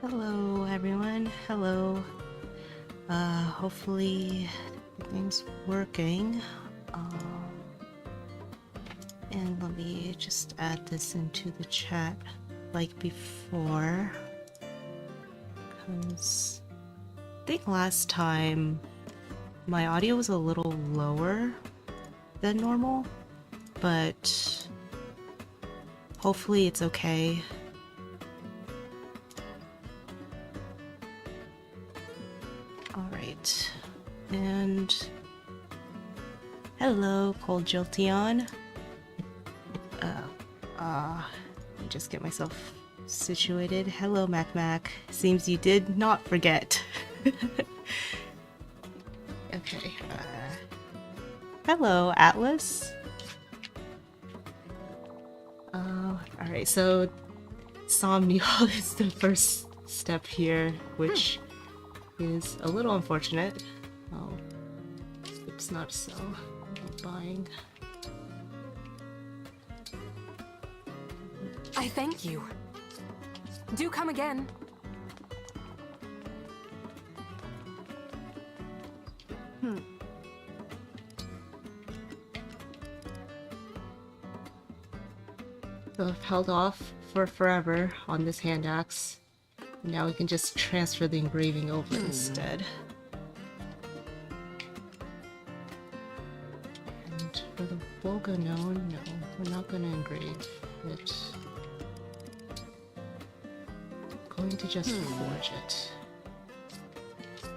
Hello everyone, hello. Hopefully everything's working. And let me just add this into the chat like before. Because I think last time my audio was a little lower than normal, but hopefully it's okay. Alright, and hello, Cold Jolteon. Let me just get myself situated. Hello, Mac. Seems you did not forget. Okay. Hello, Atlas. Alright, so Somnial is the first step here, which is a little unfortunate. Oh, it's not so. I'm buying. I thank you. Do come again. So I've held off for forever on this hand axe. Now we can just transfer the engraving over instead. And for the Volga, no, we're not going to engrave it. Going to just forge it.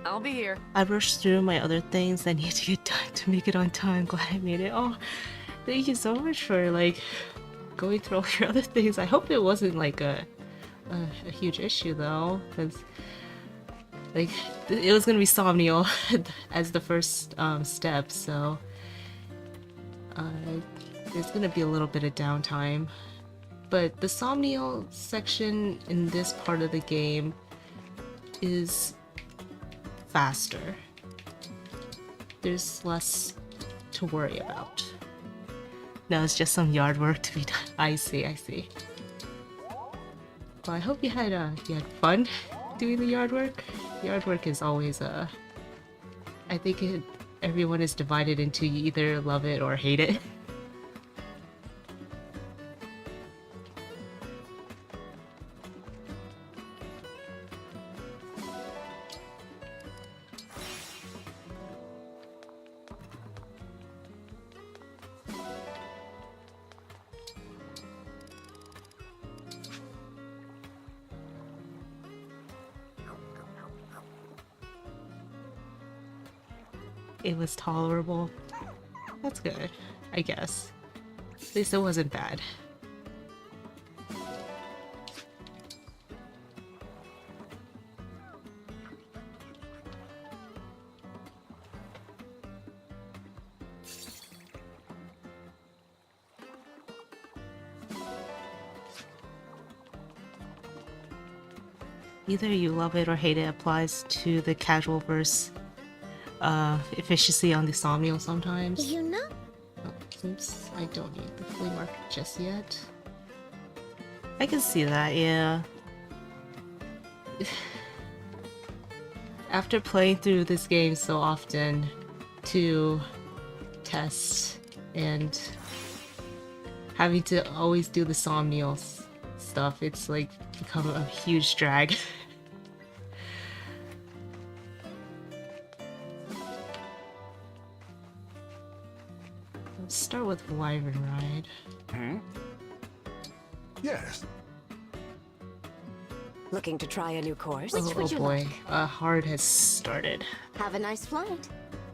I'll be here. I rushed through my other things I need to get done to make it on time. Glad I made it. Oh, thank you so much for like going through all your other things. I hope it wasn't like a huge issue though, because like it was gonna be Somnial as the first step, so there's gonna be a little bit of downtime. But the Somnial section in this part of the game is faster. There's less to worry about. No, it's just some yard work to be done. I see. Well, I hope you had fun doing the yard work. Yard work is always I think everyone is divided into you either love it or hate it. It was tolerable. That's good, I guess. At least it wasn't bad. Either you love it or hate it applies to the casual verse efficiency on the Somnial sometimes. You know? Oh, oops, I don't need the flea market just yet. I can see that, yeah. After playing through this game so often to test and having to always do the Somnial stuff, it's like become a huge drag. Let's start with Wyvern Ride. Yes. Looking to try a new course? Which would you boy, like? hard has started. Have a nice flight.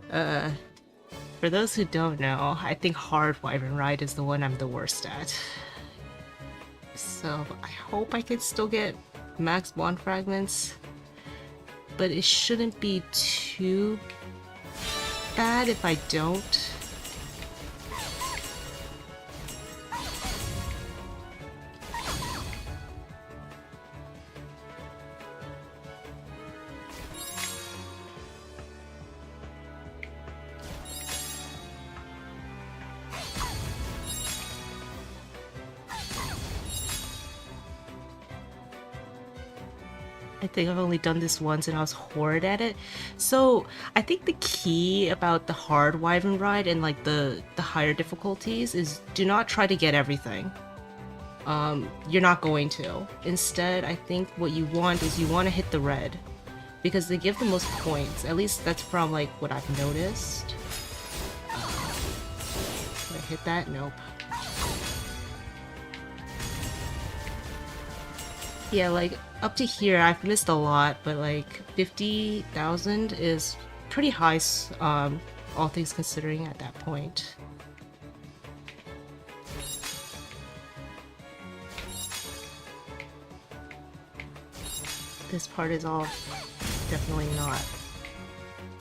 For those who don't know, I think hard Wyvern Ride is the one I'm the worst at. So I hope I can still get max Bond Fragments, but it shouldn't be too bad if I don't. I think I've only done this once and I was horrid at it. So I think the key about the hard Wyvern Ride and like the higher difficulties is do not try to get everything. You're not going to. Instead, I think what you want is you want to hit the red because they give the most points. At least that's from like what I've noticed. Did I hit that? Nope. Yeah, like up to here I've missed a lot, but like 50,000 is pretty high, all things considering at that point. This part is all definitely not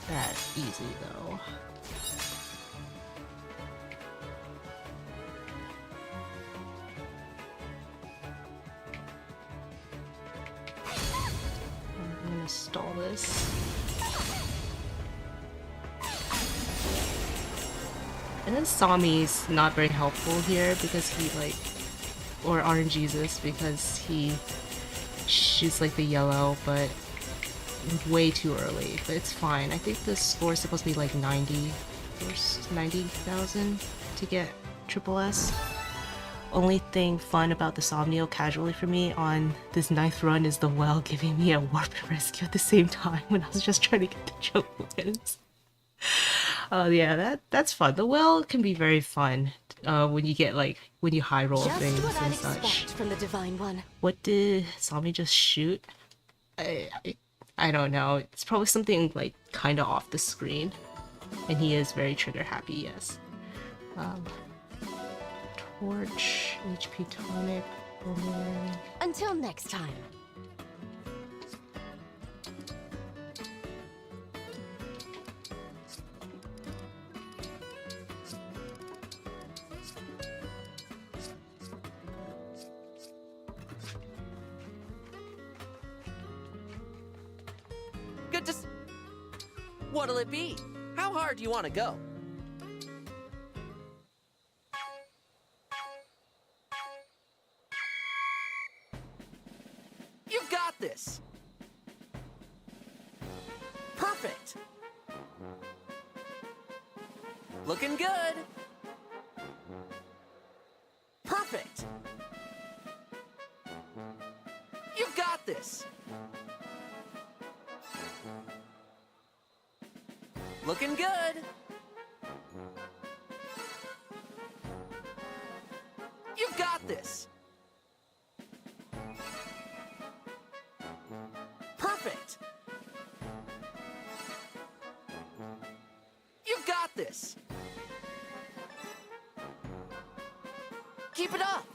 that easy though. I'm gonna stall this. And then Sami's not very helpful here because he like, or RNGesus because he shoots like the yellow, but way too early. But it's fine. I think the score is supposed to be like 90,000 to get triple S. Only thing fun about the Somnio casually for me on this 9th run is the well giving me a warp and rescue at the same time when I was just trying to get the choke wins. Yeah, that's fun. The well can be very fun when you get like when you high roll things and such. From the Divine One. What did Sami just shoot? I don't know. It's probably something like kind of off the screen, and he is very trigger happy. Yes. Torch, HP tonic, Vulnerary. Until next time. Good to What'll it be? How hard do you want to go? You've got this! Perfect! Looking good! Perfect! You've got this! Looking good! You've got this! Perfect! You've got this! Keep it up!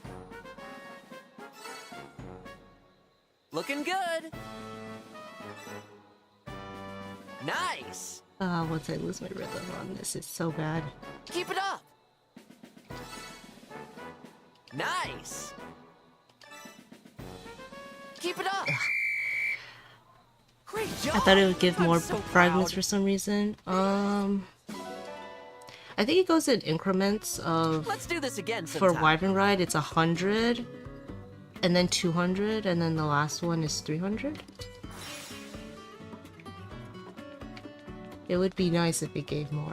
Looking good! Nice! Once I lose my rhythm on this, it's so bad. Keep it up! Nice! Keep it up! Great job! I thought it would give I'm more so fragments proud. for some reason. I think it goes in increments of... Let's do this again For sometime. Wyvern Ride, it's 100, and then 200, and then the last one is 300. It would be nice if it gave more.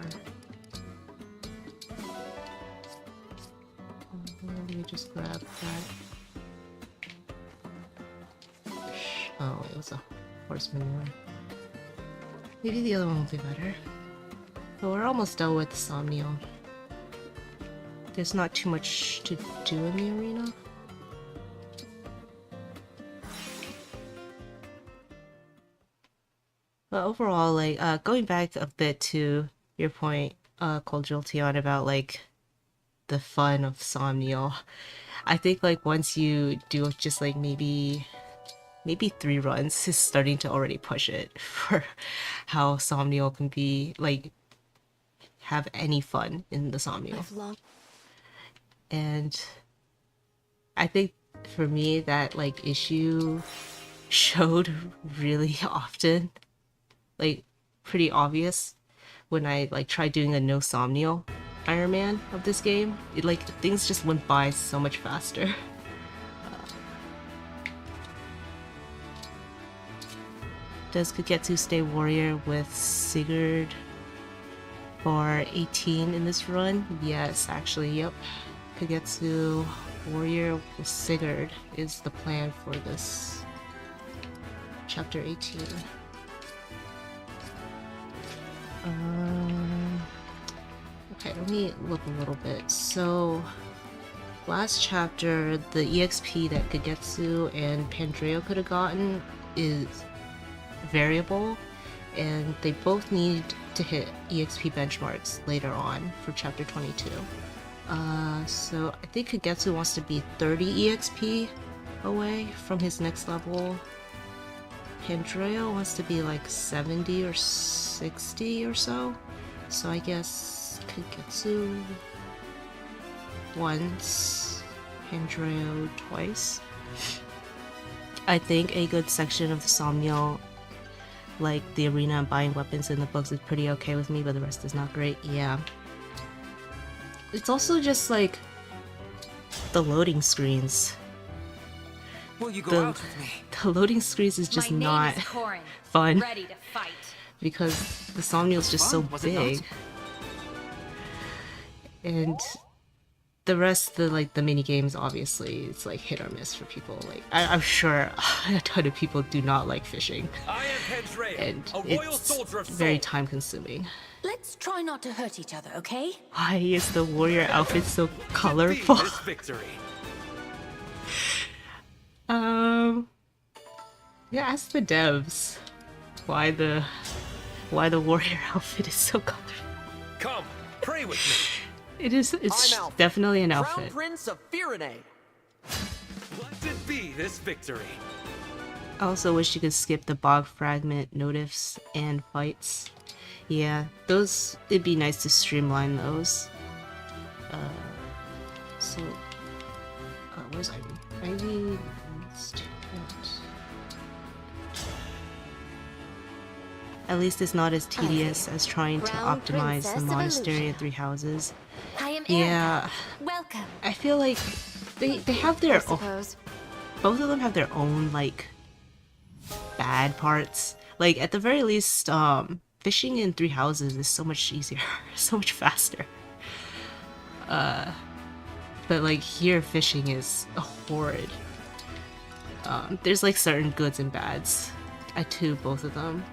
Let me just grab that. Oh, it was a horse manure. Maybe the other one will be better. But we're almost done with Somnio. There's not too much to do in the arena. But overall, like, going back a bit to your point, Cultural Tion, about, like, the fun of Somnio, I think, like, once you do just, like, maybe 3 runs is starting to already push it for how Somnio can be, like, have any fun in the Somnio. And I think, for me, that, like, issue showed really often. Like, pretty obvious when I like tried doing a no Somnio Ironman of this game. It like things just went by so much faster. Does Kagetsu stay warrior with Sigurd for 18 in this run? Yes, actually, yep. Kagetsu warrior with Sigurd is the plan for this chapter 18. Okay, let me look a little bit. So, last chapter, the EXP that Kagetsu and Pandreo could have gotten is variable, and they both need to hit EXP benchmarks later on for chapter 22. So I think Kagetsu wants to be 30 EXP away from his next level. Pandreo wants to be like 70 or 60 or so. So I guess Kagetsu once, Pandreo twice. I think a good section of the Somniel, like the arena and buying weapons in the books, is pretty okay with me, but the rest is not great. Yeah. It's also just like the loading screens. Will you go out with me? The loading screens is just not fun. Ready to fight. Because the Somniel is just so big. And the rest, the mini games, obviously, it's like hit or miss for people. Like I'm sure a ton of people do not like fishing, and it's very time consuming. Let's try not to hurt each other, okay? Why is the warrior outfit so colorful? Yeah, ask the devs why the warrior outfit is so colorful. Come, pray with me. It's definitely an outfit. Crown Prince of Firene. Blessed be this victory. I also wish you could skip the bog fragment notifs and fights. Yeah, those, it'd be nice to streamline those. Where's Ivy? Ivy needs to get... At least it's not as tedious as trying to optimize the monastery and 3 houses. I am Yeah, welcome. I feel like they have their own... Both of them have their own, like, bad parts. Like, at the very least, fishing in 3 houses is so much easier, so much faster. But like here, fishing is horrid. There's like certain goods and bads. I do both of them.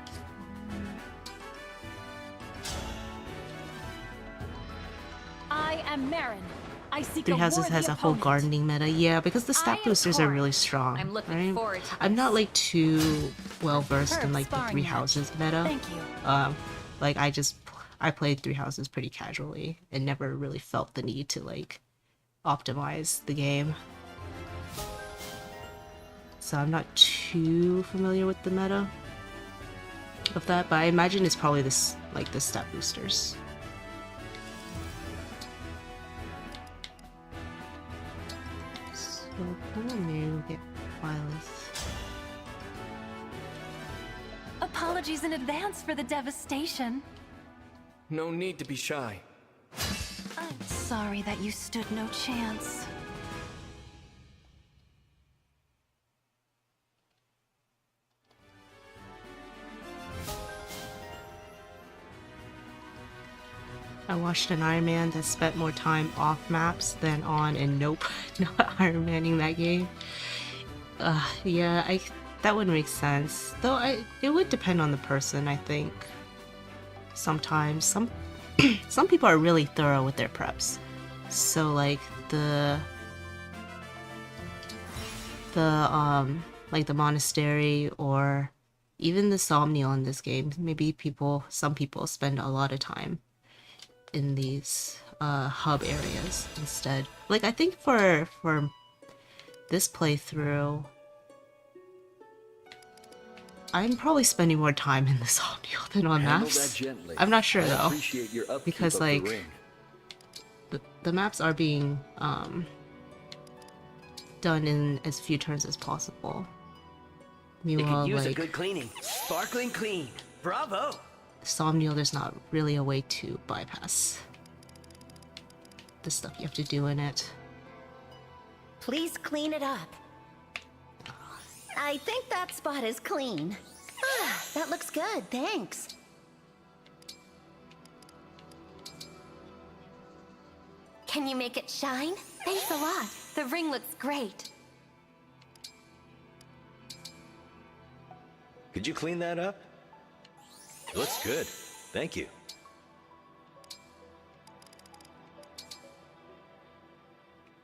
I am Marin. I seek 3 houses has a whole gardening meta. Yeah, because the stat boosters are really strong. I'm looking right? forward to I'm not this. like too well versed in like the 3 houses meta. Thank you. Like I played 3 houses pretty casually and never really felt the need to like optimize the game. So I'm not too familiar with the meta of that, but I imagine it's probably this like the stat boosters. So maybe we'll get wireless. Apologies in advance for the devastation. No need to be shy. I'm sorry that you stood no chance. I watched an Ironman that spent more time off maps than on, and nope, not Ironmaning that game. Yeah, that would make sense. Though it would depend on the person, I think. Sometimes some people are really thorough with their preps. So like the monastery or even the Somniel in this game, maybe some people spend a lot of time in these hub areas instead. Like I think for this playthrough, I'm probably spending more time in the Somniel than on maps. I'm not sure though, because like the maps are being done in as few turns as possible. Meanwhile, use like a good cleaning. Sparkling clean. Bravo. Somniel, there's not really a way to bypass the stuff you have to do in it. Please clean it up. I think that spot is clean. That looks good, thanks. Can you make it shine? Thanks a lot. The ring looks great. Could you clean that up? It looks good. Thank you.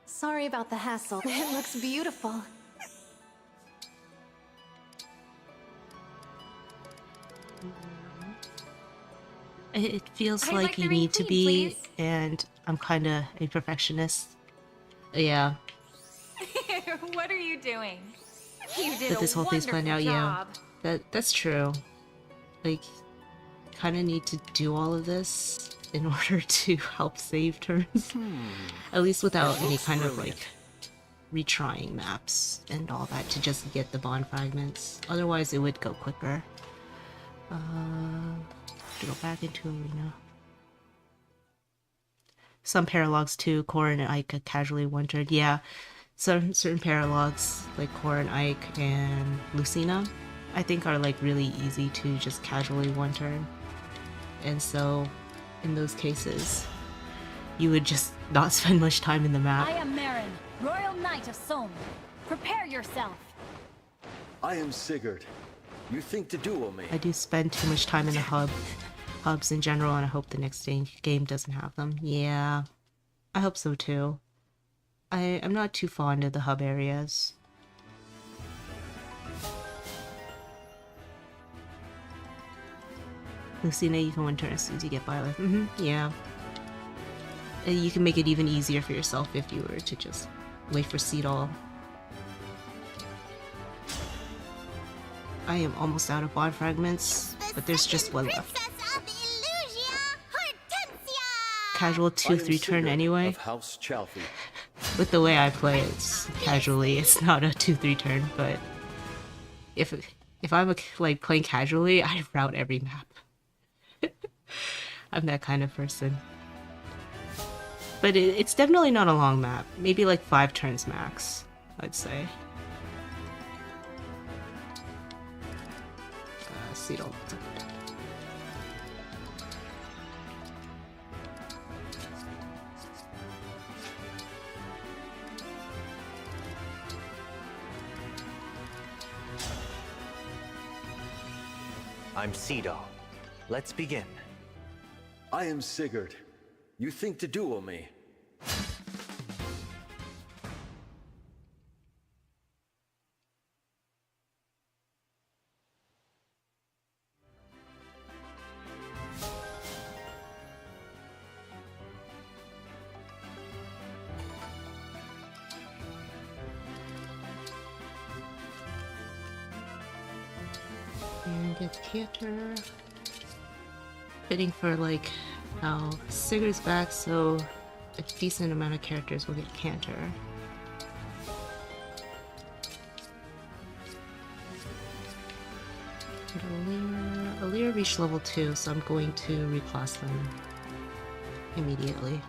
Sorry about the hassle. It looks beautiful. It feels I'd like like the you ring need to clean, be, please. and I'm kind of a perfectionist. Yeah, What are you doing? You did but this whole thing's planned out. job. Yeah, that's true. Like, kind of need to do all of this in order to help save turns, at least without any kind of like retrying maps and all that to just get the bond fragments. Otherwise, it would go quicker. To go back into arena. Some paralogs too. Cora and Ike casually one-turned. Yeah, certain paralogs like Cora and Ike and Lucina, I think are like really easy to just casually one-turn. And so, in those cases, you would just not spend much time in the map. I am Marin, Royal Knight of Somme. Prepare yourself. I am Sigurd. You think to duel me? I do spend too much time in the hubs in general, and I hope the next game doesn't have them. Yeah, I hope so too. I'm not too fond of the hub areas. Lucina, you can one turn as soon as you get by life. Yeah. And you can make it even easier for yourself if you were to just wait for Seedall. I am almost out of bond fragments, but there's just one left. Casual 2-3 turn anyway. Of House Chalfie. With the way I play, it's casually. It's not a 2-3 turn, but if I'm like playing casually, I route every map. I'm that kind of person. But it's definitely not a long map. Maybe like 5 turns max, I'd say. Seedall. I'm Seedall. Let's begin. I am Sigurd. You think to duel me? And gets Cantor. Fitting for like how Sigurd's back, so a decent amount of characters will get Cantor. And Alear reached level 2, so I'm going to reclass them immediately.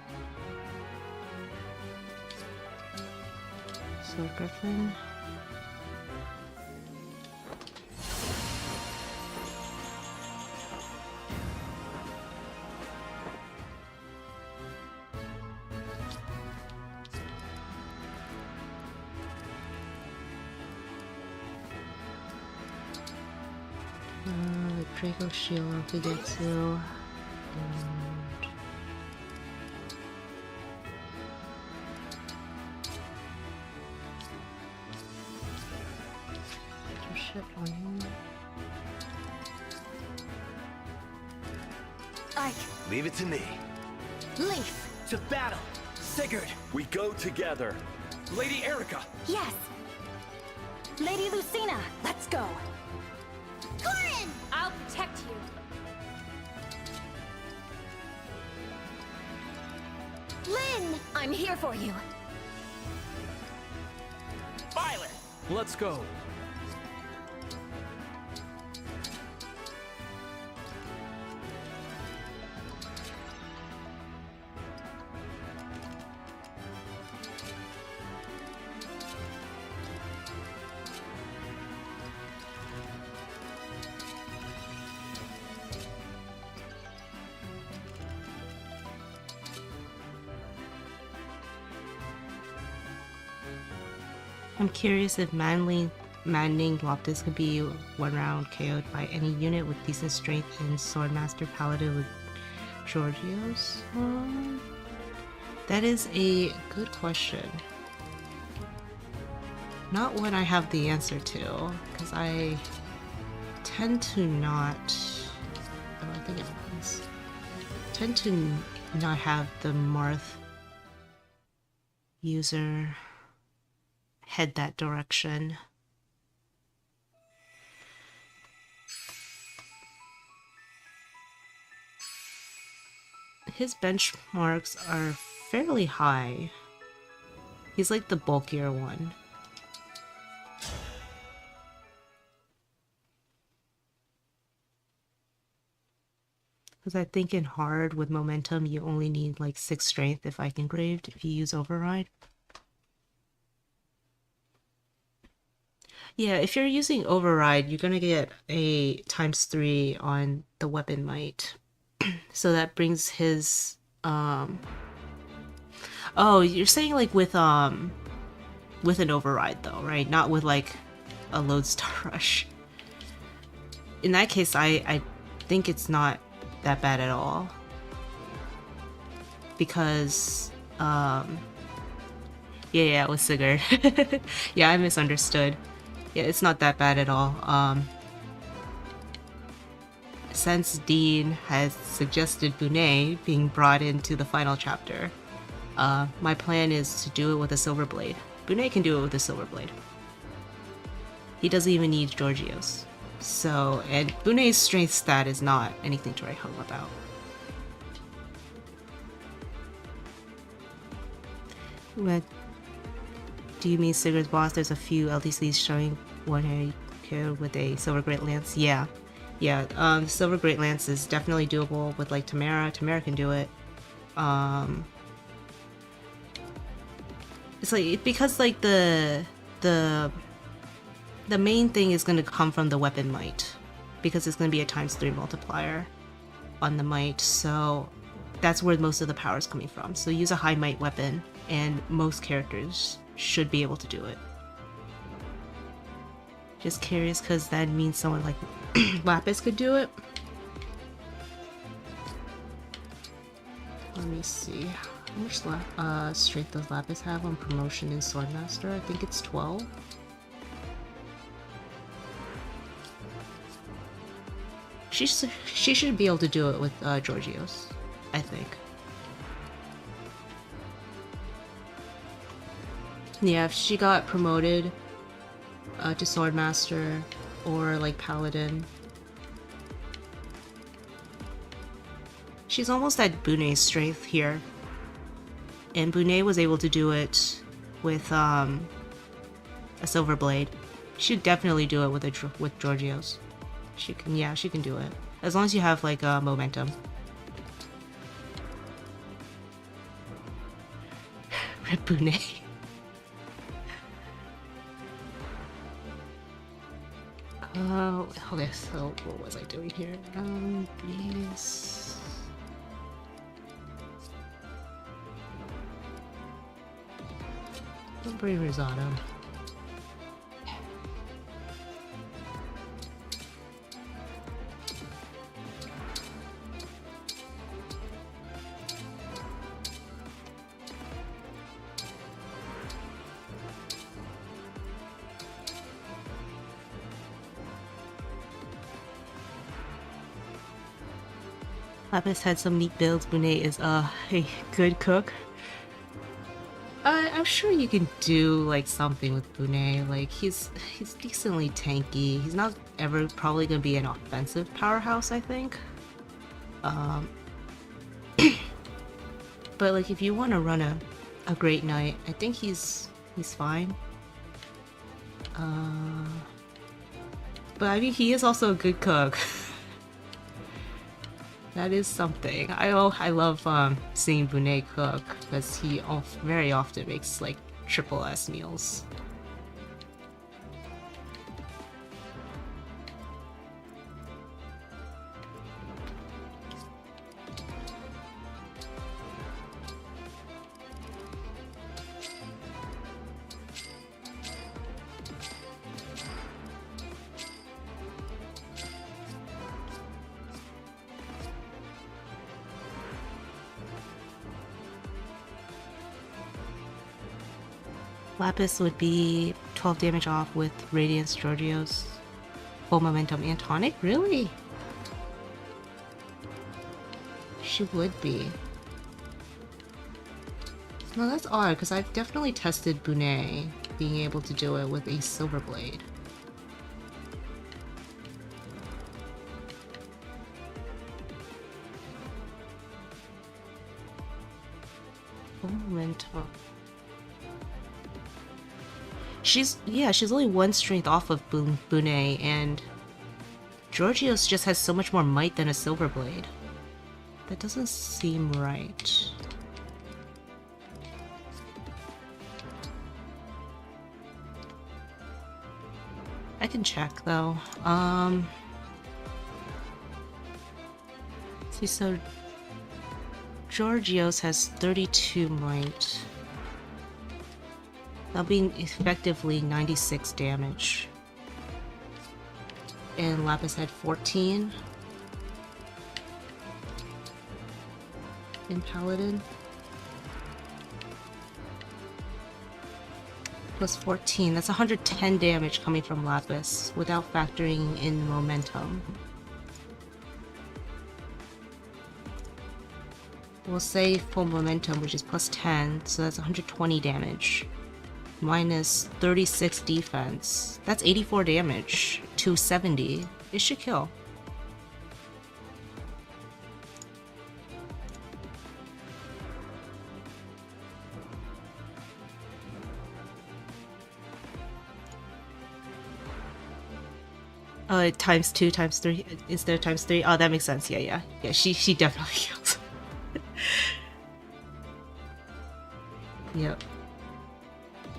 So Griffin. Draco Shield to get to, and shit on him. Ike, Leave it to me. Leaf, To battle! Sigurd! We go together. Lady Erica! yes. Lady Lucina, let's go. Corin! I'll protect you. Lynn! I'm here for you. Violet! Let's go. I'm curious if Maddening Loftus could be one round KO'd by any unit with decent strength in Swordmaster Paladin with Georgios. That is a good question. Not one I have the answer to, because I tend to not. Oh, I think it was. Tend to not have the Marth user head that direction. His benchmarks are fairly high. He's like the bulkier one. Because I think in hard with momentum you only need like 6 strength if I engraved if you use override. Yeah, if you're using override, you're gonna get a ×3 on the weapon might. So that brings his oh, you're saying like with an override though, right? Not with like a lodestar rush. In that case, I think it's not that bad at all. Because yeah, it was Sigurd. Yeah, I misunderstood. Yeah, it's not that bad at all. Since Dean has suggested Bunei being brought into the final chapter, my plan is to do it with a silver blade. Bunei can do it with a silver blade. He doesn't even need Georgios. So, and Bunei's strength stat is not anything to write home about. What do you mean Sigurd's boss? There's a few LTCs showing one here with a silver great lance. Yeah. The silver great lance is definitely doable with like Tamara. Tamara can do it. It's like because like the main thing is going to come from the weapon might, because it's going to be a ×3 multiplier on the might, so that's where most of the power is coming from. So use a high might weapon and most characters should be able to do it. Just curious because that means someone like Lapis could do it. Let me see. How much strength does Lapis have on promotion in Swordmaster? I think it's 12. She should be able to do it with Georgios, I think. Yeah, if she got promoted to Swordmaster or like Paladin. She's almost at Bunei's strength here. And Bunei was able to do it with a silver blade. She'd definitely do it with Georgios. She can do it. As long as you have like momentum. Rip Bunei. Okay, so what was I doing here? These... Don't bring risotto. Lapis had some neat builds. Bunei is a good cook. I'm sure you can do like something with Bunei. Like he's decently tanky. He's not ever probably gonna be an offensive powerhouse, I think. But like if you want to run a great knight, I think he's fine. But I mean he is also a good cook. That is something. I love seeing Bunei cook because he very often makes like triple S meals. Lapis would be 12 damage off with Radiance, Georgios, Full Momentum, and Tonic? Really? She would be. No, that's odd, because I've definitely tested Bunei being able to do it with a Silver Blade. Momentum. She's only one strength off of Bunei, and Georgios just has so much more might than a Silver Blade. That doesn't seem right. I can check though. See, so Georgios has 32 might. That'll be effectively 96 damage. And Lapis had 14. In Paladin. Plus 14. That's 110 damage coming from Lapis without factoring in momentum. We'll say full momentum, which is plus 10, so that's 120 damage. Minus 36 defense. That's 84 damage. 270. It should kill. Times 2, times 3. Is there times 3? Oh, that makes sense. Yeah. She definitely kills. Yep.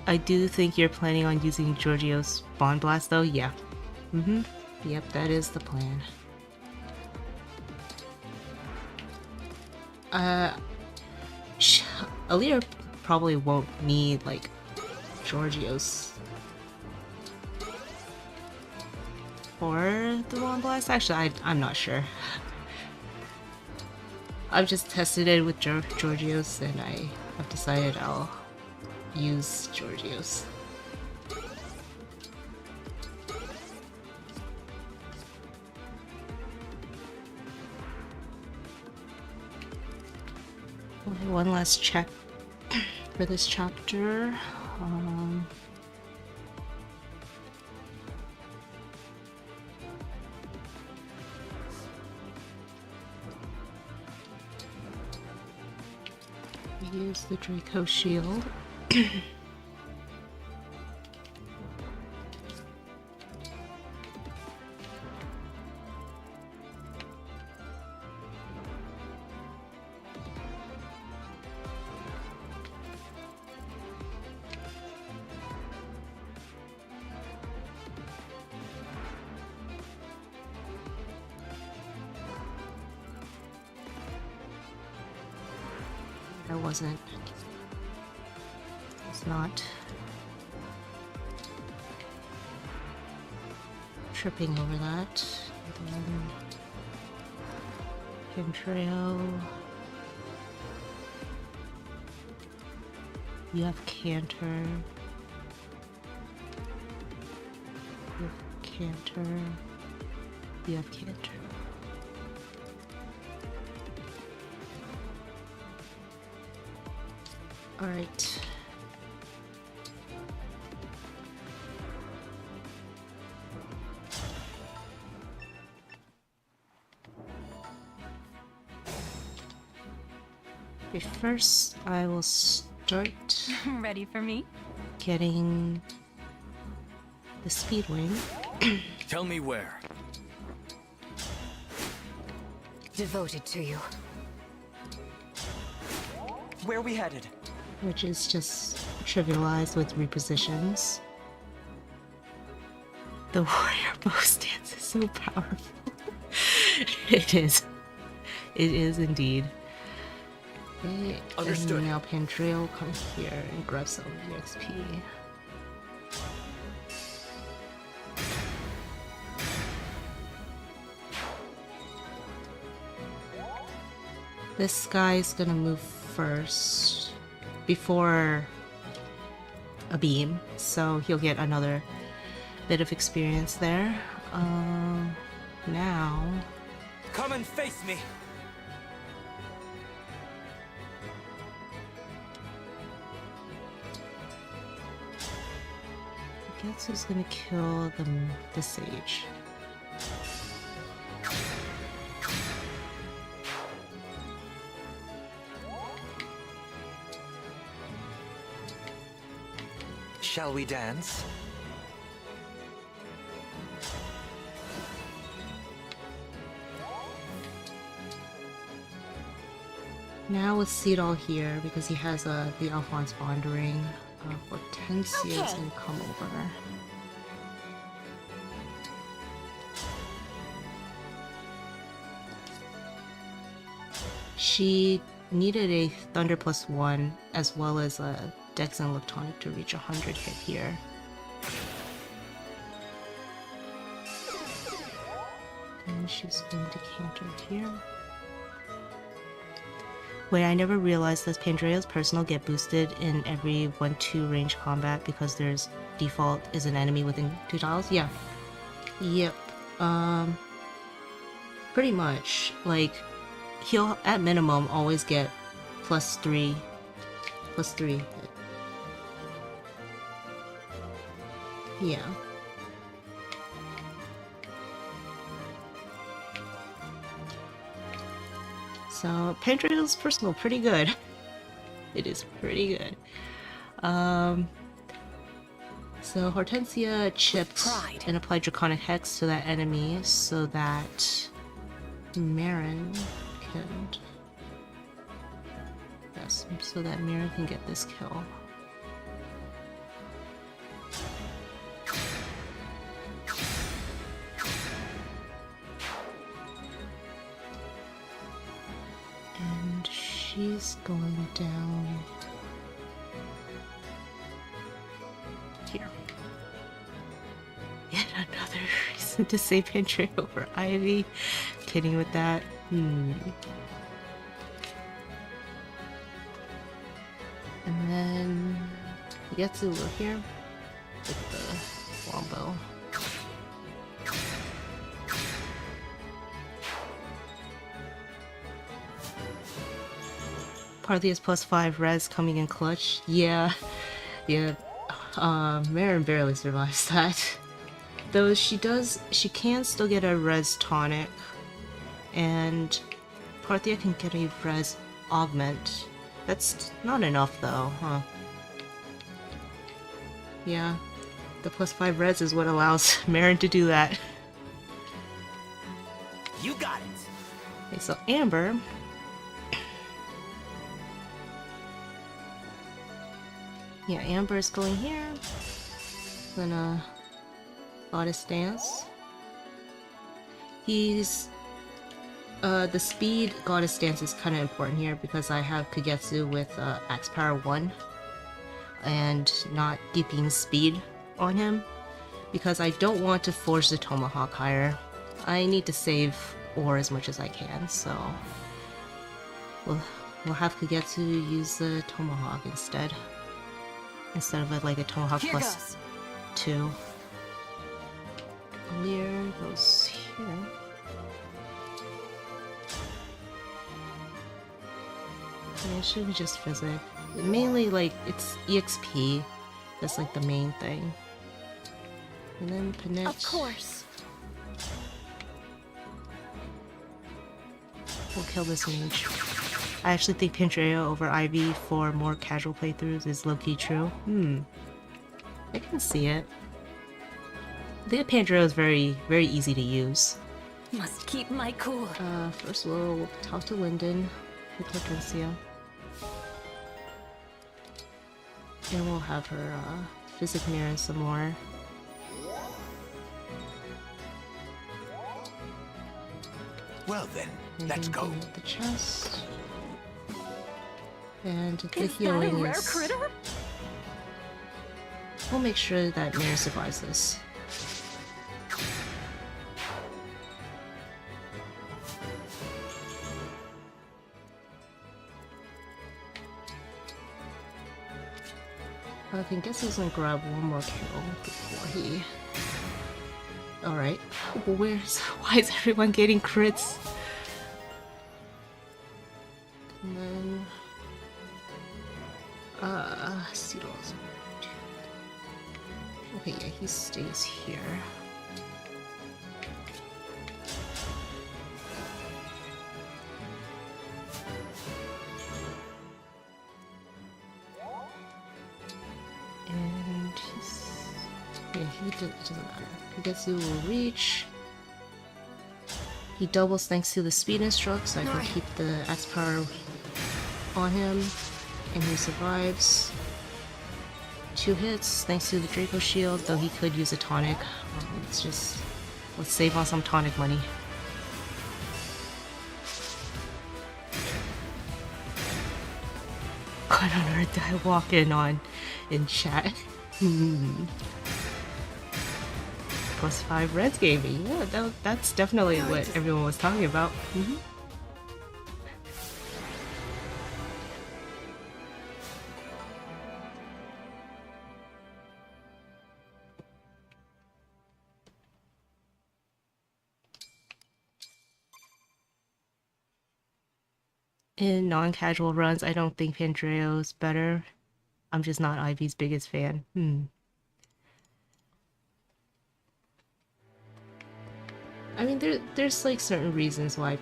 I do think you're planning on using Georgios Bond Blast though? Yeah. Yep, that is the plan. Alear probably won't need, like, Georgios for the Bond Blast? Actually, I'm not sure. I've just tested it with Georgios, and I have decided I'll use Georgios. Okay, one last check for this chapter. Use the Draco Shield. That wasn't. It's not. Tripping over that. And then Chemtrail. You have Canter. You have Canter. You have Canter. All right. Okay, first I will start Ready for me? getting the speed wing. Tell me where. Devoted to you. Where are we headed? Which is just trivialized with repositions. The warrior bow stance is so powerful. It is. It is indeed. Okay, Understood. and now Pantrail come here and grab some EXP. This guy's gonna move first before a beam, so he'll get another bit of experience there. Now... Come and face me. I guess who's gonna kill the sage? Shall we dance? Now with Cedal here, because he has the Alphonse Bond ring, Hortensia's gonna come over. She needed a Thunder +1 as well as a Dex and Electronic to reach 100 hit here. And she's going to counter here. Wait, I never realized that Pandrea's personal get boosted in every 1-2 range combat because there's default is an enemy within 2 tiles? Yeah. Yep. Pretty much. Like, he'll at minimum always get +3. +3. Yeah. So Pandrea's personal pretty good. It is pretty good. So Hortensia chipped and applied Draconic Hex to that enemy so that Marin can... Yes, so that Marin can get this kill. And she's going down here. Yet another reason to say Pandrea over Ivy. Kidding with that. And then Yetsu over here with the Wombo. Parthia's +5 res coming in clutch. Yeah. Marin barely survives that. Though she can still get a res tonic. And Parthia can get a res augment. That's not enough though, huh? Yeah. The +5 res is what allows Marin to do that. You got it. Okay, so Amber. Yeah, Amber is going here. Gonna Goddess Dance. He's the speed Goddess Dance is kind of important here because I have Kagetsu with Axe Power 1 and not keeping speed on him because I don't want to force the Tomahawk higher. I need to save ore as much as I can, so we'll have Kagetsu use the Tomahawk instead of like a Tomahawk +2. Alear goes here. Yeah, it should be just physic. Mainly, like, it's EXP. That's like the main thing. And then Panette. Of course. We'll kill this mage. I actually think Pandrea over Ivy for more casual playthroughs is low-key true. I can see it. I think Pandrea is very, very easy to use. Must keep my cool. First we'll talk to Linden with Hortensia. And we'll have her physic mirror some more. Well then, let's go. The chest. And the healing that a rare is... critter? We'll make sure that Mirror survives this. I can guess he's gonna grab one more kill before he... Alright. Why is everyone getting crits? And then... Seedles. Okay, yeah, he stays here. And he's... Yeah, it doesn't matter. Higetsu will reach. He doubles thanks to the speed instruct, so I can keep the Axe Power on him. And he survives. 2 hits thanks to the Draco Shield, though he could use a tonic. Let's save on some tonic money. What on earth did I walk in on in chat? +5 Reds gave me. Yeah, that's definitely what everyone was talking about. In non-casual runs, I don't think Pandreo's better. I'm just not Ivy's biggest fan. I mean, there's like certain reasons why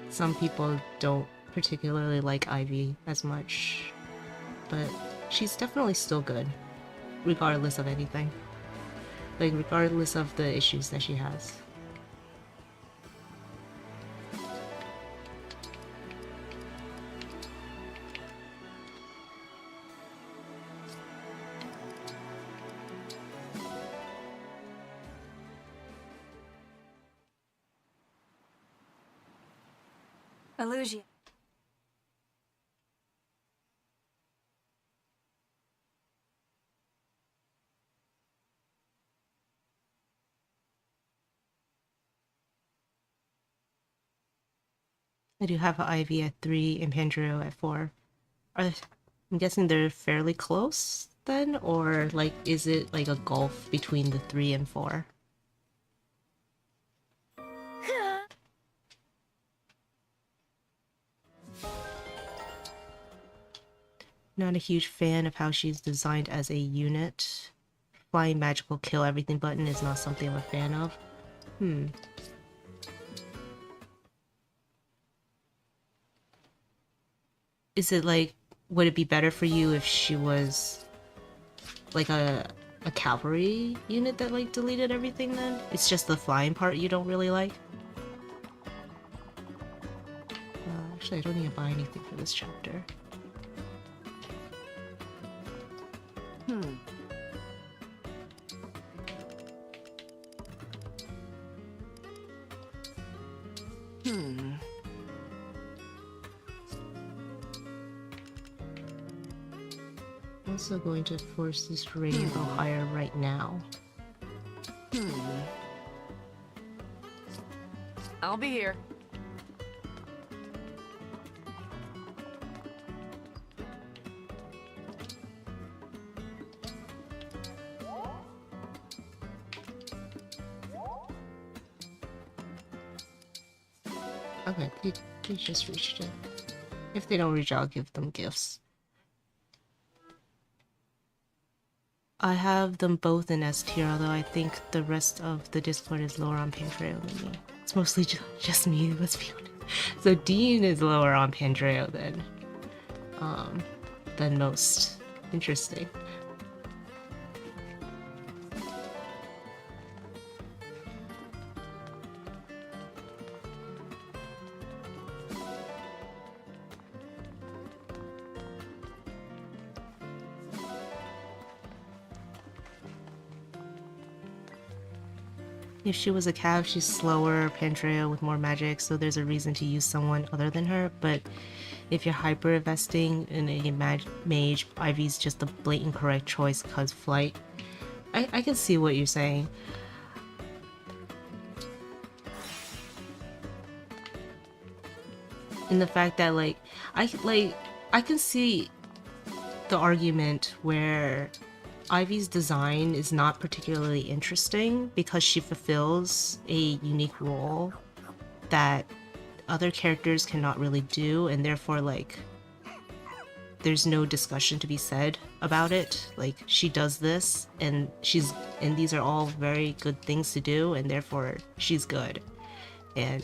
some people don't particularly like Ivy as much, but she's definitely still good, regardless of anything. Like, regardless of the issues that she has. Illusion. I do have an Ivy at 3 and Pandreo at 4. I'm guessing they're fairly close then, or like is it like a gulf between the 3 and 4? Not a huge fan of how she's designed as a unit. Flying magical kill everything button is not something I'm a fan of. Is it like, would it be better for you if she was like a cavalry unit that like deleted everything then? It's just the flying part you don't really like? Actually, I don't need to buy anything for this chapter. Also going to force this rating to go higher right now. I'll be here. Okay, they just reached it. If they don't reach, I'll give them gifts. I have them both in S tier, although I think the rest of the Discord is lower on Pandreo than me. It's mostly just me, let's be honest. So Dean is lower on Pandreo than most. Interesting. If she was a cav, she's slower, Pandreo with more magic, so there's a reason to use someone other than her, but if you're hyper-investing in a mage, Ivy's just the blatant correct choice cause flight. I can see what you're saying. In the fact that, like, I can see the argument where Ivy's design is not particularly interesting because she fulfills a unique role that other characters cannot really do, and therefore, like, there's no discussion to be said about it. Like, she does this, and these are all very good things to do, and therefore she's good. And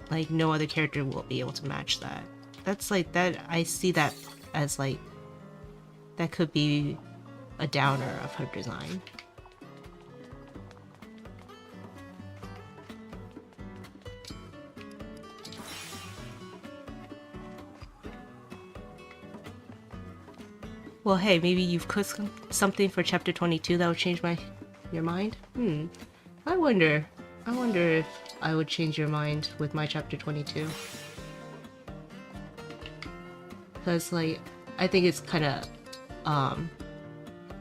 like, no other character will be able to match that. That's like, that, I see that as like, that could be a downer of her design. Well, hey, maybe you've cooked something for chapter 22 that would change your mind? I wonder if I would change your mind with my chapter 22. Because, like, I think it's kind of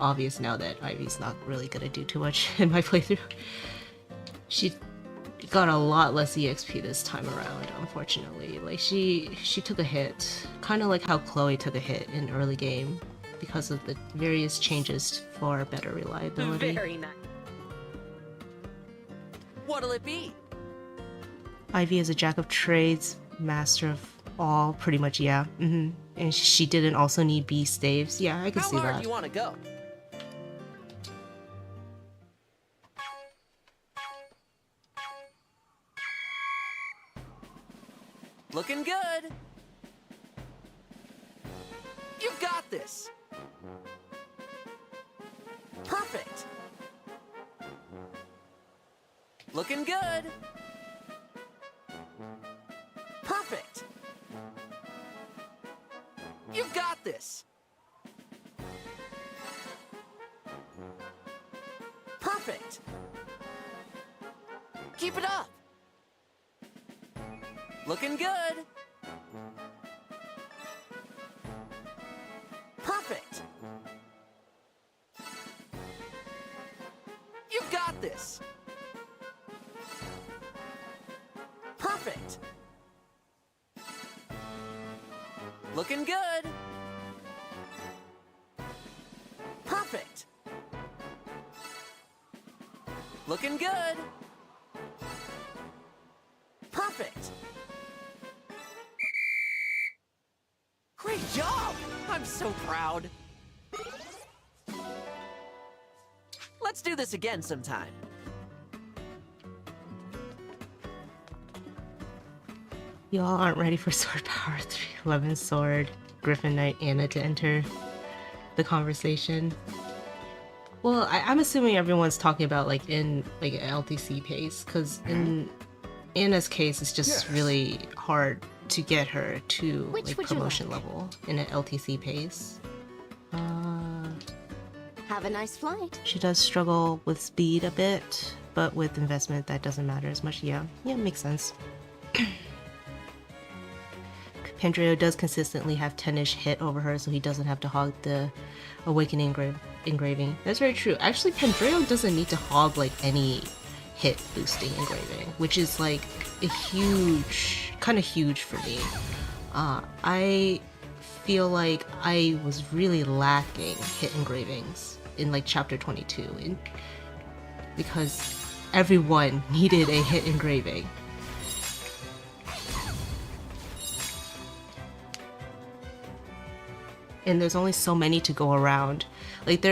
obvious now that Ivy's not really gonna do too much in my playthrough. She got a lot less EXP this time around, unfortunately. Like, she took a hit, kind of like how Chloe took a hit in early game because of the various changes for better reliability. Very nice. What'll it be? Ivy is a jack of trades, master of all, pretty much, yeah. And she didn't also need B staves. Yeah, I can see How hard that. do you want to go? Looking good. You've got this. Perfect. Looking good. Perfect. You've got this. Perfect. Keep it up. Looking good. Perfect. You've got this. Perfect. Looking good. Perfect. Looking good. Perfect. Great job! I'm so proud. Let's do this again sometime. Y'all aren't ready for Sword Power 311 Sword Griffin Knight Anna to enter the conversation. Well, I'm assuming everyone's talking about like in like an LTC pace, because in Anna's case, it's just really hard to get her to like promotion level in an LTC pace. Have a nice flight. She does struggle with speed a bit, but with investment that doesn't matter as much. Yeah, makes sense. Pandreo does consistently have 10-ish hit over her, so he doesn't have to hog the Awakening engraving. That's very true. Actually, Pandreo doesn't need to hog like any hit boosting engraving, which is like a kind of huge for me. I feel like I was really lacking hit engravings in like chapter 22 because everyone needed a hit engraving. And there's only so many to go around. Like,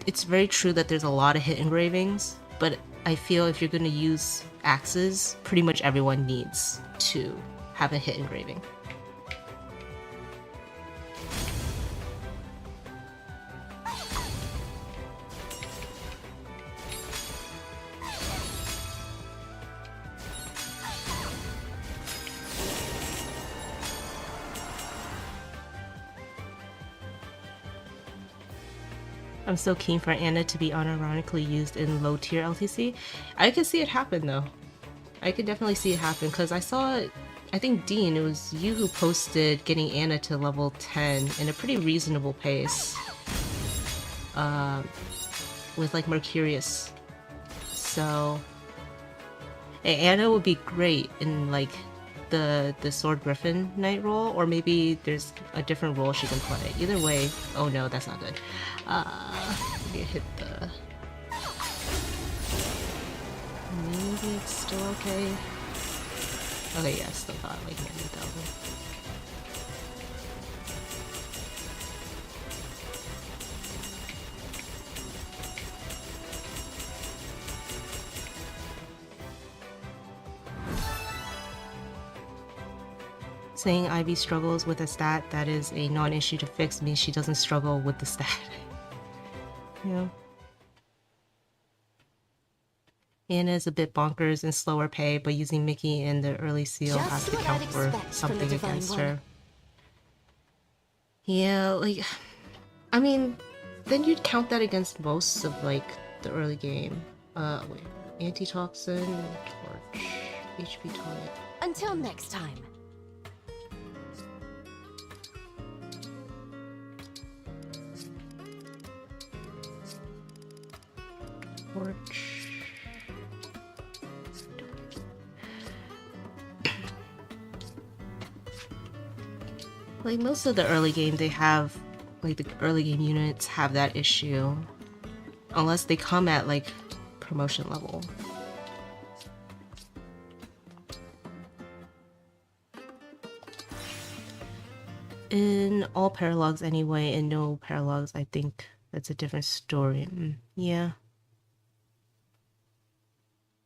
it's very true that there's a lot of hit engravings, but I feel if you're gonna use axes, pretty much everyone needs to have a hit engraving. I'm so keen for Anna to be unironically used in low tier LTC. I can see it happen though. I could definitely see it happen because I saw, I think Dean, it was you who posted getting Anna to level 10 in a pretty reasonable pace. With like Mercurius. So Anna would be great in like the Sword Griffin Knight role, or maybe there's a different role she can play. Either way, oh no, that's not good. see it hit the... Maybe it's still okay. Okay, yeah, still got like 90,000. Saying Ivy struggles with a stat that is a non-issue to fix means she doesn't struggle with the stat. Yeah. Anna is a bit bonkers and slower pay, but using Mickey in the early seal has to count for something against her. Yeah, like, I mean, then you'd count that against most of, like, the early game. Wait. Antitoxin, Torch, HP tonic. Until next time. Torch. Like most of the early game, they have, like the early game units have that issue. Unless they come at like promotion level. In all paralogs anyway, and no paralogs, I think that's a different story. Yeah.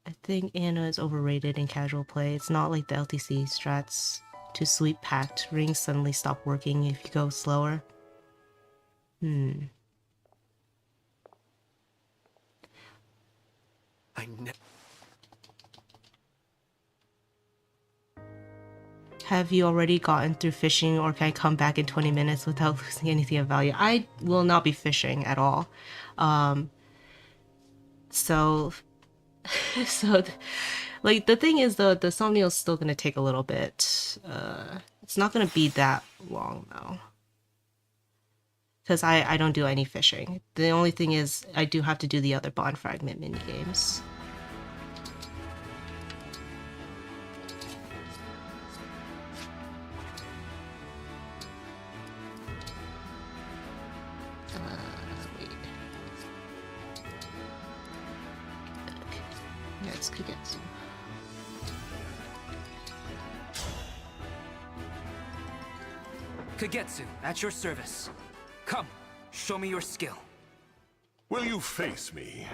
I think Anna is overrated in casual play. It's not like the LTC strats. To sweep packed, rings suddenly stop working if you go slower. Have you already gotten through fishing, or can I come back in 20 minutes without losing anything of value? I will not be fishing at all. Like, the thing is, the Somnial is still gonna take a little bit. It's not gonna be that long, though. Because I don't do any fishing. The only thing is, I do have to do the other Bond Fragment minigames. Wait. Okay. Yeah, it's Kagetsu. Kagetsu, at your service. Come, show me your skill. Will you face me?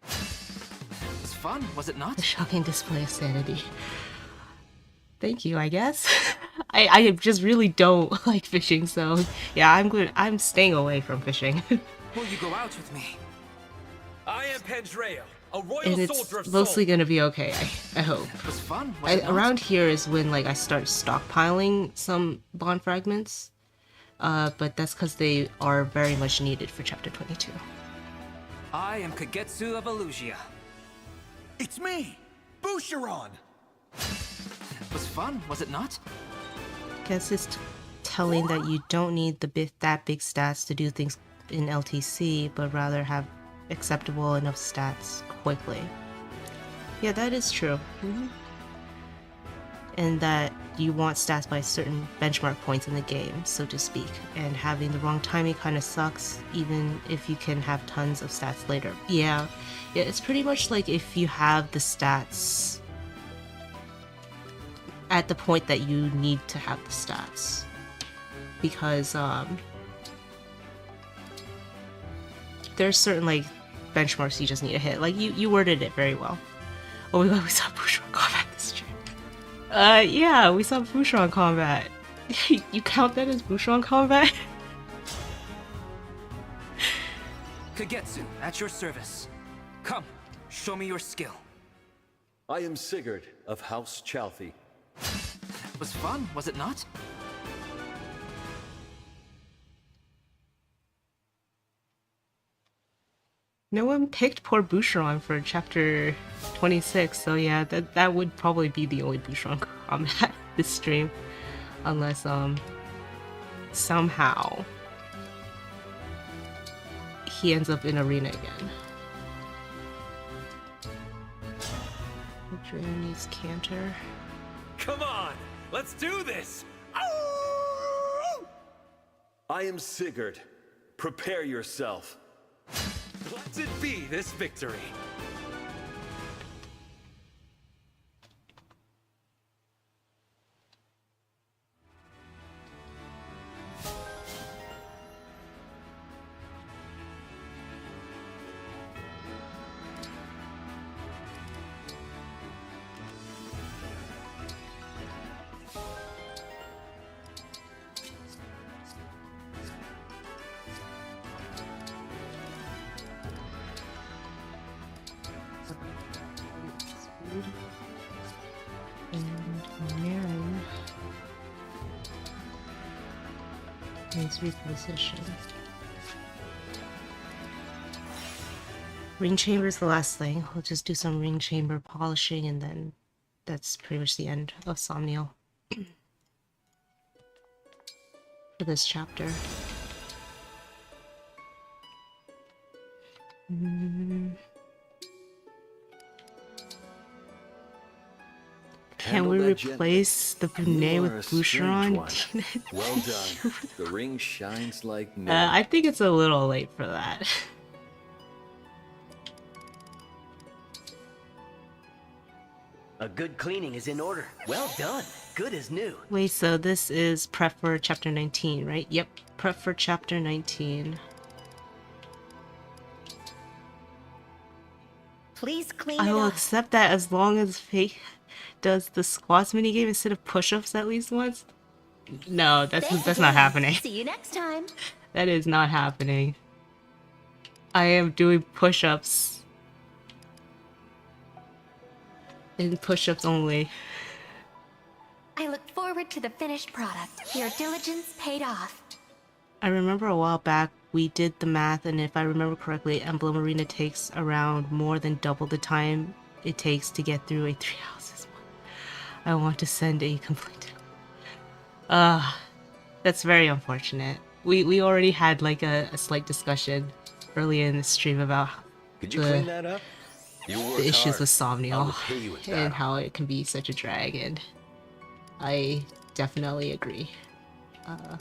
It was fun, was it not? A shocking display of sanity. Thank you, I guess. I just really don't like fishing, so yeah, I'm staying away from fishing. Will you go out with me? I am Pandreo, a royal And soldier of it's mostly soul. gonna be okay, I hope. It was fun, was it not? Around here is when like I start stockpiling some Bond Fragments, but that's because they are very much needed for Chapter 22. I am Kagetsu of Elusia. It's me, Boucheron. It was fun, was it not? Guess it's telling that you don't need that big stats to do things in LTC, but rather have acceptable enough stats quickly. Yeah, that is true. And that you want stats by certain benchmark points in the game, so to speak. And having the wrong timing kind of sucks, even if you can have tons of stats later. Yeah, it's pretty much like if you have the stats at the point that you need to have the stats. Because, there's certain, like, benchmarks you just need to hit. Like, you worded it very well. Oh my god, we saw Boucheron combat this stream. Yeah, we saw Boucheron combat. You count that as Boucheron combat? Kagetsu, at your service. Come, show me your skill. I am Sigurd of House Chalthy. It was fun, was it not? No one picked poor Boucheron for chapter 26, so yeah, that would probably be the only Boucheron combat this stream. Unless, somehow he ends up in arena again. Adrian needs Canter. Come on, let's do this. I am Sigurd. Prepare yourself. Blessed be this victory. Reposition. Ring chamber is the last thing. We'll just do some ring chamber polishing and then that's pretty much the end of Somniel for this chapter. Can we replace the Brunet with Boucheron? Well done. The ring shines like new. I think it's a little late for that. A good cleaning is in order. Well done. Good as new. Wait, so this is prep for chapter 19, right? Yep, prep for chapter 19. Please clean I it will up. accept that as long as Faith does the squats minigame instead of push-ups at least once. No, that's not happening. See you next time. That is not happening. I am doing push-ups. And push-ups only. I look forward to the finished product. Your diligence paid off. I remember a while back we did the math, and if I remember correctly, Emblem Arena takes around more than double the time it takes to get through a 3 houses one. I want to send a complaint. That's very unfortunate. We already had like a slight discussion earlier in the stream about Could you clean that up? You worked the issues hard. with I'll Somniel repay you with and that. how it can be such a drag, and I definitely agree.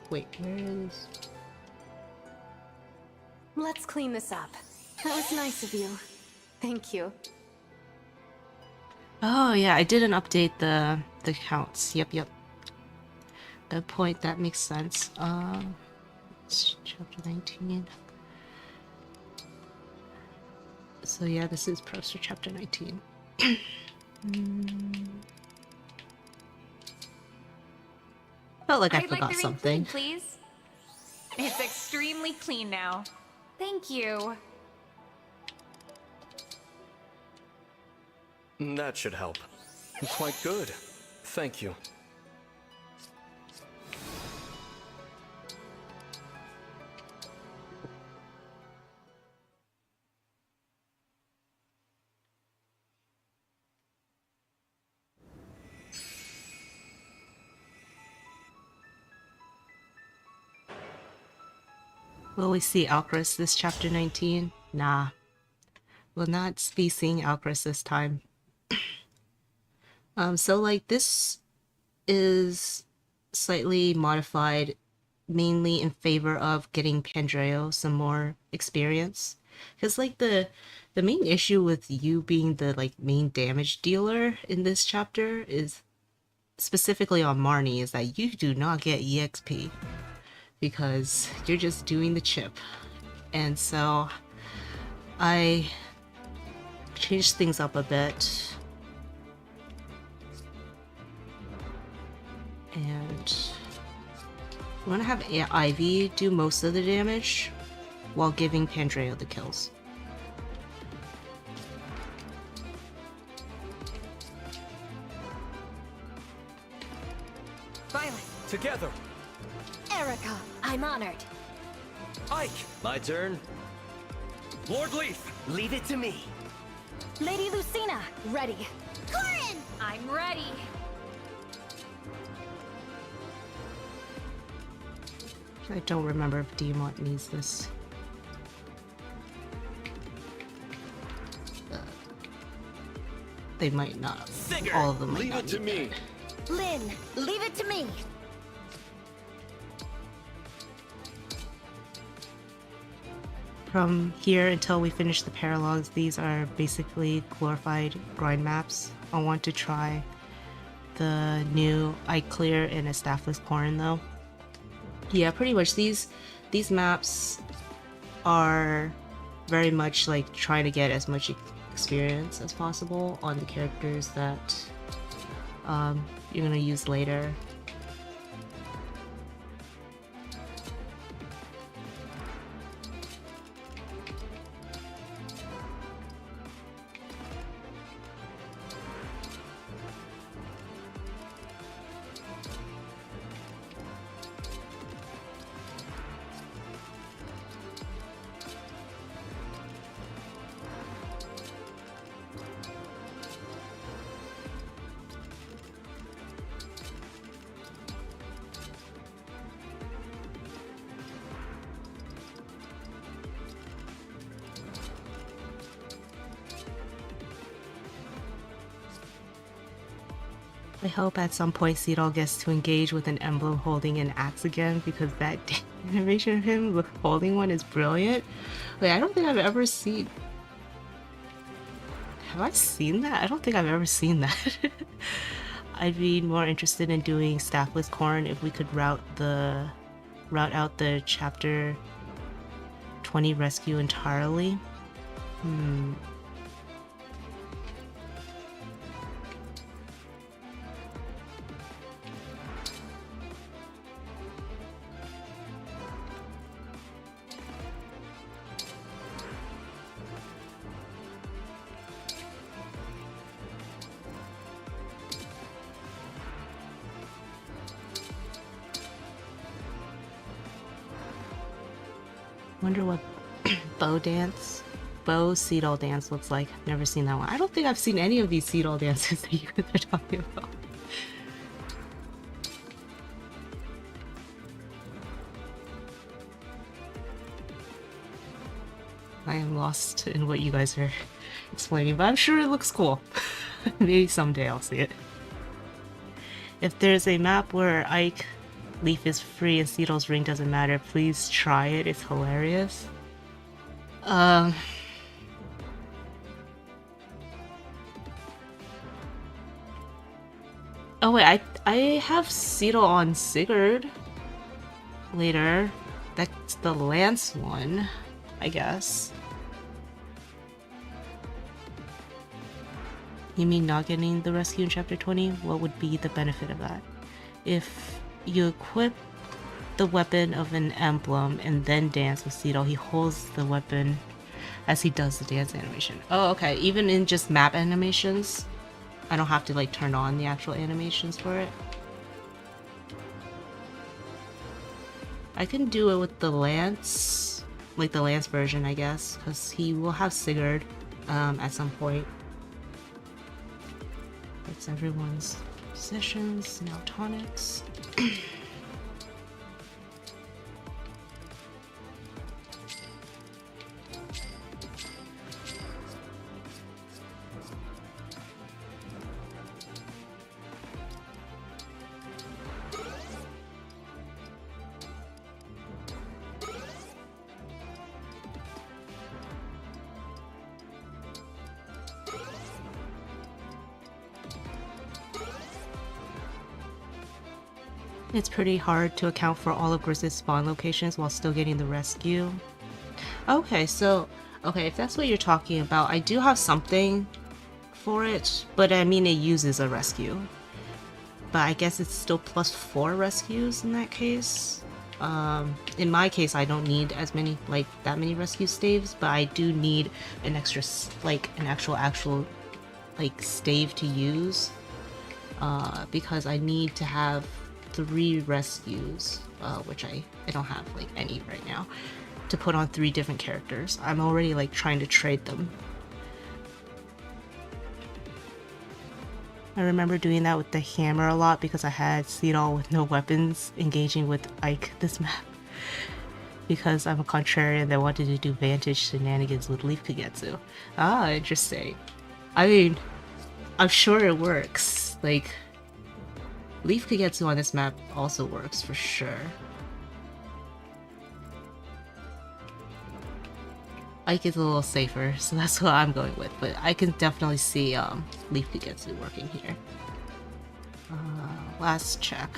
Wait, where is... Let's clean this up. That was nice of you. Thank you. Oh yeah, I didn't update the counts. Yep. Good point, that makes sense. It's chapter 19. So yeah, this is press for chapter 19. Felt like I I'd forgot like the something. ring clean, please. It's extremely clean now. Thank you. That should help. Quite good. Thank you. Will we see Alcrest this chapter 19? Nah. We'll not be seeing Alcrest this time. So like this is slightly modified mainly in favor of getting Pandreo some more experience. Because like the main issue with you being the like main damage dealer in this chapter is specifically on Marnie is that you do not get EXP. Because you're just doing the chip. And so I changed things up a bit. And I'm gonna have Ivy do most of the damage while giving Pandreo the kills. Violet. Together. Erica, I'm honored. Ike. My turn. Lord Leaf. Leave it to me. Lady Lucina, ready. Corin! I'm ready. I don't remember if Diamond needs this. They might not. All of them might Leave not it to need me. that. Lynn, leave it to me. from here until we finish the paralogs, these are basically glorified grind maps. I want to try the new Iclear and a Staffless Corn though. Yeah, pretty much these maps are very much like trying to get as much experience as possible on the characters that you're gonna use later. I hope at some point Cedal gets to engage with an emblem holding an axe again, because that animation of him holding one is brilliant. Wait, I don't think I've ever seen... Have I seen that? I don't think I've ever seen that. I'd be more interested in doing Staffless Corn if we could route out the chapter 20 rescue entirely. Wonder what bow Cedal dance looks like. Never seen that one. I don't think I've seen any of these Cedal dances that you guys are talking about. I am lost in what you guys are explaining, but I'm sure it looks cool. Maybe someday I'll see it. If there's a map where Ike Leaf is free and Cedal's ring doesn't matter, please try it. It's hilarious. Oh wait, I have Cedal on Sigurd later. That's the Lance one, I guess. You mean not getting the rescue in chapter 20? What would be the benefit of that? If you equip the weapon of an emblem and then dance with Cedal, he holds the weapon as he does the dance animation. Oh, okay. Even in just map animations, I don't have to like turn on the actual animations for it. I can do it with the Lance, like the Lance version, I guess, because he will have Sigurd at some point. It's everyone's sessions, now tonics. It's pretty hard to account for all of Grizz's spawn locations while still getting the rescue. Okay, so, if that's what you're talking about, I do have something for it, but I mean it uses a rescue. But I guess it's still +4 rescues in that case. In my case, I don't need as many, that many rescue staves, but I do need an extra, an actual, stave to use. Because I need to have 3 rescues, which I don't have any right now, to put on 3 different characters. I'm already trying to trade them. I remember doing that with the hammer a lot because I had Cedal with no weapons engaging with Ike this map. Because I'm a contrarian that wanted to do Vantage shenanigans with Leaf Kagetsu. Ah, interesting. I mean, I'm sure it works. Leaf Kagetsu on this map also works for sure. Ike is a little safer, so that's what I'm going with. But I can definitely see Leaf Kagetsu working here. Last check.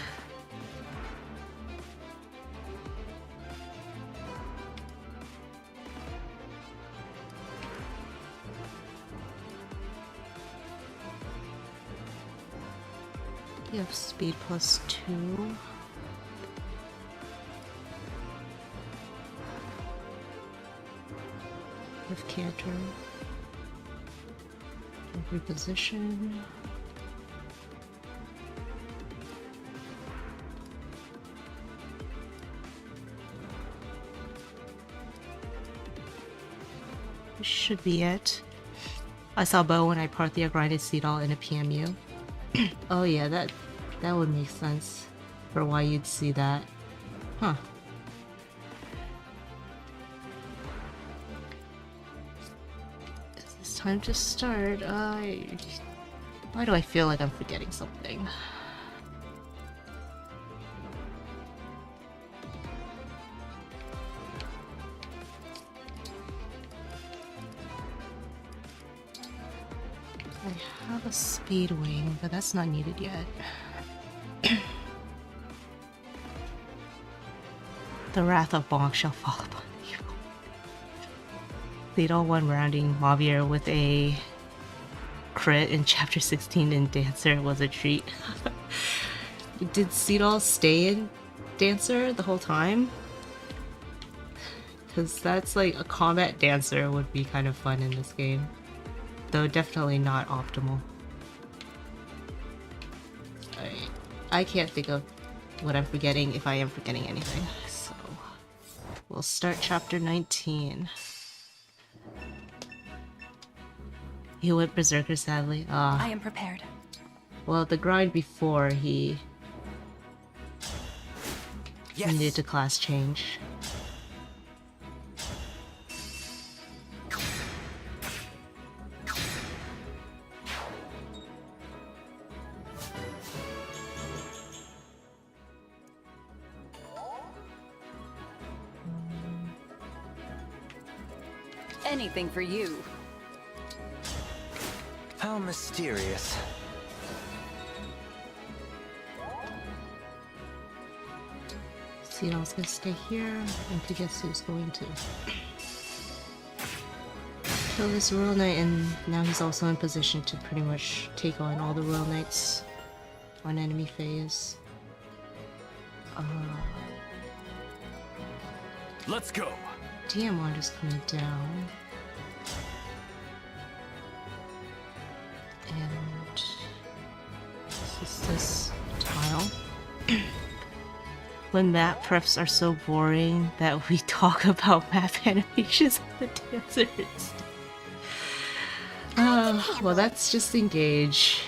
You have speed +2. With canter. Reposition. This should be it. I saw Bo when I Parthia grinded Seedall in a PMU. Oh yeah, that would make sense for why you'd see that. Huh. It's time to start. Why do I feel like I'm forgetting something? I have a speed wing, but that's not needed yet. The wrath of Bonk shall fall upon you. Seedall won rounding Mavier with a crit in chapter 16 in Dancer was a treat. Did Seedall stay in Dancer the whole time? Because that's like a combat dancer would be kind of fun in this game. Though definitely not optimal. Alright. I can't think of what I'm forgetting if I am forgetting anything. So we'll start chapter 19. He went berserker sadly. I am prepared. Well, the grind before he needed to class change. Anything for you. How mysterious. Seedall's gonna stay here, and Kagetsu's going to kill this Royal Knight, and now he's also in position to pretty much take on all the Royal Knights on enemy phase. Let's go. Diamond is coming down. And this is this tile. When map preps are so boring that we talk about map animations of the dancers. Well, that's just Engage.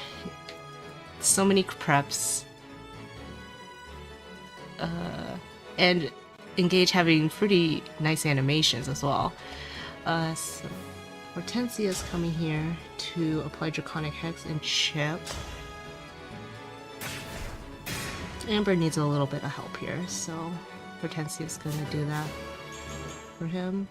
So many preps. And Engage having pretty nice animations as well. So Hortensia's coming here to apply Draconic Hex and chip. Amber needs a little bit of help here, so Hortensia's gonna do that for him.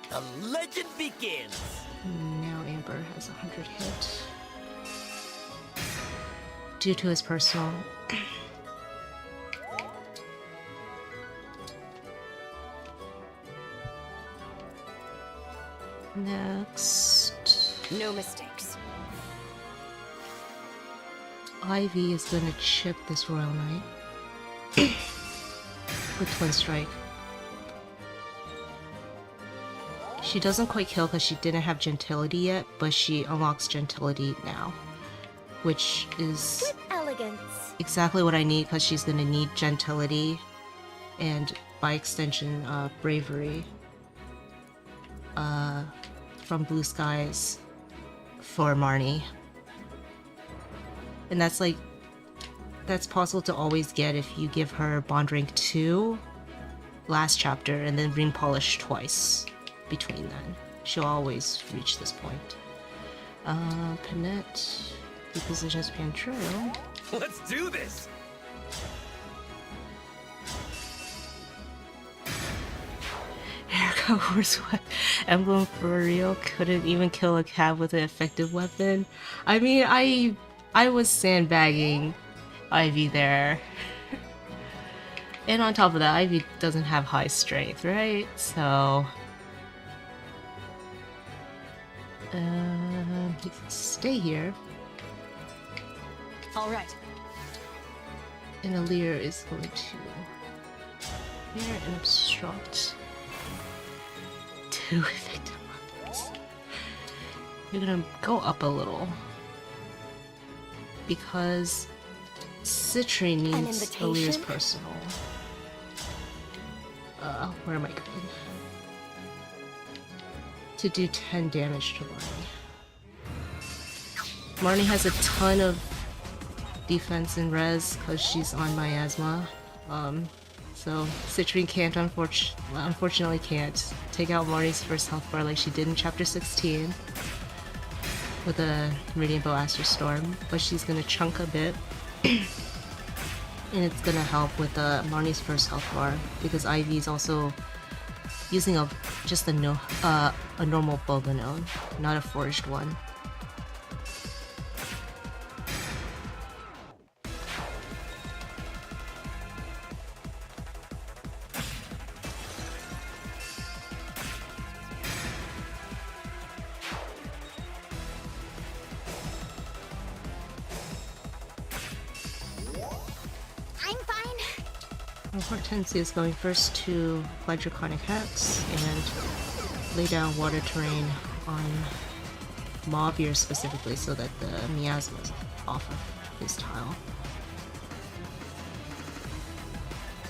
The legend begins! Now Amber has 100 hit. Due to his personal. Next. No mistakes. Ivy is gonna chip this Royal Knight with Twin Strike. She doesn't quite kill because she didn't have Gentility yet, but she unlocks Gentility now, which is With elegance. exactly what I need because she's gonna need Gentility and by extension Bravery from Blue Skies for Marnie. And that's possible to always get if you give her Bond Rank 2 last chapter and then Ring Polish twice between then. She'll always reach this point. Panette repositions Pantreo. Let's do this! Erica Horsewhip Emblem for real couldn't even kill a cat with an effective weapon. I mean, I was sandbagging Ivy there. And on top of that, Ivy doesn't have high strength, right? So... he can stay here. Alright. And Alear is going to... here and obstruct. 2 effective weapons. You're gonna go up a little. Because Citri needs Alear's personal. Where am I going? To do 10 damage to Marnie. Marnie has a ton of defense and res because she's on miasma. So Citrine can't, unfortunately can't take out Marnie's first health bar like she did in Chapter 16 with a Radiant Bow Aster Storm, but she's gonna chunk a bit. And it's gonna help with Marnie's first health bar because Ivy's also using just a normal Boganone, not a forged one. Hortensia is going first to apply Draconic Hex and lay down water terrain on Mauvir specifically so that the miasma is off of his tile.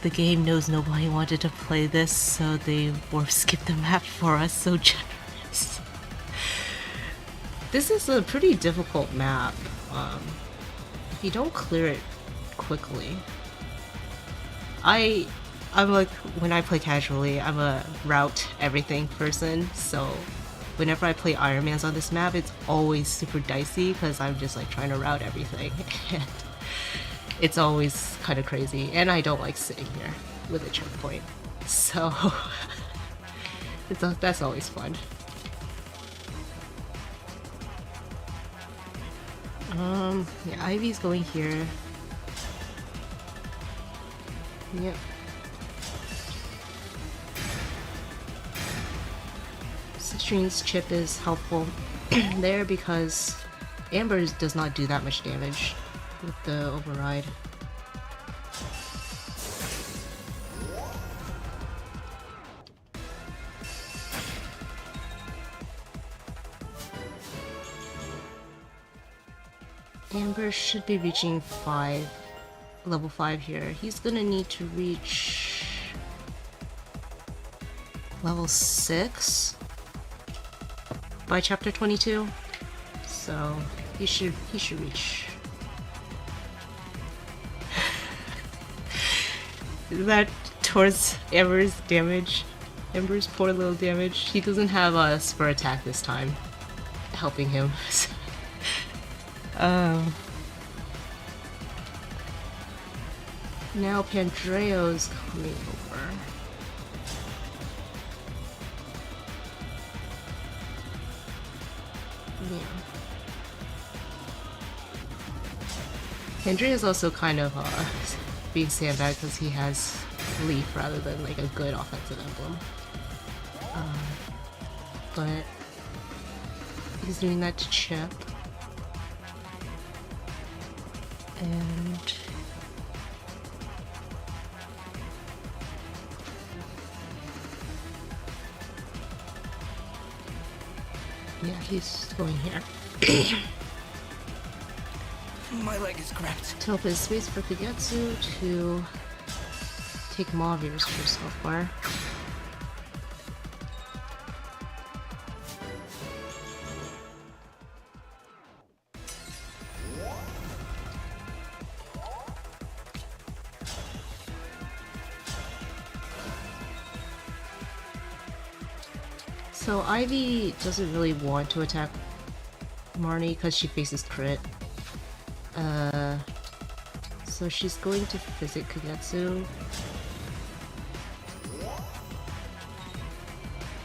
The game knows nobody wanted to play this, so they warp skipped the map for us, so generous. This is a pretty difficult map. If you don't clear it quickly. I'm like, when I play casually, I'm a route everything person, so whenever I play Ironmans on this map, it's always super dicey because I'm just like trying to route everything, and it's always kind of crazy, and I don't like sitting here with a checkpoint, so that's always fun. Yeah, Ivy's going here. Yep. Citrine's chip is helpful there because Amber does not do that much damage with the override. Amber should be reaching level 5 here. He's gonna need to reach level 6 by chapter 22. So he should reach. Is that towards Amber's damage? Amber's poor little damage. He doesn't have a spur attack this time, helping him. Now Pandreo's coming over. Yeah. Pandreo's also kind of being sandbagged because he has Leaf rather than like a good offensive emblem. But he's doing that to Chip. And yeah, he's going here. My leg is cracked. To open space for Kagetsu to take Mauvir's first health bar. So Ivy doesn't really want to attack Marnie because she faces crit. So she's going to visit Kagetsu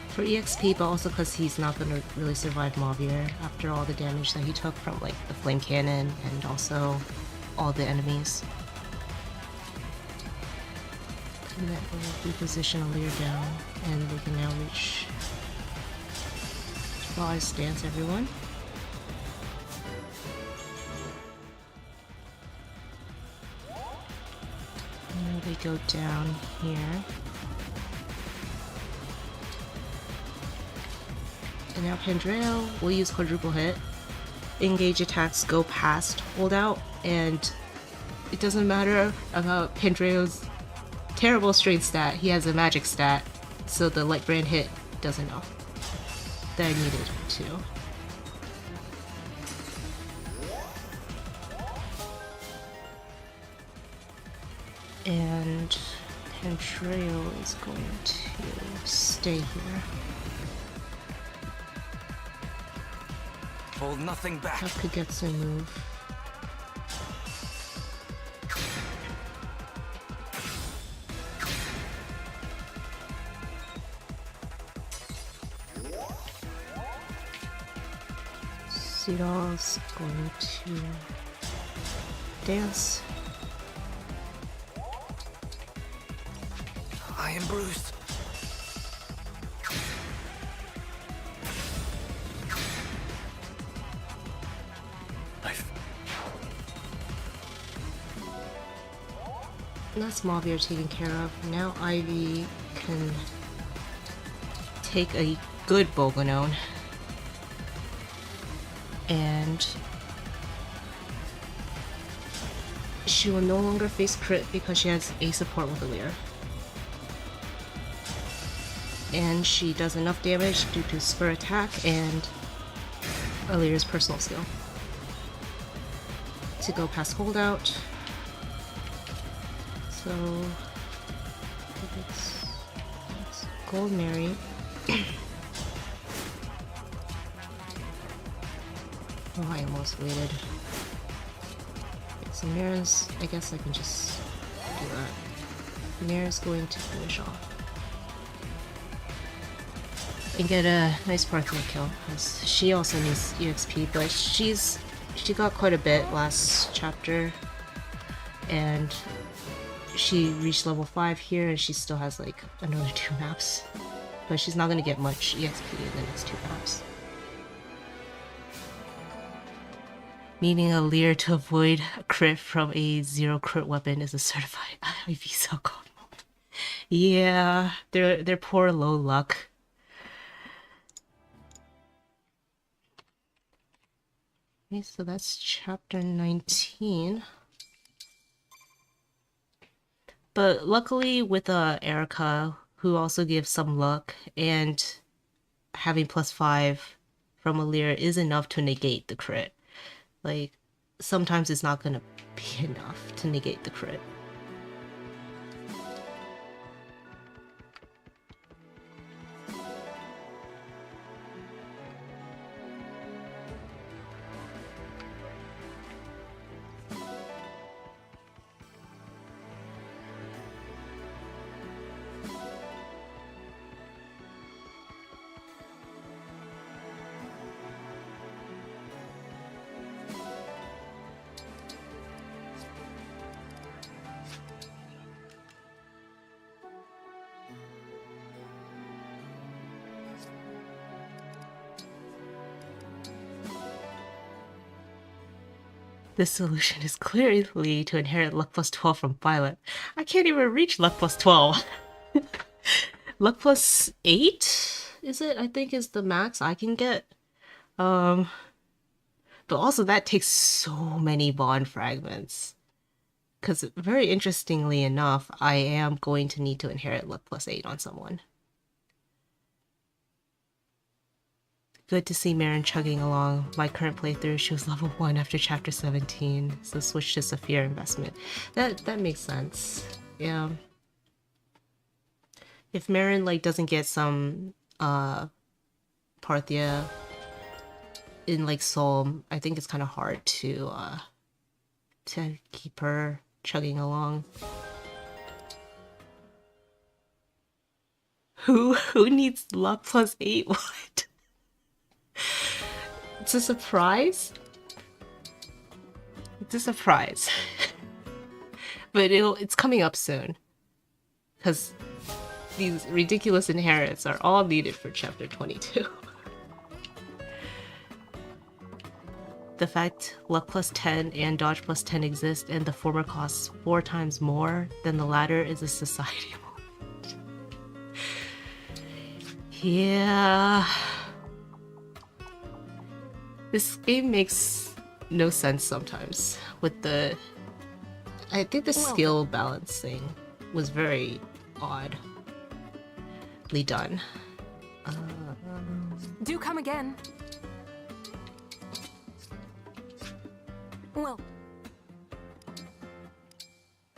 for EXP, but also because he's not going to really survive Mavier after all the damage that he took from like the flame cannon and also all the enemies. And that will reposition Alear down, and we can now reach Fly's stance, everyone. And we go down here. And now Pandreo will use quadruple hit. Engage attacks go past holdout, and it doesn't matter about Pandreo's terrible strength stat, he has a magic stat, so the light brand hit does enough that I needed to. And Pandreo is going to stay here. Hold nothing back. Have Kagetsu move. Seedall's going to dance. I am bruised. That's Mavier taken care of. Now Ivy can take a good Bolganone. And she will no longer face crit because she has a support with Alear. And she does enough damage due to spur attack and Alear's personal skill to go past holdout. So it's Vulnerary. Oh, I almost waited. So Mira's, I guess I can just do that. Mira's going to finish off. And get a nice Parthia kill, because she also needs EXP, but she got quite a bit last chapter, and she reached level 5 here, and she still has like another 2 maps, but she's not going to get much EXP in the next 2 maps. Needing a Lear to avoid a crit from a 0 crit weapon is a certified IV so cold moment. Yeah, they're poor low luck. Okay, so that's chapter 19. But luckily with Erica, who also gives some luck, and having +5 from Alear is enough to negate the crit. Like, sometimes it's not gonna be enough to negate the crit. This solution is clearly to inherit luck +12 from Violet. I can't even reach luck +12. Luck +8 is it? I think is the max I can get. But also that takes so many Bond Fragments. Because very interestingly enough, I am going to need to inherit luck +8 on someone. Good to see Marin chugging along. My current playthrough, she was level 1 after chapter 17, so switch to Saphir investment. That makes sense. Yeah. If Marin like doesn't get some Parthia in like Soul, I think it's kind of hard to keep her chugging along. Who needs luck plus 8? What? It's a surprise? It's a surprise. But it's coming up soon. Because these ridiculous inherits are all needed for chapter 22. The fact luck plus 10 and dodge plus 10 exist and the former costs 4 times more than the latter is a society moment. Yeah. This game makes no sense sometimes with the... I think the skill balancing was very oddly done. Do come again. Well,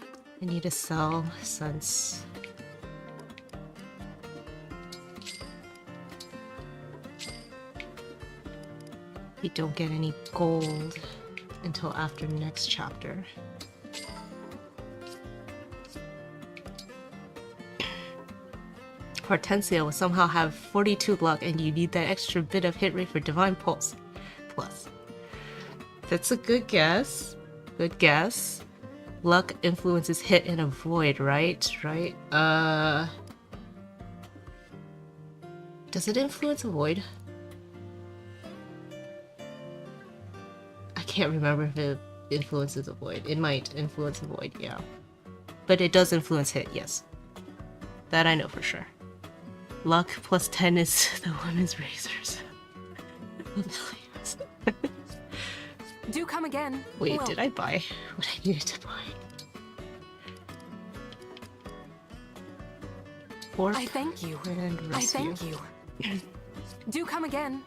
I need to sell since we don't get any gold until after next chapter. Hortensia will somehow have 42 luck and you need that extra bit of hit rate for Divine Pulse. Plus. That's a good guess. Good guess. Luck influences hit and avoid, right? Right? Does it influence avoid? I can't remember if it influences avoid. It might influence avoid, yeah. But it does influence hit, yes. That I know for sure. Luck plus 10 is the women's razors. do come again. Wait, did I buy what I needed to buy? Fork I thank you. And I rescue. thank you. Do come again.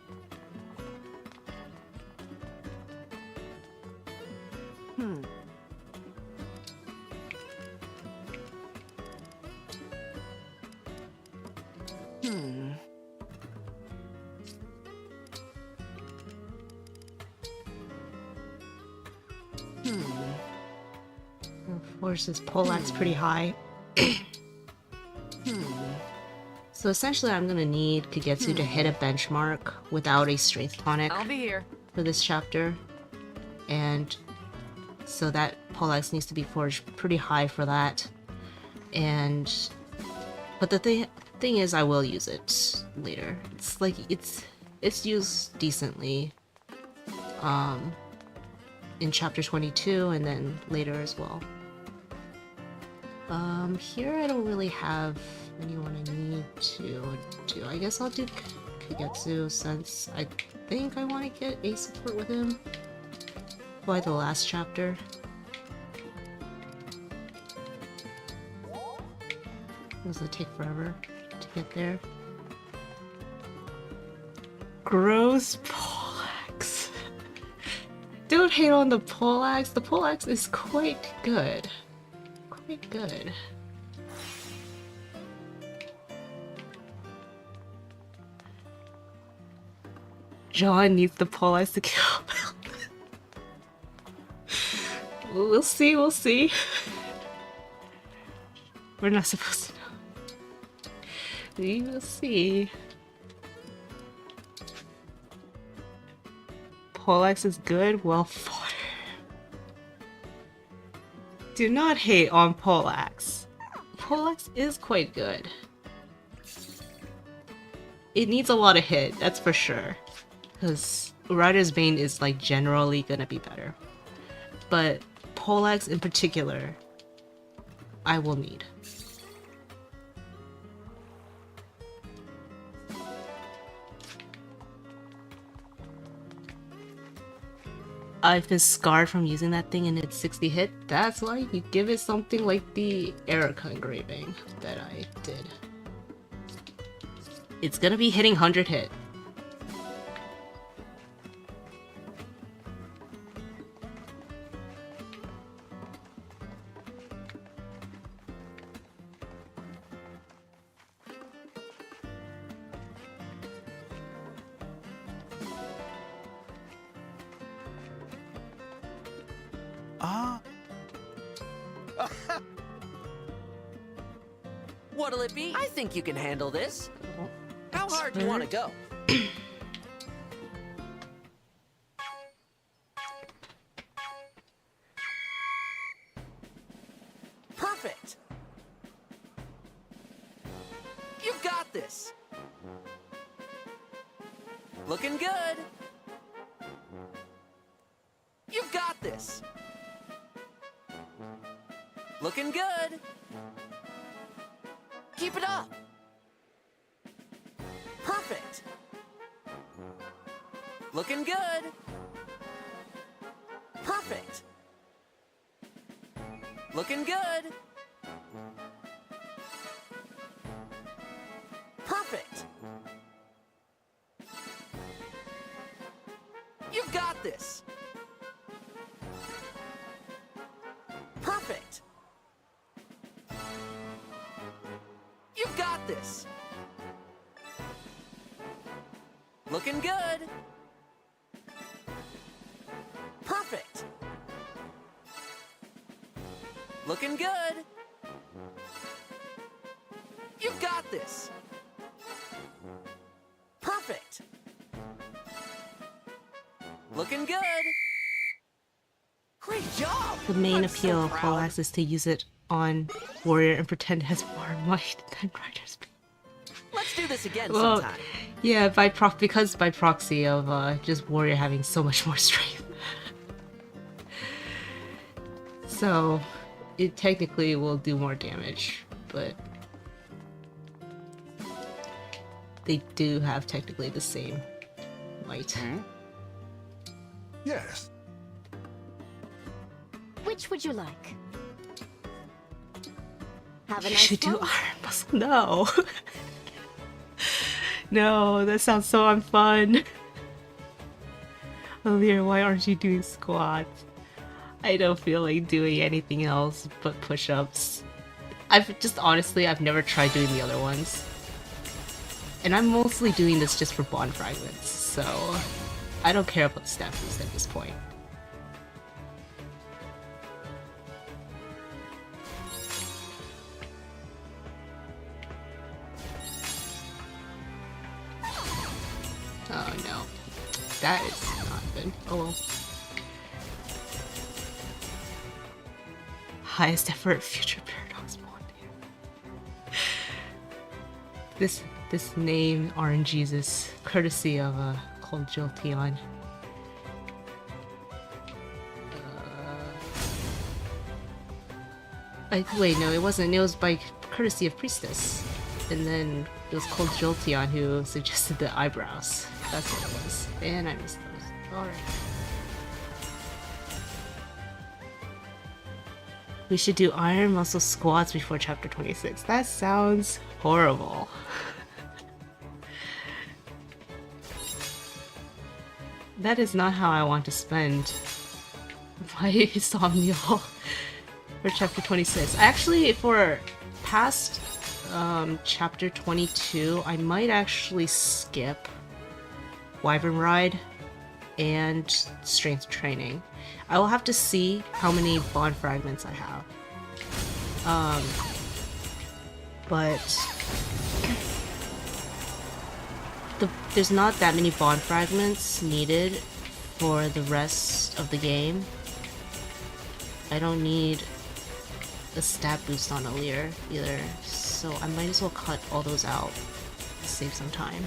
Force's poleaxe pretty high. So essentially I'm gonna need Kagetsu to hit a benchmark without a strength tonic I'll be here. for this chapter. And so that poleaxe needs to be forged pretty high for that. But the thing is I will use it later. It's like it's used decently in chapter 22 and then later as well. Here I don't really have anyone I need to do. I guess I'll do Kagetsu since I think I want to get a support with him by the last chapter. Does it take forever to get there? Gross poleaxe. Don't hate on the poleaxe. The poleaxe is quite good. Quite good. John needs the poleaxe to kill him. We'll see, we'll see. We're not supposed to know. We will see. Poleaxe is good, well fought. Do not hate on Poleaxe. Poleaxe is quite good. It needs a lot of hit, that's for sure. Because Rider's Bane is like generally gonna be better. But Poleaxe in particular, I will need. I've been scarred from using that thing and it's 60 hit. That's why you give it something like the Erica engraving that I did. It's gonna be hitting 100 hit. What'll it be? I think you can handle this. How hard do you want to go? Perfect. You've got this. Looking good. You've got this. Looking good. Keep it up. Perfect. Looking good. Perfect. Looking good. Perfect. You've got this. Perfect. You've got this. Looking good. Perfect. Looking good. You've got this. Perfect. Looking good. Great job. The main I'm appeal so of proud. Poleaxe is to use it on warrior and pretend it has more might than rider's speed. Let's do this again Well, sometime. yeah, because by proxy of just warrior having so much more strength. So it technically will do more damage, but they do have technically the same might. Yes. Which would you like? Have a You nice should do one. iron muscle. No. No, that sounds so unfun. Alear, why aren't you doing squats? I don't feel like doing anything else but push-ups. I've never tried doing the other ones. And I'm mostly doing this just for Bond Fragments, so I don't care about the stat boost at this point. Oh no. That is not good. Oh well. Highest effort future paradox bond. This name RNGs is courtesy of called Jolteon. Wait, no, it wasn't. It was by courtesy of Priestess. And then it was called Jolteon who suggested the eyebrows. That's what it was. And I missed those. Alright. We should do iron muscle squats before chapter 26. That sounds horrible. That is not how I want to spend my Somnial for chapter 26. Actually, for past chapter 22, I might actually skip Wyvern Ride and strength training. I will have to see how many Bond Fragments I have. But there's not that many Bond Fragments needed for the rest of the game. I don't need a stat boost on Alear either, so I might as well cut all those out to save some time.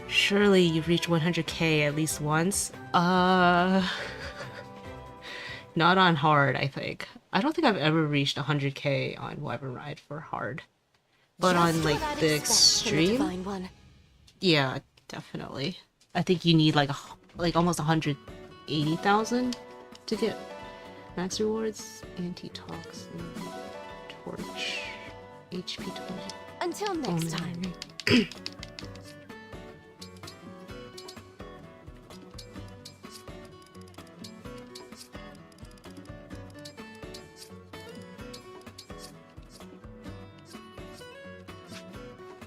Surely you've reached 100k at least once? Not on hard, I think. I don't think I've ever reached 100k on Wyvern Ride for hard. But Just on like what I'd the expect from a extreme, divine one. yeah, definitely. I think you need like almost 180,000 to get max rewards. Antitoxin, torch, HP 20. Until next time.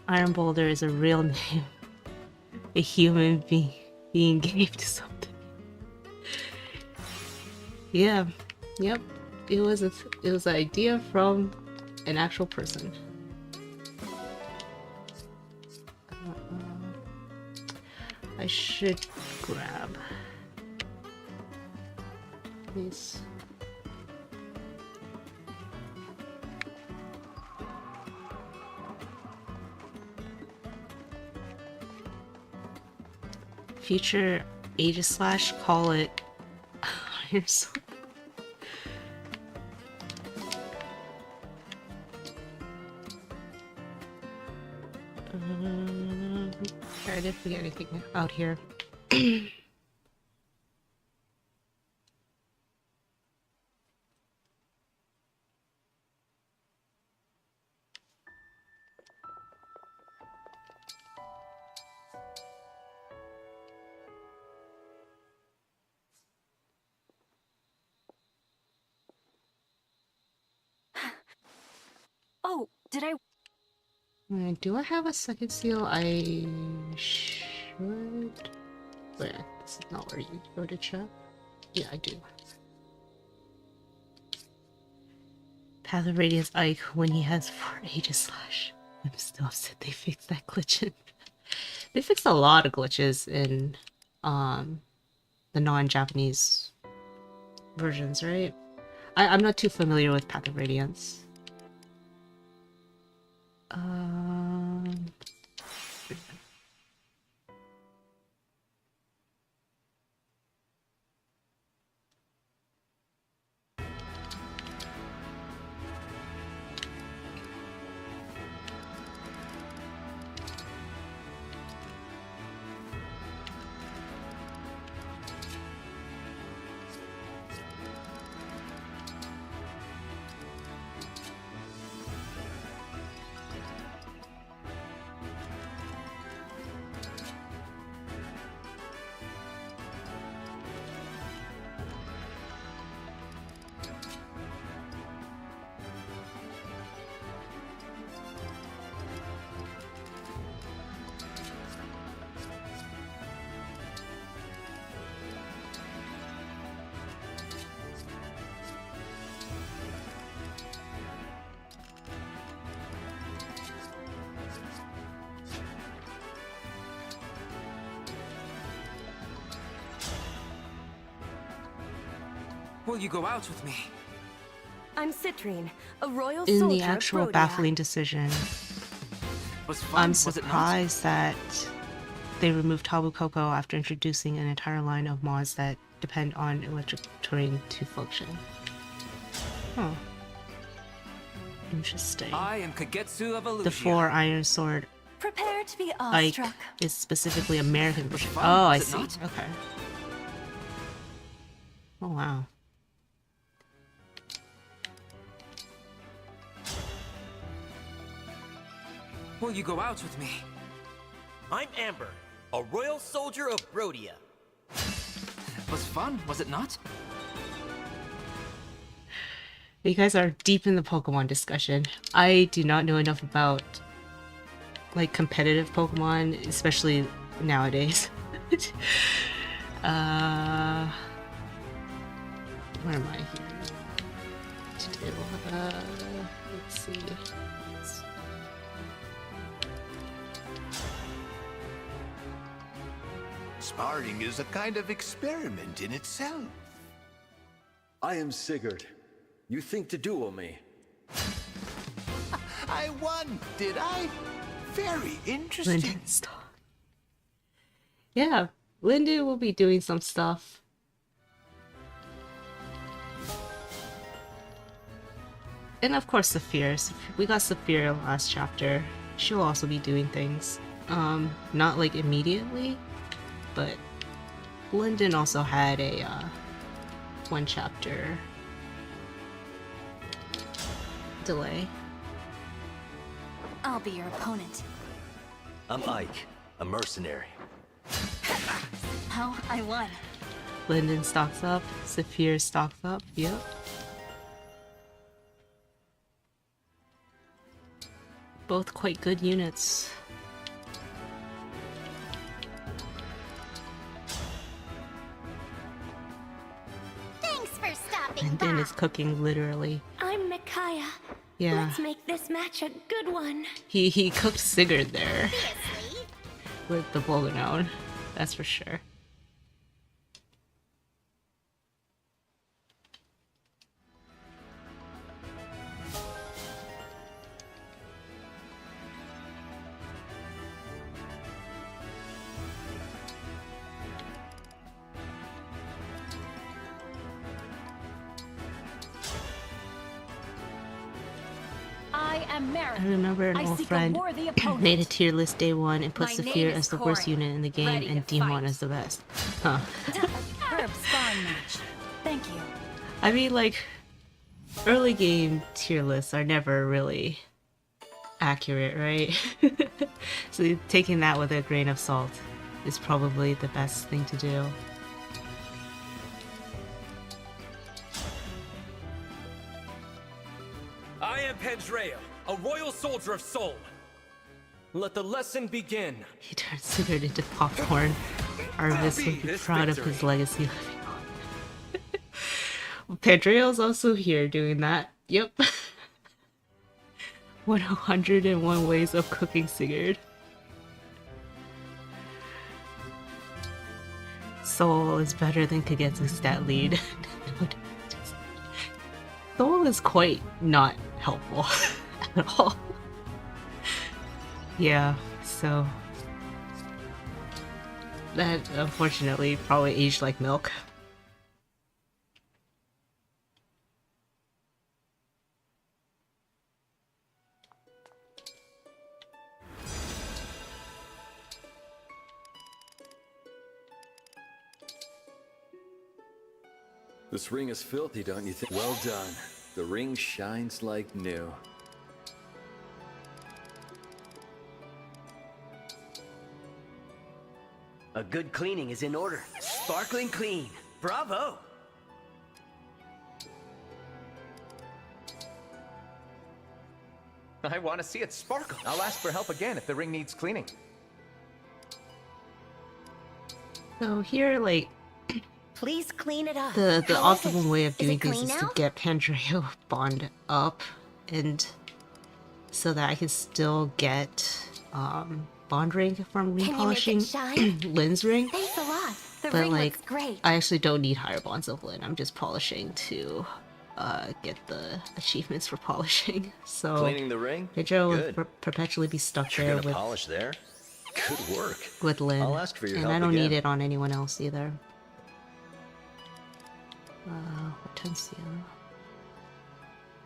Iron Boulder is a real name. A human being gave to something. Yeah. Yep. It was an idea from an actual person. I should grab these. Future Aegis / call it Iron Sword. I didn't forget anything out here. Oh, did I? Do I have a second seal? I should. Wait, this is not where you go to check. Yeah, I do. Path of Radiance Ike when he has 4 Aegis /. I'm still upset they fixed that glitch in. They fixed a lot of glitches in the non-Japanese versions, right? I'm not too familiar with Path of Radiance. Will you go out with me? I'm Citrine, a royal In soldier the of actual Rhodia. baffling decision, Was fun, I'm was it not? surprised that they removed Tabu Koko after introducing an entire line of mods that depend on electric terrain to function. Huh. Interesting. I am Kagetsu of Illusia. The 4 Iron Sword Prepare to be Ike awestruck. is specifically American version. fun, Oh, I was it see. not? Okay. Oh, wow. Will you go out with me? I'm Amber, a royal soldier of Rhodia. Was fun, was it not? You guys are deep in the Pokemon discussion. I do not know enough about like competitive Pokemon, especially nowadays. Where am I here to do? Let's see. Sparring is a kind of experiment in itself. I am Sigurd. You think to duel me? I won, did I? Very interesting. Linden stuff. Yeah, Linden will be doing some stuff. And of course Saphir. We got Saphir last chapter. She'll also be doing things. Not like immediately, but Linden also had a 1 chapter delay. I'll be your opponent. I'm Ike, a mercenary. How I won. Linden stocks up, Saphir stocks up, yep. Both quite good units. Thanks for Bonding is cooking, literally. I'm Micaiah. Yeah. Let's make this match a good one. He cooked Sigurd there. With the Bolganone. That's for sure. I remember an old friend made a tier list day one and put Saphir as the worst unit in the game and Demon as the best. Huh. Superb sparring match. Thank you. I mean, like, early game tier lists are never really accurate, right? So taking that with a grain of salt is probably the best thing to do. I am Pandrea, a royal soldier of Sol. Let the lesson begin. He turned Sigurd into popcorn. Arvis would be proud of his legacy living on. Pandrea's also here doing that. Yep. 101 ways of cooking Sigurd. Soul is better than Kagetsu's stat lead. Soul is quite not helpful at all. Yeah, so that unfortunately probably aged like milk. This ring is filthy, don't you think? Well done. The ring shines like new. A good cleaning is in order. Sparkling clean. Bravo! I want to see it sparkle. I'll ask for help again if the ring needs cleaning. So here, like, Please clean it up. the How is optimum it? way of Is doing it things clean is now? to get Pandrea Bond up, and so that I can still get Bond ring from Can you make it repolishing shine? Lynn's ring. Thanks a lot. The But ring like, looks great. I actually don't need higher bonds of Lynn. I'm just polishing to get the achievements for polishing. So Cleaning the ring? Pedro will Good. perpetually be stuck You're there gonna with polish there? Good work. Lynn. I'll ask for your and help I don't again. need it on anyone else either. Hortensio.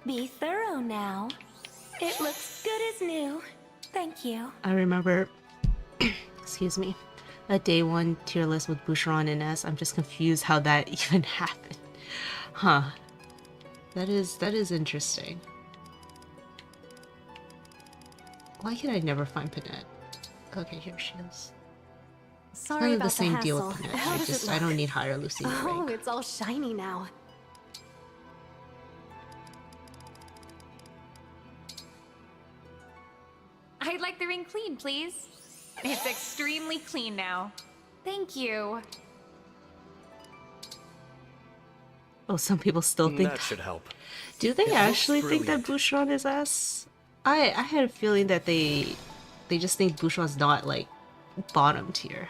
Be thorough now. It looks good as new. Thank you. I remember, excuse me, a day one tier list with Boucheron and S. I'm just confused how that even happened. Huh. That is interesting. Why can I never find Panette? Okay, here she is. Sorry Kind of about the same deal hassle. with Panette. How does it I look? don't need higher Lucy Oh, rank. it's all shiny now. I'd like the ring clean, please. It's extremely clean now. Thank you. Oh, some people still think. That should help. Do they It looks actually think that brilliant. Boucheron is S? I had a feeling that they just think Boucheron's not like bottom tier.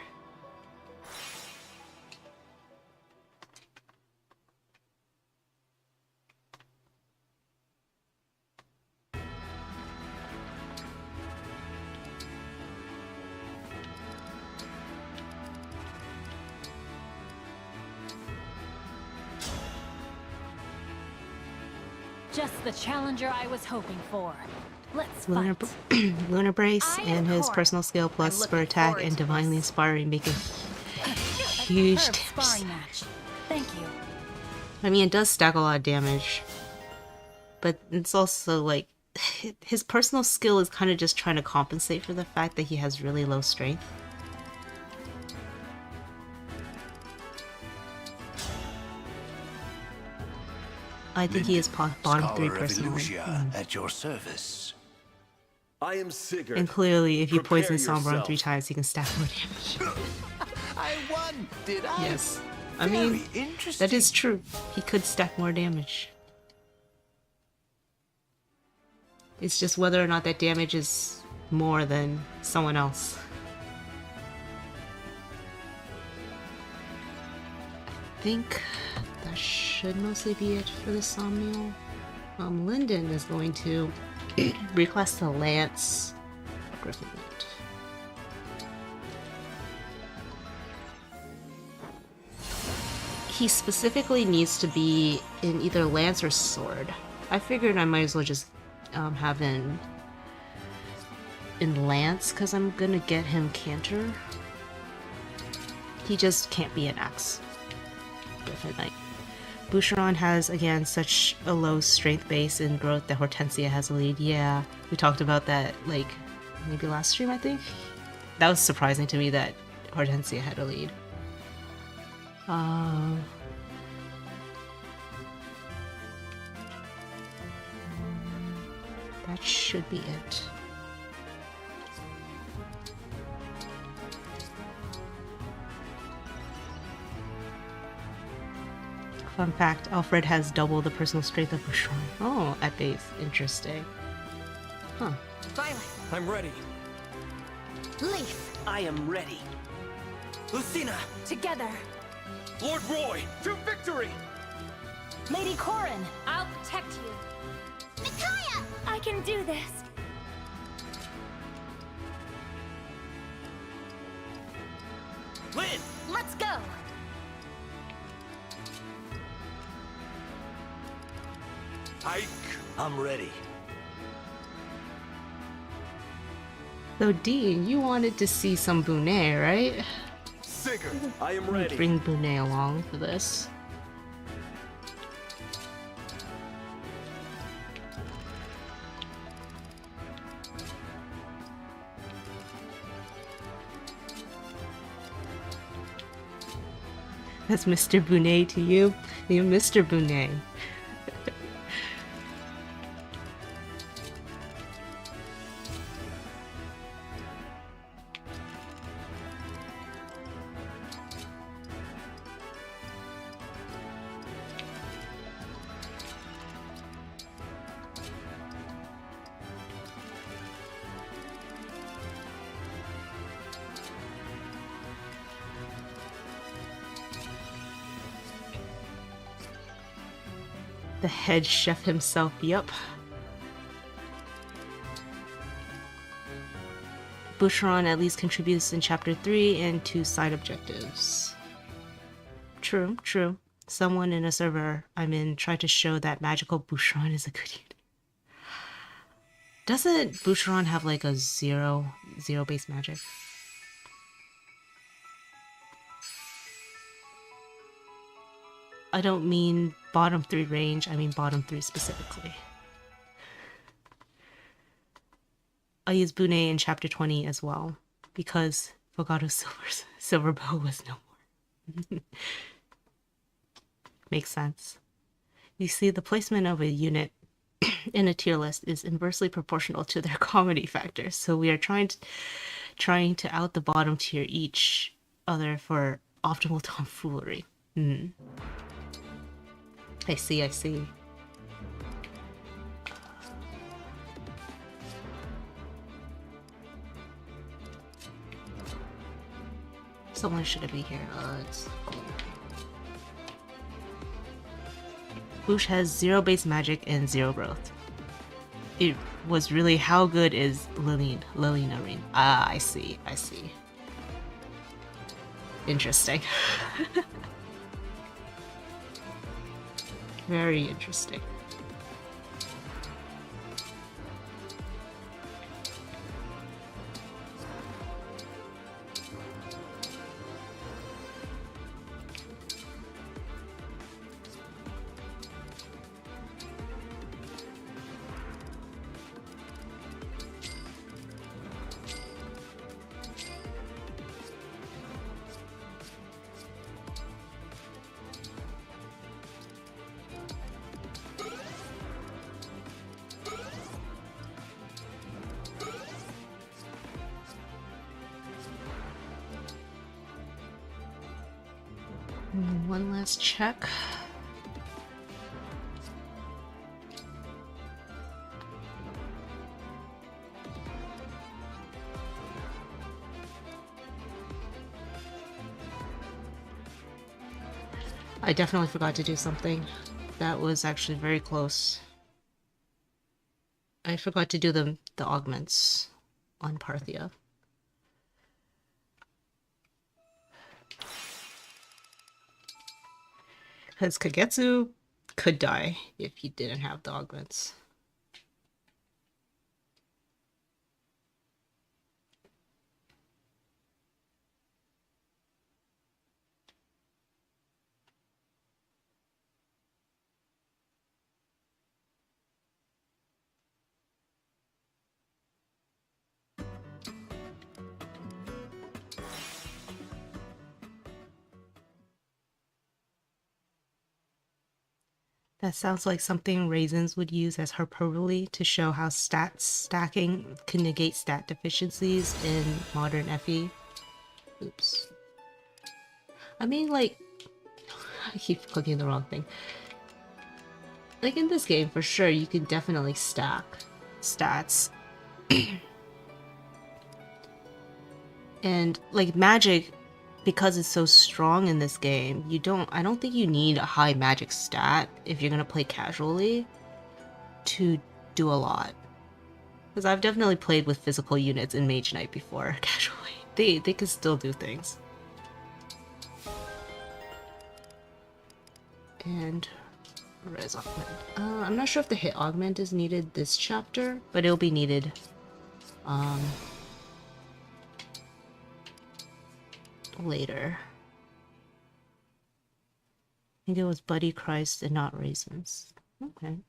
Just the challenger I was hoping for. Let's Lunar, fight. Lunar Brace I and his abhor. personal skill plus I'm spur looking attack forward and to divinely this. inspiring make a huge Superb damage. sparring match. Thank you. I mean, it does stack a lot of damage, but it's also like his personal skill is kind of just trying to compensate for the fact that he has really low strength. I think he is bottom 3 Scholar of personally. Elixir at your service. I am Sigurd. And clearly, if you Prepare poison Sombron yourself. 3 times, he can stack more damage. I won, did I? Yes. I mean, Very interesting. that is true. He could stack more damage. It's just whether or not that damage is more than someone else. I think that should mostly be it for the Somnial. Lyndon is going to reclass the Lance. Griffin. He specifically needs to be in either Lance or Sword. I figured I might as well just have him in Lance because I'm gonna get him Canter. He just can't be an Axe. Griffin Knight. Boucheron has, again, such a low strength base and growth that Hortensia has a lead. Yeah, we talked about that, like, maybe last stream, I think? That was surprising to me that Hortensia had a lead. That should be it. Fun fact, Alfred has double the personal strength of Boucheron. Oh, at base. Interesting. Huh. Violet. I'm ready. Leaf. I am ready. Lucina! Together. Lord Roy, to victory! Lady Corrin, I'll protect you. Micaiah! I can do this. Lynn! Let's go. Ike. I'm ready. So Dean, you wanted to see some Bunet, right? Sigurd. I am ready. Bring Bunet along for this. That's Mr. Bunet to you. You're Mr. Bunet. The head chef himself, yup. Boucheron at least contributes in Chapter 3 and 2 side objectives. True, true. Someone in a server I'm in tried to show that magical Boucheron is a good unit. Doesn't Boucheron have like a zero base magic? I don't mean bottom 3 range, I mean bottom 3 specifically. I use Bunet in Chapter 20 as well, because Fogato's silver bow was no more. Makes sense. You see, the placement of a unit in a tier list is inversely proportional to their comedy factor, so we are trying to out the bottom tier each other for optimal tomfoolery. I see, I see. Someone should be here. It's cool. Bouche has 0 base magic and 0 growth. It was really how good is Lilina? Ah, I see, I see. Interesting. Very interesting. One last check. I definitely forgot to do something. That was actually very close. I forgot to do the augments on Parthia. Because Kagetsu could die if he didn't have the augments. That sounds like something Raisins would use as hyperbole to show how stat stacking can negate stat deficiencies in modern FE. Oops. I mean, like, I keep clicking the wrong thing. Like in this game, for sure, you can definitely stack stats. And like magic, because it's so strong in this game, I don't think you need a high magic stat if you're gonna play casually to do a lot. Because I've definitely played with physical units in Mage Knight before, casually. They can still do things. And res augment. I'm not sure if the hit augment is needed this chapter, but it'll be needed. Later. I think it was Buddy Christ and not Raisins. Okay.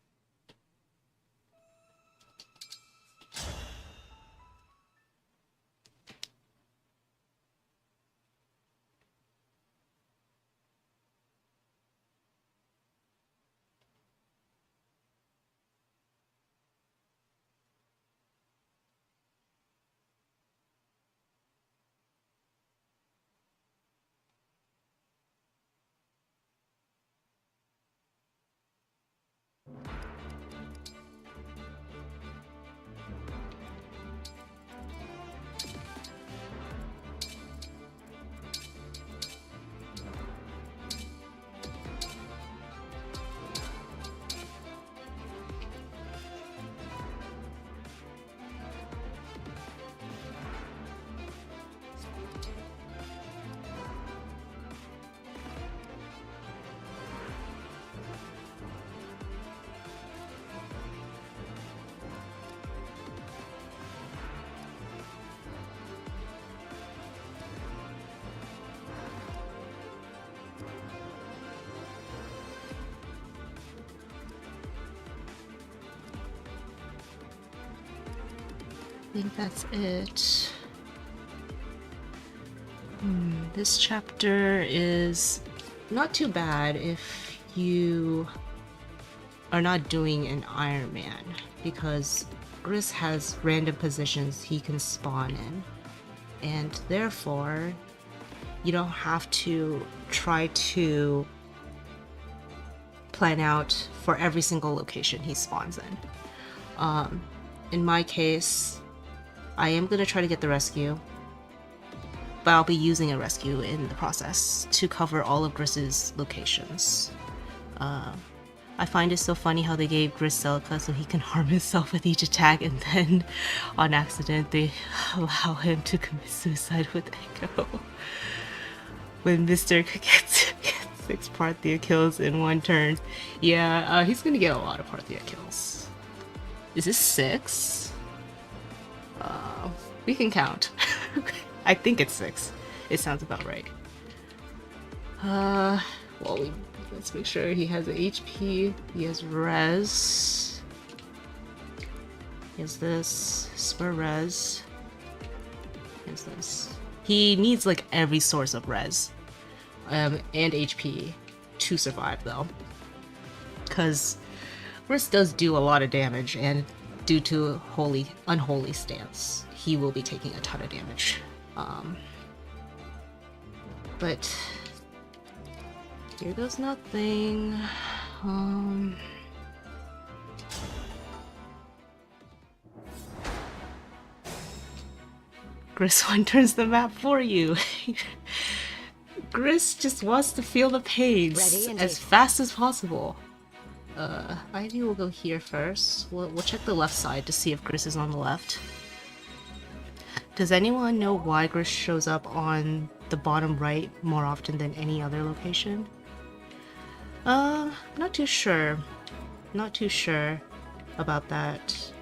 I think that's it. This chapter is not too bad if you are not doing an Ironman, because Gris has random positions he can spawn in, and therefore you don't have to try to plan out for every single location he spawns in. In my case, I am going to try to get the rescue, but I'll be using a rescue in the process to cover all of Gris's locations. I find it so funny how they gave Gris Celica so he can harm himself with each attack, and then on accident they allow him to commit suicide with Echo. When Mr. gets 6 Parthia kills in one turn. Yeah, he's gonna get a lot of Parthia kills. Is this 6? We can count. I think it's 6. It sounds about right. Well, let's make sure he has HP. He has res. He has this. Spur res. He has this. He needs like every source of res. And HP to survive though. Because Gris does do a lot of damage, and due to unholy stance, he will be taking a ton of damage. But Here goes nothing. Gris one turns the map for you. Gris just wants to feel the pains as fast as possible. Ivy will go here first. We'll check the left side to see if Gris is on the left. Does anyone know why Gris shows up on the bottom right more often than any other location? Not too sure. Not too sure about that.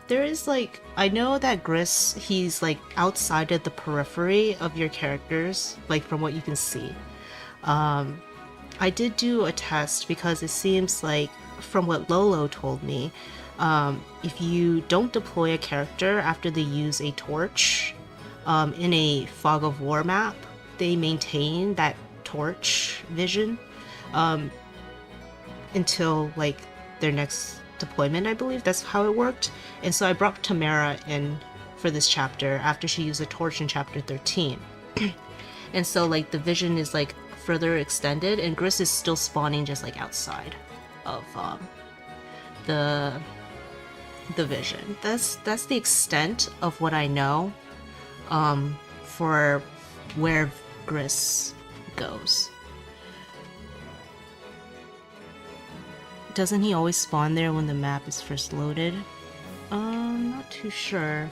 There is like, I know that Gris, he's like outside of the periphery of your characters, like from what you can see. I did do a test because it seems like, from what Lolo told me, if you don't deploy a character after they use a torch in a Fog of War map, they maintain that torch vision until like their next deployment, I believe. That's how it worked. And so I brought Tamara in for this chapter after she used a torch in chapter 13. And so like the vision is like further extended, and Gris is still spawning just like outside of the vision. That's the extent of what I know for where Gris goes. Doesn't he always spawn there when the map is first loaded? Not too sure.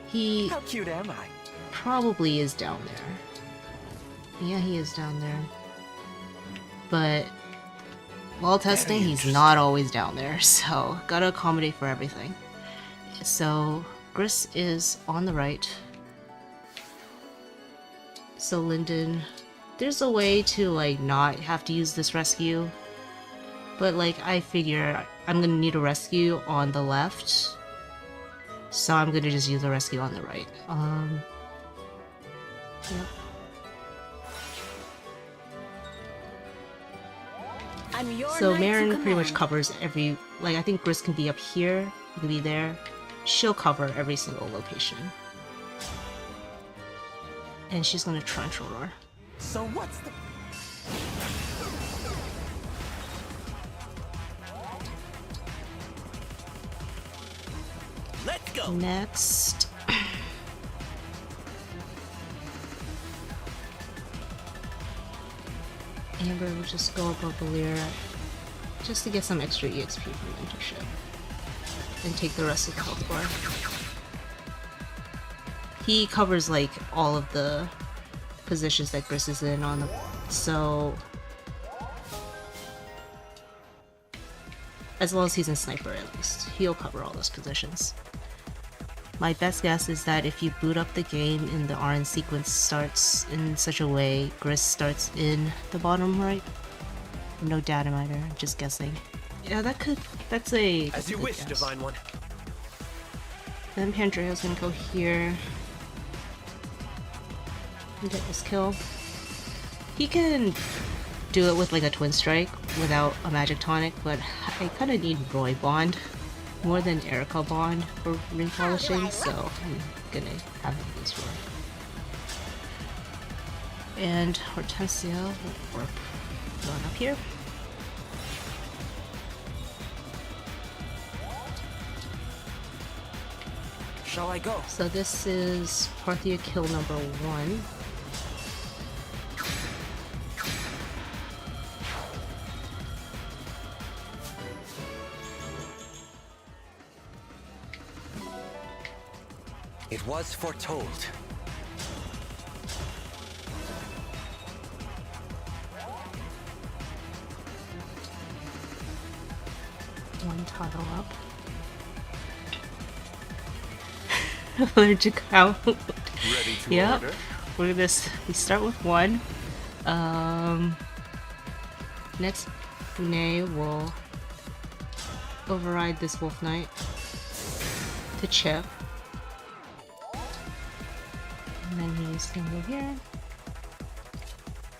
He How cute am I? probably is down there. Yeah, he is down there. But while testing, he's not always down there, so gotta accommodate for everything. So Gris is on the right. So Lyndon, there's a way to like not have to use this rescue. But like I figure I'm gonna need a rescue on the left, so I'm gonna just use a rescue on the right. Yep. So Marin pretty much covers every, like I think Gris can be up here, he can be there. She'll cover every single location. And she's gonna trench roar. So what's the... Let's go. Next. Amber will just go above Alear just to get some extra EXP from mentorship. And take the rest of the health bar. He covers like all of the positions that Gris is in on the, so as long as he's in sniper at least, he'll cover all those positions. My best guess is that if you boot up the game and the RN sequence starts in such a way, Gris starts in the bottom right. No data miner, just guessing. Yeah, that's a... As you wish, guess. Divine One. Then Pandrea's gonna go here and get this kill. He can do it with like a twin strike without a magic tonic, but I kind of need Roy Bond more than Erica Bond for ring polishing, so I'm gonna have him use Roy. And Hortensia will warp going up here. Shall I go? So this is Parthia kill number 1. It was foretold. One toggle up. Allergic out. Ready to yep. order? We're gonna we start with 1. Next Bunei will override this Wolf Knight to chip. And then he's gonna go here.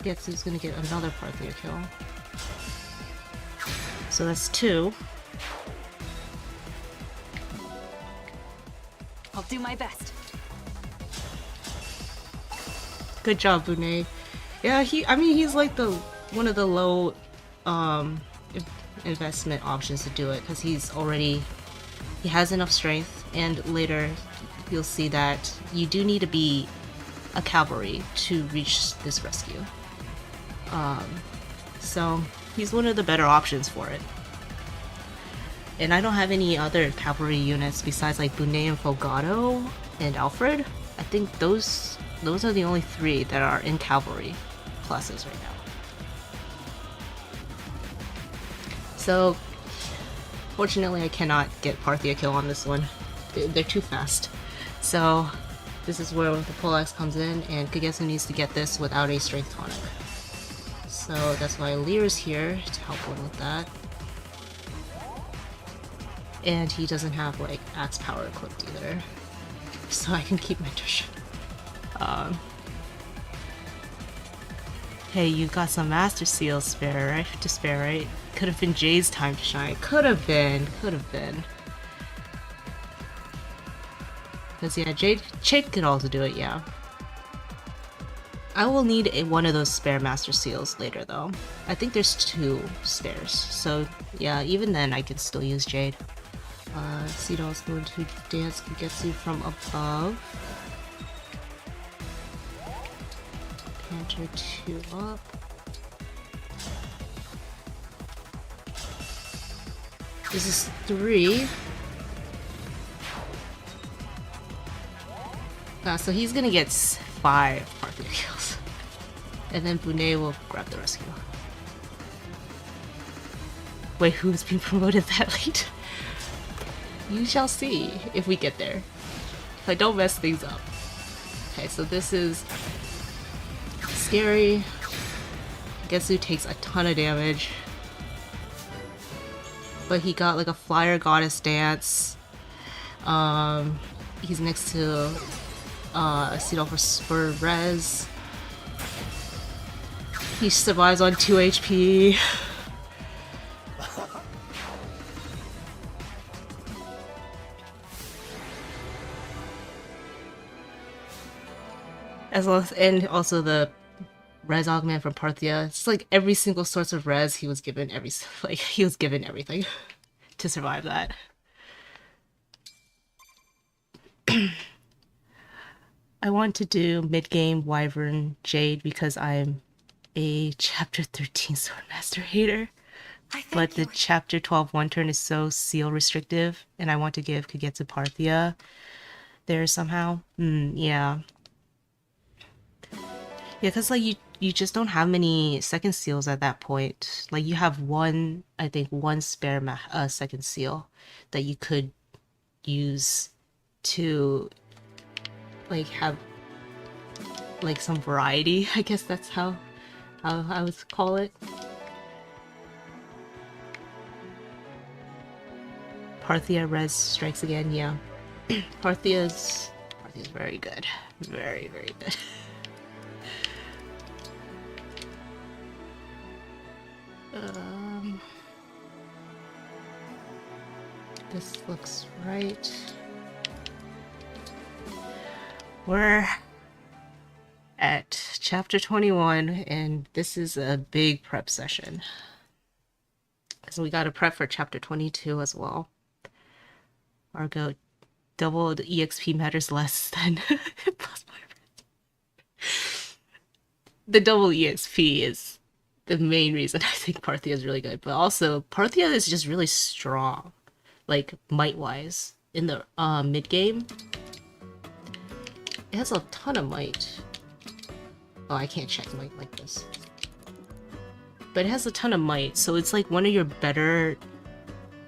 Getsu's gonna get another Parthia kill. So that's 2. I'll do my best. Good job, Bunei. Yeah, I mean, he's like one of the low investment options to do it because he has enough strength, and later you'll see that you do need to be a cavalry to reach this rescue. So he's one of the better options for it. And I don't have any other cavalry units besides like Bunet and Folgado and Alfred. I think those are the only 3 that are in cavalry classes right now. So fortunately I cannot get Parthia kill on this one. They're too fast. So this is where the poleaxe comes in, and Kagetsu needs to get this without a strength tonic. So that's why Alear is here to help him with that. And he doesn't have like axe power equipped either, so I can keep mentorship. Hey, you got some master seals spare, right? Could have been Jade's time to shine. Could have been. Because yeah, Jade could also do it, yeah. I will need one of those spare master seals later though. I think there's 2 spares, so yeah, even then I can still use Jade. Sito is going to dance Kagetsu from above. Panther 2 up. This is 3. So he's gonna get 5 Parthia kills. And then Bunet will grab the rescue. Wait, who's been promoted that late? You shall see if we get there. If I don't mess things up. Okay, so this is scary. Kagetsu takes a ton of damage. But he got like a flyer goddess dance. He's next to Cedal for res. He survives on 2 HP. And also the res augment from Parthia. It's like every single source of res he was given everything to survive that. I want to do mid-game Wyvern Jade because I'm a chapter 13 Swordmaster hater. But the chapter 12 one turn is so seal restrictive, and I want to give Kagetsu Parthia there somehow. Yeah. Yeah, because like you just don't have many second seals at that point. Like you have one spare second seal that you could use to like have like some variety. I guess that's how I would call it. Parthia res strikes again, yeah. Parthia's very good. Very, very good. This looks right. We're at chapter 21, and this is a big prep session. So we gotta prep for chapter 22 as well. Argo, double the EXP matters less than plus 5. The double EXP is the main reason I think Parthia is really good, but also Parthia is just really strong, like might-wise, in the mid-game. It has a ton of might. Oh, I can't check might like this. But it has a ton of might, so it's like one of your better,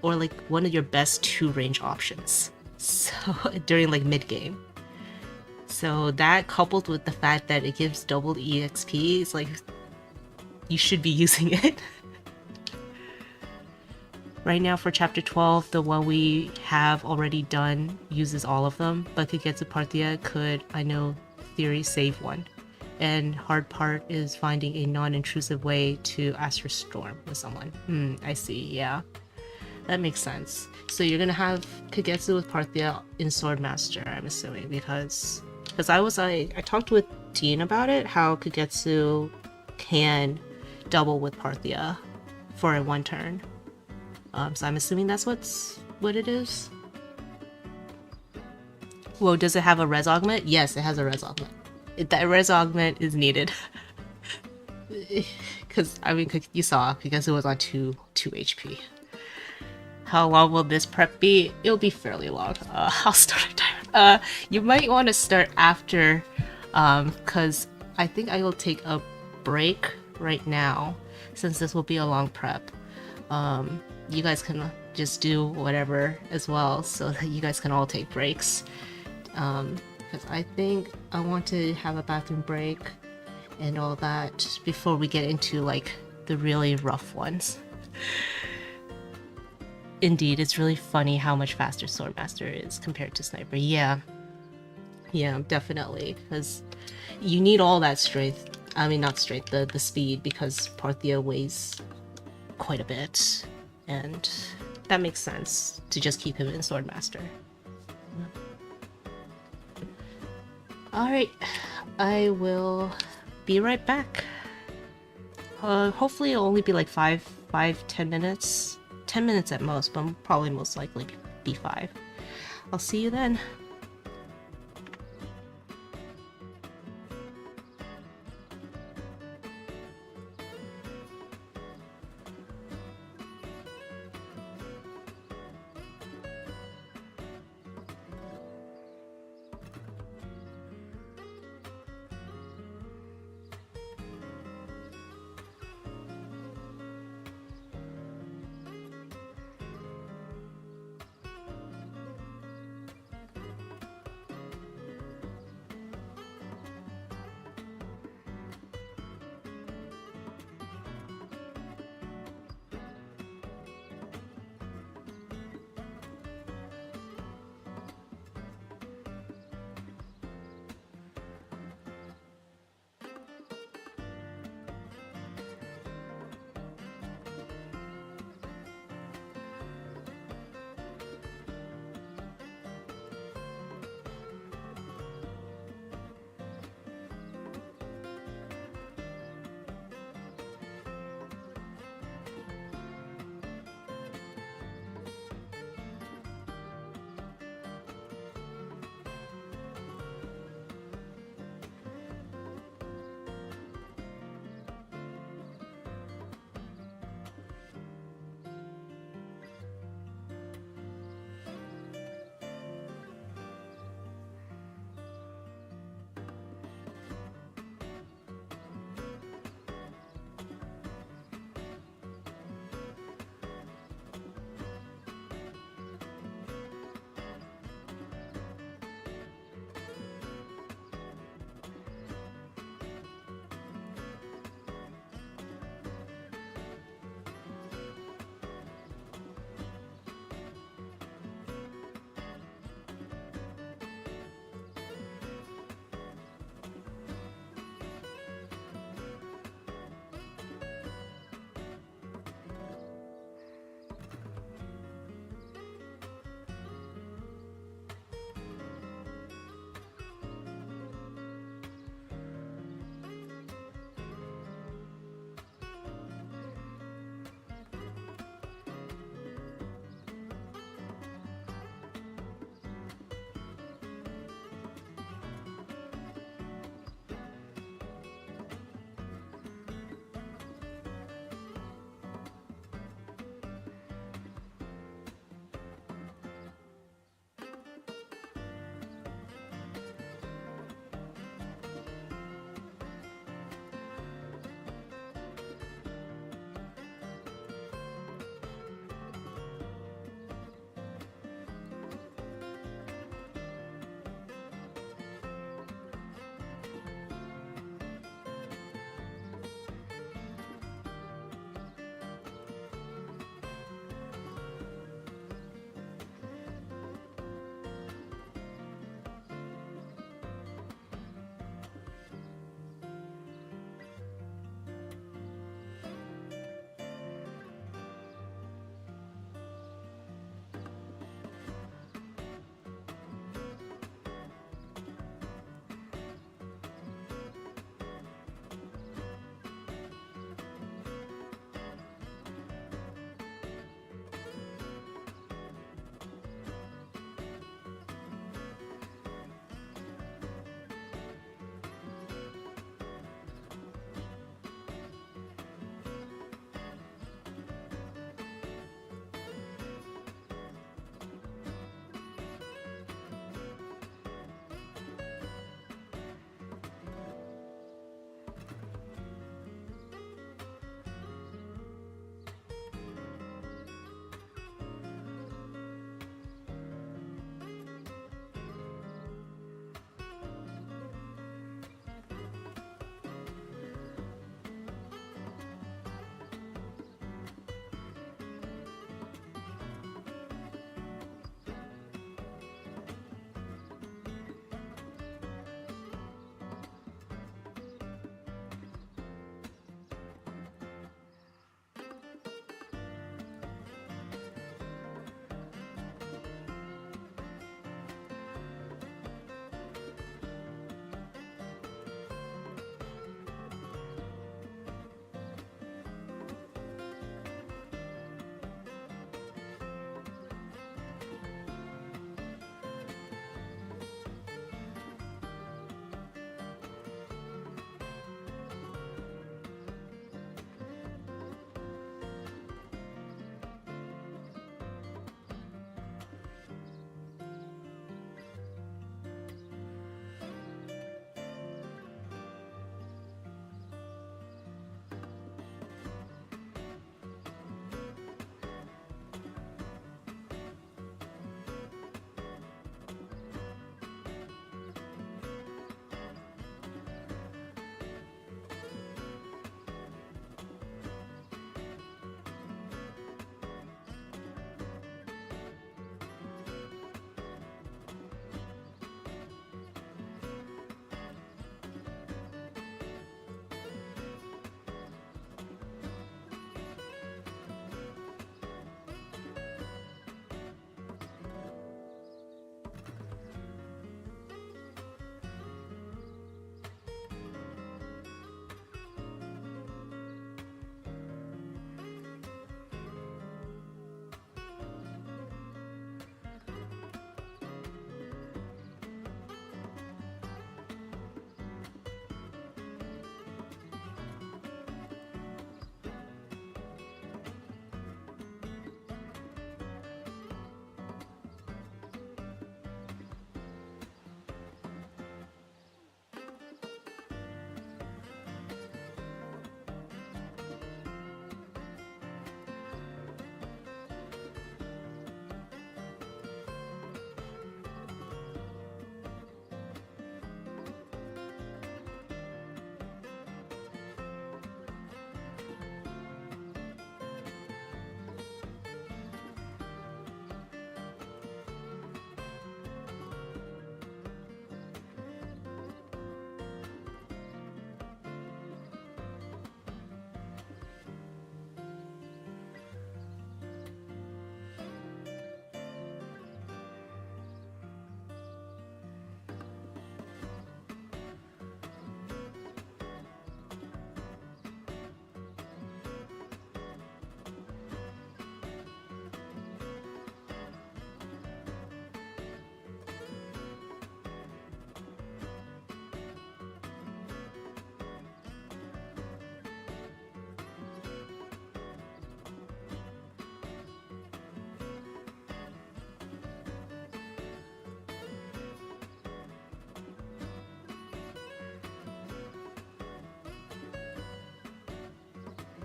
or like one of your best 2-range options. So during like mid-game. So that coupled with the fact that it gives double EXP, it's like you should be using it. Right now for chapter 12, the one we have already done uses all of them, but Kagetsu Parthia could, I know, theory save one. And hard part is finding a non-intrusive way to Astral Storm with someone. I see, yeah. That makes sense. So you're gonna have Kagetsu with Parthia in Swordmaster, I'm assuming, because I talked with Dean about it, how Kagetsu can double with Parthia for a 1 turn. So I'm assuming that's what it is. Well, does it have a res augment? Yes, it has a res augment. That res augment is needed. Because, I mean, you saw, because it was on 2 HP. How long will this prep be? It'll be fairly long. I'll start a timer. You might want to start after, because I think I will take a break right now, since this will be a long prep. You guys can just do whatever as well, so that you guys can all take breaks. Because I think I want to have a bathroom break and all that before we get into like the really rough ones. Indeed, it's really funny how much faster Swordmaster is compared to Sniper. Yeah, definitely, because you need all that strength. I mean, not strength, the speed, because Parthia weighs quite a bit, and that makes sense to just keep him in Swordmaster. Alright, I will be right back. Hopefully it'll only be like 10 minutes. 10 minutes at most, but probably most likely be 5. I'll see you then.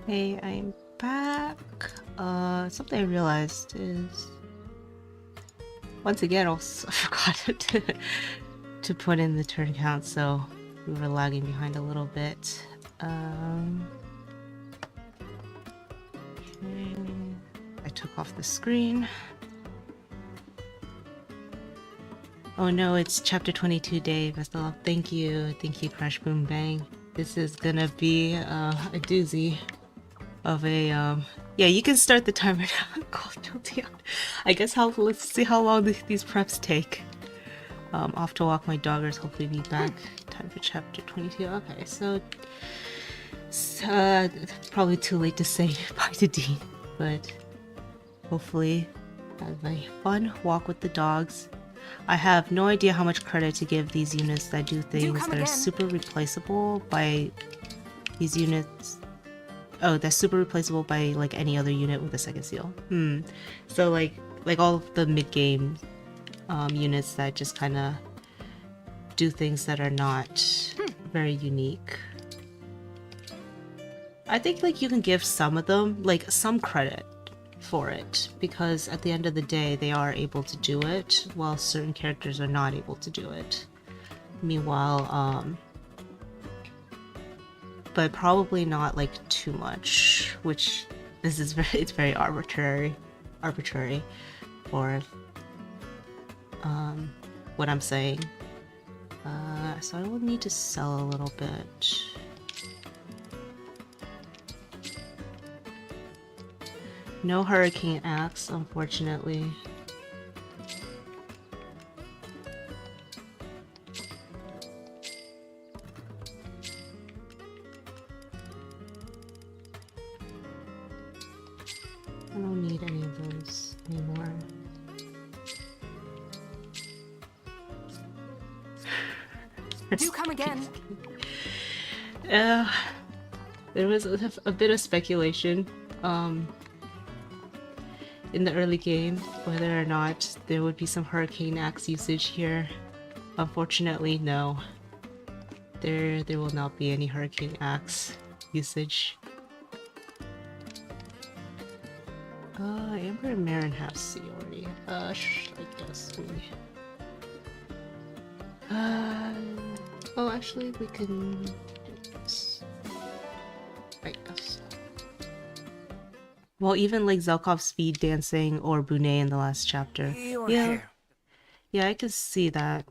Hey, I'm back. Something I realized is once again also forgot to put in the turn count, so we were lagging behind a little bit. Okay. I took off the screen. Oh no, it's chapter 22, Dave. Thank you, Crash Boom Bang. This is gonna be a doozy of a yeah, you can start the timer now. Cold guilty. I guess let's see how long these preps take. Off to walk my doggers, hopefully be back. Time for chapter 22. Okay, so probably too late to say bye to Dean, but hopefully have a fun walk with the dogs. I have no idea how much credit to give these units that do things that are super replaceable by these units. Oh, that's super replaceable by like any other unit with a second seal. So like all of the mid-game units that just kind of do things that are not very unique. I think like you can give some of them like some credit for it, because at the end of the day they are able to do it while certain characters are not able to do it. Meanwhile, but probably not like too much, which this is it's very arbitrary for what I'm saying. So I will need to sell a little bit. No Hurricane Axe, unfortunately. I don't need any of those anymore. Do come again. There was a bit of speculation in the early game whether or not there would be some Hurricane Axe usage here. Unfortunately, no. There will not be any Hurricane Axe usage. Amber and Marin have C already. I guess we... oh, actually, we can do this. I guess. Well, even like Zelkov speed dancing or Bunet in the last chapter. Yeah, I can see that.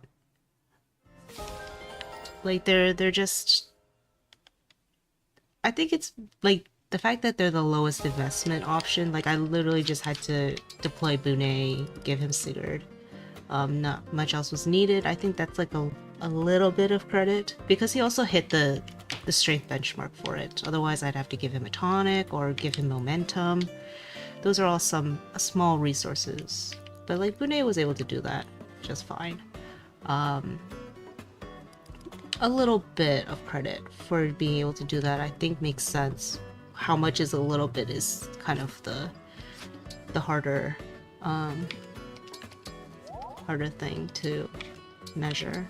Like they're just... I think it's like the fact that they're the lowest investment option. Like I literally just had to deploy Bunet, give him Sigurd. Not much else was needed. I think that's like a little bit of credit because he also hit the strength benchmark for it. Otherwise, I'd have to give him a tonic or give him momentum. Those are all some small resources. But like Bunet was able to do that just fine. A little bit of credit for being able to do that, I think makes sense. How much is a little bit is kind of the harder harder thing to measure.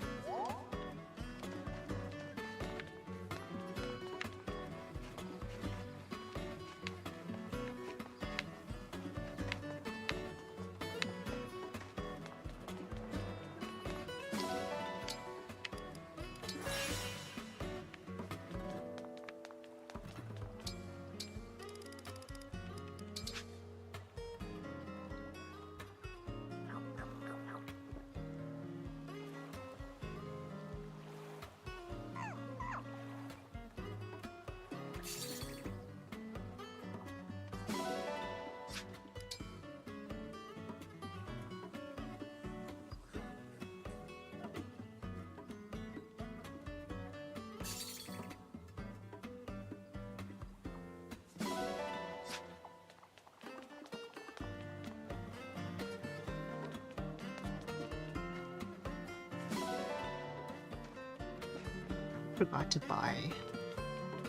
Forgot to buy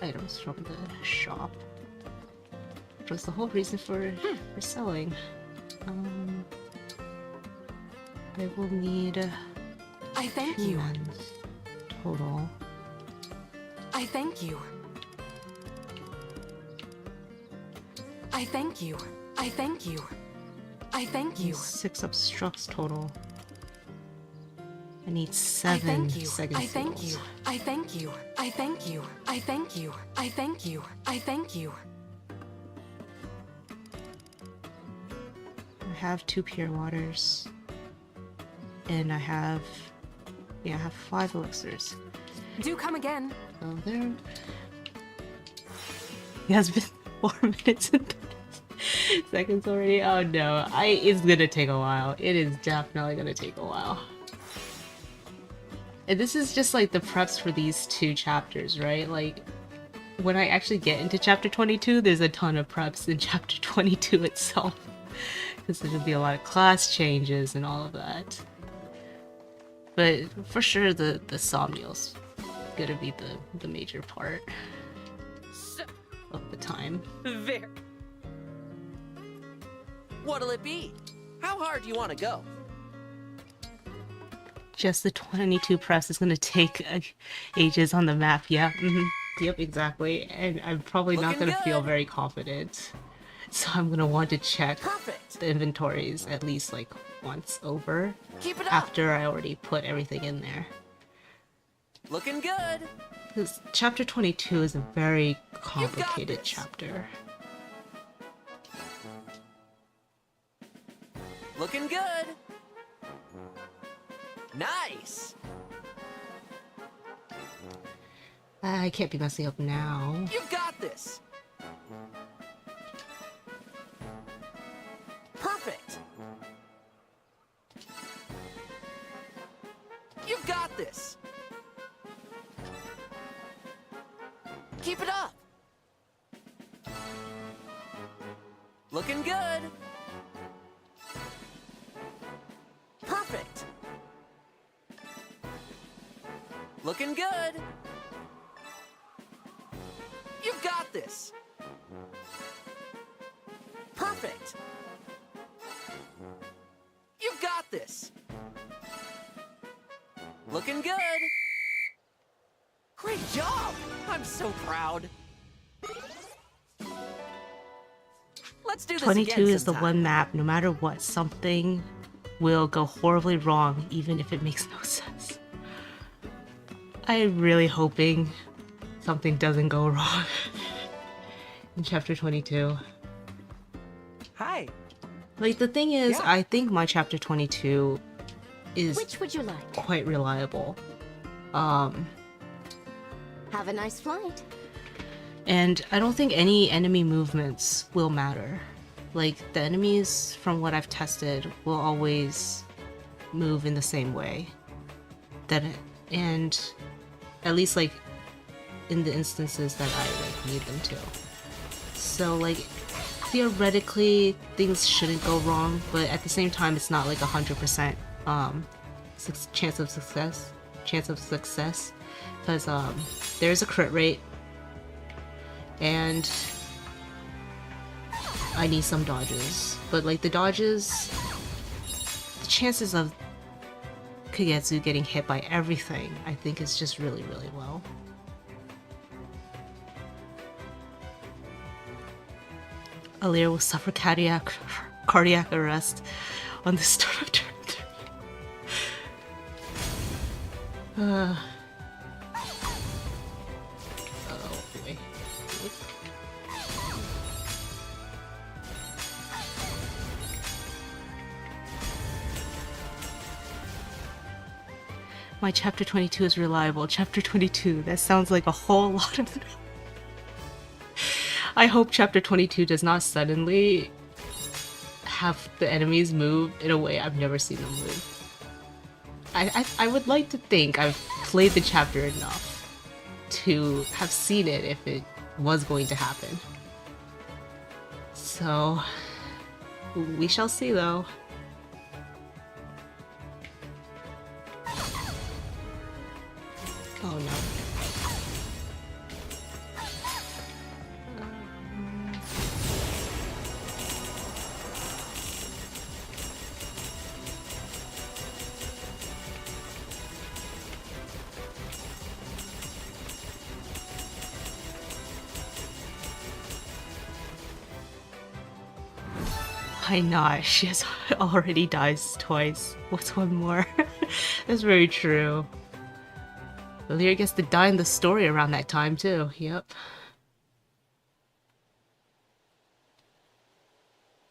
items from the shop, which was the whole reason for selling. I will need I thank you. Total. I thank you. I thank you. I thank you. I thank you. 6 obstructs total. I need I 7 thank you. second I thank seals. you. I thank you. I thank you. I thank you. I thank you. I thank you. I have 2 pure waters. And I have 5 elixirs. Do come again. So there. It has been 4 minutes and 30 seconds already. Oh no, it's gonna take a while. It is definitely gonna take a while. And this is just like the preps for these 2 chapters, right? Like, when I actually get into chapter 22, there's a ton of preps in chapter 22 itself. Because there's gonna be a lot of class changes and all of that. But for sure, the Somnial's gonna be the major part of the time. There. What'll it be? How hard do you want to go? Just the 22 press is gonna take ages on the map. Yeah, yep, exactly. And I'm probably not gonna feel very confident. So I'm gonna want to check the inventories at least like once over after I already put everything in there. Looking good. Because chapter 22 is a very complicated chapter. Looking good. Nice. I can't be messing up now. You got this. Perfect. You got this. Keep it up. Looking good. Perfect. Looking good. You've got this. Perfect. You've got this. Looking good. Great job! I'm so proud. Let's do this 22 again is the sometime. one map, no matter what, something will go horribly wrong, even if it makes no sense. I'm really hoping something doesn't go wrong in chapter 22. Hi. Like, the thing is, I think my chapter 22 is Which would you like? quite reliable. Have a nice flight. And I don't think any enemy movements will matter. Like, the enemies, from what I've tested, will always move in the same way. And at least, like, in the instances that I, like, need them to. So, like, theoretically, things shouldn't go wrong, but at the same time, it's not, like, 100% chance of success. Because, there's a crit rate, and I need some dodges. But like the dodges, the chances of Kagetsu getting hit by everything, I think is just really, really low. Alear will suffer cardiac arrest on the start of turn 3. My chapter 22 is reliable. Chapter 22, that sounds like a whole lot of... I hope chapter 22 does not suddenly have the enemies move in a way I've never seen them move. I would like to think I've played the chapter enough to have seen it if it was going to happen. So, we shall see though. Oh no. Why not? She has already dies twice. What's one more? That's very true. Alear gets to die in the story around that time too. Yep.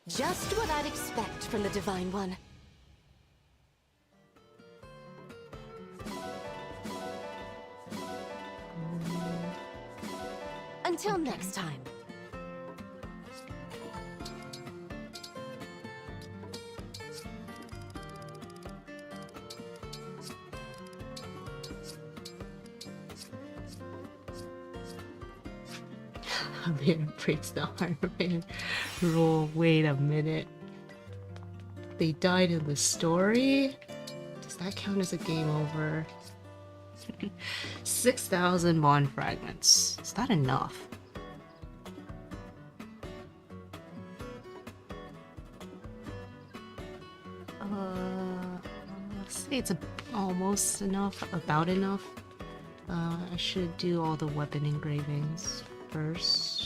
Just what I'd expect from the Divine One. Until next time. Alear breaks the Ironman rule. Wait a minute. They died in the story? Does that count as a game over? 6,000 Bond Fragments. Is that enough? Let's say it's almost enough, about enough. I should do all the weapon engravings first.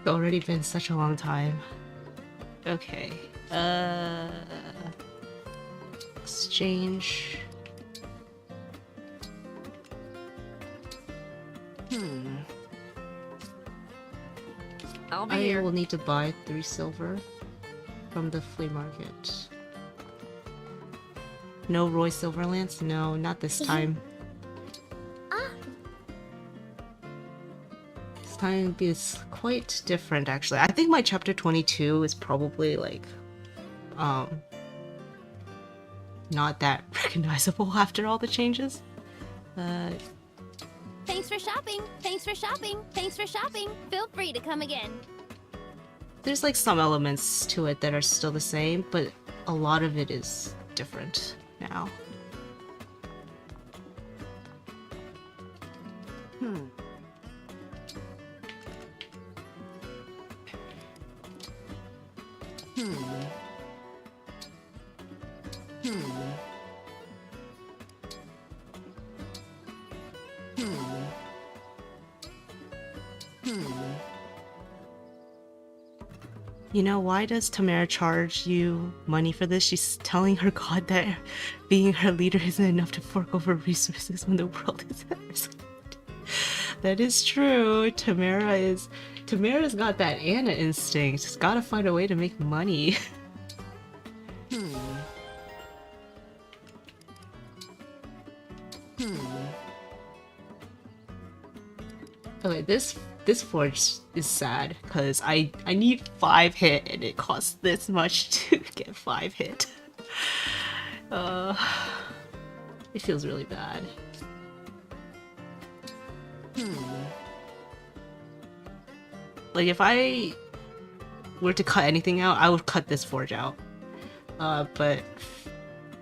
It's already been such a long time. Okay. Exchange. I will need to buy 3 silver from the flea market. No Roy Silverlance? No, not this time. This time is quite different, actually. I think my chapter 22 is probably like, not that recognizable after all the changes. Thanks for shopping! Thanks for shopping! Thanks for shopping! Feel free to come again. There's like some elements to it that are still the same, but a lot of it is different now. You know, why does Tamara charge you money for this? She's telling her god that being her leader isn't enough to fork over resources when the world is at risk. That is true. Tamara's got that Anna instinct. She's gotta find a way to make money. Okay, this forge is sad because I need 5 hit and it costs this much to get 5 hit. It feels really bad. Like if I were to cut anything out, I would cut this forge out. But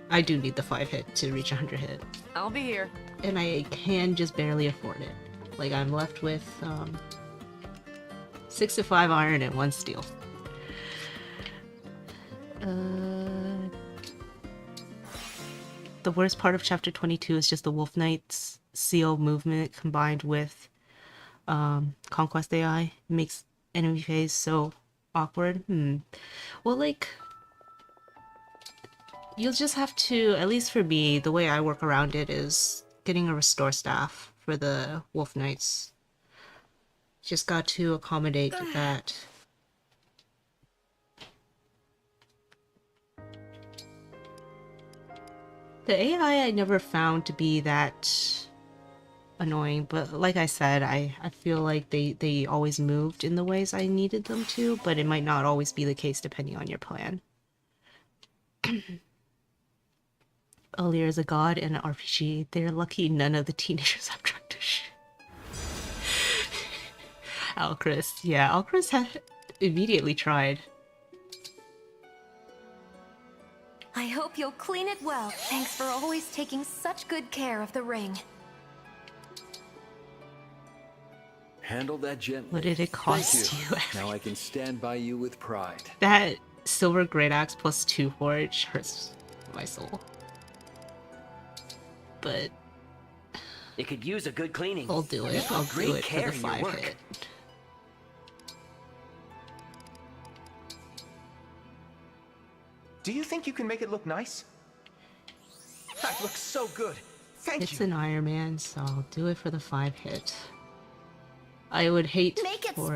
I do need the 5 hit to reach 100 hit. I'll be here. And I can just barely afford it. Like I'm left with 6 to 5 iron and 1 steel. The worst part of chapter 22 is just the Wolf Knight's seal movement combined with Conquest AI. It makes enemy phase so awkward. Well, like, you'll just have to, at least for me, the way I work around it is getting a restore staff for the Wolf Knights. Just got to accommodate that. The AI I never found to be that annoying, but like I said, I feel like they always moved in the ways I needed them to, but it might not always be the case depending on your plan. Alear is a god in an RPG. They're lucky none of the teenagers have tried to shoot. Alchris. Yeah, Alchris had immediately tried. I hope you'll clean it well. Thanks for always taking such good care of the ring. Handle that gently. What did it cost Thank you? Now I can stand by you with pride. That silver great axe plus 2 forge hurts my soul. But it could use a good cleaning. I'll do it. I'll do it for the 5 hit. Do you think you can make it look nice? That looks so good. Thank you. It's an Ironman, so I'll do it for the 5 hit. I would hate for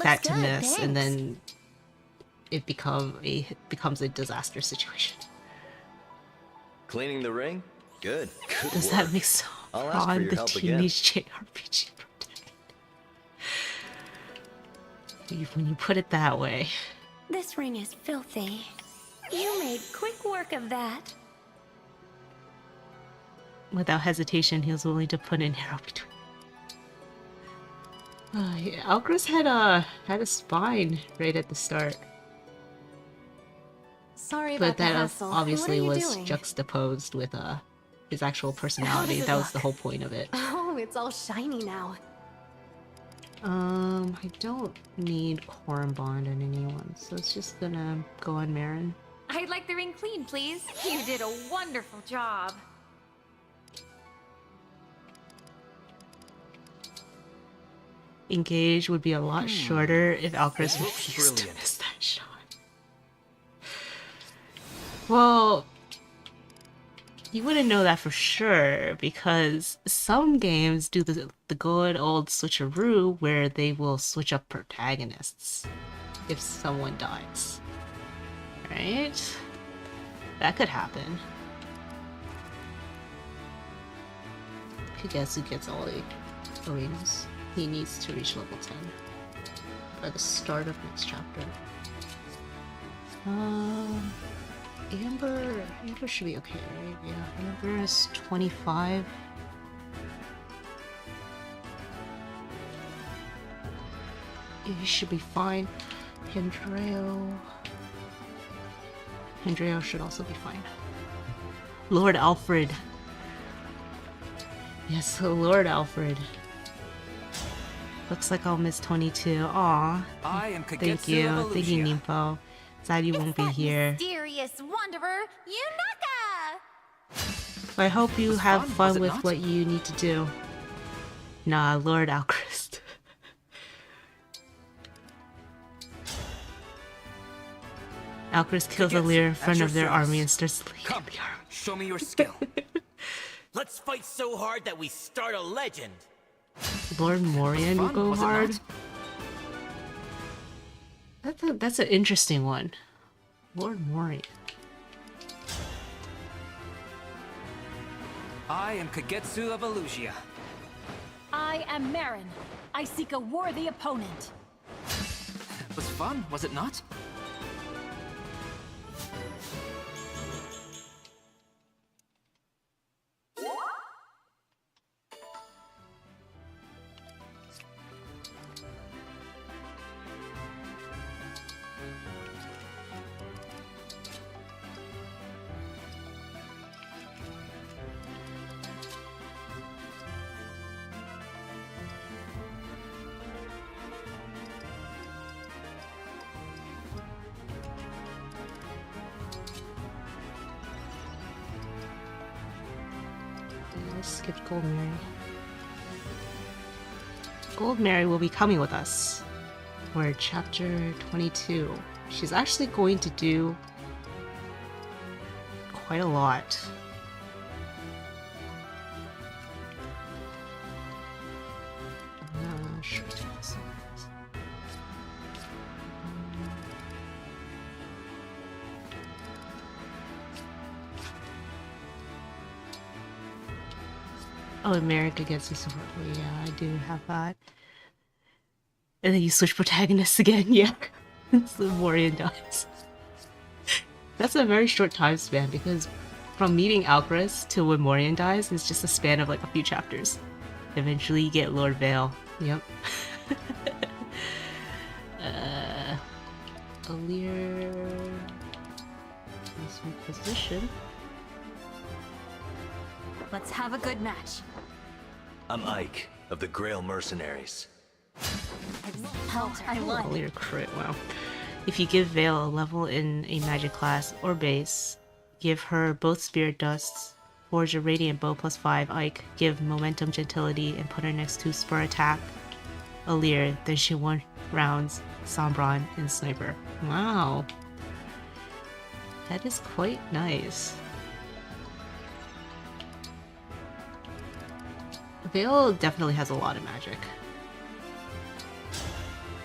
that to miss, and then it becomes a disaster situation. Cleaning the ring? Good. Does that make so on the teenage JRPG when you put it that way? This ring is filthy. You made quick work of that. Without hesitation, he was willing to put an arrow between. Yeah, Alchris had a spine right at the start. Sorry but about the that hassle. obviously What are you was doing? juxtaposed with his actual personality. does it That was look? the whole point of it. Oh, it's all shiny now. I don't need Quorum Bond in anyone, so it's just gonna go on Marin. I'd like the ring clean, please. You did a wonderful job. Engage would be a lot shorter if Alchris refused to miss that shot. Well, you wouldn't know that for sure, because some games do the good old switcheroo where they will switch up protagonists if someone dies. Right? That could happen. Kagetsu gets all the arenas he needs to reach level 10 by the start of next chapter. Amber should be okay, right? Yeah, Amber is 25. He should be fine. Hendreo should also be fine. Lord Alfred. Yes, so Lord Alfred. Looks like I'll miss 22. Aw. Thank you. Thank you, Nympho. Sad you won't be here. Mysterious wanderer, Yunaka! I hope you have fun with what you need to do. Nah, Lord Alchrist. Alchrist kills Alear in front of their army and starts leading the army. Show me your skill. Let's fight so hard that we start a legend. Lord Morian will go hard. That's an interesting one. Lord Morian. I am Kagetsu of Elusia. I am Marin. I seek a worthy opponent. It was fun, was it not? Skipped Gold Mary. Gold Mary will be coming with us for chapter 22. She's actually going to do quite a lot. Sure. Oh, America gets you support. Oh, yeah, I do have that. And then you switch protagonists again, yeah. So Morian dies. That's a very short time span because from meeting Alcaraz to when Morian dies is just a span of like a few chapters. Eventually you get Lord Vale. Yep. Alear is in position. Let's have a good match. I'm Ike, of the Grail Mercenaries. Hell, I won. Alear crit, wow. If you give Vale a level in a magic class or base, give her both Spirit Dusts, forge a Radiant Bow +5 Ike, give Momentum Gentility, and put her next to Spur Attack Alear, then she 1 rounds Sombron and Sniper. Wow. That is quite nice. Vale definitely has a lot of magic.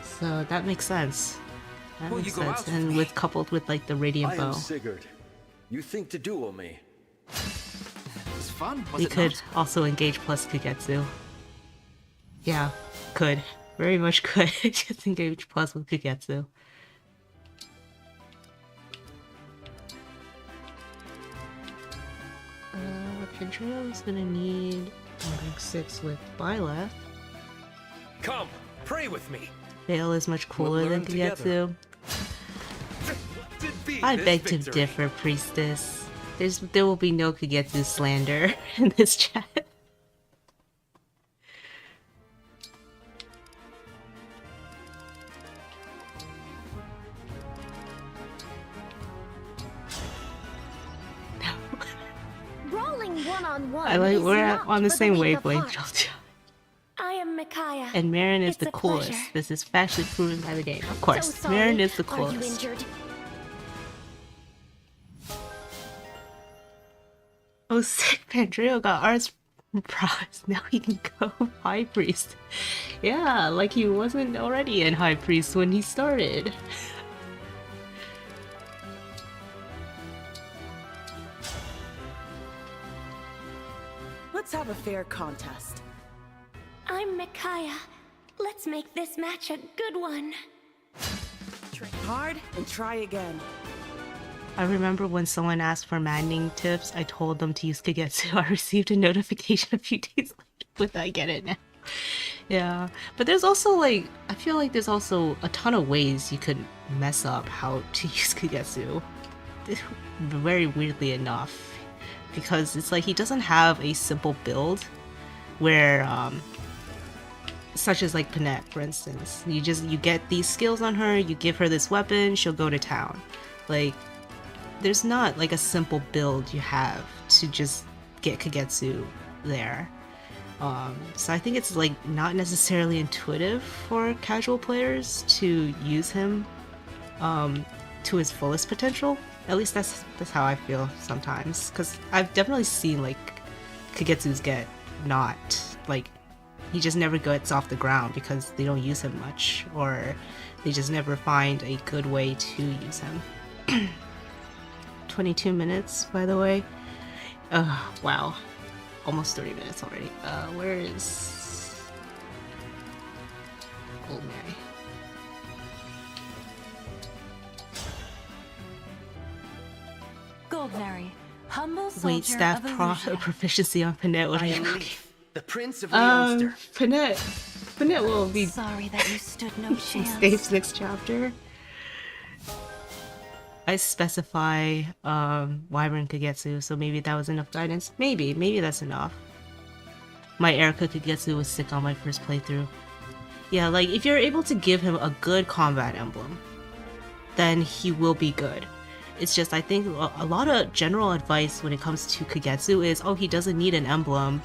So that makes sense. That makes sense. And coupled with like the Radiant Bow. I am Sigurd. You think to duel me? It was fun, was We it could not? also engage plus Kagetsu. Yeah, could. Very much could. Just engage plus with Kagetsu. Kendrio's gonna need 6 with Byleth. Come, pray with me. Vale is much cooler We'll than learn together. Kagetsu. I beg to differ, Priestess. There will be no Kagetsu slander in this chat. Rolling one-on-one. I like is we're not on the for same weak of wavelength. heart. I am Micaiah. And Marin is It's the a coolest. pleasure. This is factually proven by the game. Of course, So sorry. Marin is the Are you coolest. injured? Oh, sick! Pandreo got arts prowess. Now he can go High Priest. Yeah, like he wasn't already in High Priest when he started. Let's have a fair contest. I'm Micaiah. Let's make this match a good one. Train hard and try again. I remember when someone asked for Maddening tips, I told them to use Kagetsu. I received a notification a few days later, but I get it now. Yeah, but there's also like, I feel like there's also a ton of ways you could mess up how to use Kagetsu. Very weirdly enough. Because it's like he doesn't have a simple build where, such as like Panette, for instance. You get these skills on her, you give her this weapon, she'll go to town. Like, there's not like a simple build you have to just get Kagetsu there. So I think it's like not necessarily intuitive for casual players to use him to his fullest potential. At least that's how I feel sometimes, because I've definitely seen like Kagetsus get not like, he just never gets off the ground because they don't use him much, or they just never find a good way to use him. 22 minutes, by the way. Wow, almost 30 minutes already. Where is Old Mary? Goldberry, humble soldier Wait, staff of Illusia. proficiency on Panette. What are you Leaf, the Prince of Leonster. Panette will be Sorry that you stood no in chance. Stave's next chapter. I specify Wyvern Kagetsu, so maybe that was enough guidance. Maybe that's enough. My Erica Kagetsu was sick on my first playthrough. Yeah, like if you're able to give him a good combat emblem, then he will be good. It's just, I think a lot of general advice when it comes to Kagetsu is, oh, he doesn't need an emblem,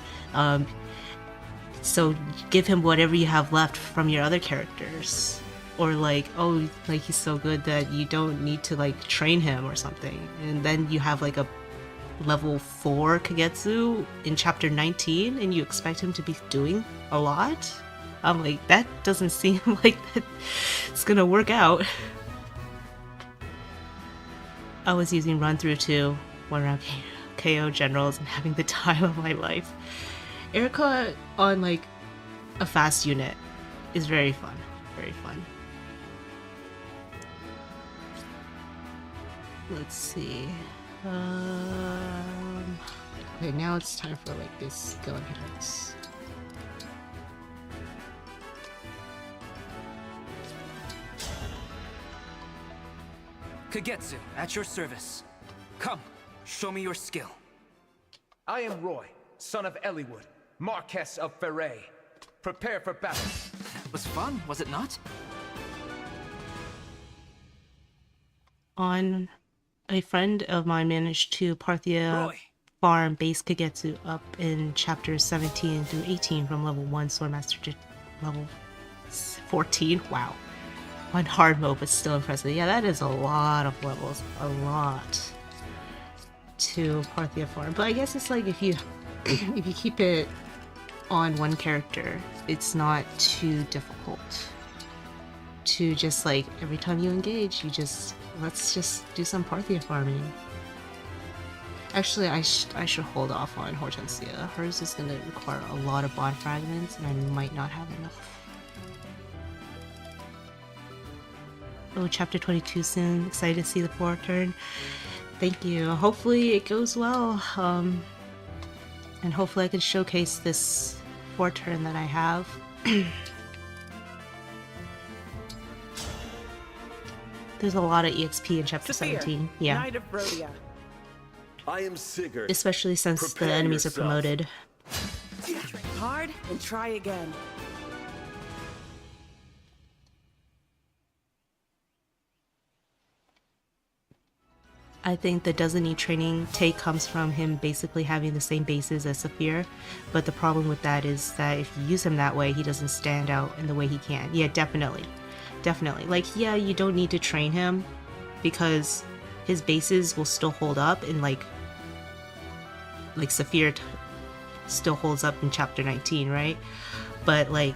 so give him whatever you have left from your other characters. Or like, oh, like he's so good that you don't need to like train him or something. And then you have like a level 4 Kagetsu in chapter 19 and you expect him to be doing a lot? I'm like, that doesn't seem like that it's gonna work out. I was using run through 2 when around KO generals and having the time of my life. Erica on like a fast unit is very fun. Very fun. Let's see. Okay, now it's time for like this skill inheritance. Kagetsu, at your service. Come, show me your skill. I am Roy, son of Eliwood, Marquess of Ferre. Prepare for battle. That was fun, was it not? On a friend of mine managed to Parthia farm base Kagetsu up in chapters 17 through 18 from level 1 Swordmaster to level 14. Wow. On hard mode, but still impressive. Yeah, that is a lot of levels. A lot to Parthia farm. But I guess it's like if you if you keep it on one character, it's not too difficult to just like every time you engage, you just let's just do some Parthia farming. Actually, I should hold off on Hortensia. Hers is going to require a lot of Bond Fragments, and I might not have enough. Oh, chapter 22 soon. Excited to see the floor turn. Thank you. Hopefully it goes well. And hopefully I can showcase this 4 turn that I have. There's a lot of EXP in chapter 17. Yeah. Knight of Rhodia. I am Sigurd. Especially since the enemies are promoted. Hard and try again. I think the doesn't need training take comes from him basically having the same bases as Saphir, but the problem with that is that if you use him that way, he doesn't stand out in the way he can. Yeah, definitely. Definitely. Like, yeah, you don't need to train him because his bases will still hold up and like Saphir still holds up in chapter 19, right? But like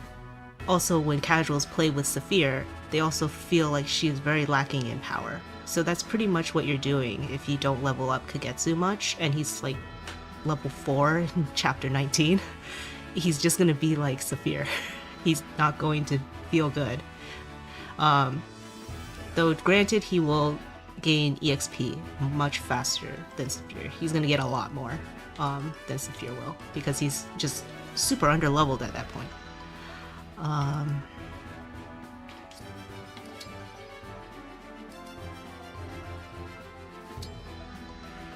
also when casuals play with Saphir, they also feel like she is very lacking in power. So that's pretty much what you're doing if you don't level up Kagetsu much, and he's like level 4 in chapter 19. He's just gonna be like Saphir. He's not going to feel good. Though granted, he will gain EXP much faster than Saphir. He's gonna get a lot more than Saphir will, because he's just super underleveled at that point.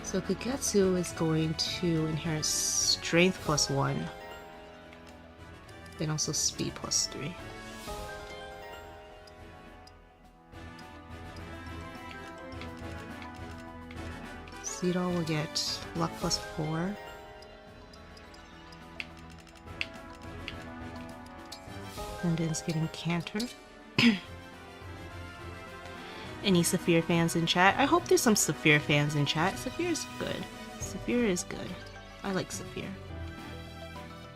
So Kagetsu is going to inherit Strength +1, then also Speed +3. Seedall will get Luck +4. London's getting Canter. Any Saphir fans in chat? I hope there's some Saphir fans in chat. Saphir is good. Saphir is good. I like Saphir.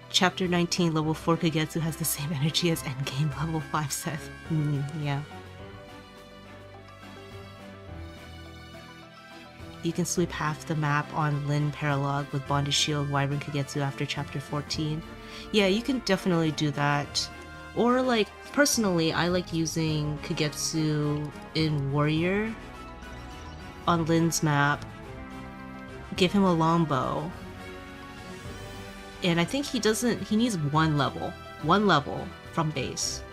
Chapter 19 level 4 Kagetsu has the same energy as endgame level 5 Seth. Yeah. You can sweep half the map on Lin Paralog with Bonded Shield, Wyvern Kagetsu after chapter 14. Yeah, you can definitely do that. Or like, personally, I like using Kagetsu in Warrior on Lin's map. Give him a longbow. And I think he needs one level from base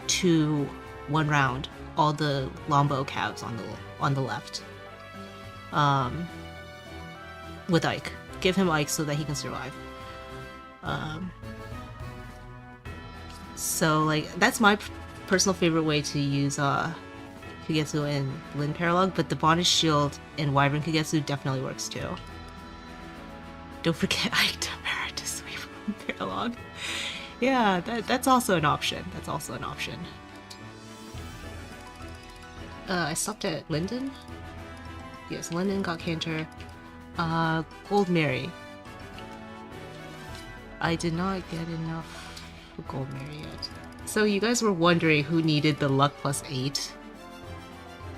to 1 round all the longbow calves on the left. With Ike. Give him Ike so that he can survive. So like that's my personal favorite way to use Kagetsu and Lin Paralog, but the Bonded Shield and Wyvern Kagetsu definitely works too. Don't forget Ike Tamara to sweep Lin Paralog. Yeah, that's also an option. That's also an option. I stopped at Linden. Yes, Linden got Canter. Gold Mary. I did not get enough for Gold Mary yet. So you guys were wondering who needed the Luck +8?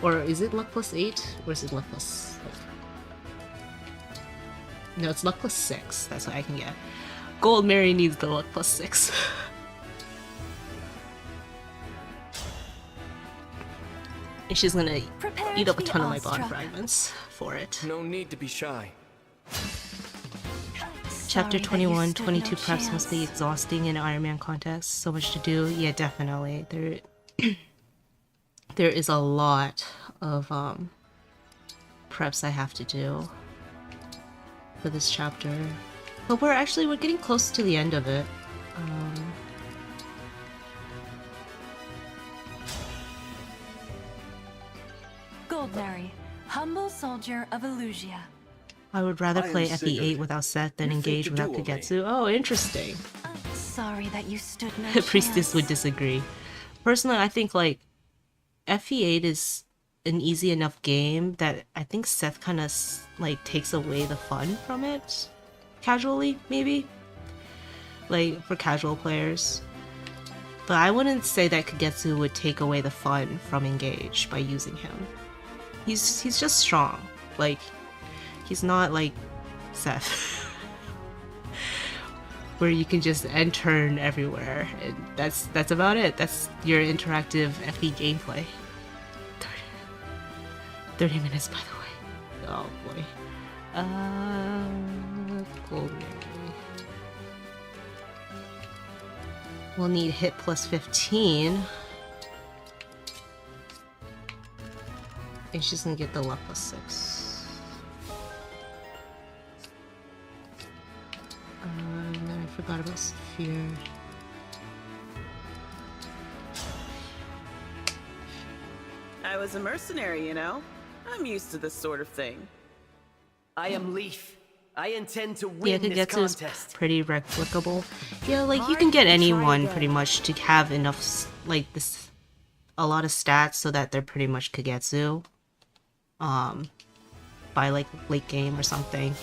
Or is it Luck +8? Or is it Luck +... No, it's Luck +6. That's what I can get. Gold Mary needs the luck +6. And she's gonna eat up a ton of my Bond Fragments for it. No need to be shy. Chapter 21, 22 preps must be exhausting in Ironman context. So much to do. Yeah, definitely. There is a lot of preps I have to do for this chapter. But we're getting close to the end of it. Goldberry, humble soldier of Illusia. I would rather play FE8 without Seth than engage without Kagetsu. Oh, interesting. Sorry that you stood no Priestess chance. would disagree. Personally, I think like FE8 is an easy enough game that I think Seth kind of like takes away the fun from it. Casually, maybe? Like for casual players. But I wouldn't say that Kagetsu would take away the fun from Engage by using him. He's just strong. Like, he's not like Seth. Where you can just end turn everywhere. And that's about it. That's your interactive FE gameplay. 30 minutes, by the way. Oh boy. Gold Mary. We'll need hit +15. And she's gonna get the luck +6. And then I forgot about Sphere. I was a mercenary, you know? I'm used to this sort of thing. I am Leaf. I intend to Yeah, win this Kagetsu is contest. pretty replicable. Yeah, like you can get anyone pretty much to have enough, like a lot of stats so that they're pretty much Kagetsu. By like late game or something.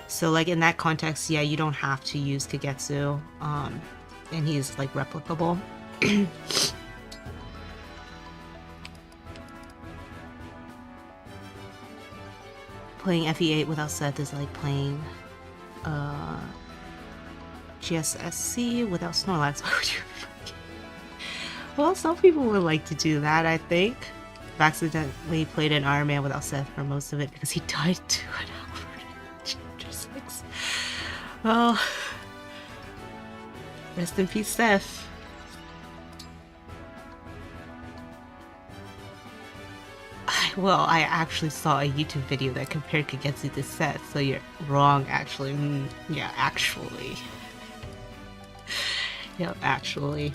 So like in that context, yeah, you don't have to use Kagetsu. And he's like replicable. Playing FE8 without Seth is like playing GSSC without Snorlax. Why would you? Well, some people would like to do that, I think. I've accidentally played an Ironman without Seth for most of it because he died to an Albert in Chapter 6. Oh. Rest in peace, Seth. Well, I actually saw a YouTube video that compared Kagetsu to Seth, so you're wrong, actually. Yeah, actually. Yeah, actually.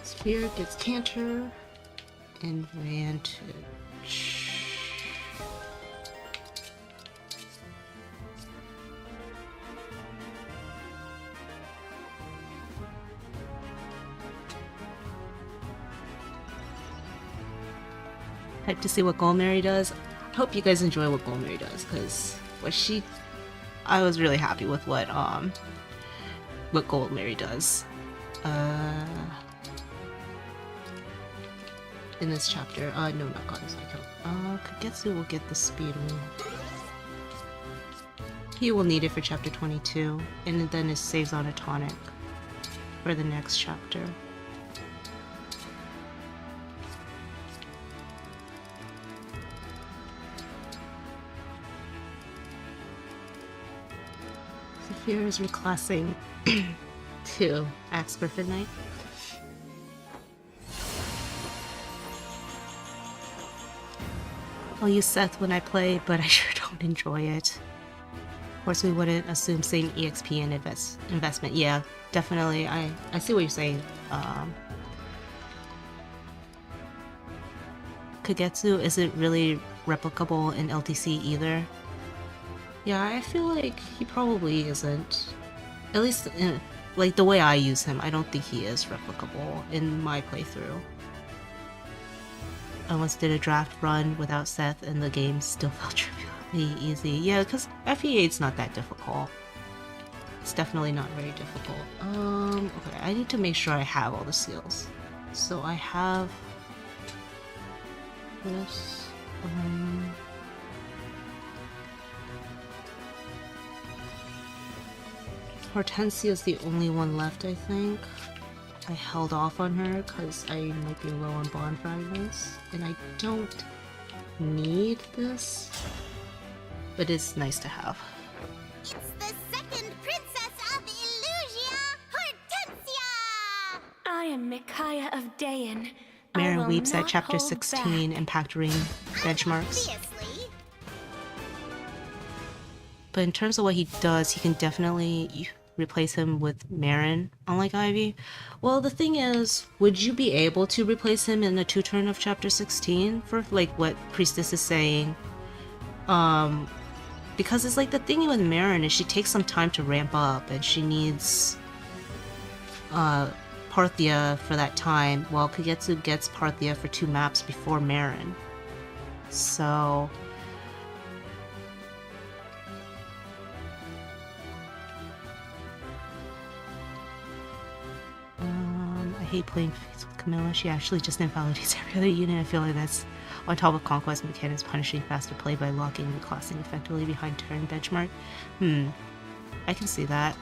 Sphere gets Canter and Vantage. Hyped to see what Gold Mary does. I hope you guys enjoy what Gold Mary does, because I was really happy with what Gold Mary does. In this chapter. No, not Goddess Icon. Kagetsu will get the speed move. He will need it for chapter 22, and then it saves on a tonic for the next chapter. Saphir is reclassing to Axe Griffin Knight. I'll use Seth when I play, but I sure don't enjoy it. Of course, we wouldn't assume same EXP and investment. Yeah, definitely. I see what you're saying. Kagetsu isn't really replicable in LTC either. Yeah, I feel like he probably isn't. At least, like, the way I use him, I don't think he is replicable in my playthrough. I once did a draft run without Seth and the game still felt trivially easy. Yeah, because FE8's not that difficult. It's definitely not very difficult. Okay, I need to make sure I have all the seals. So I have this. Hortensia is the only one left, I think. I held off on her because I might be low on Bond Fragments, and I don't need this, but it's nice to have. It's the second princess of Illusia, Hortensia! I am Micaiah of Dayan. Marin weeps at chapter 16 Impact Ring benchmarks. Obviously. But in terms of what he does, he can definitely replace him with Marin, unlike Ivy. Well, the thing is, would you be able to replace him in the 2-turn of chapter 16 for like what Priestess is saying? Because it's like the thing with Marin is she takes some time to ramp up and she needs Parthia for that time, while Kagetsu gets Parthia for 2 maps before Marin. So I hate playing Fates with Camilla. She actually just invalidates every other unit. I feel like that's on top of Conquest mechanics punishing faster play by locking the classing effectively behind turn benchmark. I can see that.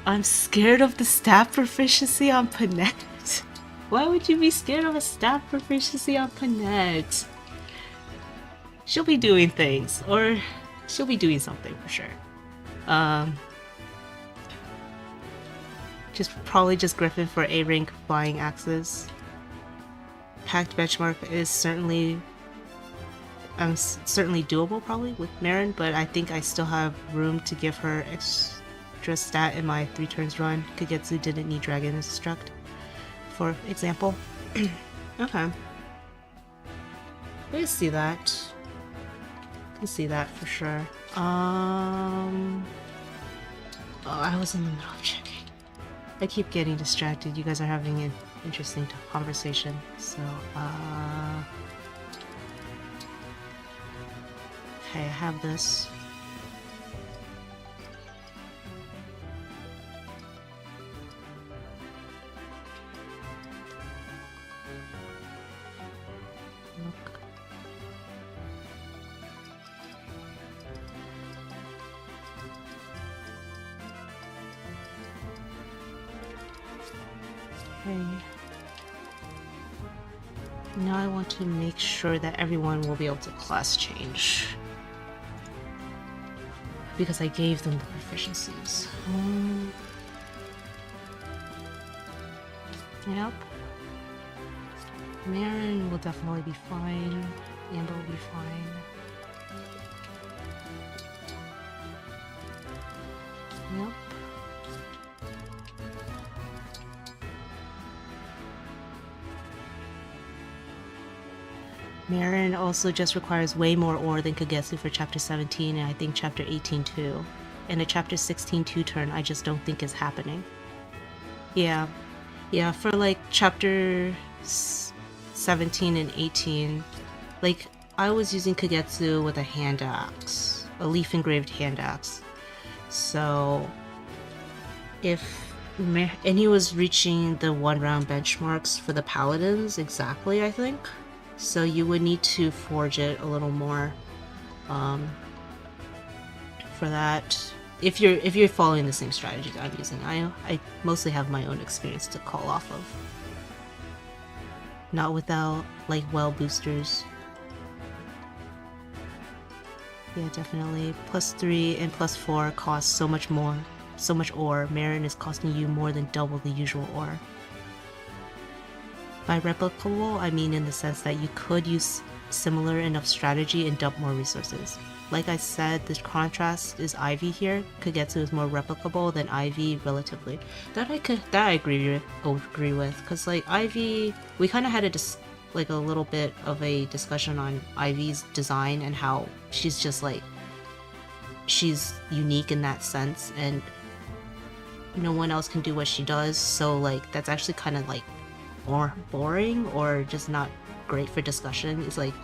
I'm scared of the stat proficiency on Panette. Why would you be scared of a stat proficiency on Panette? She'll be doing things, or she'll be doing something for sure. Probably just Griffin for A rank flying axes. Packed benchmark is certainly doable probably with Marin, but I think I still have room to give her extra stat in my 3 turns run. Kagetsu didn't need Dragon Instruct, for example. Okay. I can see that. I can see that for sure. Oh, I was in the middle of checking. I keep getting distracted. You guys are having an interesting conversation, so okay, I have this. Look. Okay. Now I want to make sure that everyone will be able to class change, because I gave them the proficiencies. Yep. Marin will definitely be fine. Amber will be fine. Yep. Marin also just requires way more ore than Kagetsu for chapter 17, and I think chapter 18 too. And a chapter 16 2-turn I just don't think is happening. Yeah, for like chapter 17 and 18, like I was using Kagetsu with a hand axe, a leaf engraved hand axe. So and he was reaching the 1-round benchmarks for the paladins exactly, I think. So you would need to forge it a little more for that. If you're following the same strategy that I'm using, I mostly have my own experience to call off of. Not without like well boosters. Yeah, definitely. +3 and +4 cost so much more, so much ore. Marin is costing you more than double the usual ore. By replicable, I mean in the sense that you could use similar enough strategy and dump more resources. Like I said, the contrast is Ivy here. Kagetsu is more replicable than Ivy relatively. That I agree with, because like Ivy, we kind of had a little bit of a discussion on Ivy's design and how she's just like, she's unique in that sense, and no one else can do what she does. So like that's actually kind of like more boring or just not great for discussion. It's like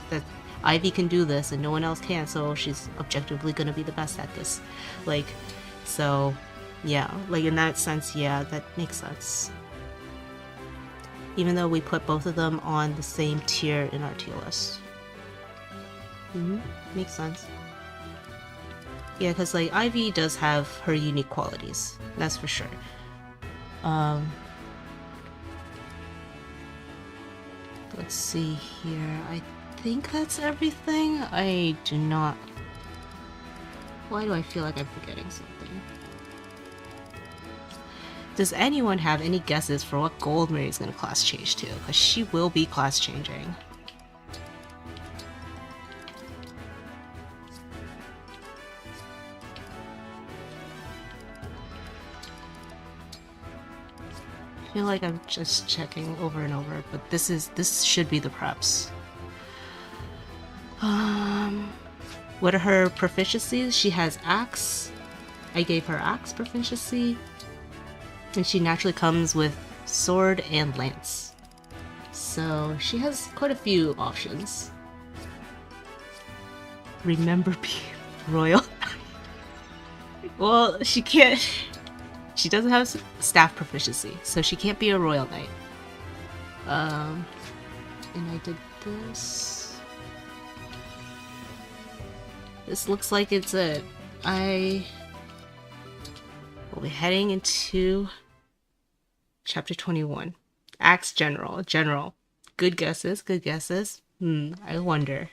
that Ivy can do this and no one else can, so she's objectively gonna be the best at this. Like, so yeah, like in that sense, yeah, that makes sense. even though we put both of them on the same tier in our tier list. Makes sense. Yeah, because like Ivy does have her unique qualities, that's for sure. Let's see here. I think that's everything. I do not. Why do I feel like I'm forgetting something? Does anyone have any guesses for what gold Mary's gonna class change to? Because she will be class changing. I feel like I'm just checking over and over, but this should be the preps. What are her proficiencies? She has axe. I gave her axe proficiency. And she naturally comes with sword and lance. So she has quite a few options. Remember being royal? Well, she can't. She doesn't have staff proficiency, so she can't be a royal knight. And I did this. This looks like it's a. We'll be heading into chapter 21. Axe General. General. Good guesses, good guesses. I wonder.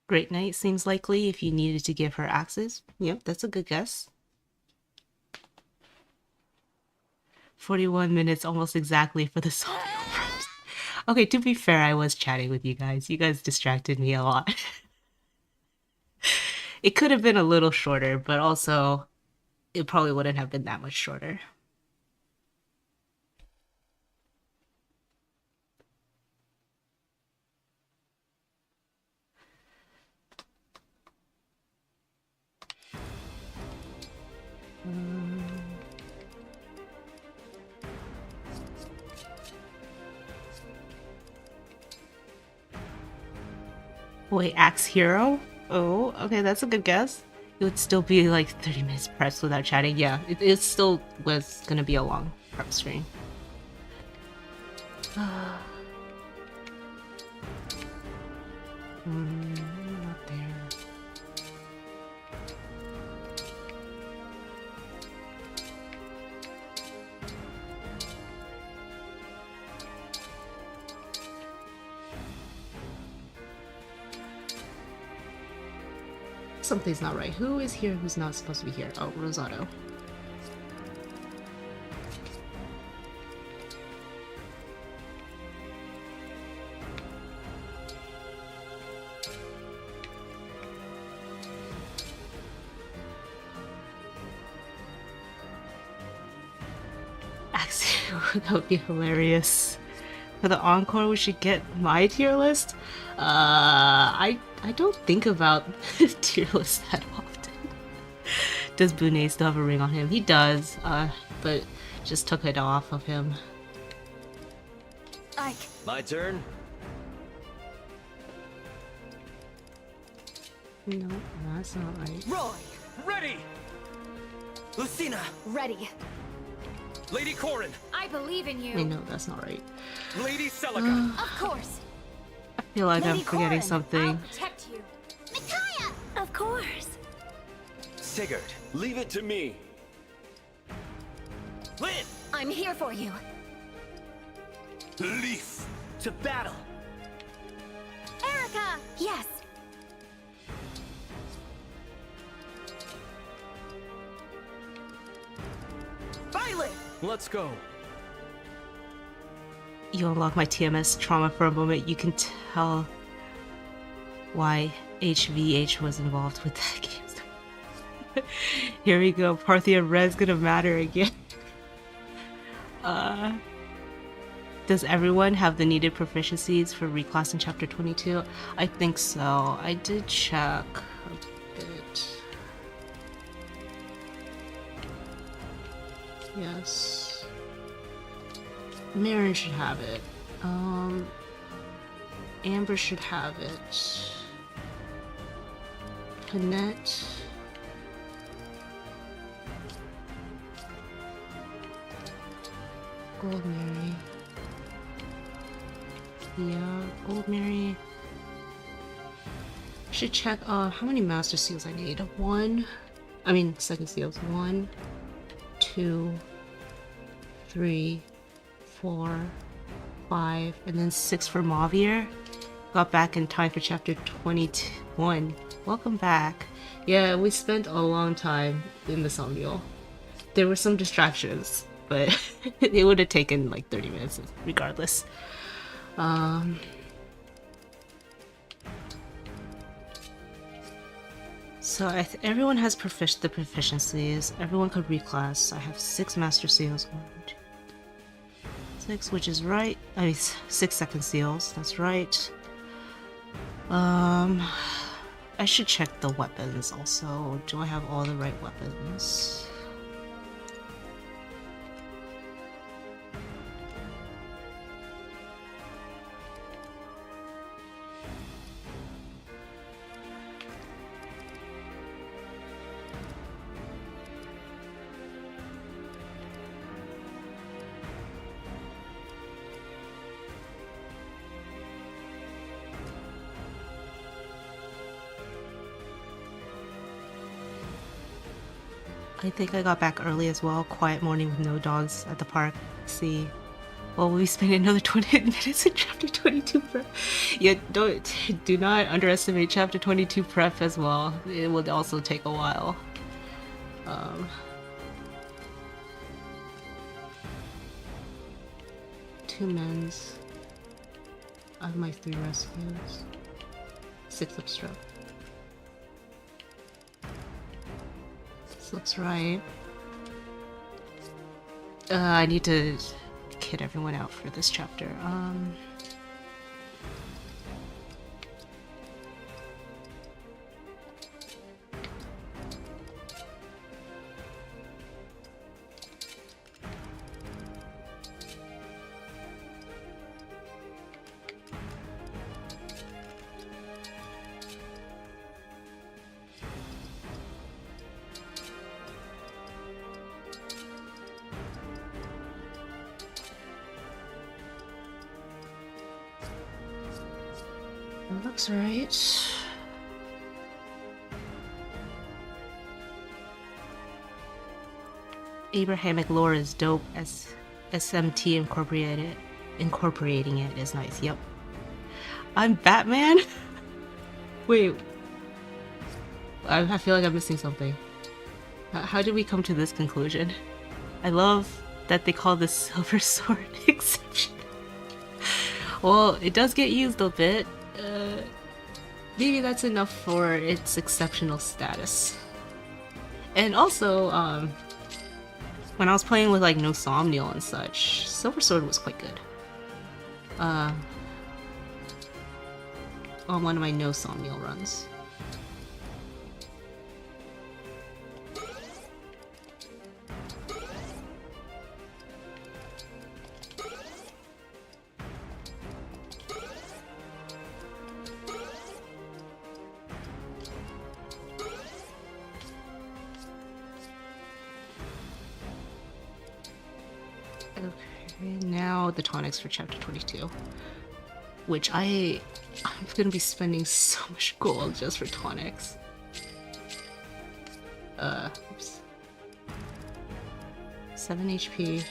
Great Knight seems likely if you needed to give her axes. Yep, that's a good guess. 41 minutes almost exactly for the song. Okay, to be fair, I was chatting with you guys. You guys distracted me a lot. It could have been a little shorter, but also it probably wouldn't have been that much shorter. Wait, Axe Hero? Oh, okay, that's a good guess. It would still be like 30 minutes preps without chatting. Yeah, it still was gonna be a long prep stream. Not there. Something's not right. Who is here who's not supposed to be here? Oh, Rosato. Actually, that would be hilarious. For the encore, we should get my tier list. I don't think about tier lists that often. Does Bunei still have a ring on him? He does, but just took it off of him. Ike. My turn. No, that's not right. Roy, ready. Lucina, Ready. Lady Corrin. I believe in you. Wait, no, that's not right. Lady Celica. Of course. I feel like Lady I'm forgetting Corrin, something. I'll protect you. Micaiah! Of course. Sigurd, leave it to me. Lynn. I'm here for you. Leaf. To battle. Erica! Yes. Violet. Let's go. You unlock my TMS trauma for a moment. You can tell why HVH was involved with that game. Here we go. Parthia Red's gonna matter again. Does everyone have the needed proficiencies for reclass in chapter 22? I think so. I did check a bit. Yes. Marin should have it. Amber should have it. Panette. Gold Mary. Yeah, Gold Mary. Should check how many master seals I need. Second seals. 1, 2, 3, 4, 5, and then 6 for Mavier. Got back in time for chapter 21. Welcome back. Yeah, we spent a long time in the Somnial. There were some distractions, but it would have taken like 30 minutes regardless. So everyone has the proficiencies. Everyone could reclass. I have 6 master seals. 1, 2, 6, which is right. 6 second seals. That's right. I should check the weapons also. Do I have all the right weapons? I think I got back early as well. Quiet morning with no dogs at the park. See. Well, we spent another 20 minutes in chapter 22 prep. Yeah, do not underestimate chapter 22 prep as well. It will also take a while. 2 men's. I have my 3 rescues. 6 obstruct. Looks right. I need to kit everyone out for this chapter. Looks right. Abrahamic lore is dope. As SMT incorporating it is nice. Yep. I'm Batman? Wait. I feel like I'm missing something. How did we come to this conclusion? I love that they call this Silver Sword exception. Well, it does get used a bit. Maybe that's enough for its exceptional status. And also, when I was playing with like no Somnial and such, Silver Sword was quite good. On one of my no Somnial runs. Now the tonics for chapter 22, which I'm gonna be spending so much gold just for tonics. Oops. 7 HP.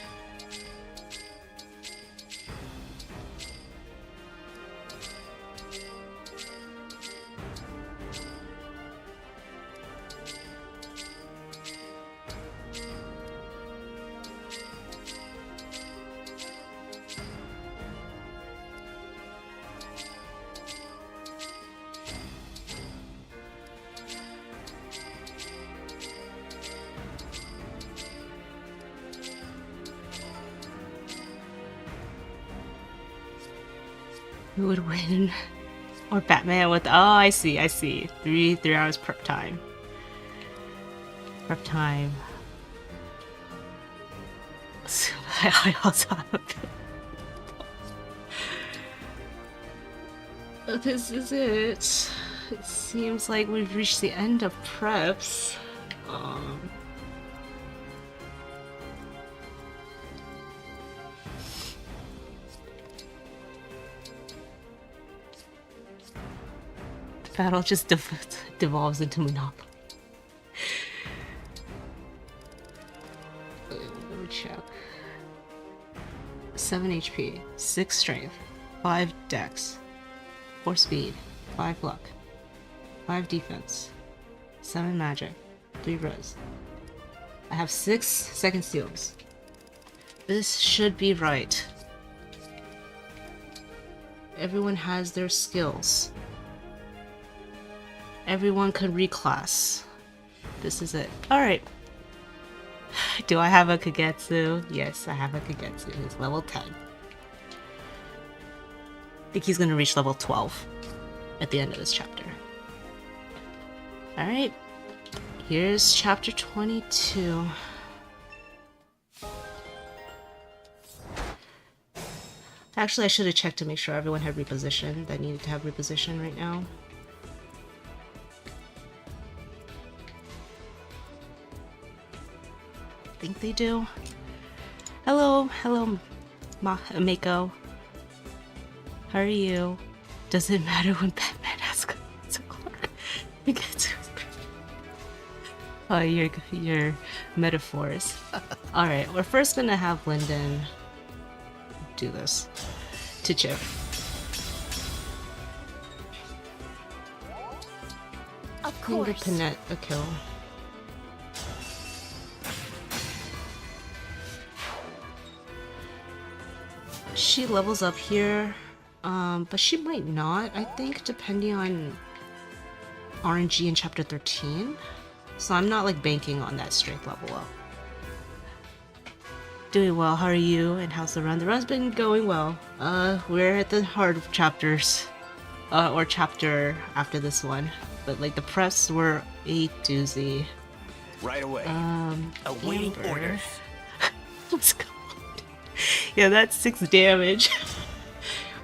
Who would win? Or Batman with... Oh, I see. 3 hours prep time. Prep time. I also have a bit. This is it. It seems like we've reached the end of preps. Battle just devolves into Monopoly. Let me check. 7 HP, 6 strength, 5 dex, 4 speed, 5 luck, 5 defense, 7 magic, 3 res. I have 6 second steals. This should be right. Everyone has their skills. Everyone can reclass. This is it. Alright. Do I have a Kagetsu? Yes, I have a Kagetsu. He's level 10. I think he's gonna reach level 12 at the end of this chapter. Alright. Here's chapter 22. Actually, I should have checked to make sure everyone had reposition that needed to have reposition right now. I think they do. Hello, Mako. How are you? Does it matter when Batman asks a Clark? Oh, your metaphors. Alright, we're first gonna have Lyndon do this to Chip. Of course. Pinette a kill. She levels up here, but she might not, I think, depending on RNG in chapter 13. So I'm not like banking on that strength level up. Doing well, how are you? And how's the run? The run's been going well. We're at the heart of chapters. Or chapter after this one. But like the preps were a doozy. Right away. Awaiting Amber. orders. Let's go. Yeah, that's 6 damage.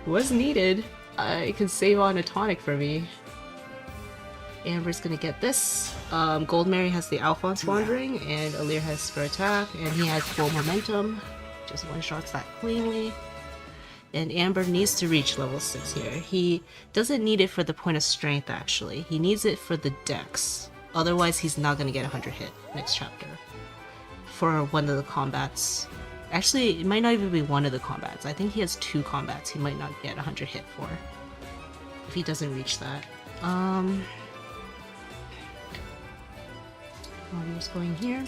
Was needed. It can save on a tonic for me. Amber's gonna get this. Goldmary has the Alphonse Wandering, and Alear has Spur Attack, and he has full momentum. Just one-shots that cleanly. And Amber needs to reach level 6 here. He doesn't need it for the point of strength, actually. He needs it for the dex. Otherwise, he's not gonna get 100 hit next chapter. For one of the combats. Actually, it might not even be one of the combats. I think he has 2 combats he might not get 100 hit for. If he doesn't reach that. Mario's going here.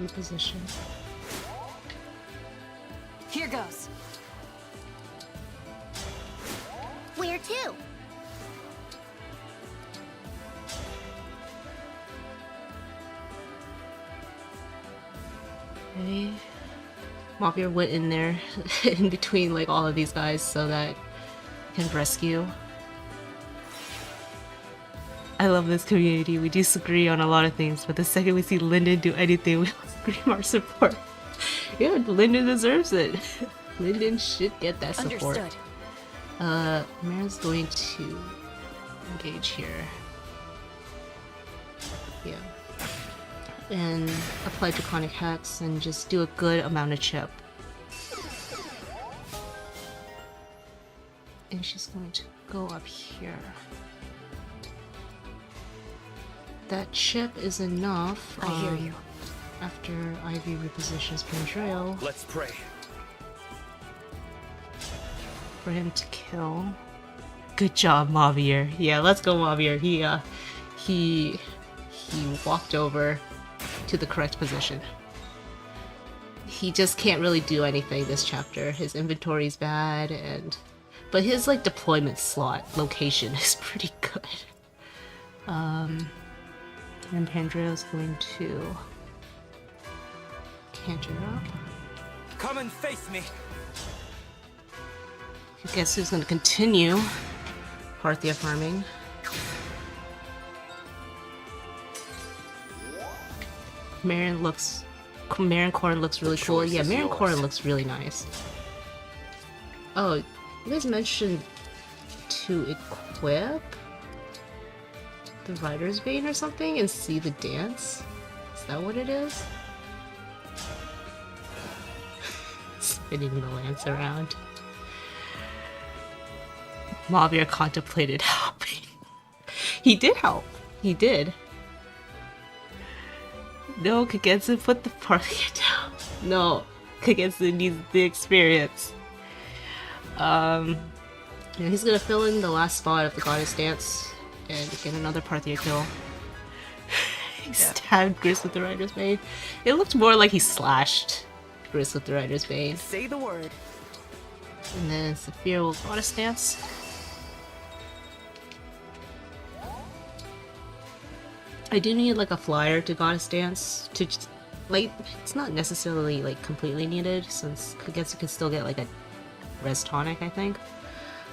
Reposition. Here goes. Where to? Okay. Mavier went in there in between like all of these guys so that he can rescue. I love this community. We disagree on a lot of things, but the second we see Lyndon do anything, we scream our support. Yeah, Lyndon deserves it. Lyndon should get that support. Understood. Marin's going to engage here. Yeah. And apply Draconic Hex and just do a good amount of chip. And she's going to go up here. That chip is enough. I hear you. After Ivy repositions Pendrell. Let's pray. For him to kill. Good job, Mavier. Yeah, let's go, Mavier. He walked over to the correct position. He just can't really do anything this chapter. His inventory's bad, but his like deployment slot location is pretty good. And Pandreo's going to canter up. Come and face me. I guess who's going to continue Parthia farming. Marion looks Marin Corn looks really cool. choice Yeah, is Marin yours. Corn looks really nice. Oh, you guys mentioned to equip the Rider's Bane or something and see the dance? Is that what it is? Spinning the lance around. Mavir contemplated helping. He did help. He did. No, Kagetsu, put the party down. No, Kagetsu needs the experience. Yeah, he's gonna fill in the last spot of the Goddess Dance and get another Parthia kill. He stabbed Gris with the Rider's Bane. It looked more like he slashed Gris with the Rider's Bane. Say the word. And then Saphira will Goddess Dance. I do need like a flyer to Goddess Dance to like, it's not necessarily like completely needed since Kagetsu can still get like a res tonic, I think.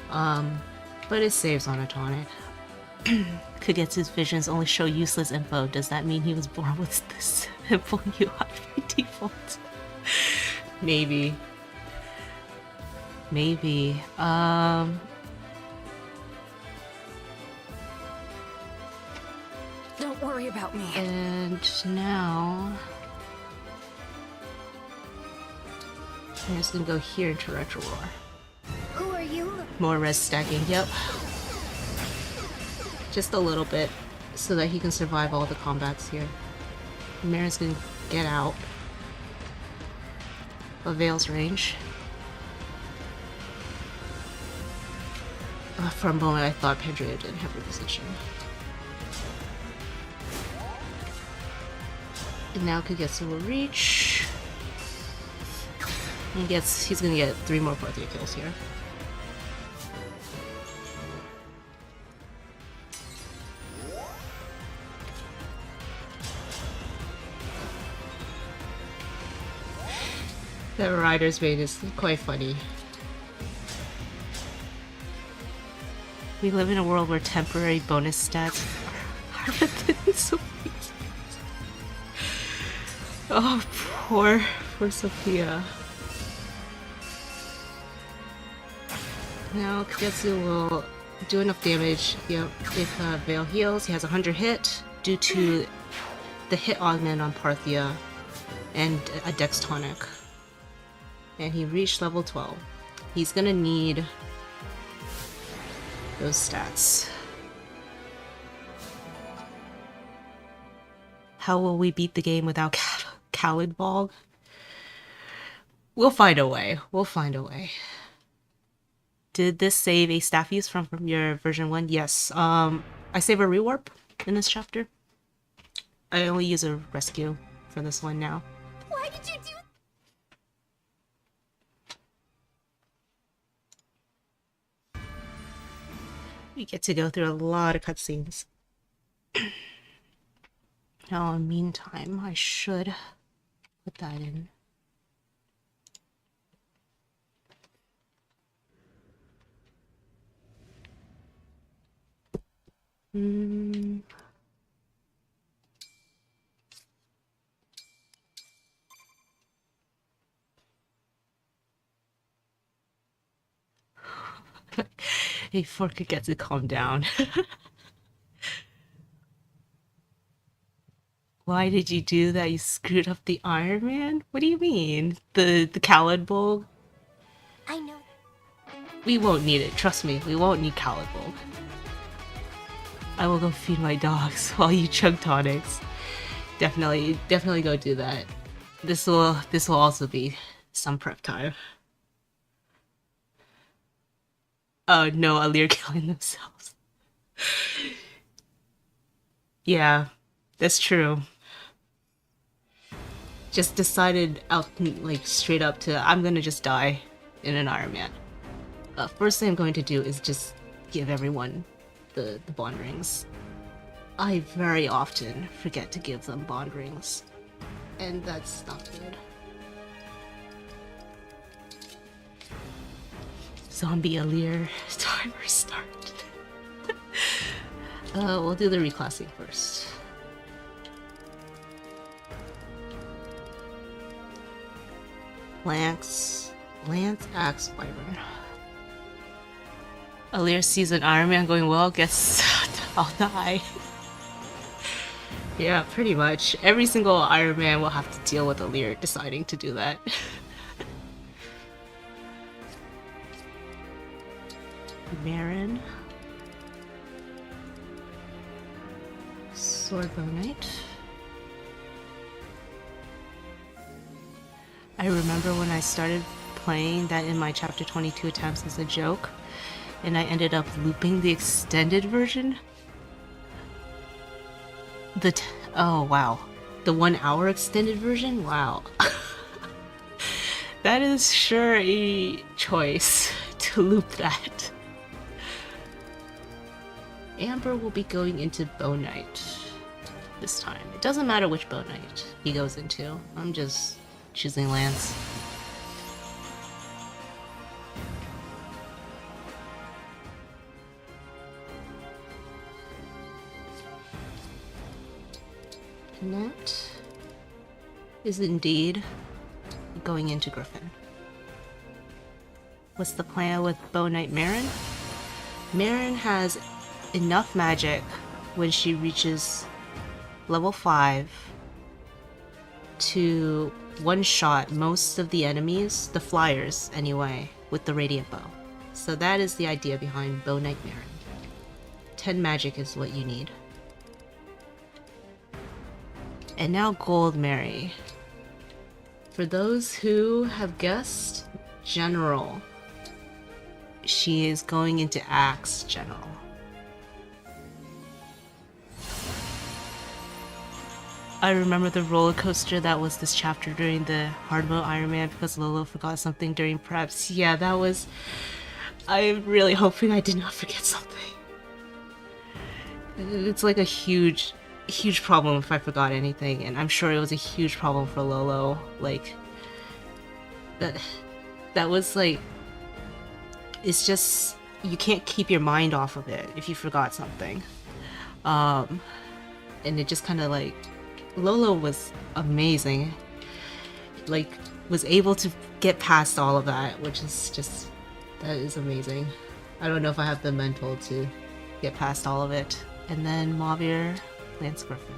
But it saves on a tonic. Kagetsu's visions only show useless info. Does that mean he was born with this simple UI by default? Maybe. Maybe. Don't worry about me. And now I'm just gonna go here into Retro Roar. Who are you? More res stacking, yep. Just a little bit, so that he can survive all the combats here. Marin's gonna get out of Veil's range. For a moment I thought Pedro didn't have reposition. And now Kagetsu will reach. He's gonna get 3 more Parthia kills here. The Rider's Bane is quite funny. We live in a world where temporary bonus stats are within Sophia. Oh, poor Sophia. Now Kagetsu will do enough damage. Yep, if Veil heals, he has 100 hit due to the hit augment on Parthia and a Dex tonic. And he reached level 12. He's gonna need those stats. How will we beat the game without Khaled Bog? We'll find a way. We'll find a way. Did this save a staff use from your version 1? Yes. I save a rewarp in this chapter. I only use a rescue for this one now. Why did you do? We get to go through a lot of cutscenes. Now, in the meantime, I should put that in. Hey, Forka gets to calm down. Why did you do that? You screwed up the Ironman? What do you mean? The Khaled Bowl? I know. We won't need it. Trust me, we won't need Khaled Bowl. I will go feed my dogs while you chug tonics. Definitely go do that. This will also be some prep time. Oh no, Alear killing themselves. Yeah, that's true. Just decided out, like, straight up to, I'm gonna just die in an Ironman. First thing I'm going to do is just give everyone the bond rings. I very often forget to give them bond rings, and that's not good. Zombie Alear timer start. We'll do the reclassing first. Lance Axe Wyvern. Alear sees an Ironman going well, guess I'll die. Yeah, pretty much. Every single Ironman will have to deal with Alear deciding to do that. Marin. Swordbow Knight. I remember when I started playing that in my chapter 22 attempts as a joke, and I ended up looping the extended version. Oh wow, the 1 hour extended version? Wow. That is sure a choice to loop that. Amber will be going into Bow Knight this time. It doesn't matter which Bow Knight he goes into. I'm just choosing Lance. Annette is indeed going into Griffin. What's the plan with Bow Knight Marin? Marin has enough magic when she reaches level 5 to one-shot most of the enemies, the flyers anyway, with the Radiant Bow. So that is the idea behind Bow Knight Marin. 10 magic is what you need. And now Gold Mary. For those who have guessed, General. She is going into Axe General. I remember the roller coaster that was this chapter during the hard mode Ironman because Lolo forgot something during preps. Yeah, that was... I'm really hoping I did not forget something. It's like a huge problem if I forgot anything, and I'm sure it was a huge problem for Lolo. Like, that was like... It's just... You can't keep your mind off of it if you forgot something. And it just kind of like... Lolo was amazing. Like, was able to get past all of that, which is just... That is amazing. I don't know if I have the mental to get past all of it. And then Mauvier, Lance Griffin.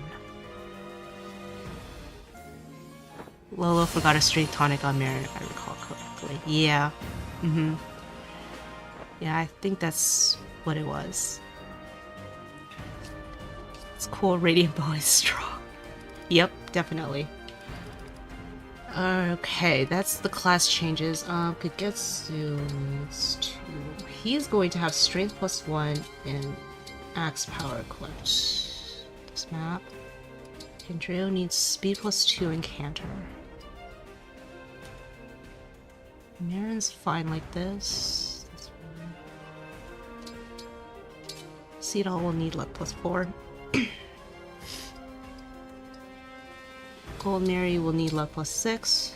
Lolo forgot a straight tonic on Marin, if I recall correctly. Yeah. Yeah, I think that's what it was. It's cool, Radiant Bow is strong. Yep, definitely. Okay, that's the class changes. Kagetsu needs to... He is going to have Strength +1 and Axe Power equipped. This map. Kendrio needs Speed +2 and Canter. Marin's fine like this. Seedall will need Luck +4. Gold Mary will need Luck +6.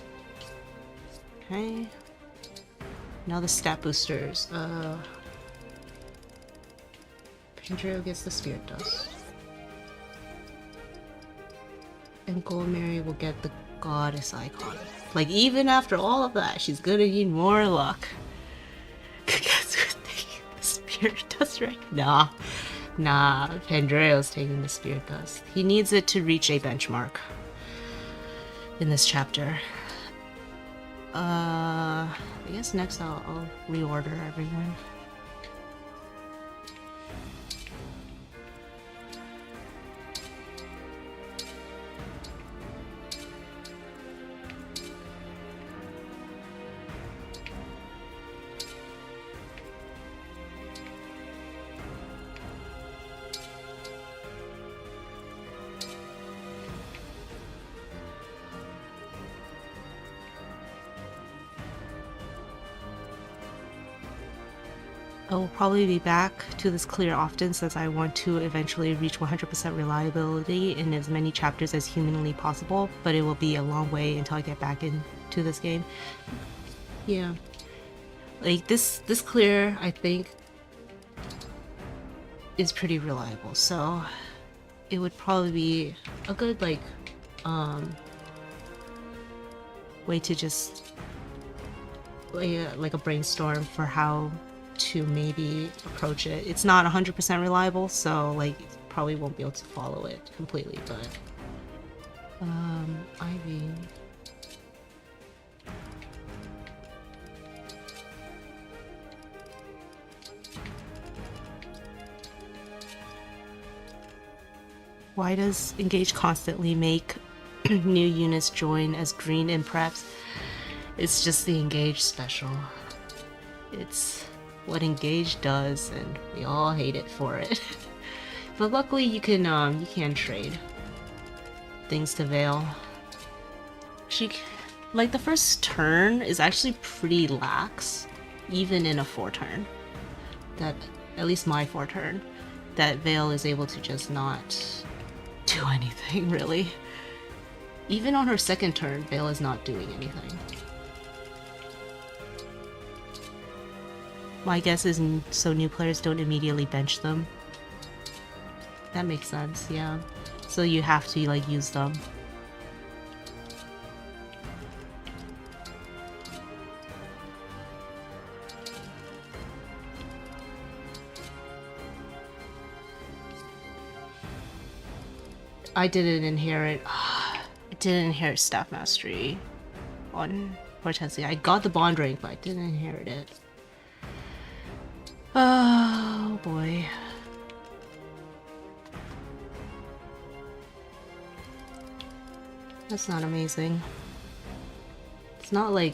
Okay. Now the stat boosters. Kendrio gets the Spirit Dust. And Gold Mary will get the Goddess Icon. Like, even after all of that, she's gonna need more luck. Guess who's taking the Spirit Dust right now? Nah, Kendrio's taking the Spirit Dust. He needs it to reach a benchmark in this chapter. I guess next I'll reorder everyone. I will probably be back to this clear often since I want to eventually reach 100% reliability in as many chapters as humanly possible, but it will be a long way until I get back into this game. Yeah. Like, this clear, I think, is pretty reliable, so it would probably be a good, like, way to just like a brainstorm for how to maybe approach it. It's not 100% reliable, so like probably won't be able to follow it completely, but Ivy. Why does Engage constantly make new units join as green in preps? It's just the Engage special. It's what Engage does, and we all hate it for it. But luckily you can trade things to Veil. Like the first turn is actually pretty lax, even in a 4-turn. That, at least my 4-turn, that Veil is able to just not do anything, really. Even on her second turn, Veil is not doing anything. My guess is so new players don't immediately bench them. That makes sense, yeah. So you have to like use them. I didn't inherit Staff Mastery on Hortensia. I got the Bond rank, but I didn't inherit it. Oh boy. That's not amazing. It's not like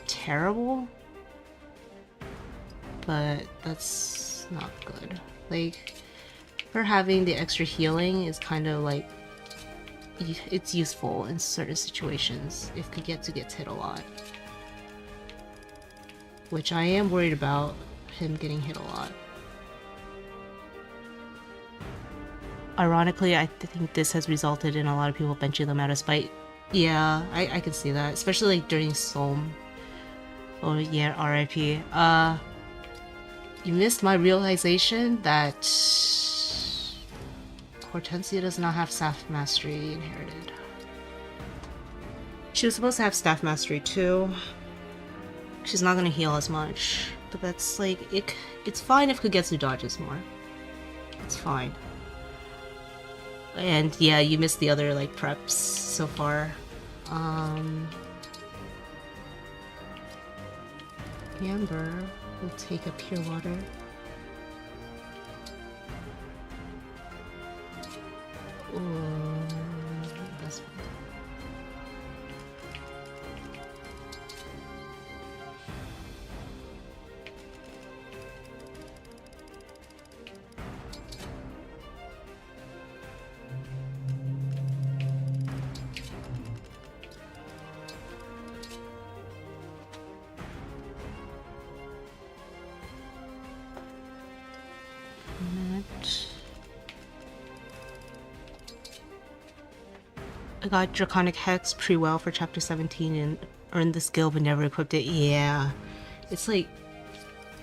terrible, but that's not good. Like, her having the extra healing is kind of like, it's useful in certain situations if Kagetsu gets hit a lot. Which I am worried about him getting hit a lot. Ironically, I think this has resulted in a lot of people benching them out of spite. Yeah, I can see that, especially like during Soulm. Oh yeah, RIP. You missed my realization that Hortensia does not have Staff Mastery inherited. She was supposed to have Staff Mastery too. She's not gonna heal as much, but that's like, it's fine if Kagetsu dodges more. It's fine. And yeah, you missed the other like preps so far. Amber will take a pure water. Ooh, that's fine. I got Draconic Hex pre-well for chapter 17 and earned the skill but never equipped it. Yeah, it's like,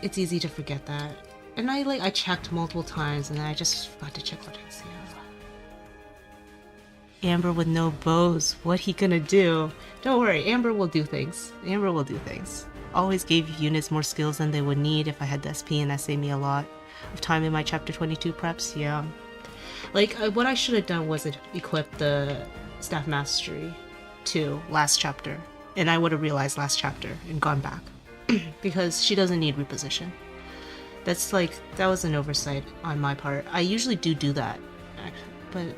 it's easy to forget that. And I checked multiple times and then I just forgot to check Hortensia. Amber with no bows, what he gonna do? Don't worry, Amber will do things. Amber will do things. Always gave units more skills than they would need if I had the SP, and that saved me a lot of time in my chapter 22 preps, yeah. Like, what I should have done was equip the Staff Mastery to last chapter, and I would have realized last chapter and gone back. Because she doesn't need reposition. That's like, that was an oversight on my part. I usually do that, but it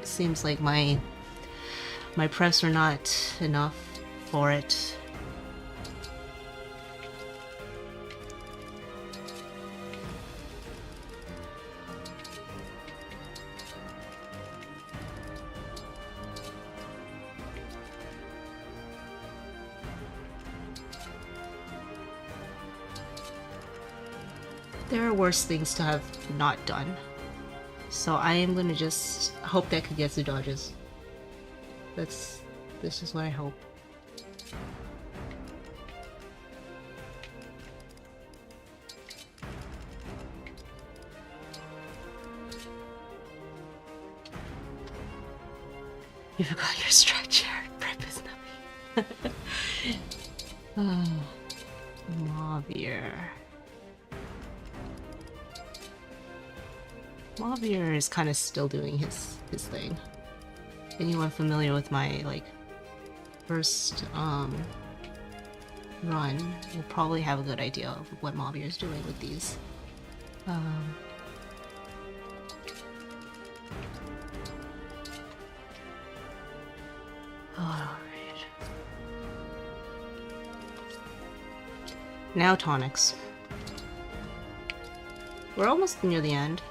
seems like my preps are not enough for it. There are worse things to have not done. So I am gonna just hope that Kagetsu dodges. This is what I hope. You forgot your stretcher. Prep is nothing. Oh. Mauvier. Mauvier is kind of still doing his thing. Anyone familiar with my like first run will probably have a good idea of what Mauvier is doing with these. Alright. Now tonics. We're almost near the end.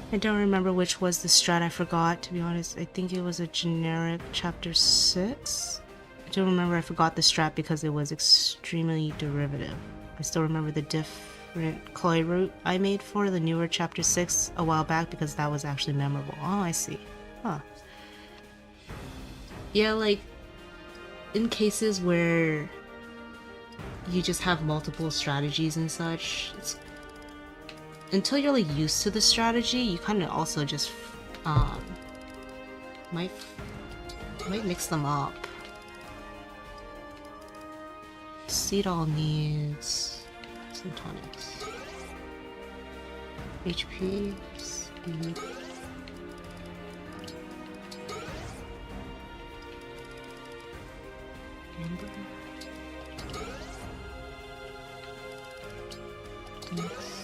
I don't remember which was the strat, I forgot, to be honest. I think it was a generic chapter 6. I don't remember, I forgot the strat because it was extremely derivative. I still remember the different Chloe route I made for the newer chapter 6 a while back because that was actually memorable. Oh, I see. Huh. Yeah, like, in cases where you just have multiple strategies and such, until you're like used to the strategy, you kind of also just might mix them up. Seed all needs some tonics. HP, speed. Amber. Tonics.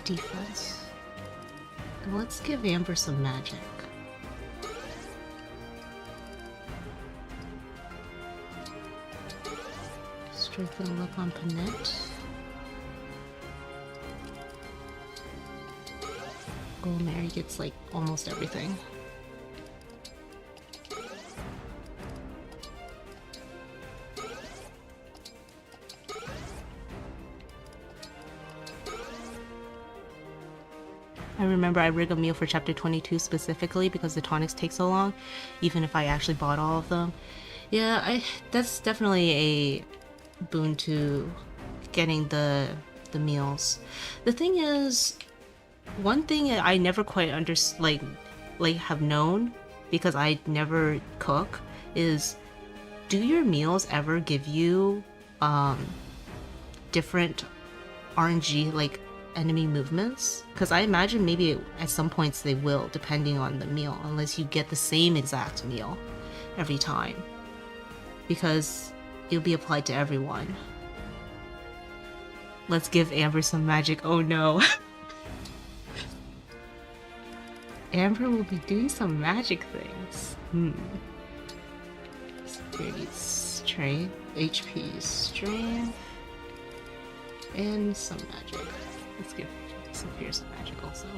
Defense. Let's give Amber some magic. Strengthen look on Panette. Oh, Mary gets like almost everything. I remember I rigged a meal for chapter 22 specifically because the tonics take so long, even if I actually bought all of them. Yeah, that's definitely a boon to getting the meals. The thing is, one thing I never quite have known because I never cook is, do your meals ever give you different RNG like enemy movements? Because I imagine maybe at some points they will, depending on the meal, unless you get the same exact meal every time, because it'll be applied to everyone. Let's give Amber some magic. Oh no. Amber will be doing some magic things. Security, strength, HP, strength, and some magic. Let's give some fierce magic also.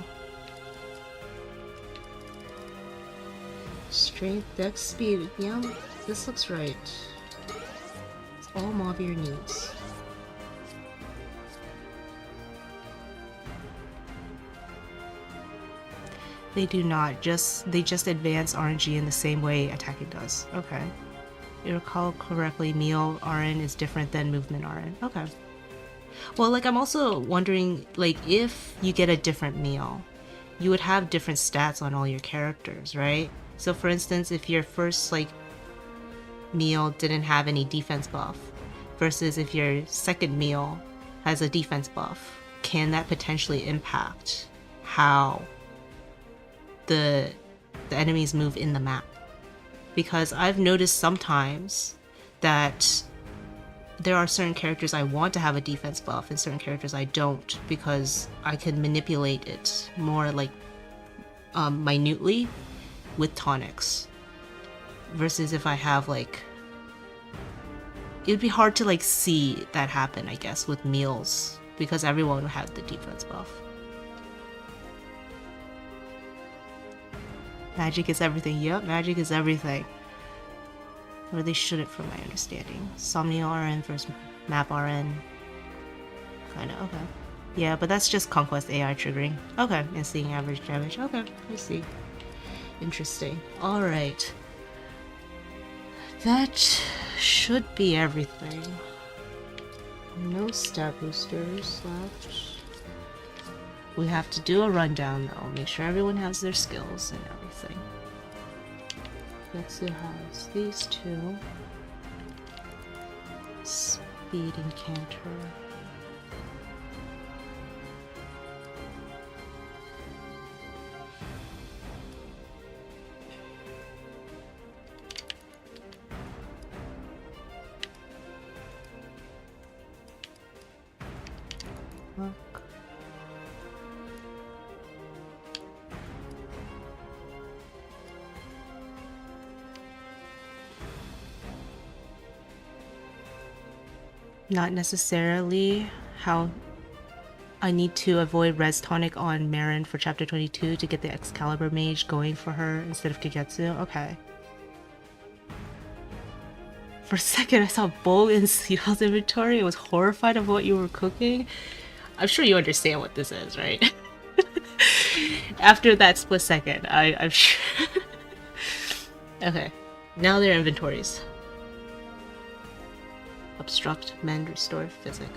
Strength, dex, speed. Yeah, this looks right. It's all Mauvier needs. They do not. They just advance RNG in the same way attacking does. Okay. If you recall correctly, meal RN is different than movement RN. Okay. Well, like, I'm also wondering, like, if you get a different meal, you would have different stats on all your characters, right? So, for instance, if your first, like, meal didn't have any defense buff, versus if your second meal has a defense buff, can that potentially impact how the enemies move in the map? Because I've noticed sometimes that there are certain characters I want to have a defense buff and certain characters I don't, because I can manipulate it more like minutely with tonics. Versus if I have like, it'd be hard to like see that happen, I guess, with meals, because everyone would have the defense buff. Magic is everything. Yep, magic is everything. Or they shouldn't, from my understanding. Somnia RN versus Map RN. Kinda, okay. Yeah, but that's just Conquest AI triggering. Okay, and seeing average damage. Okay, I see. Interesting. Alright. That should be everything. No stat boosters left. We have to do a rundown though. Make sure everyone has their skills and everything. Elixir has these two. Speed and Canter. Look. Not necessarily how I need to avoid res tonic on Marin for chapter 22 to get the Excalibur mage going for her instead of Kagetsu. Okay. For a second I saw Bull in Seedall's inventory and was horrified of what you were cooking. I'm sure you understand what this is, right? After that split second, I'm sure. Okay, now their inventories. Obstruct, mend, restore, physic.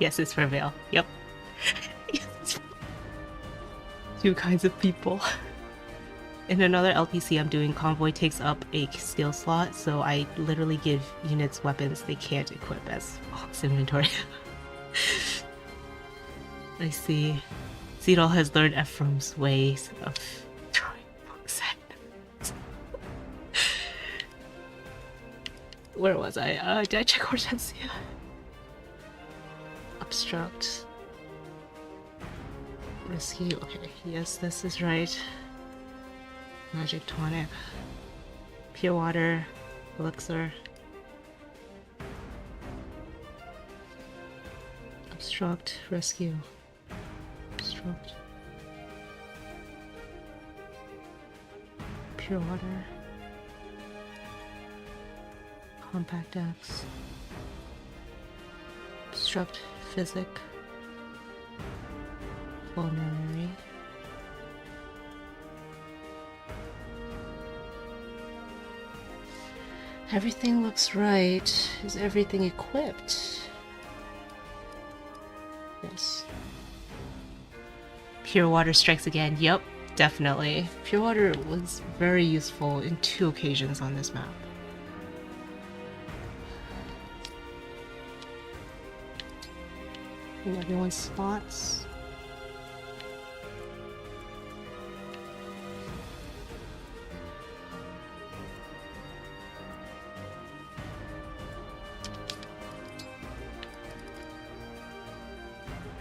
Yes, it's for Veil. Yep. Yes. Two kinds of people. In another LTC I'm doing, Convoy takes up a skill slot, so I literally give units weapons they can't equip as Ox inventory. I see. Seedall has learned Ephraim's ways of throwing books at. Where was I? Did I check Hortensia? Obstruct. Rescue. Okay, yes, this is right. Magic tonic. Pure water. Elixir. Obstruct. Rescue. Obstruct. Pure water. Compact X. Obstruct. Physic. Vulnerary. Everything looks right. Is everything equipped? Yes. Pure water strikes again. Yep, definitely. Pure water was very useful in 2 occasions on this map. In everyone's spots.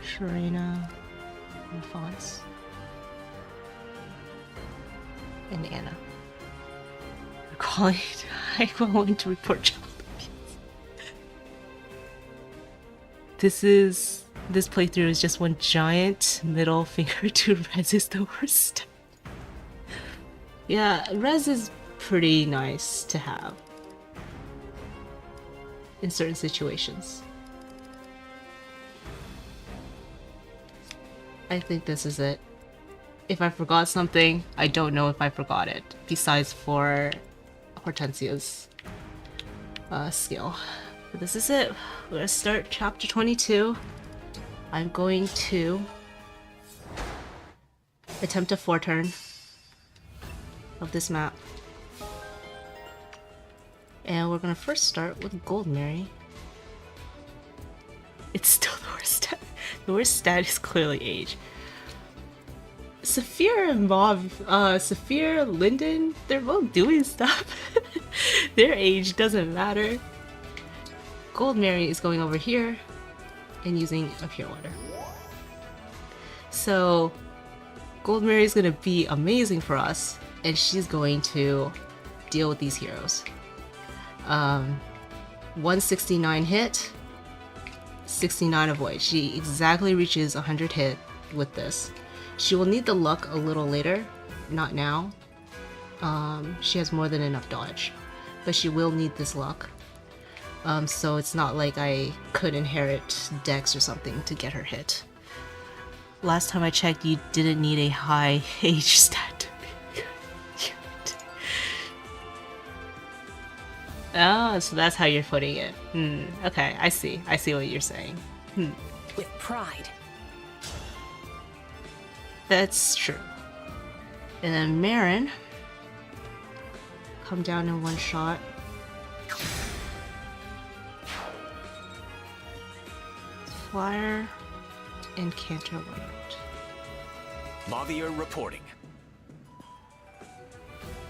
Sharena and Fonts. And Anna. We're calling it. I'm going to report child abuse. This playthrough is just one giant middle finger to Res is the worst. Yeah, Res is pretty nice to have in certain situations. I think this is it. If I forgot something, I don't know if I forgot it, besides for Hortensia's skill. But this is it. We're gonna start chapter 22. I'm going to attempt a 4-turn of this map. And we're gonna first start with Vulnerary. It's still the worst stat. The worst stat is clearly age. Saphir and Saphir, Linden, they're both doing stuff. Their age doesn't matter. Vulnerary is going over here and using a Pure Water. So Vulnerary is gonna be amazing for us, and she's going to deal with these heroes. 169 hit, 69 avoid. She exactly reaches 100 hit with this. She will need the luck a little later, not now. She has more than enough dodge, but she will need this luck. So it's not like I could inherit Dex or something to get her hit. Last time I checked, you didn't need a high age stat to be good. Oh, so that's how you're putting it. Okay, I see. I see what you're saying. With pride. That's true. And then Marin, come down in one shot. Flyer and canter one out. Mavier reporting.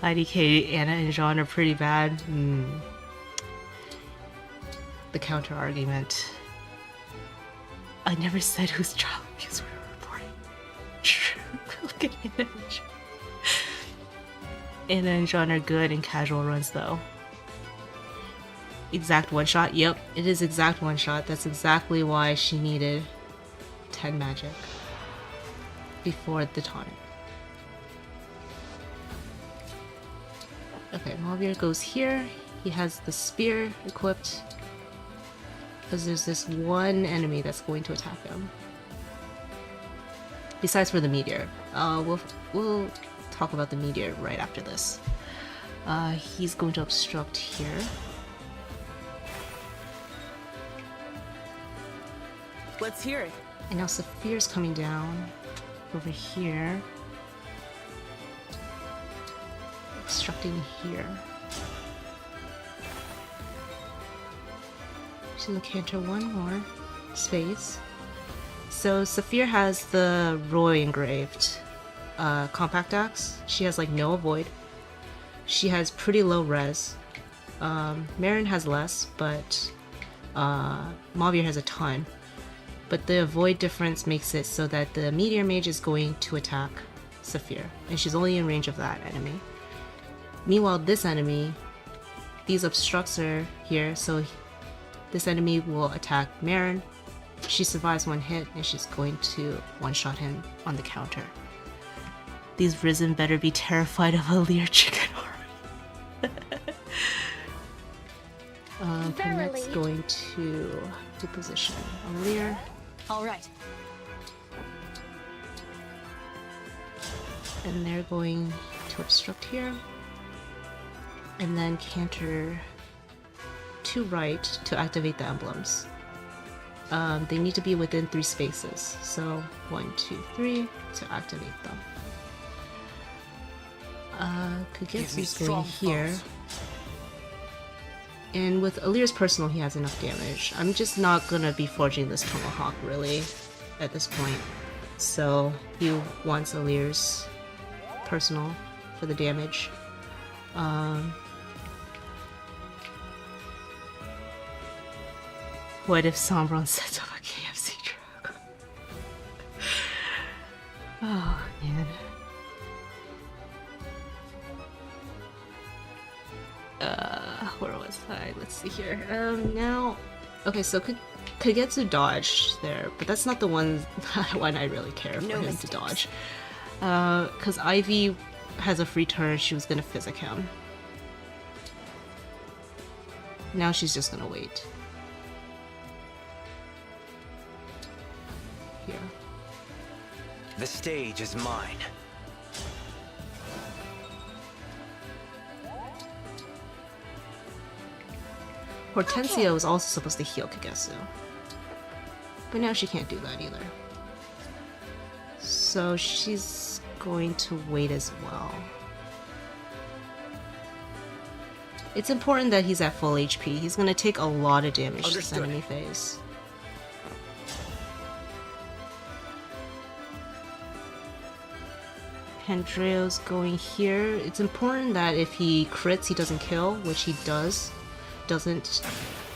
IDK, Anna, and Jean are pretty bad. The counter argument. I never said whose child abuse we were reporting. True. Look at Anna and Jean. Anna and Jean are good in casual runs though. Exact one shot? Yep, it is exact one shot. That's exactly why she needed 10 magic before the tonic. Okay, Mavier goes here. He has the spear equipped because there's this one enemy that's going to attack him. Besides for the meteor. We'll talk about the meteor right after this. He's going to obstruct here. Let's hear it. And now Saphir's coming down over here. Obstructing here. She's gonna canter one more space. So Saphir has the Roy engraved compact axe. She has like no avoid. She has pretty low res. Marin has less, but Mavier has a ton. But the avoid difference makes it so that the meteor mage is going to attack Saphir, and she's only in range of that enemy. Meanwhile, this enemy, these obstructs are here, so this enemy will attack Marin. She survives one hit, and she's going to one-shot him on the counter. These Risen better be terrified of Alear chicken already. That's going to position Alear. All right. And they're going to obstruct here. And then canter to right to activate the emblems. They need to be within 3 spaces. So 1, 2, 3 to activate them. Kagetsu's going here. And with Alear's personal, he has enough damage. I'm just not gonna be forging this Tomahawk really at this point. So he wants Alear's personal for the damage. What if Sombron sets up a KFC truck? Oh man. Where was I? Let's see here. Now, okay, so Kagetsu dodged there, but that's not the one I really care for him to dodge. Because Ivy has a free turn, she was gonna physic him. Now she's just gonna wait. Here. The stage is mine. Hortensia was also supposed to heal Kagetsu. But now she can't do that either. So she's going to wait as well. It's important that he's at full HP. He's going to take a lot of damage this enemy phase. Pandreo's going here. It's important that if he crits, he doesn't kill, which he doesn't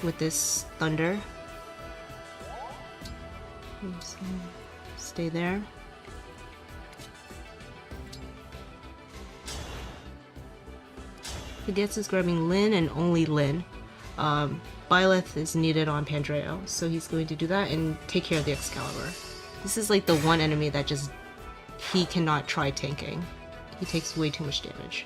with this thunder. Stay there. Kagetsu is grabbing Lyn and only Lyn. Byleth is needed on Pandreo, so he's going to do that and take care of the Excalibur. This is like the one enemy that just he cannot try tanking. He takes way too much damage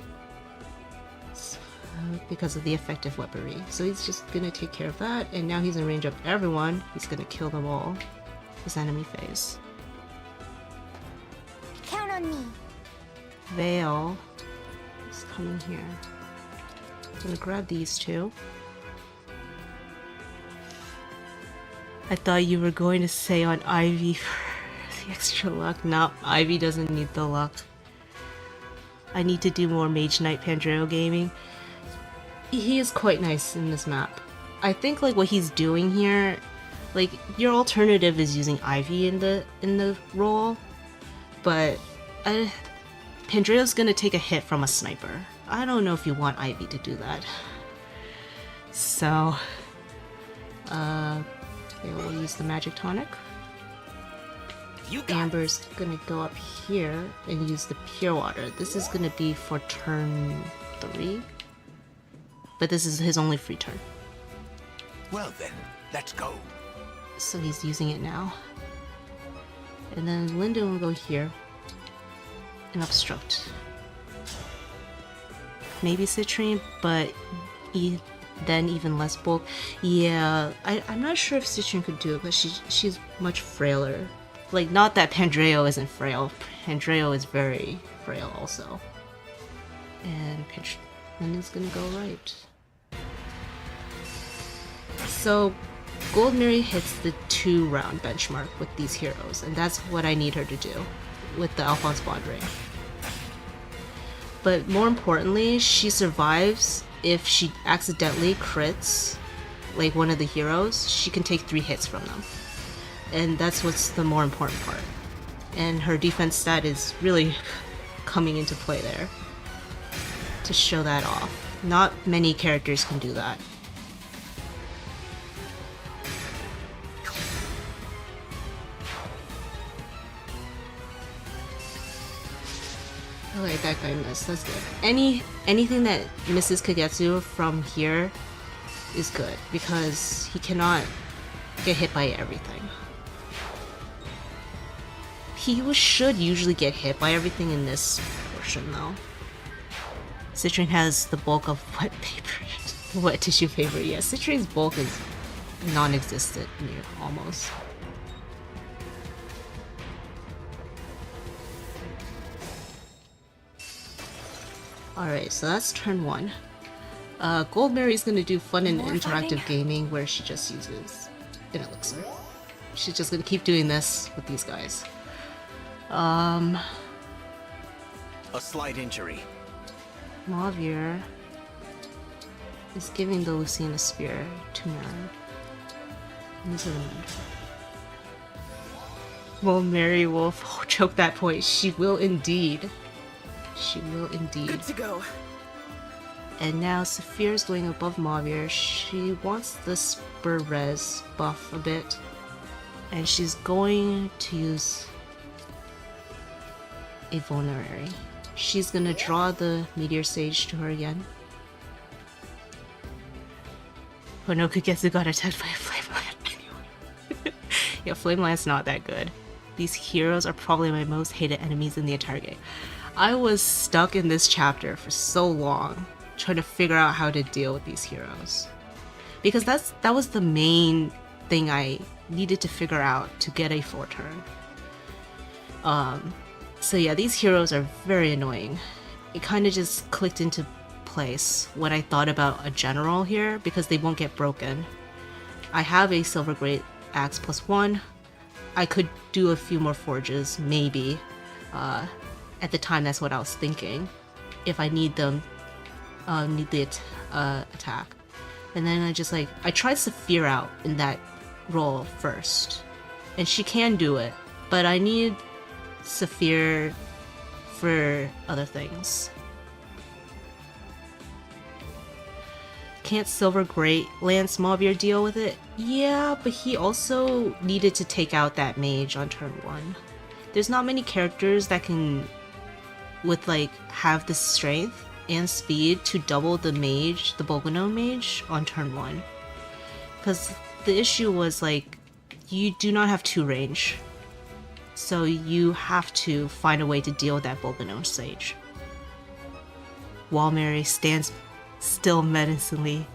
because of the effective weaponry. So he's just gonna take care of that, and now he's in range of everyone. He's gonna kill them all. This enemy phase. Count on me. Veil is coming here. I'm gonna grab these two. I thought you were going to say on Ivy for the extra luck. No, Ivy doesn't need the luck. I need to do more Mage Knight Pandreo gaming. He is quite nice in this map. I think like what he's doing here, like your alternative is using Ivy in the role, but Pandreo's gonna take a hit from a sniper. I don't know if you want Ivy to do that. So, we'll use the magic tonic. Amber's gonna go up here and use the pure water. This is gonna be for turn 3, but this is his only free turn. Well then, let's go. So he's using it now. And then Linda will go here and obstruct. Maybe Citrine, but then even less bulk. Yeah, I'm not sure if Citrine could do it, but she's much frailer. Like, not that Pandreo isn't frail. Pandreo is very frail also. And Linda's gonna go right. So Goldberry hits the 2-round benchmark with these heroes, and that's what I need her to do with the Alphonse Bond ring. But more importantly, she survives if she accidentally crits like one of the heroes. She can take 3 hits from them, and that's what's the more important part. And her defense stat is really coming into play there to show that off. Not many characters can do that. Okay, that guy missed. That's good. Anything that misses Kagetsu from here is good, because he cannot get hit by everything. He should usually get hit by everything in this portion, though. Citrine has the bulk of wet paper, wet tissue paper. Yeah, Citrine's bulk is non-existent, almost. Alright, so that's turn 1. Goldberry's gonna do fun and interactive gaming where she just uses an elixir. She's just gonna keep doing this with these guys. A slight injury. Mavier is giving the Lucine a spear to Marin. Well, Mary will choke that point. She will indeed. She will indeed. Good to go. And now Saphir's going above Mavier. She wants the Spur Res buff a bit. And she's going to use a Vulnerary. She's gonna draw the Meteor Sage to her again. Oh no, Kagetsu got attacked by a Flame Lance. Yeah, Flame Lance not that good. These heroes are probably my most hated enemies in the entire game. I was stuck in this chapter for so long trying to figure out how to deal with these heroes, because that was the main thing I needed to figure out to get a 4 turn. So yeah, these heroes are very annoying. It kind of just clicked into place when I thought about a general here, because they won't get broken. I have a Silver Great Axe +1, I could do a few more forges, maybe. At the time, that's what I was thinking. If I need them, need the attack. And then I tried Saphir out in that role first. And she can do it, but I need Saphir for other things. Can't Silver Great Lance Mauvir deal with it? Yeah, but he also needed to take out that mage on turn 1. There's not many characters that can have the strength and speed to double the mage, the Bolganone mage, on turn 1. Because the issue was you do not have 2 range. So you have to find a way to deal with that Bolganone sage. Vulnerary stands still menacingly.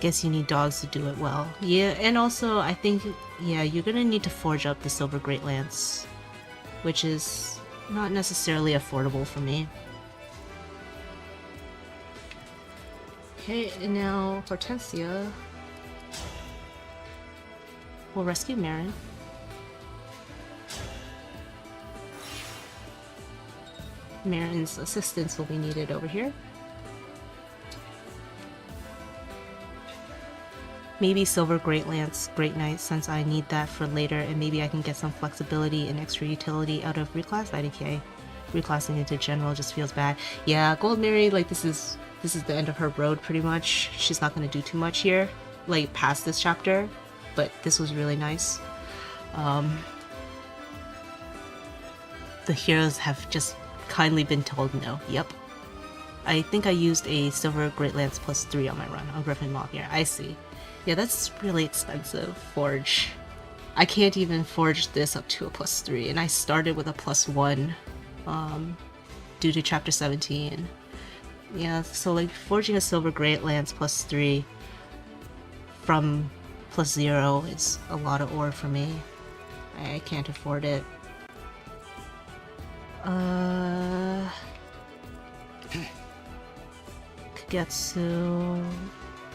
Guess you need dogs to do it well. Yeah, and also I think, yeah, you're gonna need to forge up the Silver Great Lance, which is not necessarily affordable for me. Okay, and now Hortensia will rescue Marin. Marin's assistance will be needed over here. Maybe Silver Great Lance, Great Knight, since I need that for later, and maybe I can get some flexibility and extra utility out of reclass IDK. Reclassing into general just feels bad. Yeah, Gold Mary, this is the end of her road pretty much. She's not gonna do too much here, past this chapter, but this was really nice. The heroes have just kindly been told no. Yep. I think I used a Silver Great Lance +3 on my run on Griffin Mauvir. I see. Yeah, that's really expensive forge. I can't even forge this up to a +3, and I started with a +1 due to chapter 17. Yeah, so forging a Silver Great Lance +3 from +0 is a lot of ore for me. I can't afford it. Kagetsu,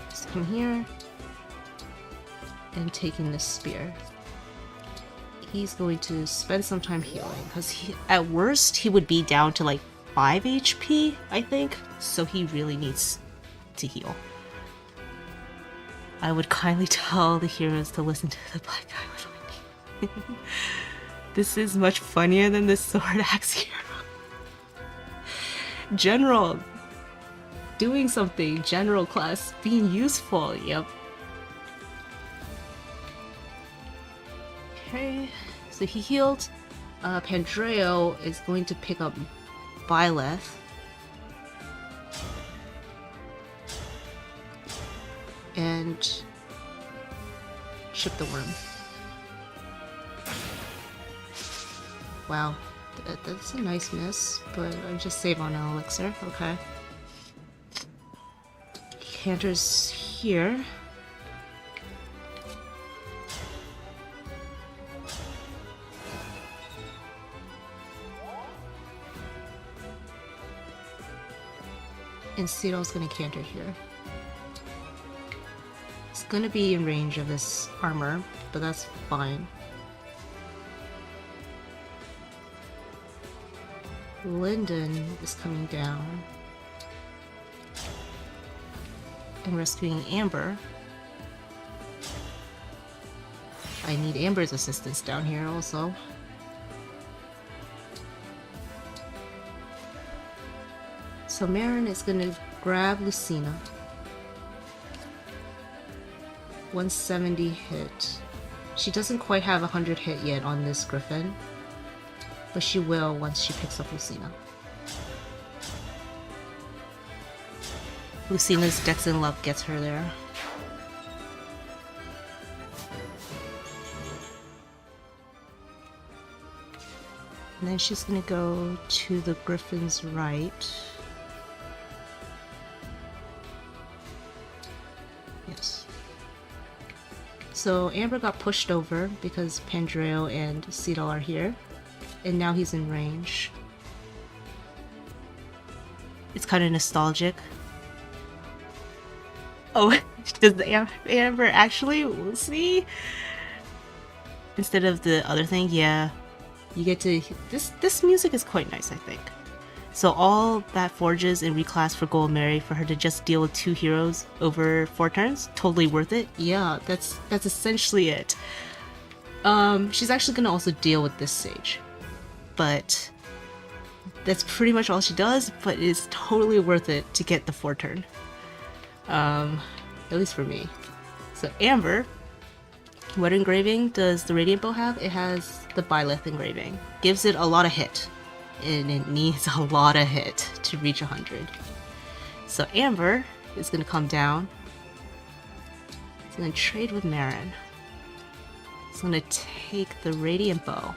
just come here and taking this spear. He's going to spend some time healing because at worst he would be down to 5 HP, I think, so he really needs to heal. I would kindly tell the heroes to listen to the Black Island Lightning. This is much funnier than the Sword Axe hero. General, doing something, general class, being useful, yep. Okay, so he healed. Pandreo is going to pick up Byleth. And ship the worm. Wow, that's a nice miss, but I just save on an elixir, okay. Cantor's here. And Cito's gonna canter here. It's gonna be in range of this armor, but that's fine. Lyndon is coming down and rescuing Amber. I need Amber's assistance down here also. So Marin is gonna grab Lucina. 170 hit. She doesn't quite have 100 hit yet on this Griffin, but she will once she picks up Lucina. Lucina's Dex and Love gets her there. And then she's gonna go to the Griffin's right. Yes. So Amber got pushed over because Pandreo and Cito are here. And now he's in range. It's kind of nostalgic. Oh, does the Amber actually? We'll see. instead of the other thing, yeah, you get to this music is quite nice, I think. So all that forges and reclass for Vulnerary for her to just deal with 2 heroes over 4 turns, totally worth it. Yeah, that's essentially it. She's actually gonna also deal with this Sage, but that's pretty much all she does, but it's totally worth it to get the 4 turn. At least for me. So Amber, what engraving does the Radiant Bow have? It has the Byleth engraving. Gives it a lot of hit, and it needs a lot of hit to reach 100. So Amber is gonna come down. It's gonna trade with Marin. It's gonna take the Radiant Bow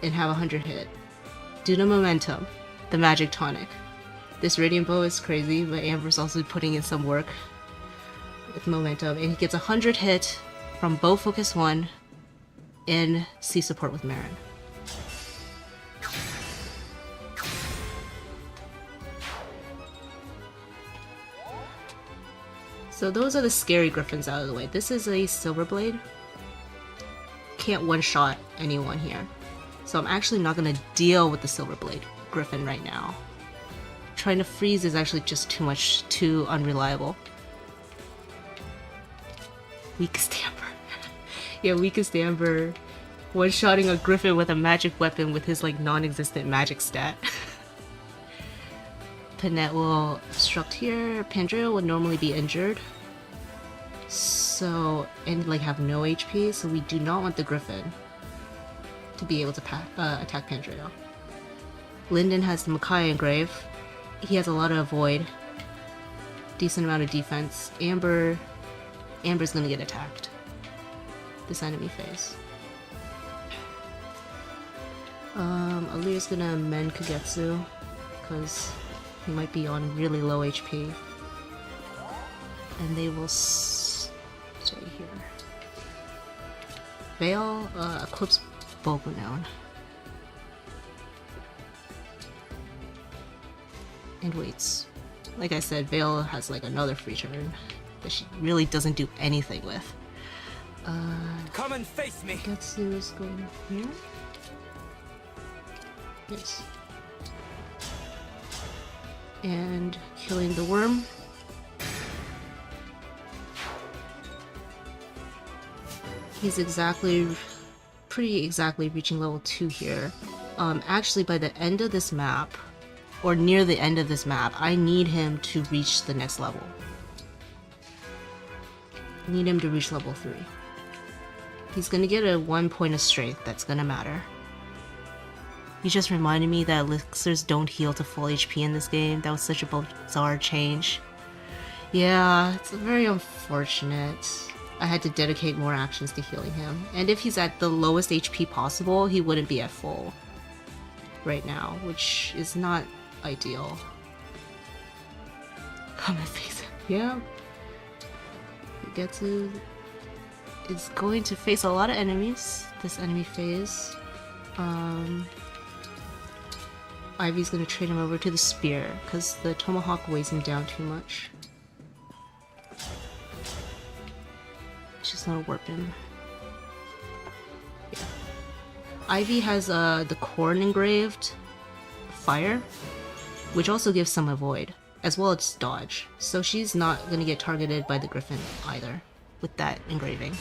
and have 100 hit. Due to momentum, the magic tonic. This Radiant Bow is crazy, but Amber's also putting in some work with momentum, and he gets 100 hit from Bow Focus 1 and C support with Marin. So those are the scary griffins out of the way. This is a Silverblade. Can't one-shot anyone here. So I'm actually not going to deal with the Silverblade griffin right now. Trying to freeze is actually just too unreliable. Weakest Amber. Yeah, weakest Amber. One-shotting a griffin with a magic weapon with his like non-existent magic stat. Panette will obstruct here. Pandrea would normally be injured. So, and like have no HP, so we do not want the griffin to be able to attack Pandrea. Lyndon has the Makai engrave. He has a lot of avoid. Decent amount of defense. Amber's gonna get attacked this enemy phase. Alear's gonna mend Kagetsu because he might be on really low HP. And they will stay here. Veil, Eclipse Bulbanon. And waits. Like I said, Veil has like another free turn that she really doesn't do anything with. Come and face me. Getsu is going here. Yes. And killing the worm. He's pretty exactly reaching level 2 here. Actually by the end of this map, or near the end of this map, I need him to reach the next level. I need him to reach level 3. He's gonna get a 1 point of strength that's gonna matter. You just reminded me that elixirs don't heal to full HP in this game. That was such a bizarre change. Yeah, it's very unfortunate. I had to dedicate more actions to healing him. And if he's at the lowest HP possible, he wouldn't be at full right now, which is not ideal. Come and face him. Yeah. Getsu is going to face a lot of enemies this enemy phase. Ivy's gonna trade him over to the spear because the tomahawk weighs him down too much. She's gonna warp him. Yeah. Ivy has the corn engraved fire, which also gives some avoid, as well as dodge. So she's not gonna get targeted by the griffin either with that engraving.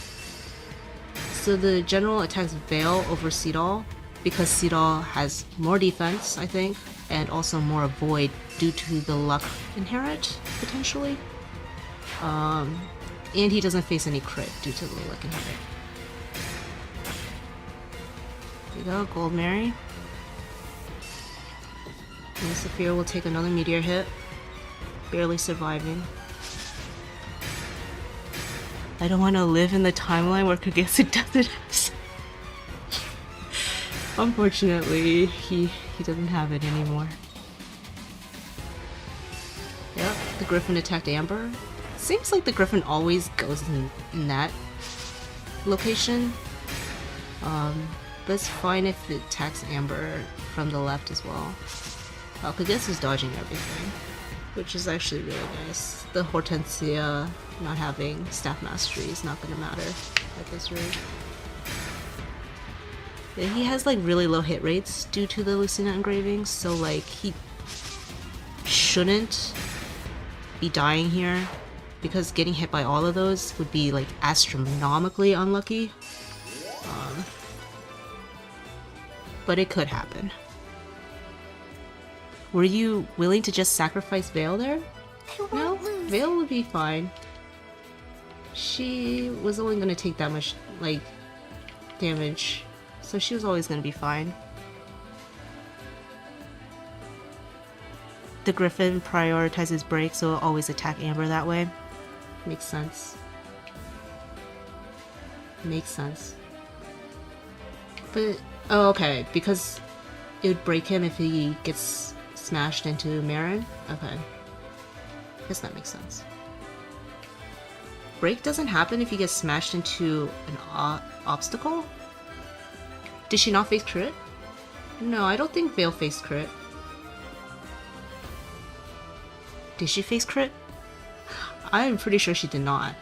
So the general attacks Veil over Seedall because Seedall has more defense, I think, and also more avoid due to the luck inherit, potentially. And he doesn't face any crit due to the luck inherit. There you go, Vulnerary. And Saphira will take another meteor hit, barely surviving. I don't want to live in the timeline where Kagetsu doesn't have. Unfortunately, he doesn't have it anymore. Yep, the Griffin attacked Amber. Seems like the Griffin always goes in that location. But it's fine if it attacks Amber from the left as well. Oh, Kagetsu's dodging everything. which is actually really nice. The Hortensia not having staff mastery is not gonna matter at this rate. Yeah, he has like really low hit rates due to the Lucina engravings, so like he shouldn't be dying here because getting hit by all of those would be like astronomically unlucky. But it could happen. Were you willing to just sacrifice Veil there? No, Veil would be fine. She was only gonna take that much, like, damage, so she was always gonna be fine. The Griffin prioritizes break, so it'll always attack Amber that way. Makes sense. Makes sense. But, oh, okay, because it would break him if he gets smashed into Marin? Okay. Guess that makes sense. Break doesn't happen if you get smashed into an obstacle? Did she not face crit? No, I don't think Veil faced crit. Did she face crit? I'm pretty sure she did not.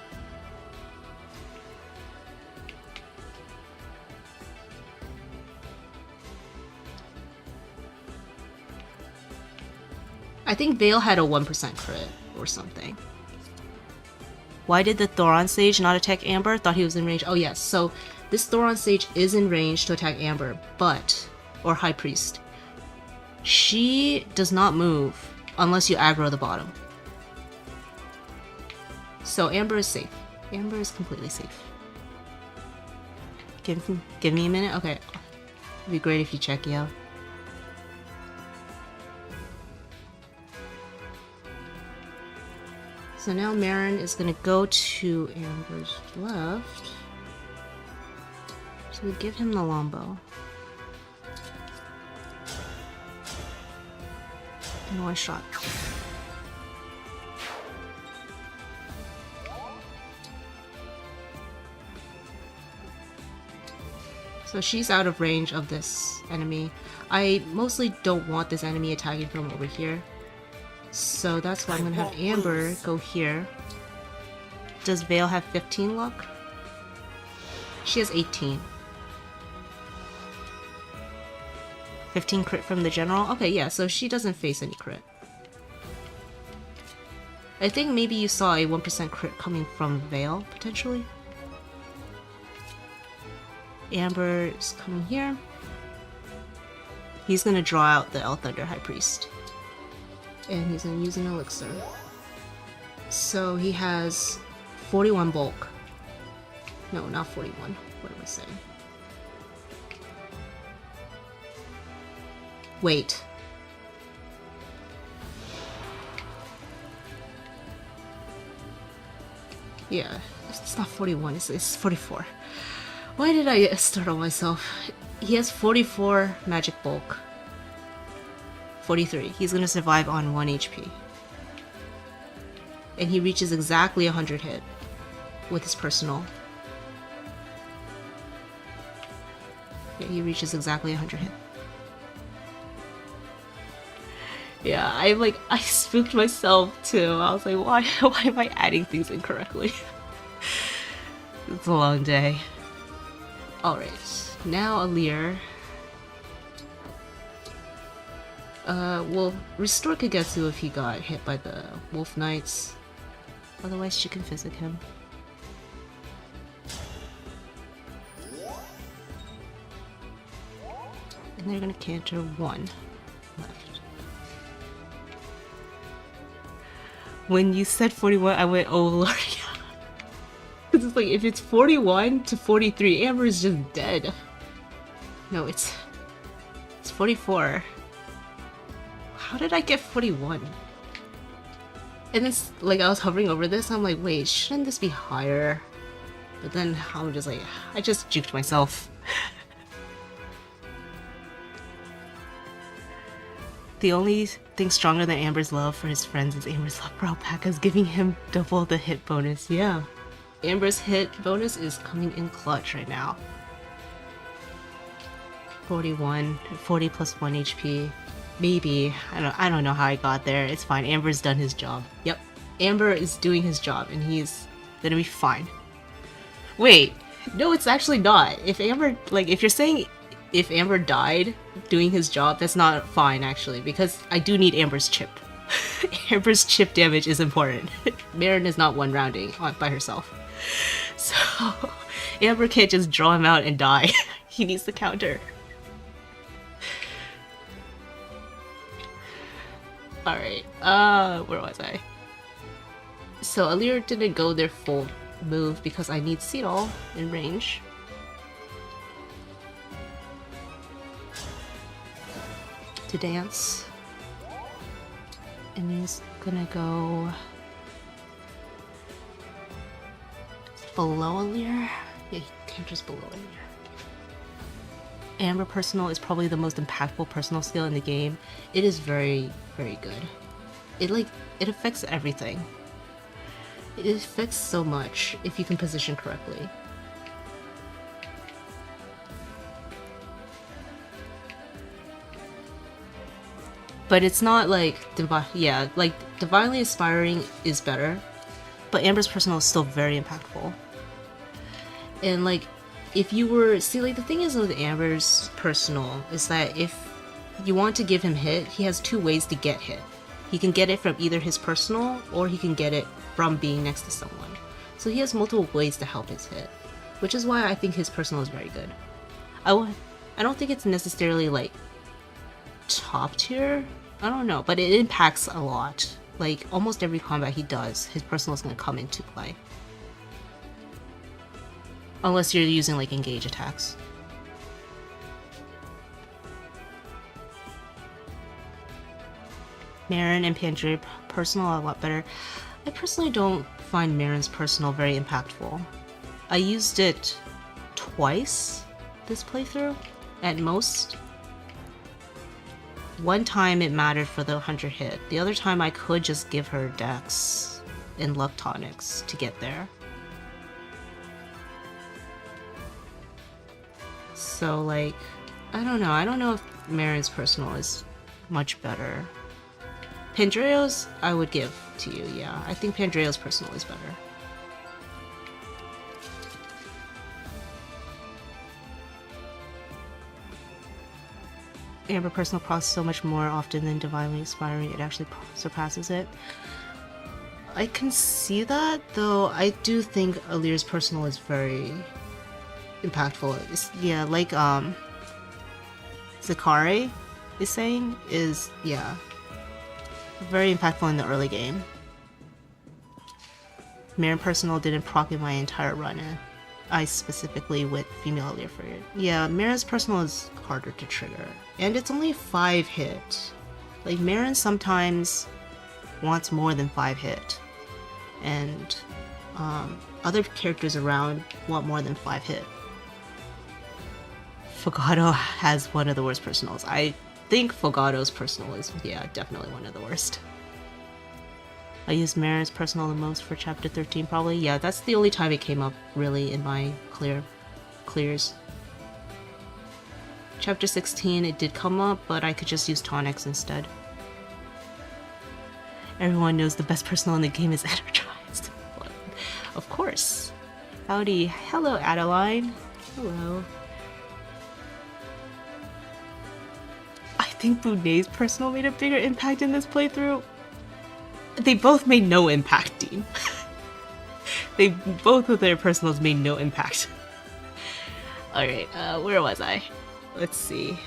I think Veil had a 1% crit or something. Why did the Thoron Sage not attack Amber? Thought he was in range. Oh yes, so this Thoron Sage is in range to attack Amber, but, or High Priest, she does not move unless you aggro the bottom. So Amber is safe. Amber is completely safe. Give me a minute? Okay. It'd be great if you check, yo. So now Marin is gonna go to Amber's left. So we give him the longbow. In one shot. So she's out of range of this enemy. I mostly don't want this enemy attacking from over here. So that's why I'm gonna have Amber go here. Does Veil have 15 luck? She has 18. 15 crit from the general? Okay, yeah, so she doesn't face any crit. I think maybe you saw a 1% crit coming from Veil, potentially. Amber is coming here. He's gonna draw out the El Thunder High Priest. And he's gonna use an Elixir. So he has 41 bulk. No, not 41. What am I saying? Wait. Yeah, it's not 41, it's 44. Why did I startle myself? He has 44 magic bulk. 43. He's gonna survive on 1 HP. And he reaches exactly 100 hit with his personal. Yeah, he reaches exactly 100 hit. Yeah, I spooked myself too. I was like, why am I adding things incorrectly? It's a long day. Alright, now Alear. We'll restore Kagetsu if he got hit by the Wolf Knights. Otherwise, she can physic him. And they're gonna canter 1 left. When you said 41, I went, oh lord, yeah. Because it's like, if it's 41 to 43, Amber is just dead. No, it's 44. How did I get 41? And it's like, I was hovering over this, I'm like, wait, shouldn't this be higher? But then I'm just like, I just juked myself. The only thing stronger than Amber's love for his friends is Amber's love for Alpaca's giving him double the hit bonus. Yeah. Amber's hit bonus is coming in clutch right now. 41, 40 plus 1 HP. Maybe. I don't know how I got there. It's fine. Amber's done his job. Yep. Amber is doing his job and he's gonna be fine. Wait. No, it's actually not. If Amber, like, if you're saying if Amber died doing his job, that's not fine actually, because I do need Amber's chip. Amber's chip damage is important. Marin is not one rounding by herself. So Amber can't just draw him out and die. He needs the counter. Alright, where was I? So Alear didn't go their full move because I need Seedall in range. To dance. And he's gonna go below Alear? Yeah, he counters below Alear. Amber personal is probably the most impactful personal skill in the game. It is very, very good. It affects everything. It affects so much if you can position correctly. But it's not like like Divinely Aspiring is better, but Amber's personal is still very impactful. And like, if you were like the thing is with Amber's personal is that if you want to give him hit, he has two ways to get hit. He can get it from either his personal or he can get it from being next to someone. So he has multiple ways to help his hit, which is why I think his personal is very good. I don't think it's necessarily like top tier, I don't know, but it impacts a lot. Like almost every combat he does, his personal is going to come into play. Unless you're using like engage attacks. Marin and Pandry personal are a lot better. I personally don't find Marin's personal very impactful. I used it twice this playthrough, at most. One time it mattered for the 100 hit. The other time I could just give her Dex and luck tonics to get there. So like, I don't know if Marin's personal is much better. Pandreo's I would give to you, yeah. I think Pandreo's personal is better. Amber personal process so much more often than Divinely Aspiring, it actually surpasses it. I can see that, though I do think Alear's personal is very impactful. Yeah, like Zakari is saying, is, yeah, very impactful in the early game. Marin personal didn't proc in my entire run, and I specifically with female Alear for it. Yeah, Marin's personal is harder to trigger, and it's only 5 hit. Like, Marin sometimes wants more than 5 hit, and other characters around want more than 5 hit. Fogado has one of the worst personals. I think Fogado's personal is, yeah, definitely one of the worst. I used Marin's personal the most for chapter 13 probably. Yeah, that's the only time it came up really in my clears. Chapter 16 it did come up, but I could just use tonics instead. Everyone knows the best personal in the game is energized. Of course. Howdy. Hello, Adeline. Hello. I think Bunei's personal made a bigger impact in this playthrough. They both made no impact, Dean. Both of their personals made no impact. Alright, where was I? Let's see.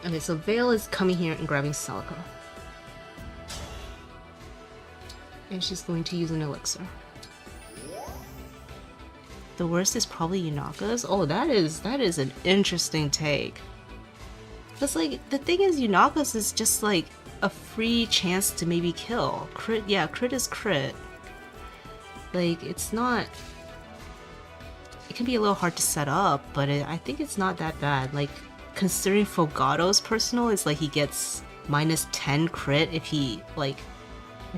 Okay, so Vale is coming here and grabbing Celica. And she's going to use an elixir. The worst is probably Yunaka's. Oh, that is an interesting take. Because, like, the thing is, Yunaka's is just, like, a free chance to maybe kill. Crit, yeah, crit is crit. Like, it's not... It can be a little hard to set up, but I think it's not that bad. Like, considering Fogado's personal is, like, he gets -10 crit if he, like,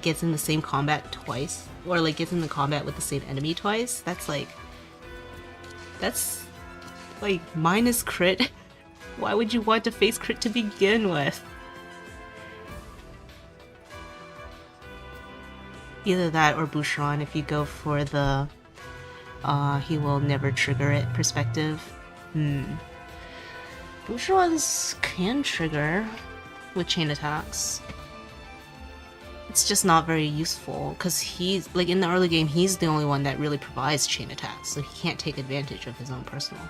gets in the same combat twice. Or, like, gets in the combat with the same enemy twice. That's, like... That's, like, minus crit... Why would you want to face crit to begin with? Either that or Boucheron if you go for the he will never trigger it perspective. Boucheron's can trigger with chain attacks. It's just not very useful because he's like in the early game he's the only one that really provides chain attacks, so he can't take advantage of his own personal.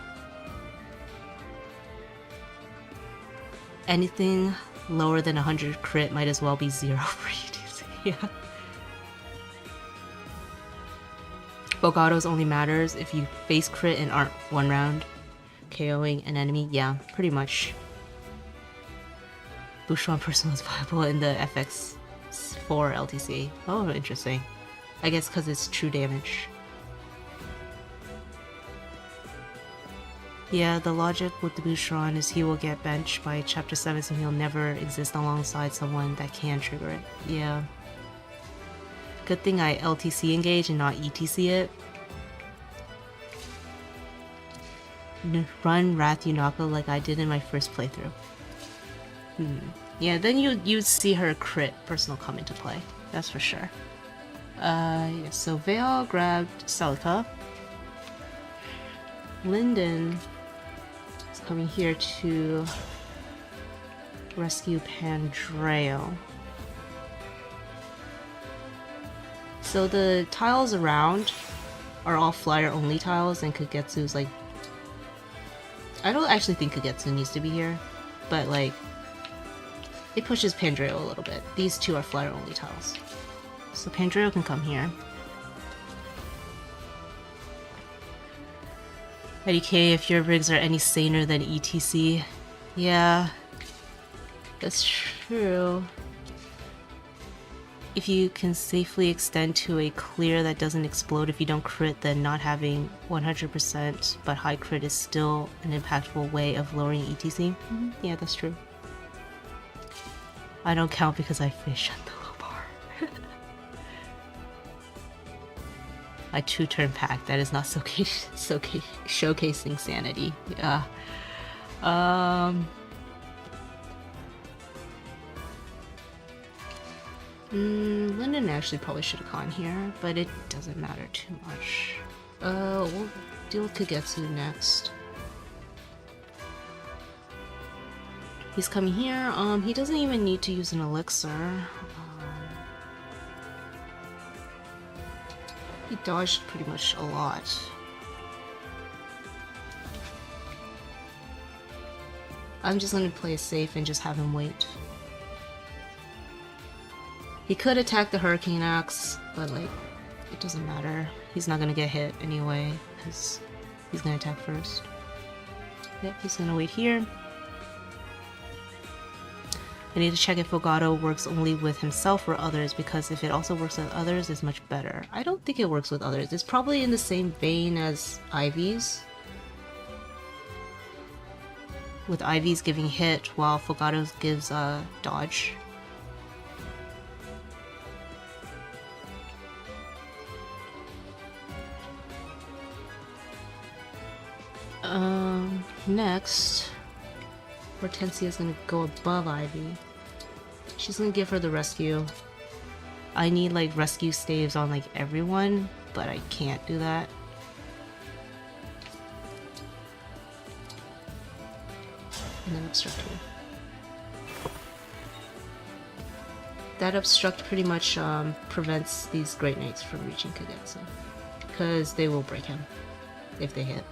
Anything lower than 100 crit might as well be 0 for ETC. Yeah. Bogatos only matters if you face crit and aren't one round KOing an enemy. Yeah, pretty much. Boucheron personal is viable in the FX4 LTC. Oh, interesting. I guess because it's true damage. Yeah, the logic with the Boucheron is he will get benched by chapter 7, so he'll never exist alongside someone that can trigger it. Yeah. Good thing I LTC engage and not ETC it. Run Wrath Yunaka like I did in my first playthrough. Yeah, then you'd see her crit personal come into play. That's for sure. Yeah, so Veil grabbed Celica. Linden is coming here to rescue Pandreo. So the tiles around are all flyer only tiles, and Kagetsu's like... I don't actually think Kagetsu needs to be here, but like it pushes Pandreo a little bit. These two are flyer only tiles. So Pandreo can come here. IDK, if your rigs are any saner than ETC. Yeah, that's true. If you can safely extend to a clear that doesn't explode if you don't crit, then not having 100% but high crit is still an impactful way of lowering ETC. Yeah, that's true. I don't count because I fish at the low bar. My 2-turn pack, that is not showcasing sanity. Yeah. Linden actually probably should have gone here, but it doesn't matter too much. We'll deal with Kagetsu next. He's coming here. He doesn't even need to use an elixir. He dodged pretty much a lot. I'm just gonna play it safe and just have him wait. He could attack the Hurricane Axe, but like, it doesn't matter. He's not gonna get hit anyway, because he's gonna attack first. Yep, he's gonna wait here. I need to check if Fogato works only with himself or others, because if it also works with others, it's much better. I don't think it works with others. It's probably in the same vein as Ivy's, with Ivy's giving hit while Fogato's gives dodge. Next, Hortensia's gonna go above Ivy. She's gonna give her the rescue. I need like rescue staves on like everyone, but I can't do that. And then obstruct here. That obstruct pretty much prevents these Great Knights from reaching Kagetsu, because they will break him if they hit.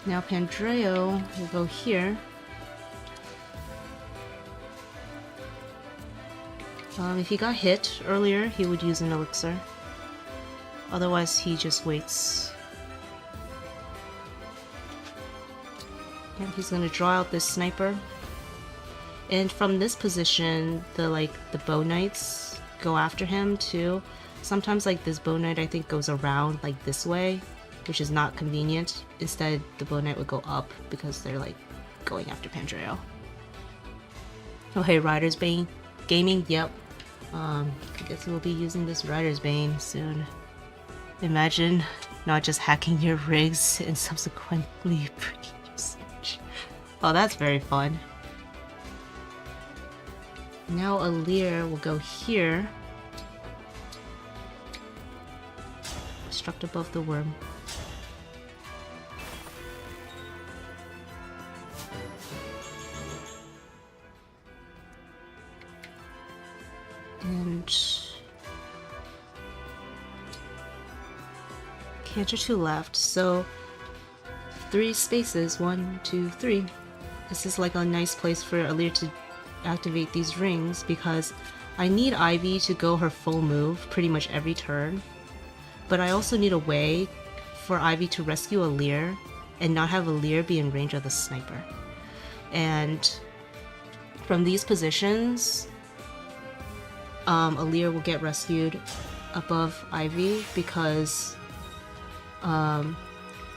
Now Pandreo will go here. If he got hit earlier, he would use an elixir. Otherwise, he just waits. And he's gonna draw out this sniper. And from this position, the bow knights go after him too. Sometimes like this bow knight I think goes around like this way, which is not convenient. Instead, the bow knight would go up because they're like going after Pandreo. Oh hey, Rider's Bane Gaming, yep. I guess we'll be using this Rider's Bane soon. Imagine not just hacking your rigs and subsequently breaking your switch. Oh, that's very fun. Now Alear will go here. Obstruct above the worm. And cancer 2 left, so 3 spaces, 1, 2, 3. This is like a nice place for Alear to activate these rings because I need Ivy to go her full move pretty much every turn, but I also need a way for Ivy to rescue Alear and not have Alear be in range of the sniper. And from these positions, Alear will get rescued above Ivy because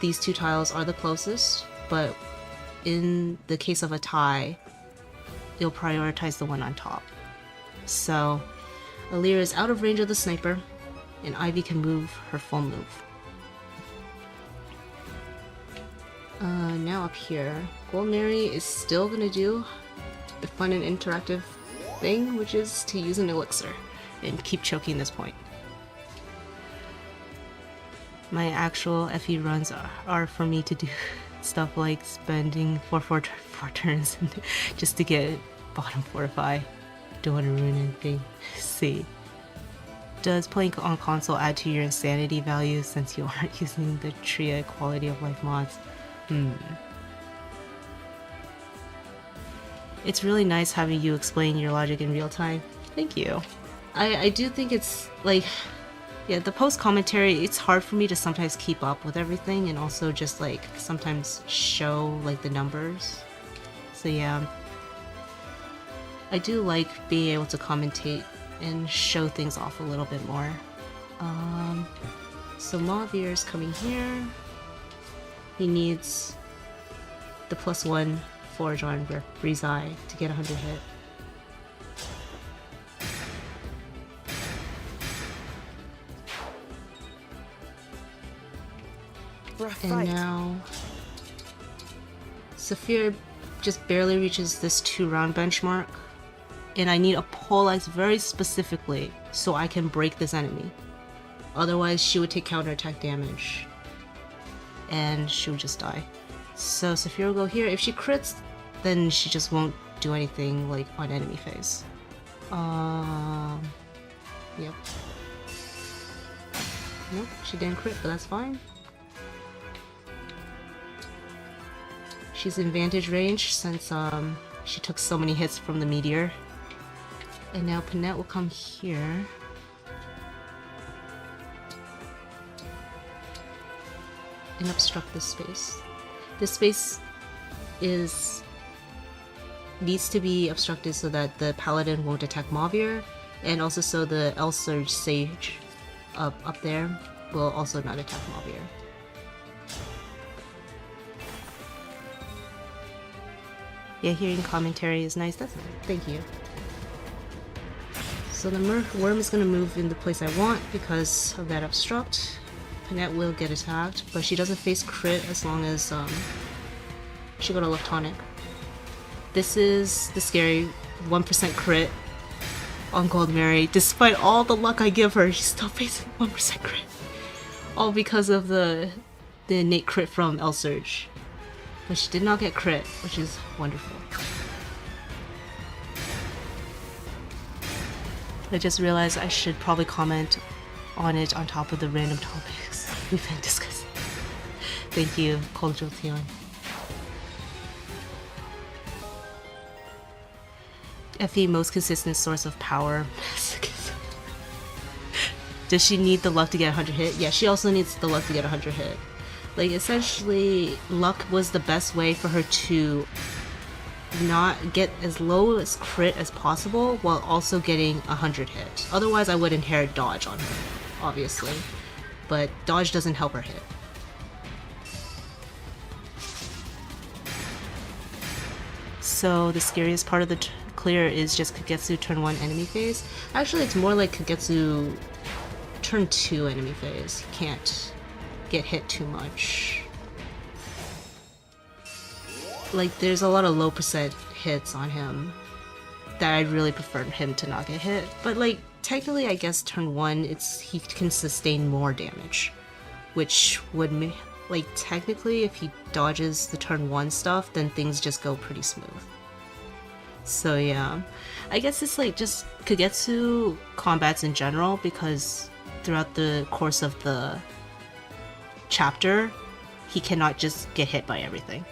these 2 tiles are the closest, but in the case of a tie, you'll prioritize the one on top. So Alear is out of range of the sniper, and Ivy can move her full move. Now up here, Vulnerary is still gonna do the fun and interactive thing, which is to use an elixir and keep choking this point. My actual FE runs are for me to do stuff like spending 4 turns just to get bottom fortify. Don't want to ruin anything. See. Does playing on console add to your insanity value since you aren't using the Tria quality of life mods? It's really nice having you explain your logic in real time. Thank you. I do think it's like, yeah, the post commentary, it's hard for me to sometimes keep up with everything and also just like sometimes show like the numbers. So yeah, I do like being able to commentate and show things off a little bit more. So Mauvir is coming here. He needs the +1 for Revanche and Represailles to get 100 hit. And now Saphir just barely reaches this 2-round benchmark, and I need a Poleaxe very specifically so I can break this enemy. Otherwise she would take counterattack damage and she would just die. So Saphir will go here. If she crits, then she just won't do anything like on enemy phase. Yep. Nope, she didn't crit, but that's fine. She's in vantage range since she took so many hits from the meteor. And now Panette will come here. And obstruct this space. This space needs to be obstructed so that the Paladin won't attack Mauvir, and also so the Elixir Sage up there will also not attack Mauvir. Yeah, hearing commentary is nice. Thank you. So the worm is gonna move in the place I want because of that obstruct. Panette will get attacked, but she doesn't face crit as long as she got a left tonic. This is the scary 1% crit on Vulnerary. Despite all the luck I give her, she's still facing 1% crit. All because of the innate crit from Elixir. But she did not get crit, which is wonderful. I just realized I should probably comment on it on top of the random topics we've been discussing. Thank you, Cultural Tion. FE most consistent source of power. Does she need the luck to get 100 hit? Yeah, she also needs the luck to get 100 hit. Like, essentially, luck was the best way for her to not get as low as crit as possible while also getting 100 hit. Otherwise, I would inherit dodge on her, obviously. But dodge doesn't help her hit. So the scariest part of the clear is just Kagetsu turn 1 enemy phase. Actually, it's more like Kagetsu turn 2 enemy phase. You can't get hit too much. Like, there's a lot of low percent hits on him that I really prefer him to not get hit. But like, technically, I guess turn 1, he can sustain more damage, which would like, technically, if he dodges the turn 1 stuff, then things just go pretty smooth. So yeah, I guess it's like just Kagetsu combats in general, because throughout the course of the chapter, he cannot just get hit by everything.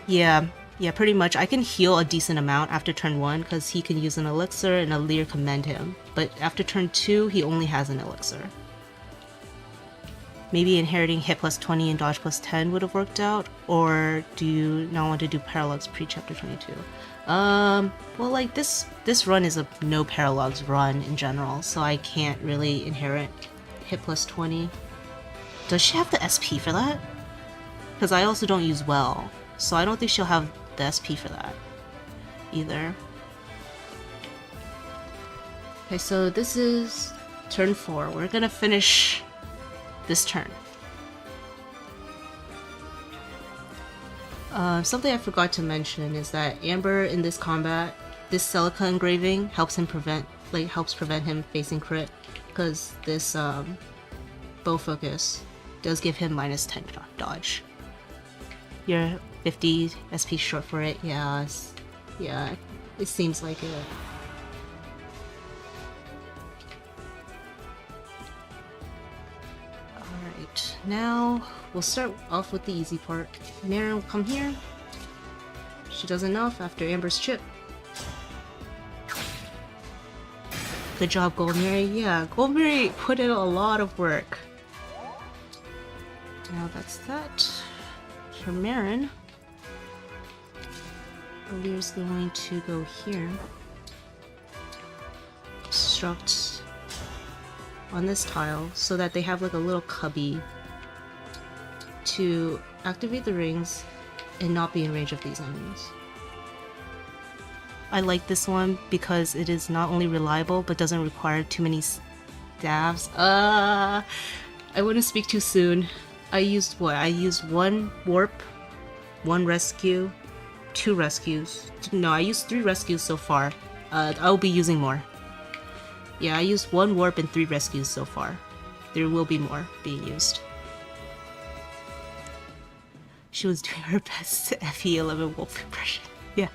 Yeah, pretty much. I can heal a decent amount after turn 1 because he can use an Elixir and Alear can mend him. But after turn 2, he only has an Elixir. Maybe inheriting hit plus 20 and dodge plus 10 would have worked out, or do you not want to do paralogs pre-chapter 22? Well, like this run is a no paralogs run in general, so I can't really inherit hit plus 20. Does she have the SP for that? Because I also don't use well, so I don't think she'll have the SP for that either. Okay, so this is turn 4. We're gonna finish this turn. Something I forgot to mention is that Amber in this combat, this Celica engraving helps prevent him facing crit, because this bow focus does give him minus 10 dodge. You're 50 SP short for it. Yeah, it seems like it. Alright, now we'll start off with the easy part. Maren will come here. She does enough after Amber's chip. Good job, Vulnerary. Yeah, Vulnerary put in a lot of work. Now that's that. For Maren, Alear's going to go here. Obstruct on this tile so that they have like a little cubby to activate the rings and not be in range of these enemies. I like this one because it is not only reliable but doesn't require too many staves. I wouldn't speak too soon. I used what? I used 1 warp, 1 rescue, 2 rescues. No, I used 3 rescues so far. I'll be using more. Yeah, I used 1 warp and 3 rescues so far. There will be more being used. She was doing her best FE11 wolf impression. Yeah.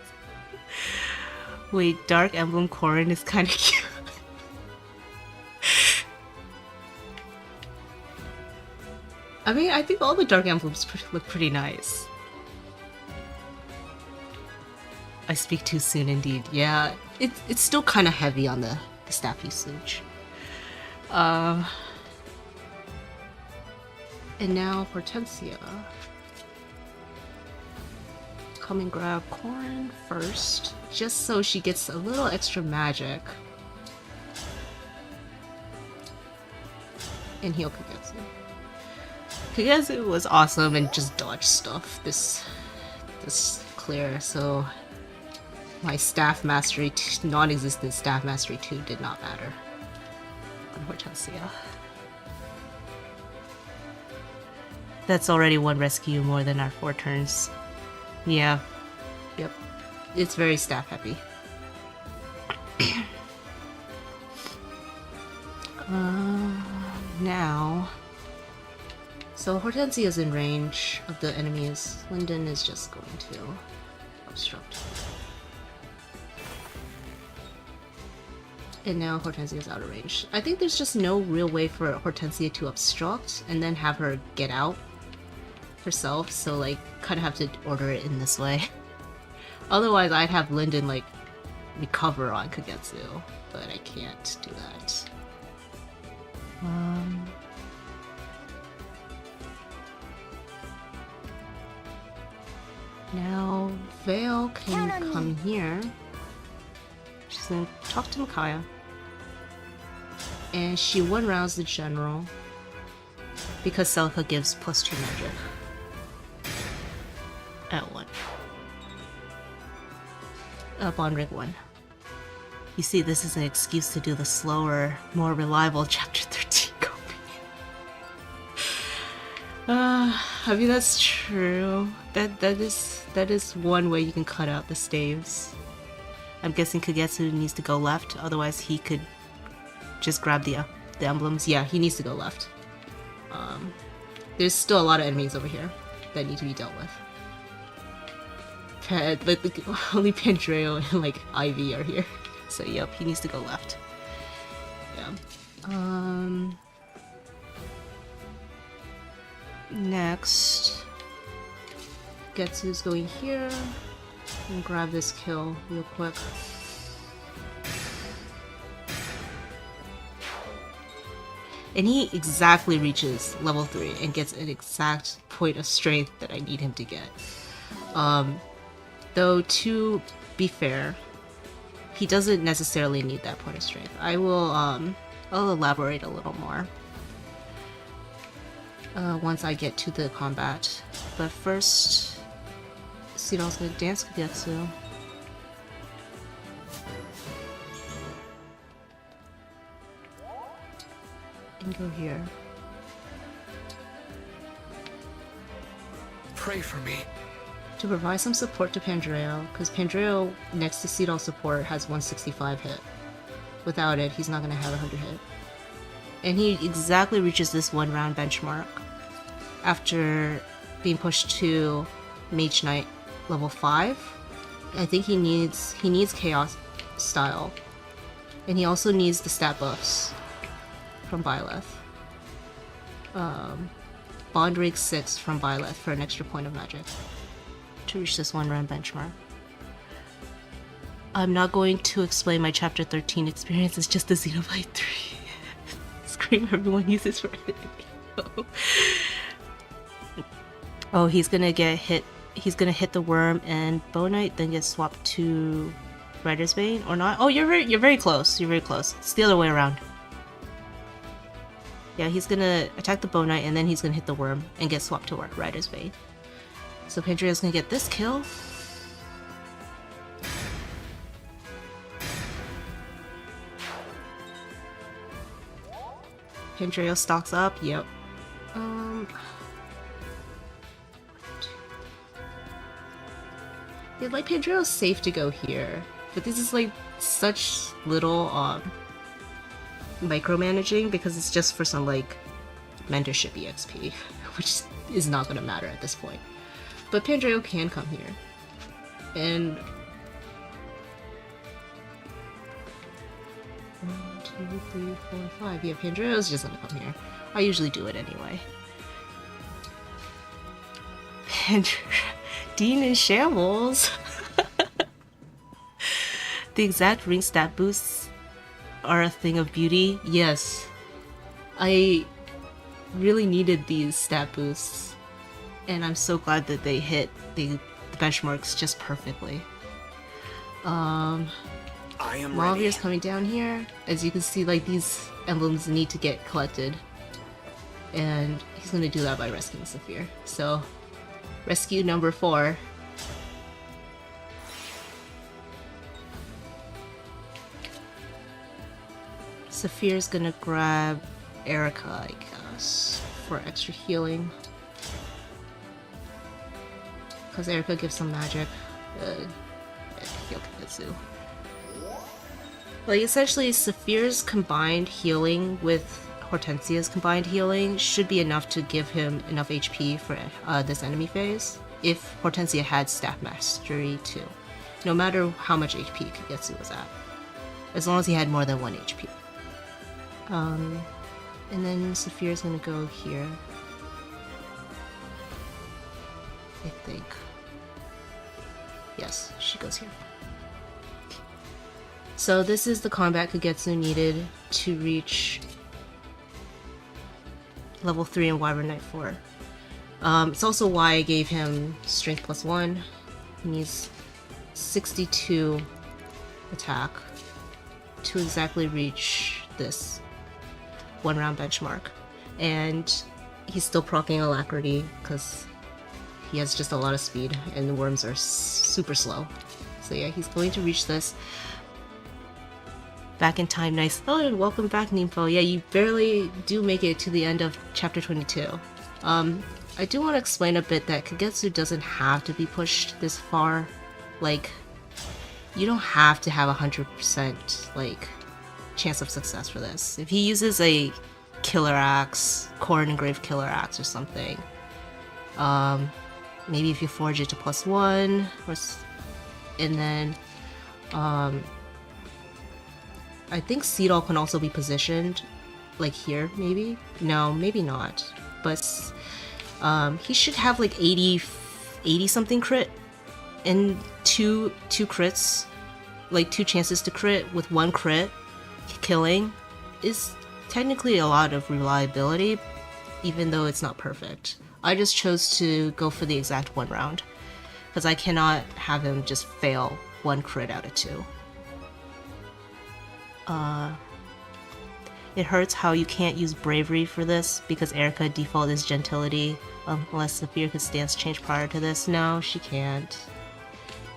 Wait, Dark Emblem Corrin is kind of cute. I mean, I think all the Dark Emblems look pretty nice. I speak too soon indeed. Yeah, it's still kind of heavy on the staff usage. And now Hortensia. Come and grab Corrin first, just so she gets a little extra magic. And heal Kagetsu. Kagetsu was awesome and just dodged stuff this clear, so my staff mastery, non-existent staff mastery 2 did not matter on Hortensia. That's already 1 rescue more than our 4 turns. Yeah. Yep. It's very staff heavy. Now... So Hortensia is in range of the enemies. Linden is just going to obstruct. And now Hortensia is out of range. I think there's just no real way for Hortensia to obstruct and then have her get out herself, so like kind of have to order it in this way. Otherwise I'd have Linden like recover on Kagetsu, but I can't do that. Now Vale can come here. She's gonna talk to Micaiah. And she 1-rounds the general because Celica gives +2 magic. At 1. Up on rig 1. You see, this is an excuse to do the slower, more reliable chapter 13. I mean that's true. That is one way you can cut out the staves. I'm guessing Kagetsu needs to go left, otherwise he could just grab the emblems. Yeah, he needs to go left. There's still a lot of enemies over here that need to be dealt with. Only Pandreo and like Ivy are here. So yep, he needs to go left. Yeah. Next, Getsu's going here and grab this kill real quick. And he exactly reaches level 3 and gets an exact point of strength that I need him to get. Though to be fair, he doesn't necessarily need that point of strength. I'll elaborate a little more once I get to the combat. But first, Seedol's gonna dance Kagetsu. And go here. Pray for me. To provide some support to Pandreo, because Pandreo next to Seedol support has 165 hit. Without it, he's not gonna have 100 hit. And he exactly reaches this 1 round benchmark after being pushed to Mage Knight level 5. I think he needs Chaos style. And he also needs the stat buffs from Byleth. Bond Rig 6 from Byleth for an extra point of magic to reach this 1 round benchmark. I'm not going to explain my chapter 13 experience, it's just the Xenoblade 3 scream everyone uses for it. Oh, he's gonna get hit. He's gonna hit the worm and Bone Knight, then get swapped to Rider's Bane, or not? Oh, you're very close. You're very close. It's the other way around. Yeah, he's gonna attack the Bone Knight and then he's gonna hit the worm and get swapped to Rider's Bane. So Pandreo's gonna get this kill. Pandreo stalks up. Yep. Yeah, like Pandreo's safe to go here, but this is like such little micromanaging because it's just for some like mentorship EXP, which is not gonna matter at this point. But Pandreo can come here, and 1, 2, 3, 4, 5. Yeah, Pandreo's just gonna come here. I usually do it anyway. Dean in shambles. The exact ring stat boosts are a thing of beauty. Yes, I really needed these stat boosts, and I'm so glad that they hit the benchmarks just perfectly. Malvir's coming down here. As you can see, like these emblems need to get collected, and he's gonna do that by rescuing Saphir. So, rescue number 4. Saphir's gonna grab Erica, I guess, for extra healing. Because Erica gives some magic. Heal Kagetsu. Like, essentially, Saphir's combined healing with Hortensia's combined healing should be enough to give him enough HP for this enemy phase, if Hortensia had Staff Mastery too. No matter how much HP Kagetsu was at. As long as he had more than 1 HP. And then Saphir's gonna go here. I think. Yes, she goes here. So this is the combat Kagetsu needed to reach level 3 in Wyvern Ride 4. It's also why I gave him Strength +1. He needs 62 attack to exactly reach this 1 round benchmark. And he's still proccing Alacrity because he has just a lot of speed and the worms are super slow. So yeah, he's going to reach this. Back in time, nice. Oh, and welcome back, Nympho. Yeah, you barely do make it to the end of chapter 22. I do want to explain a bit that Kagetsu doesn't have to be pushed this far. Like, you don't have to have 100% like chance of success for this. If he uses a killer axe, core engraved killer axe or something, maybe if you forge it to +1, and then I think Seedall can also be positioned like here, maybe? No, maybe not. But he should have like 80 something crit and two crits, like 2 chances to crit with 1 crit killing is technically a lot of reliability, even though it's not perfect. I just chose to go for the exact 1 round because I cannot have him just fail 1 crit out of 2. It hurts how you can't use bravery for this because Erica default is gentility, unless the fear could stance change prior to this. No, she can't.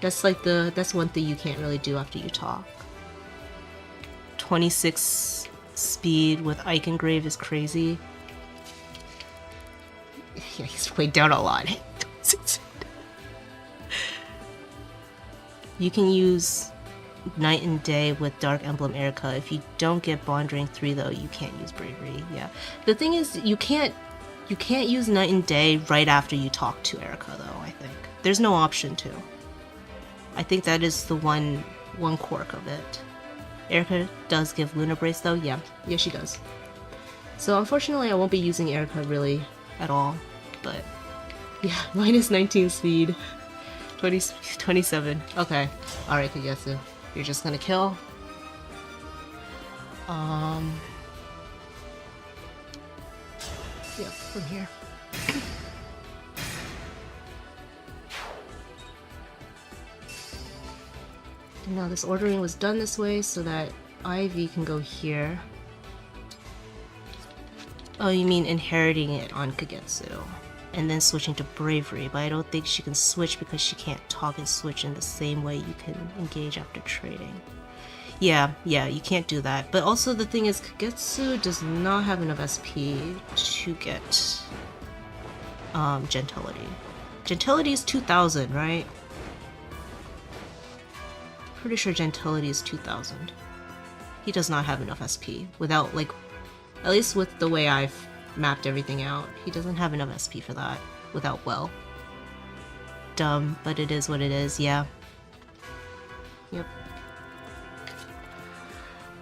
That's like that's one thing you can't really do after you talk. 26 speed with Ike Engrave is crazy. Yeah, he's way down a lot. You can use Night and Day with Dark Emblem Erica. If you don't get Bond Rank 3 though, you can't use Bravery. Yeah. The thing is, you can't use Night and Day right after you talk to Erica though, I think. There's no option to. I think that is the one quirk of it. Erica does give Luna Brace though, yeah. Yeah, she does. So unfortunately I won't be using Erica really at all, but yeah, minus 19 speed. 27. Okay. Alright, Kagetsu. You're just gonna kill. Yep, from here. And now this ordering was done this way so that Ivy can go here. Oh, you mean inheriting it on Kagetsu and then switching to Bravery, but I don't think she can switch because she can't talk and switch in the same way you can engage after trading. Yeah, you can't do that. But also the thing is, Kagetsu does not have enough SP to get Gentility. Gentility is 2000, right? Pretty sure Gentility is 2000. He does not have enough SP without, like, at least with the way I've mapped everything out, he doesn't have enough SP for that without well. Dumb, but it is what it is, yeah. Yep.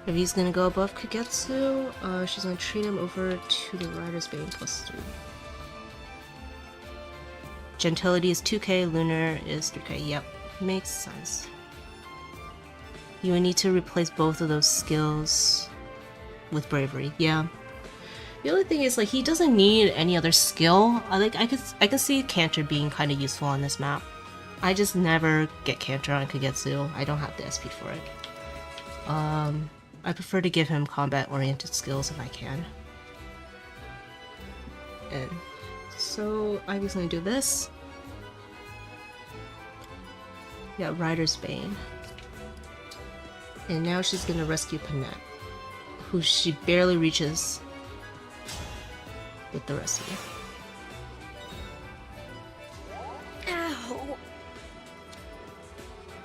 If he's gonna go above Kagetsu, she's gonna treat him over to the Rider's Bane +3. Gentility is 2k, Lunar is 3k, yep. Makes sense. You would need to replace both of those skills with Bravery, yeah. The other thing is, like, he doesn't need any other skill. I can see Canter being kind of useful on this map. I just never get Canter on Kagetsu. I don't have the SP for it. I prefer to give him combat-oriented skills if I can. And so Ivy's gonna do this. Yeah, Rider's Bane. And now she's gonna rescue Panette, who she barely reaches with the recipe. Ow!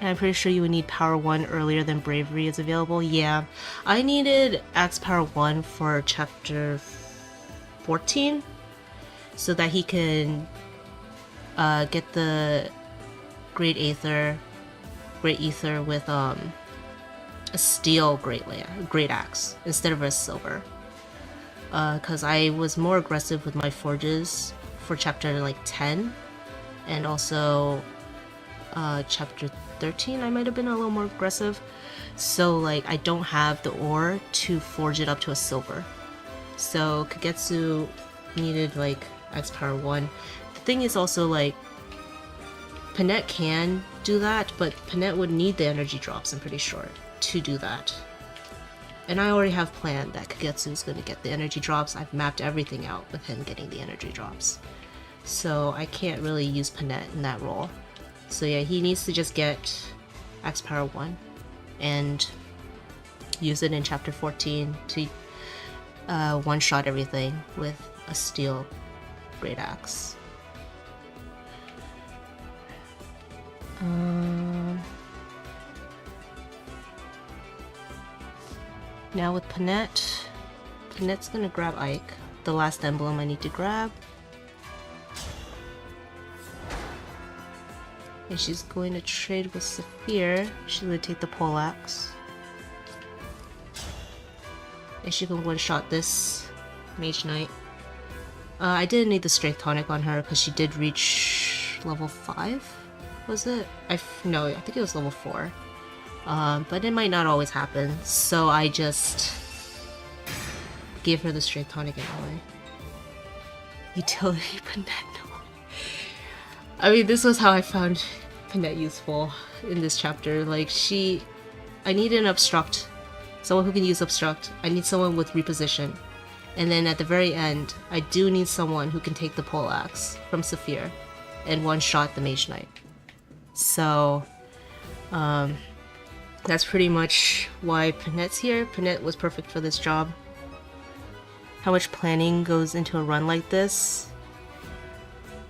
And I'm pretty sure you would need Power 1 earlier than Bravery is available. Yeah, I needed Axe Power 1 for Chapter 14 so that he can get the Great Ether with a steel Great Axe instead of a silver. Because I was more aggressive with my forges for chapter like 10 and also chapter 13 I might have been a little more aggressive, so like I don't have the ore to forge it up to a silver, so Kagetsu needed like X Power 1. The thing is also, like, Panette can do that, but Panette would need the energy drops, I'm pretty sure, to do that. And I already have planned that Kagetsu is going to get the energy drops. I've mapped everything out with him getting the energy drops. So I can't really use Panette in that role. So yeah, he needs to just get Axe Power 1 and use it in Chapter 14 to one-shot everything with a steel Great Axe. Now with Panette, Panette's gonna grab Ike, the last emblem I need to grab. And she's going to trade with Saphir. She's gonna take the poleaxe. And she can one-shot this Mage Knight. I didn't need the Strength Tonic on her because she did reach level 5, was it? No, I think it was level 4. But it might not always happen, so I just gave her the Strength Tonic anyway. Utility Panette. I mean, this was how I found Panette useful in this chapter. Like, I need an Obstruct. Someone who can use Obstruct. I need someone with Reposition. And then at the very end, I do need someone who can take the poleaxe from Saphir and one-shot the Mage Knight. So, that's pretty much why Panette's here. Panette was perfect for this job. How much planning goes into a run like this?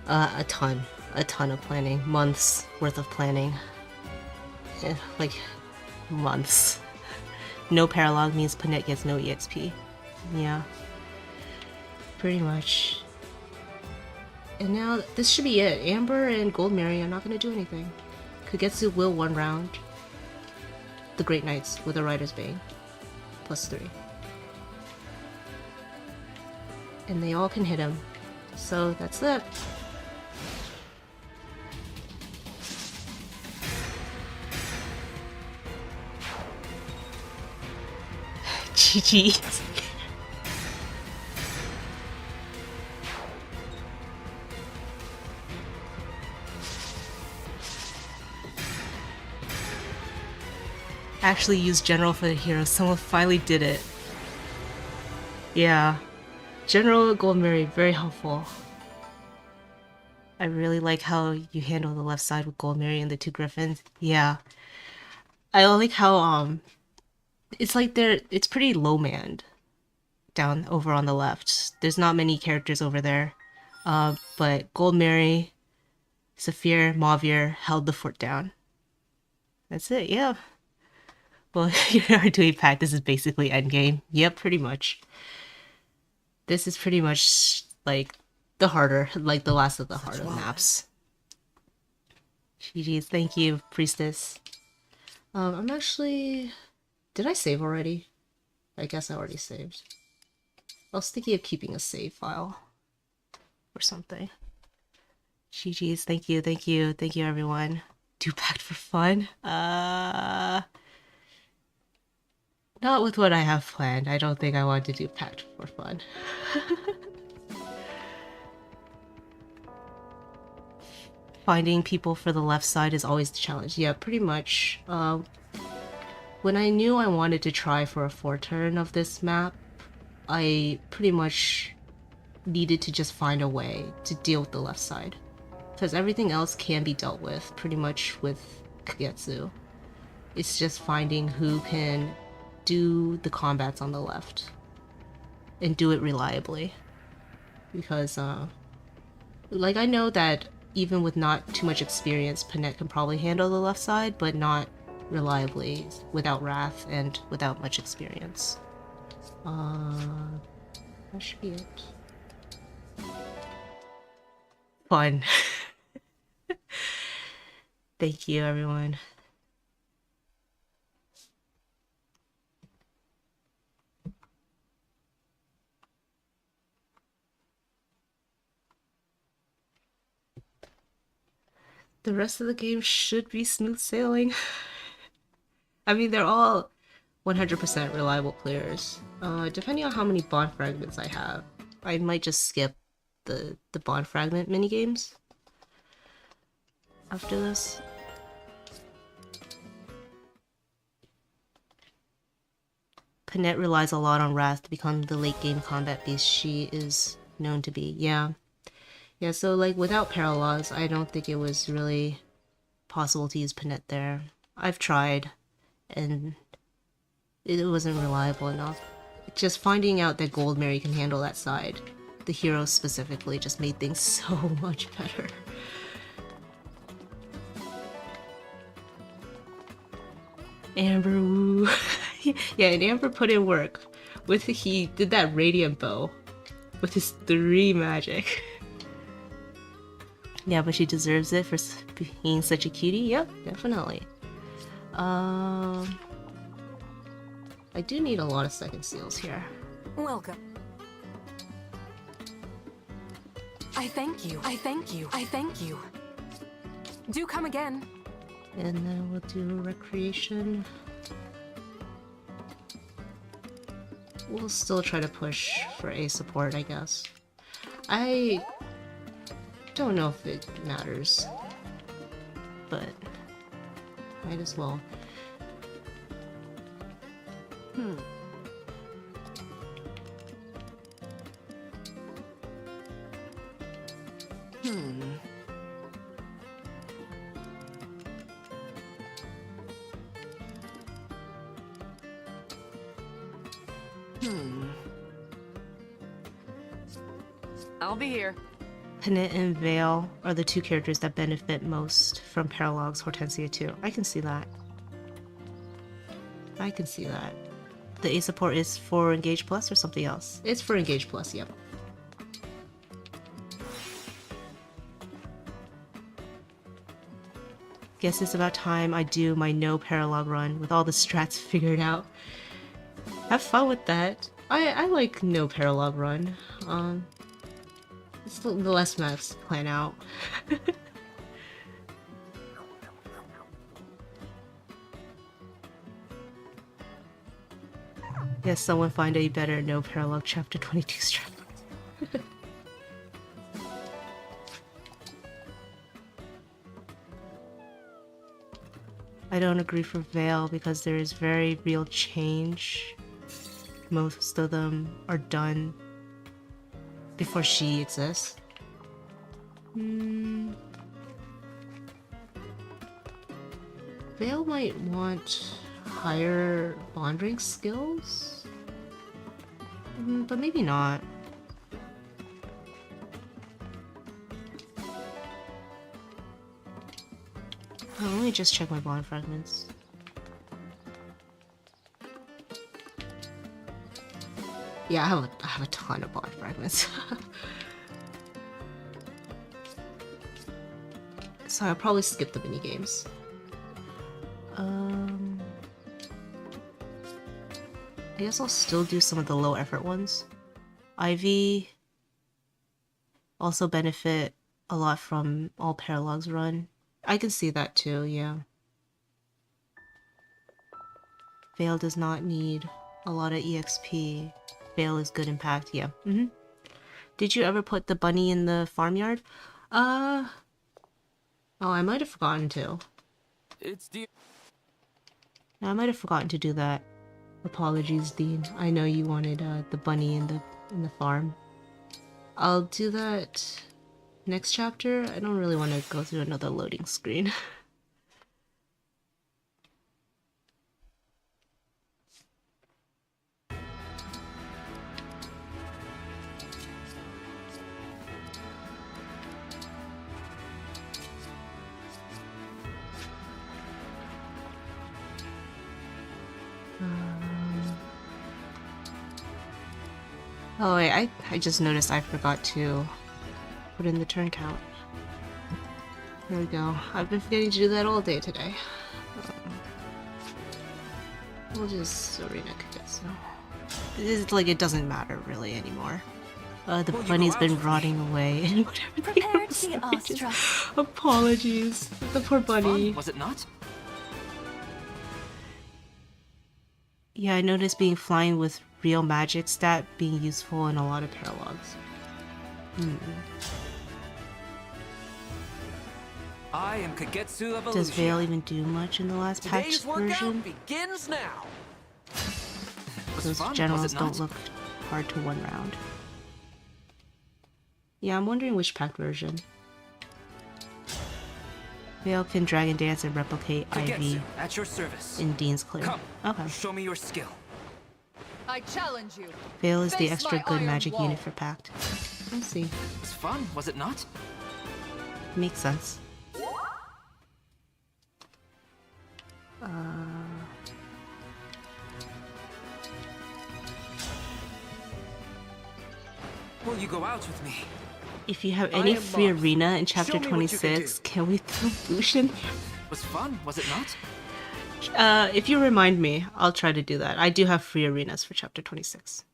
A ton of planning. Months worth of planning. Like, months. No paralog means Panette gets no EXP. Yeah. Pretty much. And now, this should be it. Amber and Goldmary are not going to do anything. Kagetsu will one round the Great Knights with a Rider's Bane. +3. And they all can hit him. So that's it. GG. Actually use General for the hero. Someone finally did it. Yeah. General Goldmary, very helpful. I really like how you handle the left side with Goldmary and the 2 Griffins. Yeah. I like how, it's like it's pretty low-manned down over on the left. There's not many characters over there. But Goldmary, Saphir, Mavier held the fort down. That's it, yeah. Well, you are doing pack. This is basically endgame. Yep, pretty much. This is pretty much like the harder, like the last of the harder maps. GG's, thank you, Priestess. I'm actually... Did I save already? I guess I already saved. I was thinking of keeping a save file. Or something. GG's, thank you, thank you, thank you everyone. Do pact for fun? Not with what I have planned. I don't think I want to do pact for fun. Finding people for the left side is always the challenge. Yeah, pretty much. When I knew I wanted to try for a 4-turn of this map, I pretty much needed to just find a way to deal with the left side. Because everything else can be dealt with, pretty much with Kagetsu. It's just finding who can do the combats on the left. And do it reliably. Because, like, I know that even with not too much experience, Panette can probably handle the left side, but not reliably, without Wrath and without much experience. That should be it. Fun. Thank you, everyone. The rest of the game should be smooth sailing. I mean, they're all 100% reliable players. Depending on how many Bond Fragments I have, I might just skip the Bond Fragment minigames after this. Panette relies a lot on Wrath to become the late game combat beast she is known to be. Yeah. Yeah, so like without paralogs, I don't think it was really possible to use Panette there. I've tried, and it wasn't reliable enough. Just finding out that Goldmary can handle that side the heroes specifically just made things so much better. Amber, woo. Yeah, and Amber put in work. He did that radiant bow with his 3 magic. Yeah, but she deserves it for being such a cutie. Yep, definitely. I do need a lot of second seals here. Welcome. I thank you. I thank you. I thank you. Do come again. And then we'll do recreation. We'll still try to push for A support, I guess. I don't know if it matters, but might as well. I'll be here. Pennant and Veil are the 2 characters that benefit most from Paralog's Hortensia 2. I can see that. I can see that. The A support is for Engage Plus or something else? It's for Engage Plus, yep. Guess it's about time I do my no Paralog run with all the strats figured out. Have fun with that. I like no Paralog run. It's the less maps to plan out. Yes, someone find a better no Paralog chapter 22 strap. I don't agree for Veil because there is very real change. Most of them are done before she exists. Veil might want higher bond rank skills, but maybe not. Oh, let me just check my Bond Fragments. Yeah, I have a ton of Bond Fragments. So I'll probably skip the mini games. I guess I'll still do some of the low effort ones. Ivy also benefit a lot from all Paralogs run. I can see that too, yeah. Veil does not need a lot of EXP. Veil is good impact, yeah. Did you ever put the bunny in the farmyard? Oh, I might have forgotten to. I might have forgotten to do that. Apologies, Dean. I know you wanted the bunny in the farm. I'll do that next chapter. I don't really want to go through another loading screen. Oh wait, I just noticed I forgot to put in the turn count. There we go. I've been forgetting to do that all day today. We'll just arena Kagetsu. It's like it doesn't matter really anymore. The bunny's been rotting away and whatever. Apologies. The poor bunny. Was it not? Yeah, I noticed being flying with real magic stat being useful in a lot of Paralogs. I am Kagetsu of Does Elixir. Veil even do much in the last patch version? Begins now. Those generals don't look hard to one round. Yeah, I'm wondering which pack version. Veil can Dragon Dance and replicate Ivy at your service. in Dean's Clear. Come, okay. Show me your skill. I challenge you. Veil is the Face extra my good iron magic wall. unit for Pact. I see. It was fun, was it not? Makes sense. Will you go out with me? If you have any free arena in chapter 26, can we throw Lucian? It was fun, was it not? If you remind me, I'll try to do that. I do have free arenas for chapter 26.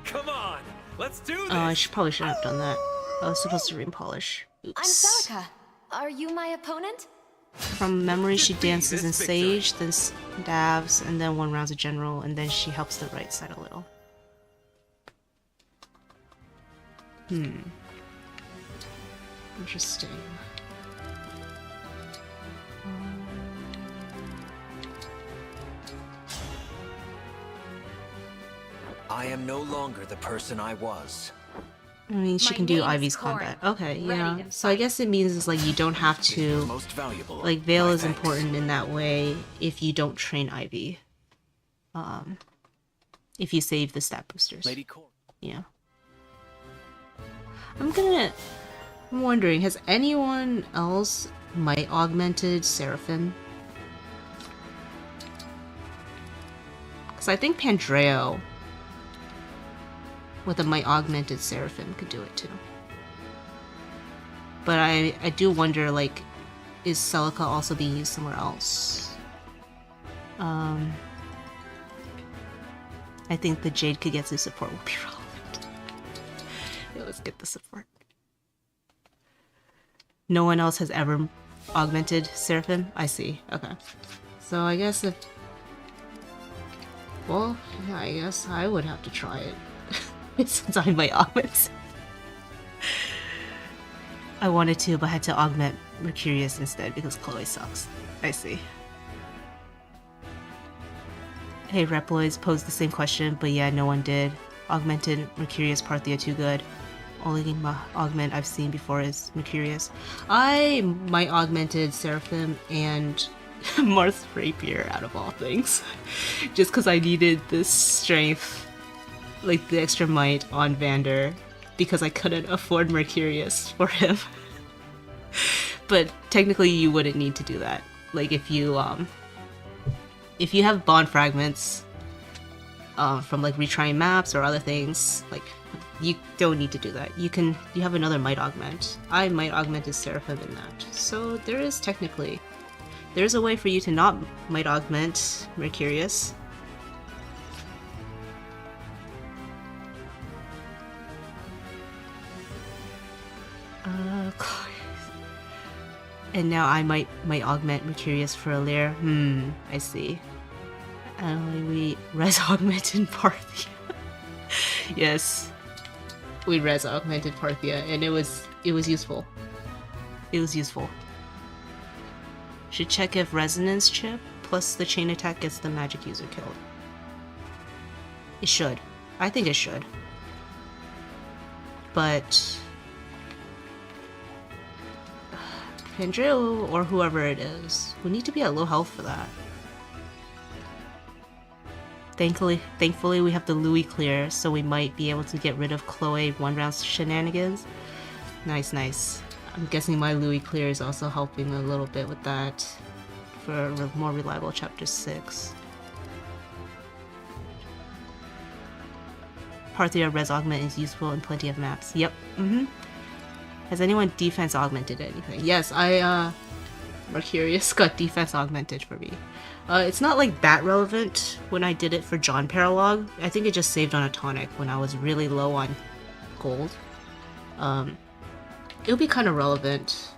Come on, let's do this. I probably shouldn't have done that. I was supposed to re-polish. I'm Celica. Are you my opponent? From memory, she dances in Sage, then dabs, and then one rounds a general, and then she helps the right side a little. Interesting. I am no longer the person I was. I mean, she can do Ivy's combat. Okay, yeah. So I guess it means it's like you don't have to... Like, Veil is important in that way if you don't train Ivy. If you save the stat boosters. Yeah. I'm wondering, has anyone else might augmented Seraphim? Because I think Pandreo with a might augmented Seraphim could do it too. But I do wonder, like, is Celica also being used somewhere else? I think the Jade Kagetsu support will be relevant. Yeah, let's get the support. No one else has ever augmented Seraphim? I see. Okay. So I guess if... Well, yeah, I guess I would have to try it. Since I might augment. I wanted to, but had to augment Mercurius instead because Chloe sucks. I see. Hey, Reploids posed the same question, but yeah, no one did. Augmented Mercurius Parthia too good. Only augment I've seen before is Mercurius. I might augmented Seraphim and Mars Rapier out of all things. Just because I needed this strength, like the extra might on Vander, because I couldn't afford Mercurius for him. But technically you wouldn't need to do that. Like if you have Bond Fragments from like retrying maps or other things, like you don't need to do that. You have another might augment. I might augmented Seraphim in that. So there's a way for you to not might augment Mercurius. And now I might augment Mercurius for Alear. I see. We res augmented Parthia. Yes. We res augmented Parthia, and it was useful. It was useful. Should check if Resonance Chip plus the chain attack gets the magic user killed. It should. I think it should. But Pandreo or whoever it is will need to be at low health for that. Thankfully we have the Louis clear, so we might be able to get rid of Chloe one round shenanigans. Nice. I'm guessing my Louis clear is also helping a little bit with that for a more reliable chapter 6. Parthia res augment is useful in plenty of maps. Yep. Has anyone defense augmented anything? Yes, Mercurius got defense augmented for me. It's not like that relevant when I did it for John Paralog. I think it just saved on a tonic when I was really low on gold. It'll be kind of relevant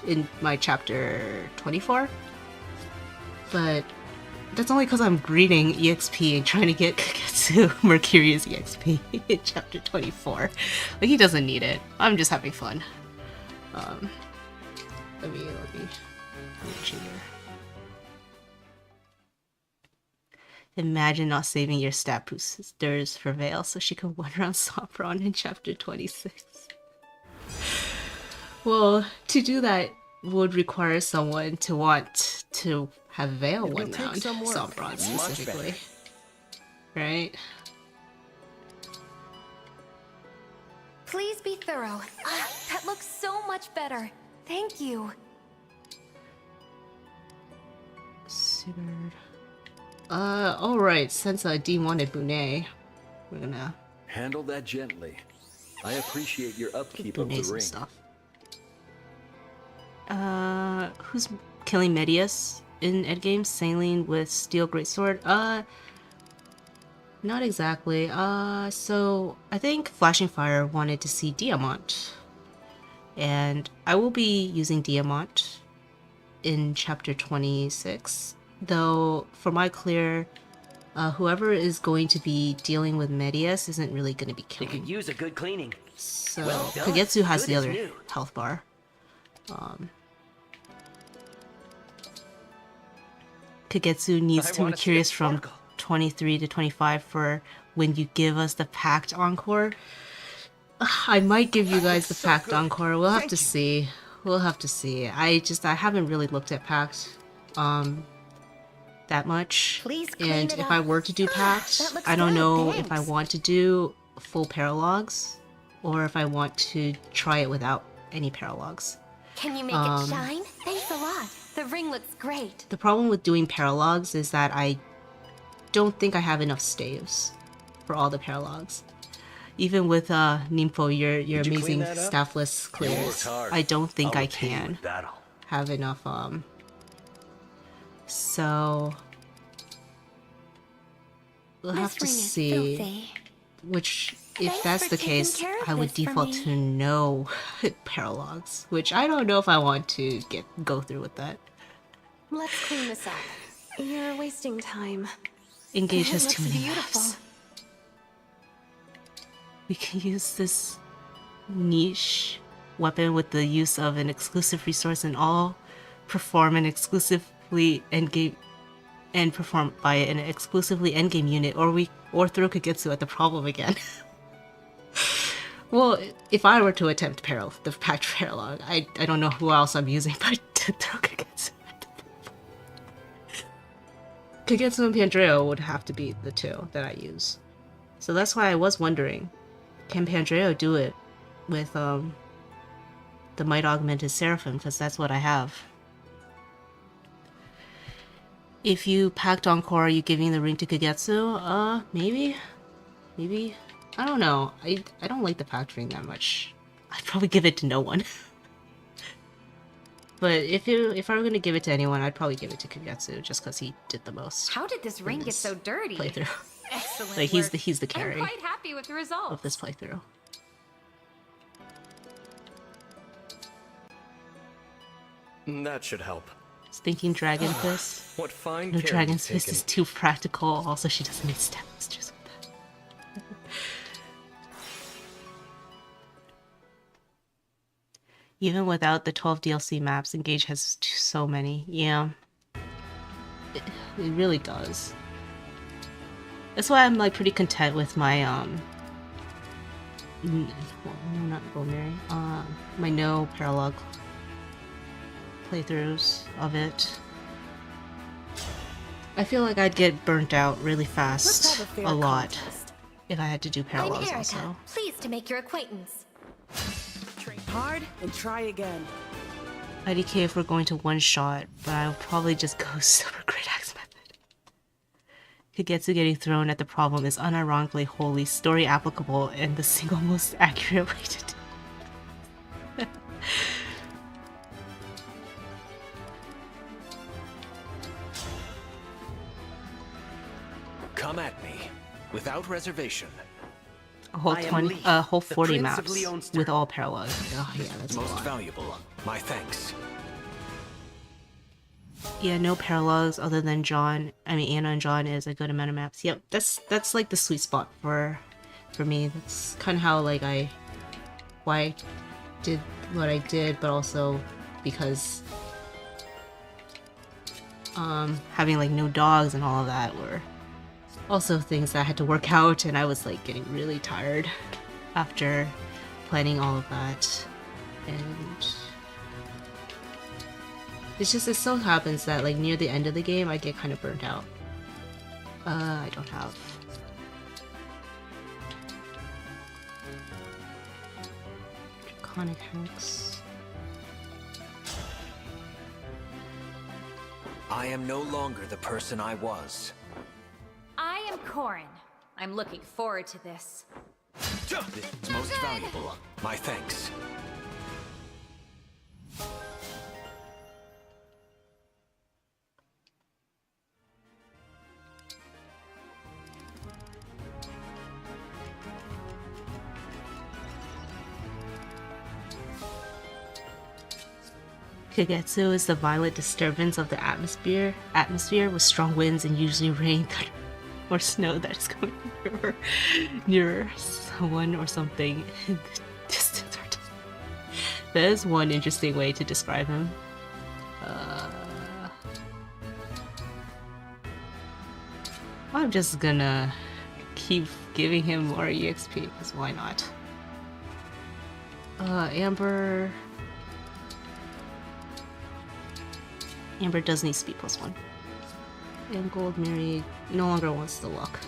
in my chapter 24. But that's only because I'm greeting EXP and trying to get Kagetsu Mercurius EXP in chapter 24. Like, he doesn't need it. I'm just having fun. Let me cheat here. Imagine not saving your stat boosters for Vale so she can one round Sopron in chapter 26. Well, to do that would require someone to want to have Vale It will one take round, some work. Sopron Much specifically. Right? Please be thorough. Ah, that looks so much better. Thank you. Sigurd. Alright, since Dean wanted Bonet, we're gonna Handle that gently. I appreciate your upkeep of Bonet the some ring. stuff. Who's killing Medius in endgame? Saline with Steel Greatsword? Not exactly. So I think Flashing Fire wanted to see Diamant. And I will be using Diamant in chapter 26. Though, for my clear, whoever is going to be dealing with Medius isn't really going to be You killing. could use a good cleaning. So, Well done. Kagetsu has Good the as other new. health bar. Kagetsu needs I to wanna see Mercurius it from sparkle. 23 to 25 for when you give us the Pact Encore. I might give you guys the Pact Encore. We'll have to see. We'll have to see. I haven't really looked at Pact that much. Please clean And it if up. I were to do Pact, That looks I don't good, know if I thanks. want to do full paralogs or if I want to try it without any paralogs. Can you make it shine? Thanks a lot. The ring looks great. The problem with doing paralogs is that I don't think I have enough staves for all the paralogs. Even with Nympho, your Did you clean amazing that up? staffless You clears, worked hard. I don't think I'll I repay you can with battle. have enough so we'll have to This ring is see filthy. which Thanks if that's for the taking case care of I would this for default me. to no paralogs, which I don't know if I want to go through with that. Let's clean this up. You're wasting time. Engage It has looks too many beautiful. maps. We can use this niche weapon with the use of an exclusive resource and all perform an exclusively endgame and perform by an exclusively endgame unit, or throw Kagetsu at the problem again. Well, if I were to attempt the Pact Paralog, I don't know who else I'm using but to throw Kagetsu at the problem. Kagetsu and Pandreo would have to be the two that I use. So that's why I was wondering, can Pandreo do it with the Might Augmented Seraphim, because that's what I have. If you packed Encore, are you giving the ring to Kagetsu? Maybe? Maybe? I don't know. I don't like the packed ring that much. I'd probably give it to no one. But if I were gonna give it to anyone, I'd probably give it to Kagetsu, just because he did the most. How did this ring get so dirty? Playthrough. Excellent Like work. he's the carry I'm quite happy with the results. of this playthrough. That should help. Thinking Dragon Fist. What fine No, care Dragon's you've Fist taken. is too practical. Also, she doesn't need stat boosters with that. Even without the 12 DLC maps, Engage has so many. Yeah. It really does. That's why I'm like pretty content with my not Vulnerary. My no paralog playthroughs of it. I feel like I'd get burnt out really fast a lot if I had to do I'm paralogs Erica. also. Pleased to make your acquaintance. Train hard and try again. IDK if we're going to one shot, but I'll probably just go Super Great Axe method. Kagetsu getting thrown at the problem is unironically wholly story applicable and the single most accurate way to do it. Come at me, without reservation. A whole I am 20, Lee, a whole the 40 Prince of maps Leonster. with all paralogs. Oh yeah, that's a Most lot. valuable. My thanks. Yeah, no paralogs other than John. I mean, Anna and John is a good amount of maps. Yep, that's like the sweet spot for me. That's kind of how like why I did what I did, but also because having like no dogs and all of that were Also things that I had to work out, and I was like getting really tired after planning all of that. And it's just, it so happens that like near the end of the game I get kind of burnt out. I don't have Draconic hacks. I am no longer the person I was. I am Corin. I'm looking forward to this. It's most valuable. My thanks. Kagetsu is the violent disturbance of the atmosphere with strong winds and usually rain, thunder, or snow that is coming near someone or something in the distance or time. That is one interesting way to describe him. I'm just gonna keep giving him more EXP, because why not? Amber does need speed +1. And Gold Mary no longer wants the luck.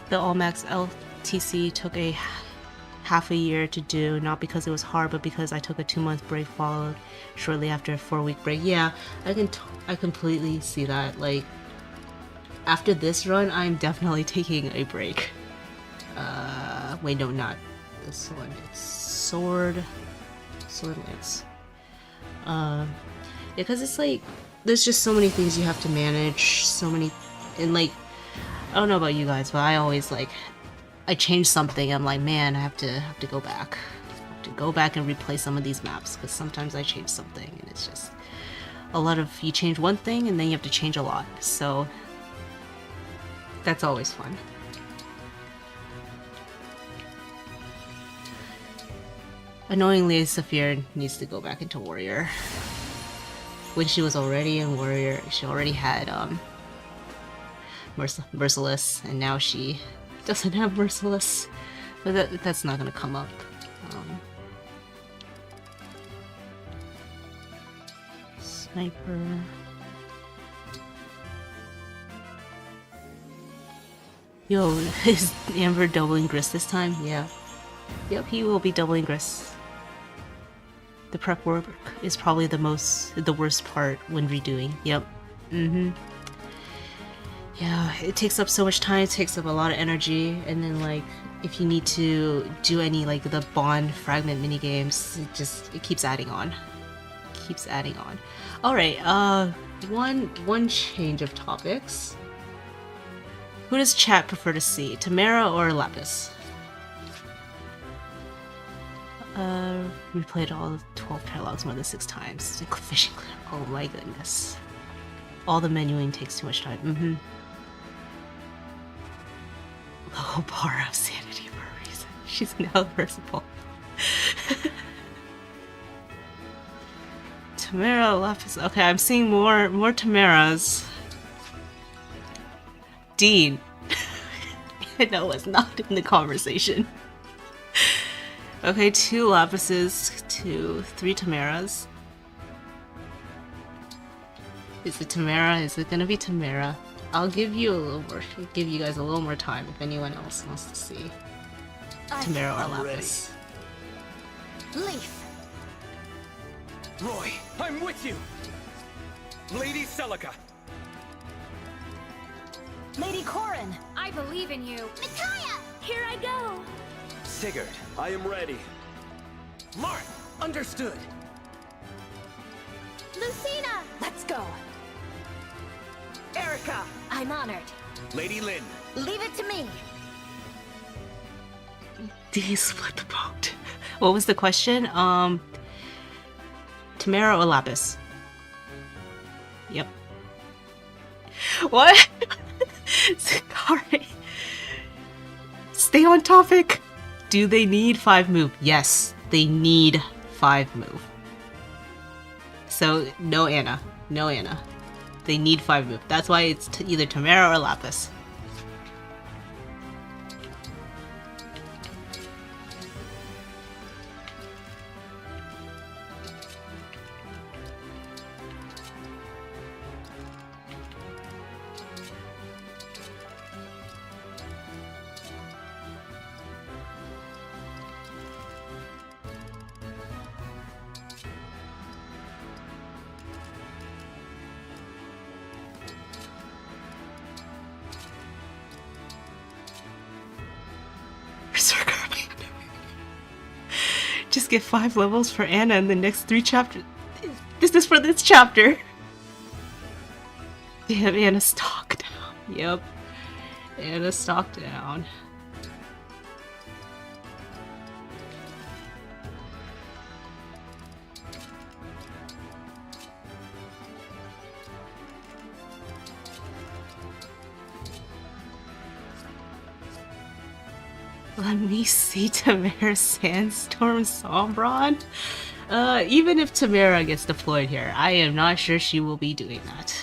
The All-Max LTC took a half a year to do, not because it was hard, but because I took a 2-month break followed shortly after a 4-week break. Yeah, I completely see that. Like, after this run, I'm definitely taking a break. Wait, no, not this one. It's Sword Lance. Yeah, because it's like, there's just so many things you have to manage, so many, and like, I don't know about you guys, but I always like, I change something, I'm like, man, I have to go back. I have to go back and replay some of these maps, because sometimes I change something, and it's just a lot of, you change one thing, and then you have to change a lot, so that's always fun. Annoyingly, Saphir needs to go back into Warrior. When she was already in Warrior, she already had Merciless, and now she doesn't have Merciless. But that's not gonna come up. Sniper. Yo, is Amber doubling Grist this time? Yeah. Yep, he will be doubling Grist. The prep work is probably the worst part when redoing. Yep. Yeah, it takes up so much time, it takes up a lot of energy, and then like, if you need to do any like the Bond Fragment minigames, it keeps adding on. Keeps adding on. Alright, one change of topics. Who does chat prefer to see, Tamara or Lapis? Replayed all the 12 paralogs more than 6 times. Fishing clear. Oh my goodness. All the menuing takes too much time. Low bar of sanity for a reason. She's now versatile. Tamara Lapis. Okay, I'm seeing more Tamaras. Dean. No, it's not in the conversation. Okay, 2 Lapises to 3 Tamaras. Is it Tamara? Is it gonna be Tamara? I'll give you guys a little more time if anyone else wants to see Tamara or Lapis. Leaf. Roy, I'm with you! Lady Celica! Lady Corin! I believe in you. Micaiah! Here I go! Sigurd, I am ready. Marth, understood! Lucina! Let's go. Erica! I'm honored. Lady Lynn. Leave it to me. They split the boat. What was the question? Tamara or Lapis? Yep. What? Sorry. Stay on topic. Do they need 5 move? Yes, they need 5 move. So no Anna. No Anna. They need 5 move. That's why it's either Tamara or Lapis. Just get 5 levels for Anna in the next 3 chapters. This is for this chapter. Damn, Anna stock down. Yep. Anna stock down. Let me see Tamara Sandstorm Sombron. Even if Tamara gets deployed here, I am not sure she will be doing that.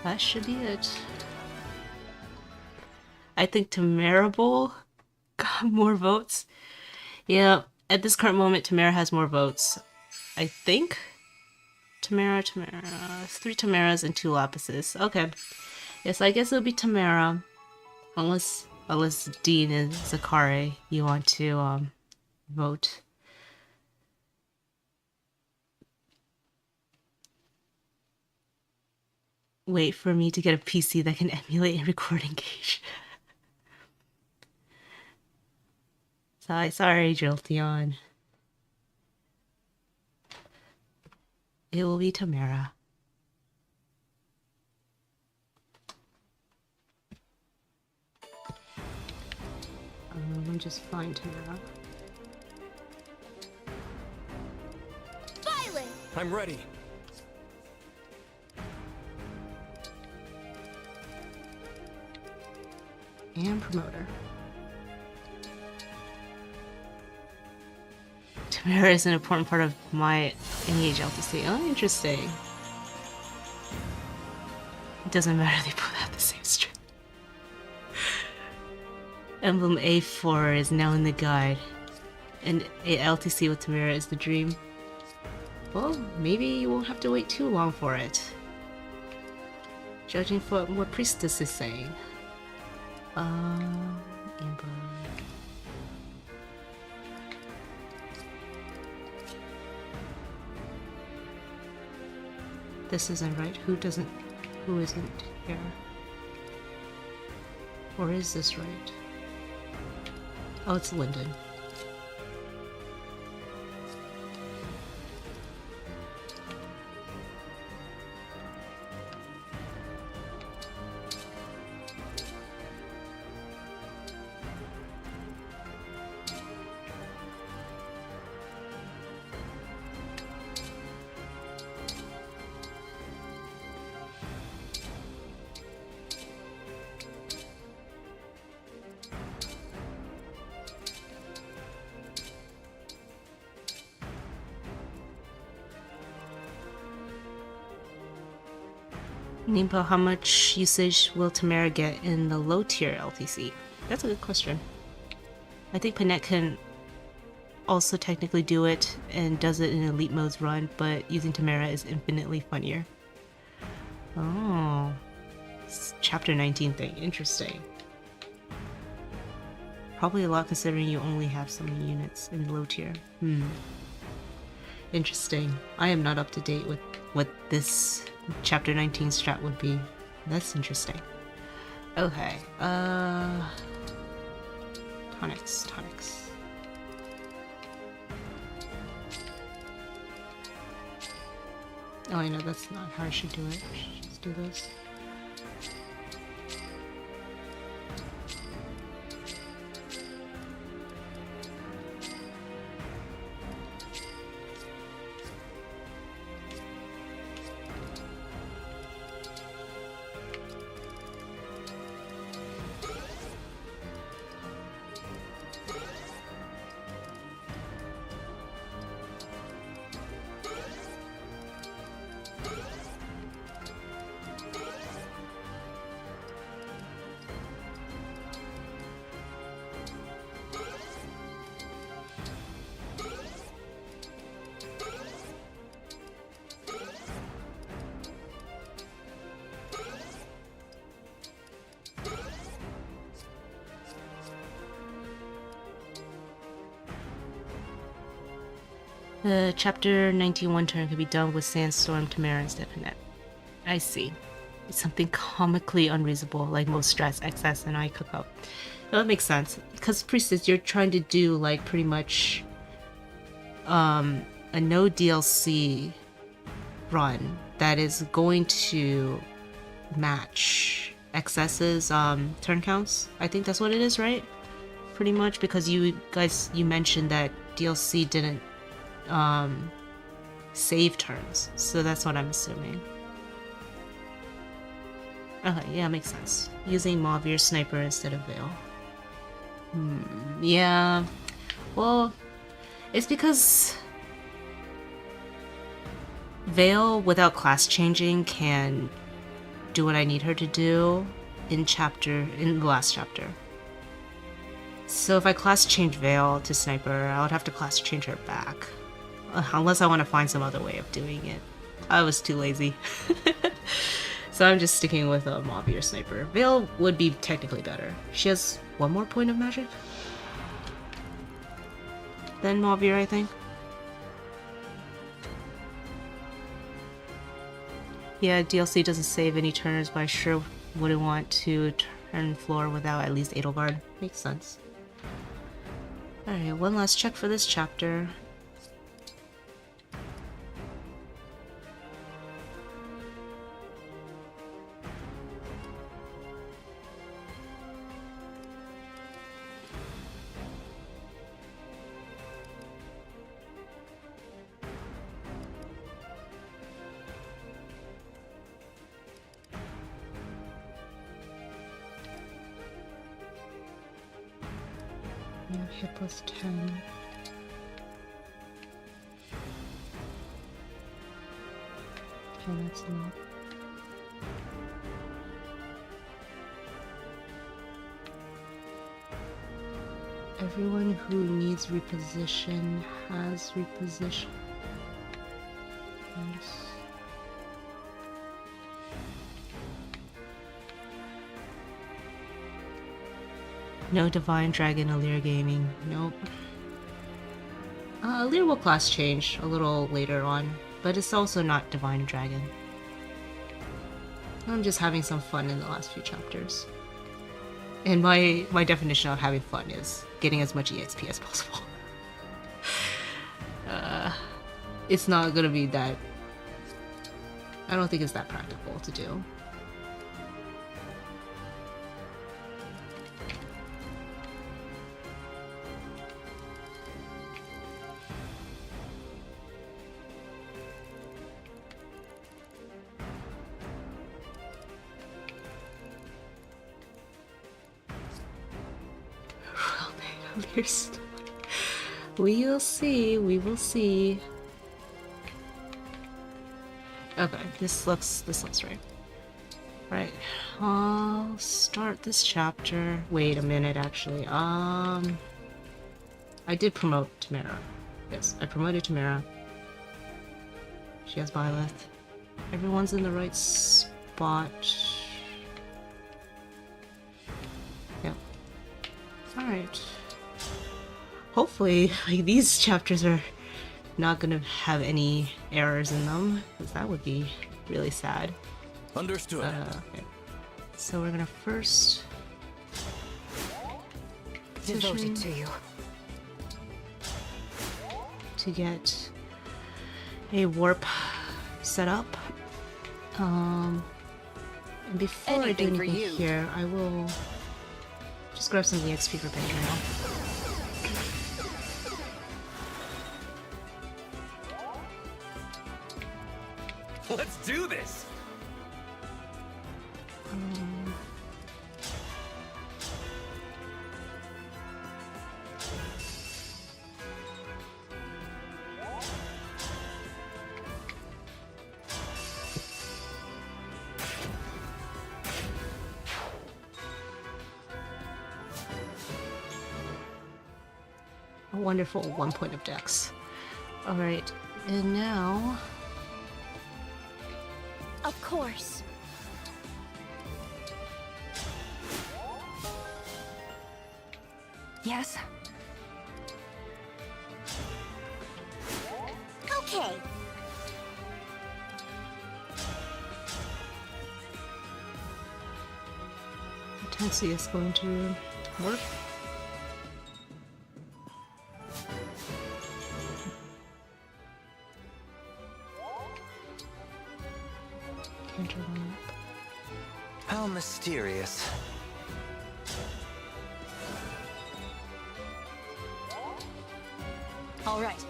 That should be it. I think Tamara Bowl got more votes. Yeah, at this current moment, Tamara has more votes. I think. Tamara, 3 Tamaras and 2 Lapises. Okay. Yes, I guess it'll be Tamara, unless Dean and Zakare you want to vote. Wait for me to get a PC that can emulate and record Engage. Sorry, Jolteon. It will be Tamara. Let me just find Tamara. Violet! I'm ready. And promoter. Tamara is an important part of my Engage LTC. Oh, interesting. It doesn't matter, they both have the same string. Emblem A4 is now in the guide, and a LTC with Tamara is the dream. Well, maybe you won't have to wait too long for it. Judging from what Priestess is saying. Amber. This isn't right. Who isn't here? Or is this right? Oh, it's Lyndon. Nimpo, how much usage will Tamara get in the low tier LTC? That's a good question. I think Panette can also technically do it and does it in elite modes run, but using Tamara is infinitely funnier. Oh, it's chapter 19 thing. Interesting. Probably a lot considering you only have so many units in low tier. Interesting. I am not up to date with what this chapter 19 strat would be. That's interesting. Okay. Tonics. Oh, I know that's not how I should do it. I should just do this. The chapter 19 turn could be done with Sandstorm, Tamara instead of Net. I see. It's something comically unreasonable, like most strats, excess, and I cook up. No, that makes sense. Because Priestess, you're trying to do like pretty much a no DLC run that is going to match XS's turn counts. I think that's what it is, right? Pretty much, because you mentioned that DLC didn't save turns, so that's what I'm assuming. Okay, yeah, makes sense. Using Mauvir Sniper instead of Veil. Yeah. Well, it's because Veil, without class changing, can do what I need her to do in the last chapter. So if I class change Veil to Sniper, I would have to class change her back. Unless I want to find some other way of doing it. I was too lazy. So I'm just sticking with a Mauvir Sniper. Veil would be technically better. She has one more point of magic than Mauvir, I think. Yeah, DLC doesn't save any turns, but I sure wouldn't want to turn floor without at least Edelgard. Makes sense. Alright, one last check for this chapter. Hit plus 10. Okay, that's enough. Everyone who needs reposition has reposition. Yes. No Divine Dragon Alear Gaming. Nope. Alear will class change a little later on, but it's also not Divine Dragon. I'm just having some fun in the last few chapters. And my definition of having fun is getting as much EXP as possible. It's not gonna be that... I don't think it's that practical to do. We will see, we will see. Okay, this looks right. Right, I'll start this chapter. Wait a minute, actually. I did promote Tamara. Yes, I promoted Tamara. She has Byleth. Everyone's in the right spot. Yep. Alright. Hopefully, like, these chapters are not gonna have any errors in them, because that would be really sad. Understood. Okay. So we're gonna first... Devoted to you. To get a warp set up. And before I do anything here, I will just grab some EXP for Benjamin. Let's do this! A wonderful 1 point of dex. Alright, and now... Of course. Yes? Let's see, it's going to work. How mysterious. All right.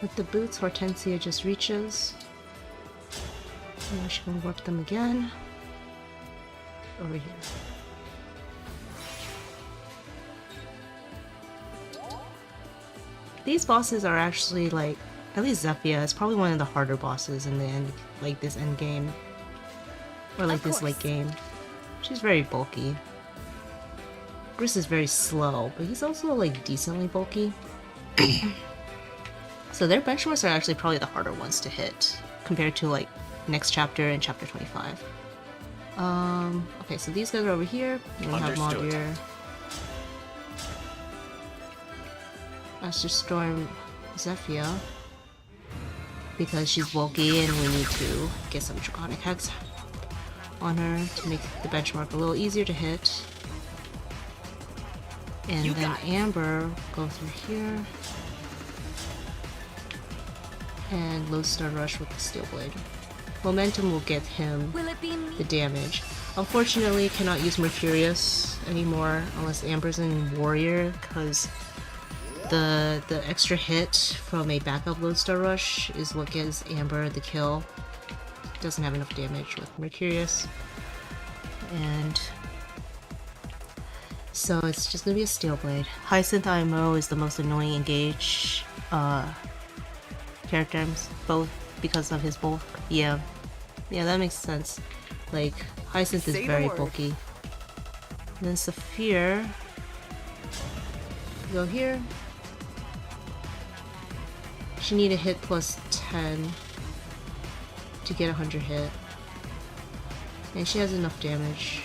With the boots, Hortensia just reaches. Now she can work them again. Over here. These bosses are actually like, at least Zephyr is probably one of the harder bosses in the end, like this end game. Or like this late game. She's very bulky. Gris is very slow, but he's also like decently bulky. So their benchmarks are actually probably the harder ones to hit compared to like next chapter and chapter 25. Okay, so these guys are over here. And we have Mavier. Let's just storm Zephyr because she's bulky and we need to get some Draconic Hex on her to make the benchmark a little easier to hit. And then Amber go through here and Lodestar Rush with the Steel Blade. Momentum will get him the damage. Unfortunately, cannot use Mercurius anymore unless Amber's in Warrior, because the extra hit from a backup Lodestar Rush is what gives Amber the kill. Doesn't have enough damage with Mercurius. And so it's just gonna be a Steel Blade. Hyacinth IMO is the most annoying engage character, both because of his bulk. Yeah, that makes sense. Like, Hyacinth is very bulky. And then Saphir, go here. She need a hit plus 10 to get 100 hit. And she has enough damage.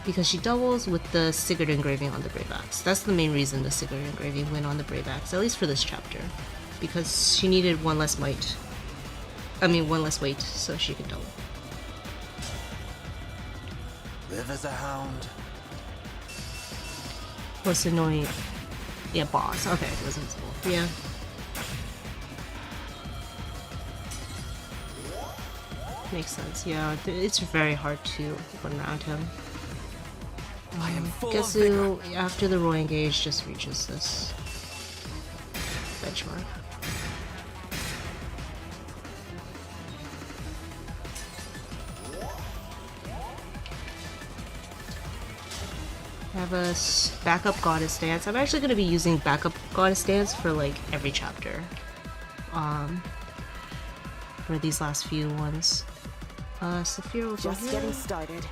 Because she doubles with the Sigurd engraving on the Brave Axe. That's the main reason the Sigurd engraving went on the Brave Axe, at least for this chapter. Because she needed one less might. I mean, one less weight, so she could double. Live as a hound. What's annoying? Yeah, boss. Okay, it was invisible. Yeah. Makes sense, yeah. It's very hard to run around him. Gesu, after the Roy engage, just reaches this benchmark. I have a backup Goddess Dance. I'm actually going to be using backup Goddess Dance for like every chapter. For these last few ones. Saphir will go here. Getting started.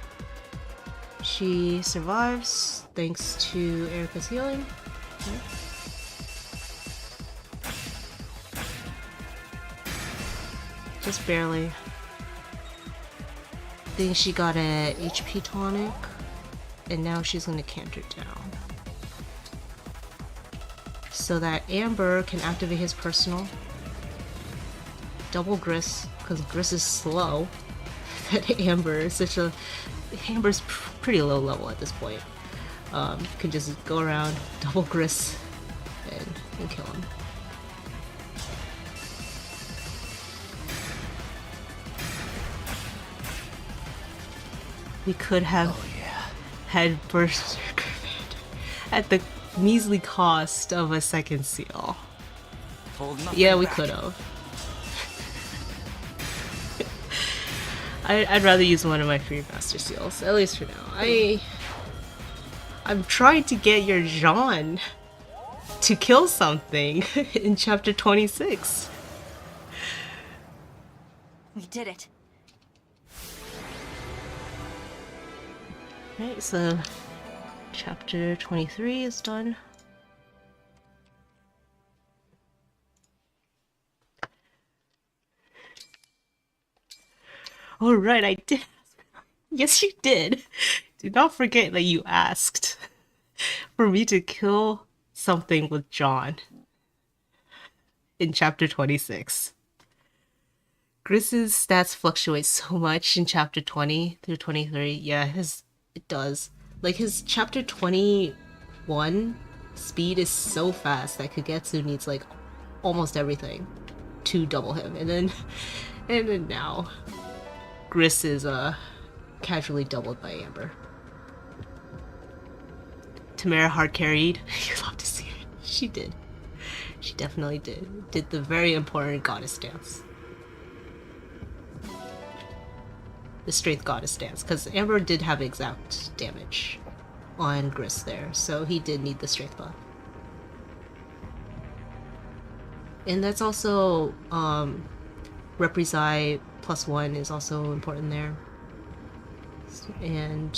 She survives thanks to Erica's healing. Okay. Just barely. I think she got an HP tonic, and now she's gonna canter down. So that Amber can activate his personal. Double Gris, because Gris is slow. That Amber is such a... Amber's pretty low level at this point. Can just go around, double Gris, and kill him. We could have had Berserker at the measly cost of a second seal. Yeah, we could have. I'd rather use one of my free master seals, at least for now. I'm trying to get your Jean to kill something in chapter 26. We did it. Right, so chapter 23 is done. Oh right, I did. Yes, you did. Do not forget that you asked for me to kill something with John in chapter 26. Griss's stats fluctuate so much in chapter 20 through 23. Yeah, it does. Like his chapter 21 speed is so fast that Kagetsu needs like almost everything to double him. And then now Griss is casually doubled by Amber. Tamara hard carried. You love to see it. She did. She definitely did. Did the very important goddess dance. The strength goddess dance, because Amber did have exact damage on Griss there, so he did need the strength buff. And that's also Represailles +1 is also important there. And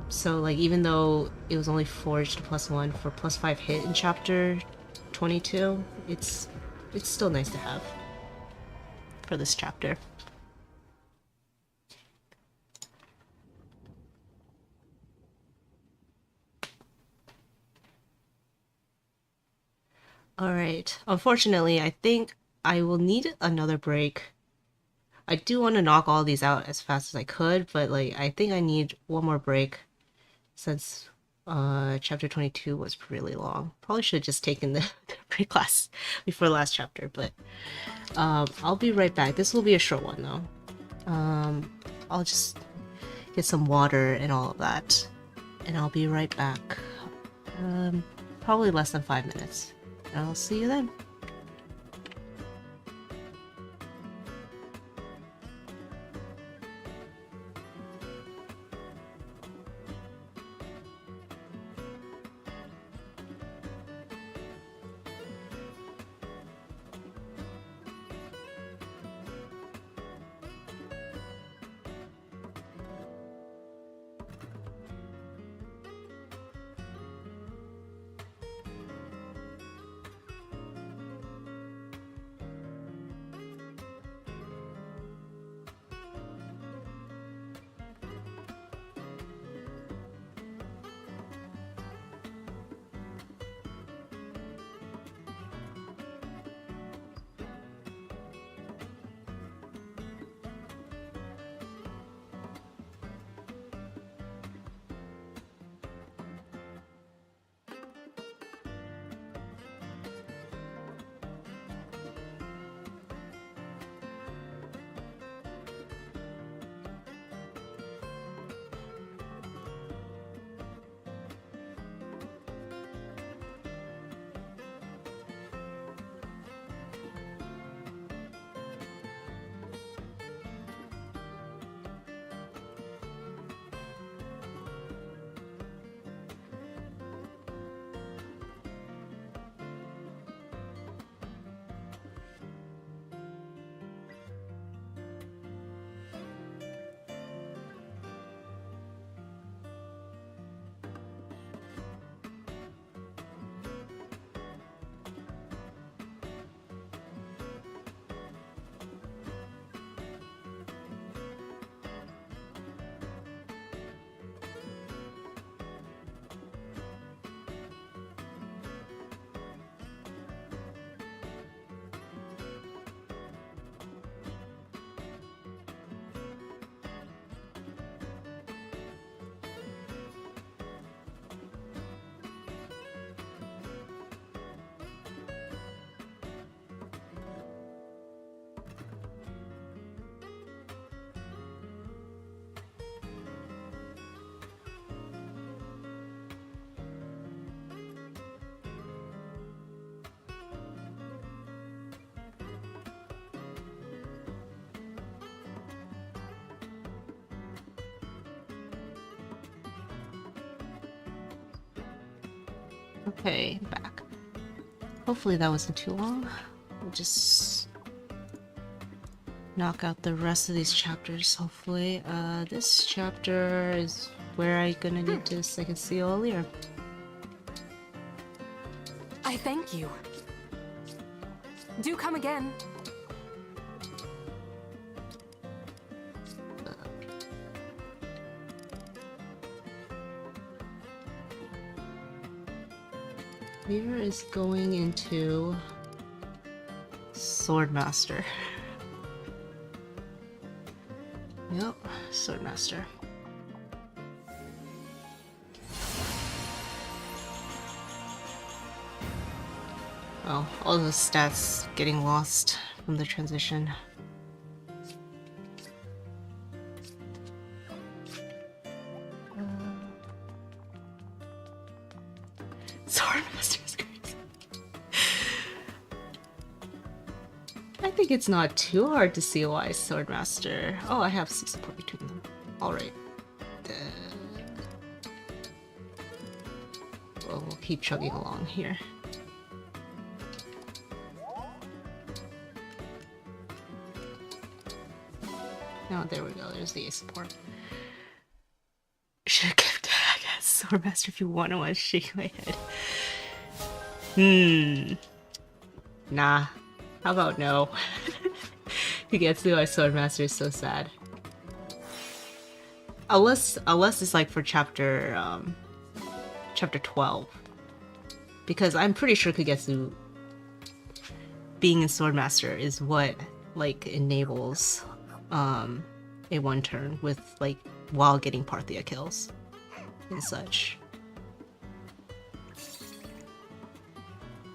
so like even though it was only forged +1 for +5 hit in chapter 22, it's still nice to have for this chapter. Alright, unfortunately, I think I will need another break. I do want to knock all these out as fast as I could, but like I think I need one more break since chapter 22 was really long. Probably should have just taken the break class before the last chapter, but I'll be right back. This will be a short one though. I'll just get some water and all of that, and I'll be right back. Probably less than 5 minutes. I'll see you then. Okay, back. Hopefully that wasn't too long. We'll just knock out the rest of these chapters, hopefully. This chapter is where I'm gonna need to second seal Alear. I thank you. Do come again. Alear is going into Swordmaster. Yep, Swordmaster. Oh, all the stats getting lost from the transition. Swordmaster is crazy. I think it's not too hard to see why Swordmaster. Oh, I have C support between them. Alright. Well, we'll keep chugging along here. Oh, there we go. There's the A support. Should have kept, I guess, Swordmaster if you want to shake my head. Nah. How about no? Kagetsu as Swordmaster is so sad. Unless it's like for chapter 12. Because I'm pretty sure Kagetsu being in Swordmaster is what like enables a one turn with like while getting Parthia kills and such.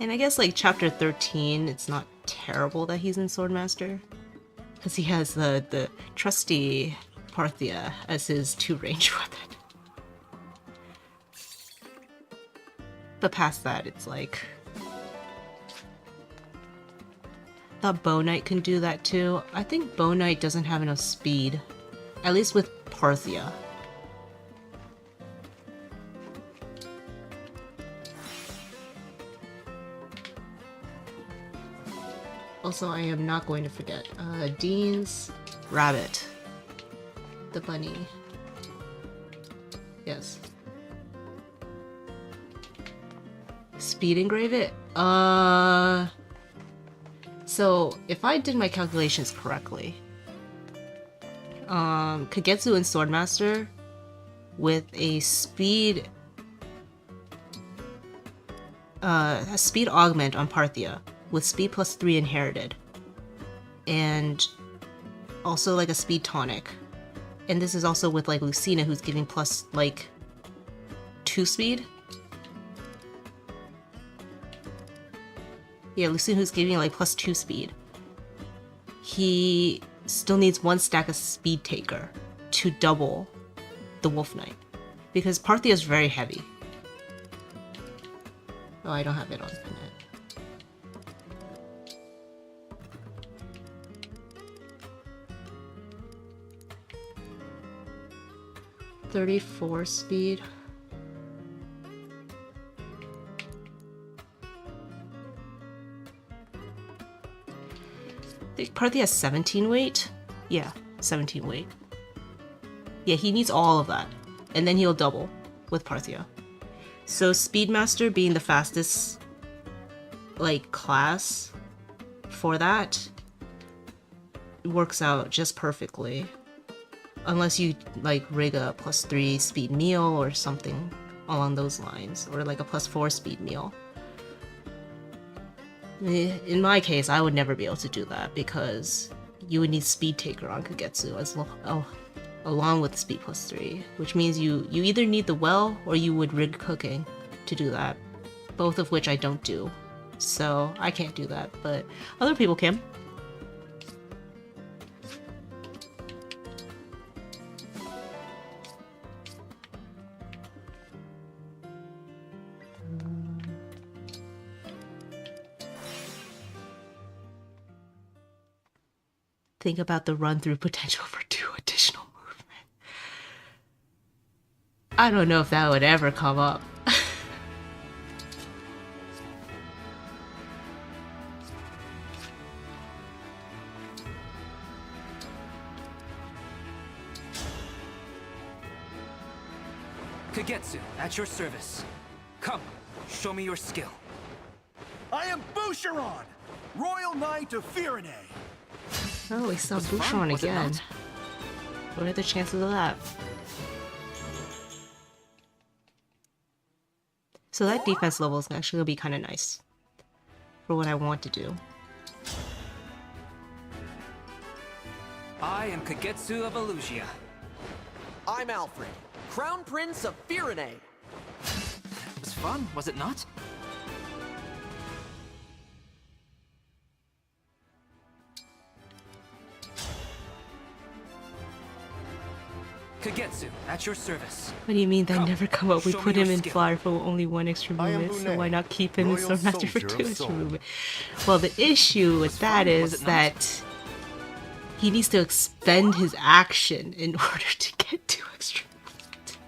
And I guess like chapter 13, it's not terrible that he's in Swordmaster because he has the trusty Parthia as his 2-range weapon. But past that, it's like thought Bow Knight can do that too. I think Bow Knight doesn't have enough speed, at least with Parthia. Also, I am not going to forget Dean's rabbit, the bunny. Yes. Speed engrave it? So, if I did my calculations correctly, Kagetsu and Swordmaster with a speed augment on Parthia with speed plus 3 inherited, and also like a speed tonic, and this is also with like Lucina who's giving plus like 2 speed. Yeah, Lucina who's giving like plus 2 speed. He still needs 1 stack of Speed Taker to double the Wolf Knight. Because Parthia is very heavy. Oh, I don't have it on Pinhead. .34 speed. I think Parthia has 17 weight. Yeah, 17 weight. Yeah, he needs all of that. And then he'll double with Parthia. So Speedmaster being the fastest like class for that works out just perfectly. Unless you like rig a plus 3 speed meal or something along those lines, or like a plus 4 speed meal. In my case, I would never be able to do that because you would need Speed Taker on Kagetsu as along with Speed plus 3, which means you either need the well or you would rig cooking to do that, both of which I don't do, so I can't do that, but other people can. Think about the run-through potential for 2 additional movement. I don't know if that would ever come up. Kagetsu, at your service. Come, show me your skill. I am Boucheron, Royal Knight of Firene. Oh, we saw Boucheron again. What are the chances of that? So that defense level is actually gonna be kind of nice for what I want to do. I am Kagetsu of Elusia. I'm Alfred, Crown Prince of Firene. It was fun, was it not? Kagetsu, at your service. What do you mean that Come, never come up? We show me put your him in skill. flyer for only 1 extra I am movement, so Bonet, why not keep him in Royal Swordmaster for Soldier 2 of extra Soul. movement? Well, the issue with that fun, was is it not? that he needs to expend his action in order to get 2 extra movement.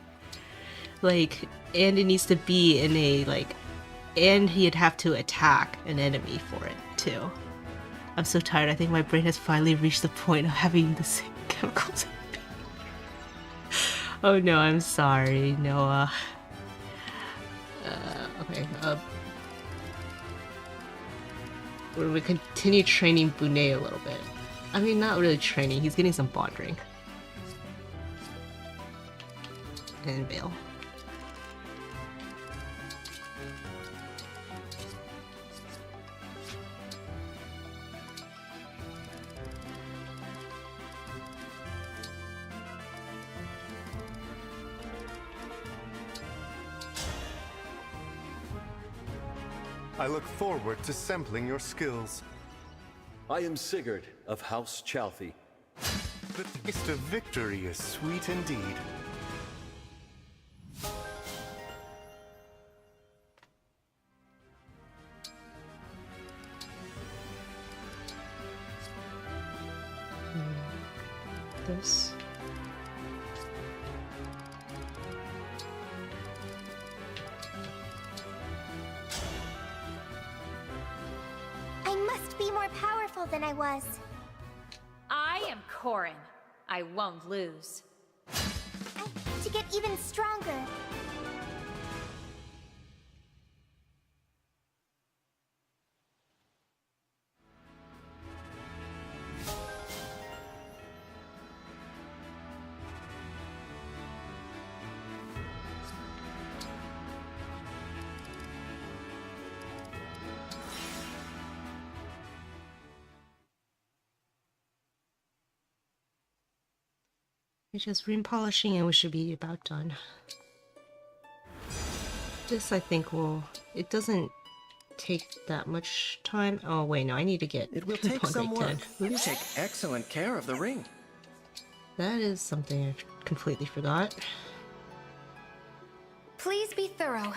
Like, and it needs to be in a, like, and he'd have to attack an enemy for it, too. I'm so tired. I think my brain has finally reached the point of having the same chemicals. Oh no, I'm sorry, Noah. Okay, we're gonna continue training Bonet a little bit. I mean, not really training, he's getting some bond drink. And Veil. I look forward to sampling your skills. I am Sigurd of House Chalfie. The taste of victory is sweet indeed. This. I must be more powerful than I was. I am Corin. I won't lose. To get even stronger. It's just ring polishing and we should be about done. This I think will, it doesn't take that much time. Oh wait, no, I need to get It will take Bond some Ride work. 10. You Oops. take excellent care of the ring. That is something I completely forgot. Please be thorough.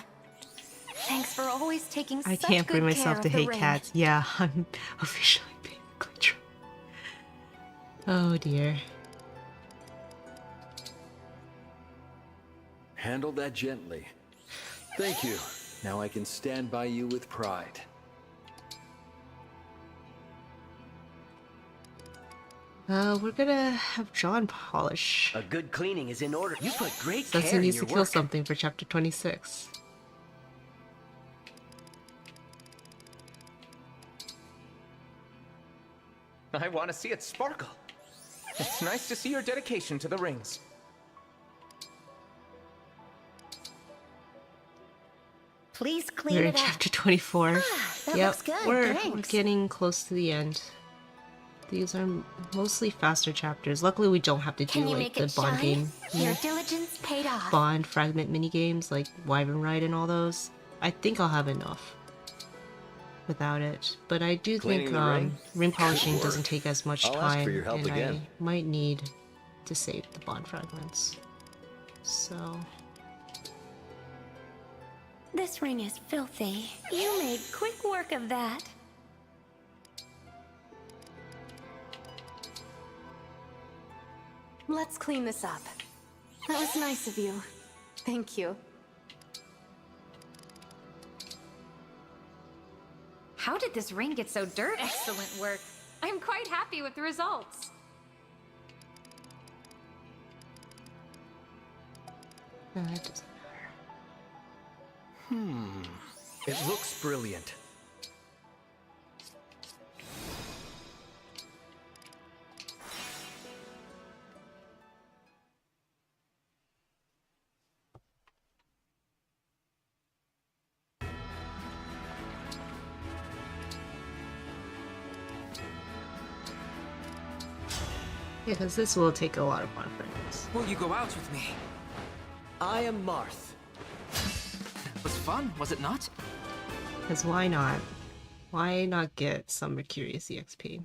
Thanks for always taking I such can't bring good myself care to of the hate ring. cats. Yeah, I'm officially being a glitcher. Oh dear. Handle that gently. Thank you. Now I can stand by you with pride. We're gonna have John polish. A good cleaning is in order. You put great Since he care in needs your to kill work. something for chapter 26. I want to see it sparkle. It's nice to see your dedication to the rings. Please clean We're in it up. chapter 24. that Yep, looks good, we're thanks. getting close to the end. These are mostly faster chapters. Luckily, we don't have to do Can you like make the it Bond shine? game, Your diligence paid off. Bond fragment mini games like Wyvern Ride and all those. I think I'll have enough without it, but I do Cleaning think the ring? ring polishing Good doesn't work. take as much I'll time, ask for your help and again. I might need to save the Bond fragments. So. This ring is filthy. You made quick work of that. Let's clean this up. That was nice of you. Thank you. How did this ring get so dirty? Excellent work. I'm quite happy with the results. No, it doesn't matter. It looks brilliant. Yeah, because this will take a lot of Bond Fragments. Will you go out with me? I am Marth. It was fun, was it not? Because why not? Why not get some Mercurius EXP?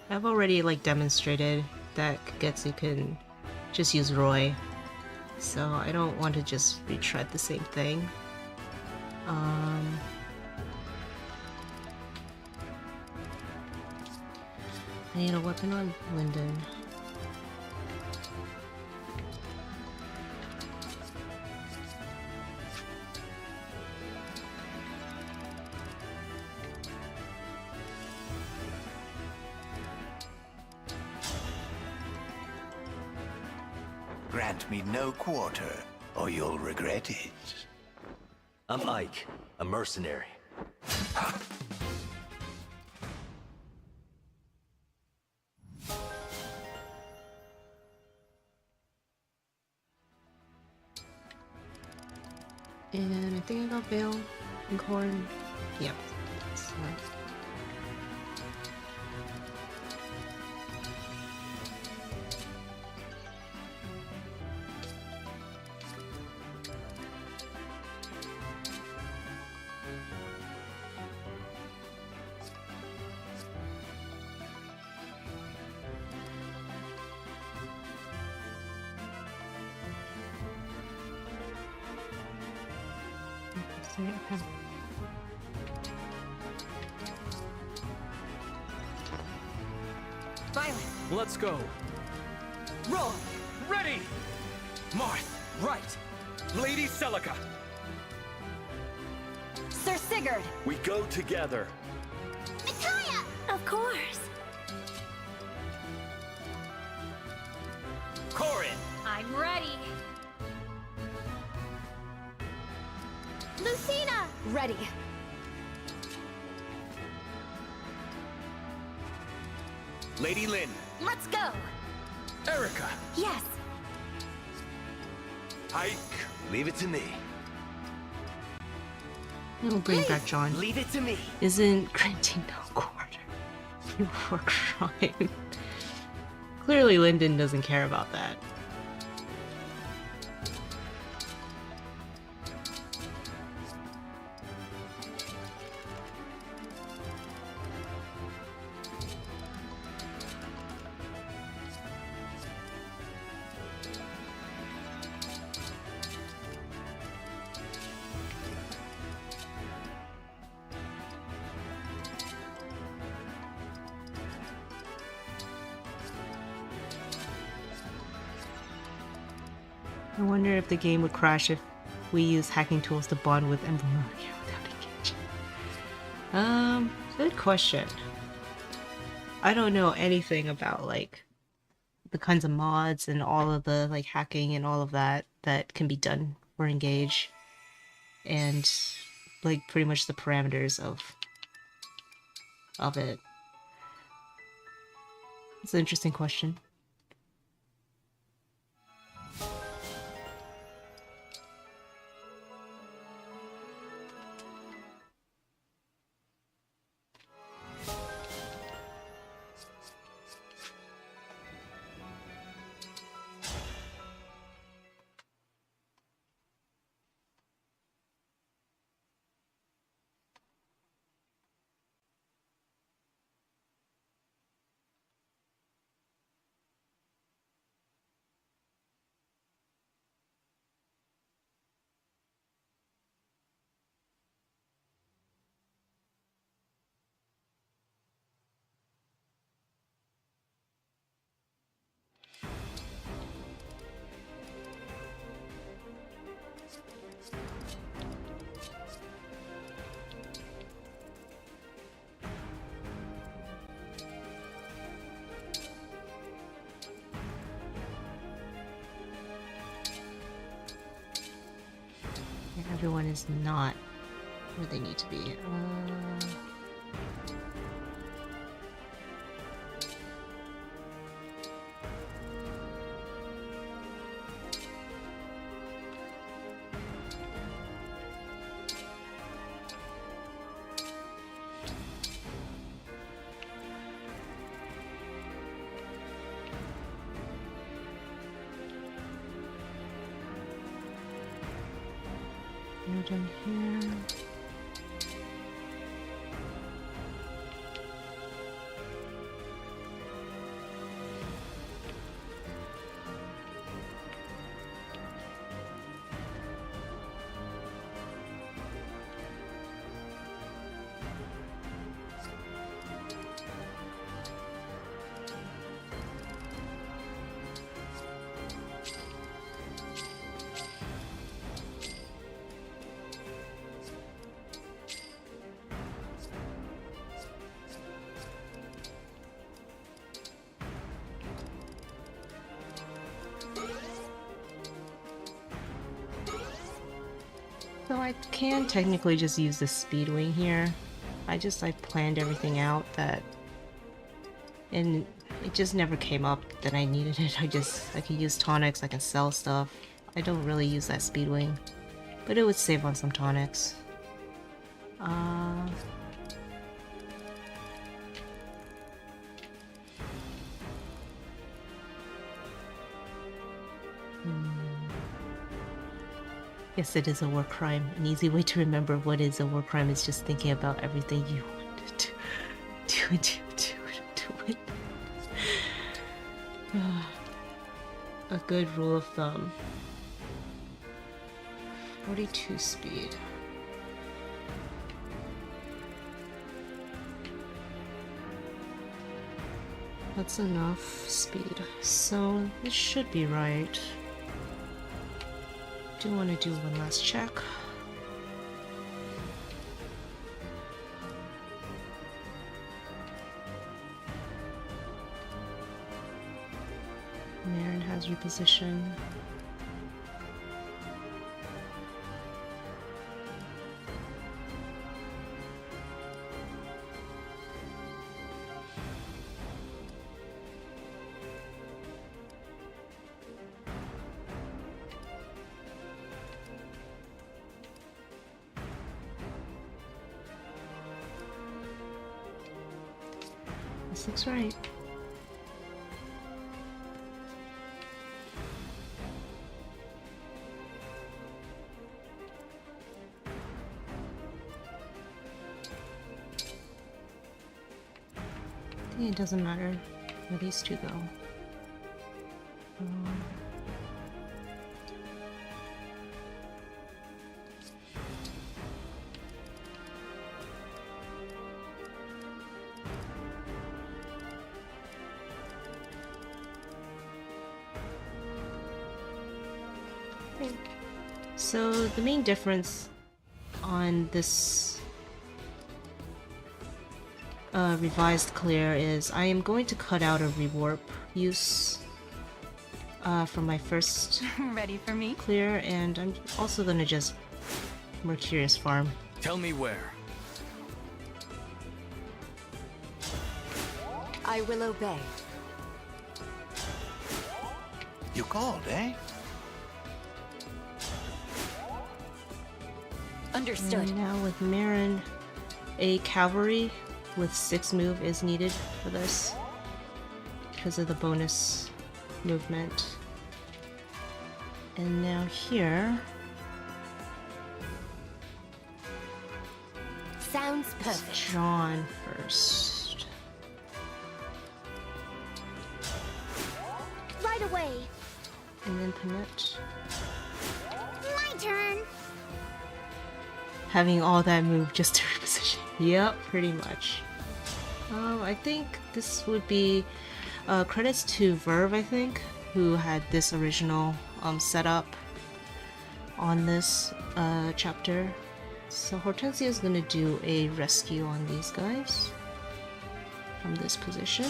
I've already like demonstrated that Kagetsu can just use Roy, so I don't want to just retread the same thing. I need a weapon on Linden. Grant me no quarter, or you'll regret it. I'm Ike, a mercenary. And I think I got Bale and Corn. Yep. That's right. Okay. Violet, Let's go. Roll! Ready! Marth, right! Lady Celica! Sir Sigurd! We go together. Micaiah! Of course. Corin! I'm ready. Lucina! Ready. Lady Lynn! Let's go. Erica! Yes. Ike, leave it to me. It'll bring back John. Leave it to me. Isn't granting no quarter before crime. Clearly Lyndon doesn't care about that. I wonder if the game would crash if we use hacking tools to bond with and Vulnerary without engaging. Good question. I don't know anything about like the kinds of mods and all of the like hacking and all of that that can be done for Engage, and like pretty much the parameters of it. It's an interesting question. Everyone is not where they need to be. Now down here. So I can technically just use the speed wing here. I just planned everything out that, and it just never came up that I needed it. I can use tonics, I can sell stuff. I don't really use that speed wing, but it would save on some tonics. Yes, it is a war crime. An easy way to remember what is a war crime is just thinking about everything you wanted to do it. A good rule of thumb. 42 speed. That's enough speed. So this should be right. Do want to do one last check. Marin has reposition. This looks right. I think it doesn't matter where these two go. So the main difference on this revised clear is I am going to cut out a rewarp use from my first Ready for me? clear, and I'm also going to just Mercurius farm. Tell me where. I will obey. You called, eh? Understood. And now with Marin, a cavalry with 6 move is needed for this because of the bonus movement. And now here, Sounds perfect. John first. Right away. And then Panette. My turn. Having all that move just to reposition. Yep, pretty much. I think this would be credits to Verve, I think, who had this original setup on this chapter. So Hortensia is going to do a rescue on these guys from this position.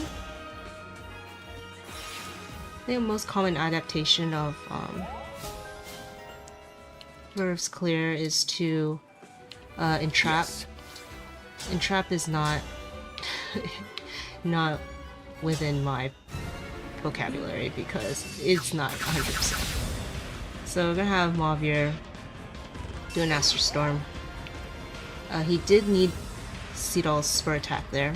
The most common adaptation of Verve's clear is to entrap. Yes. Entrap is not not within my vocabulary because it's not 100%. So we're gonna have Mavier do an Aster Storm. He did need Seedal's spur attack there.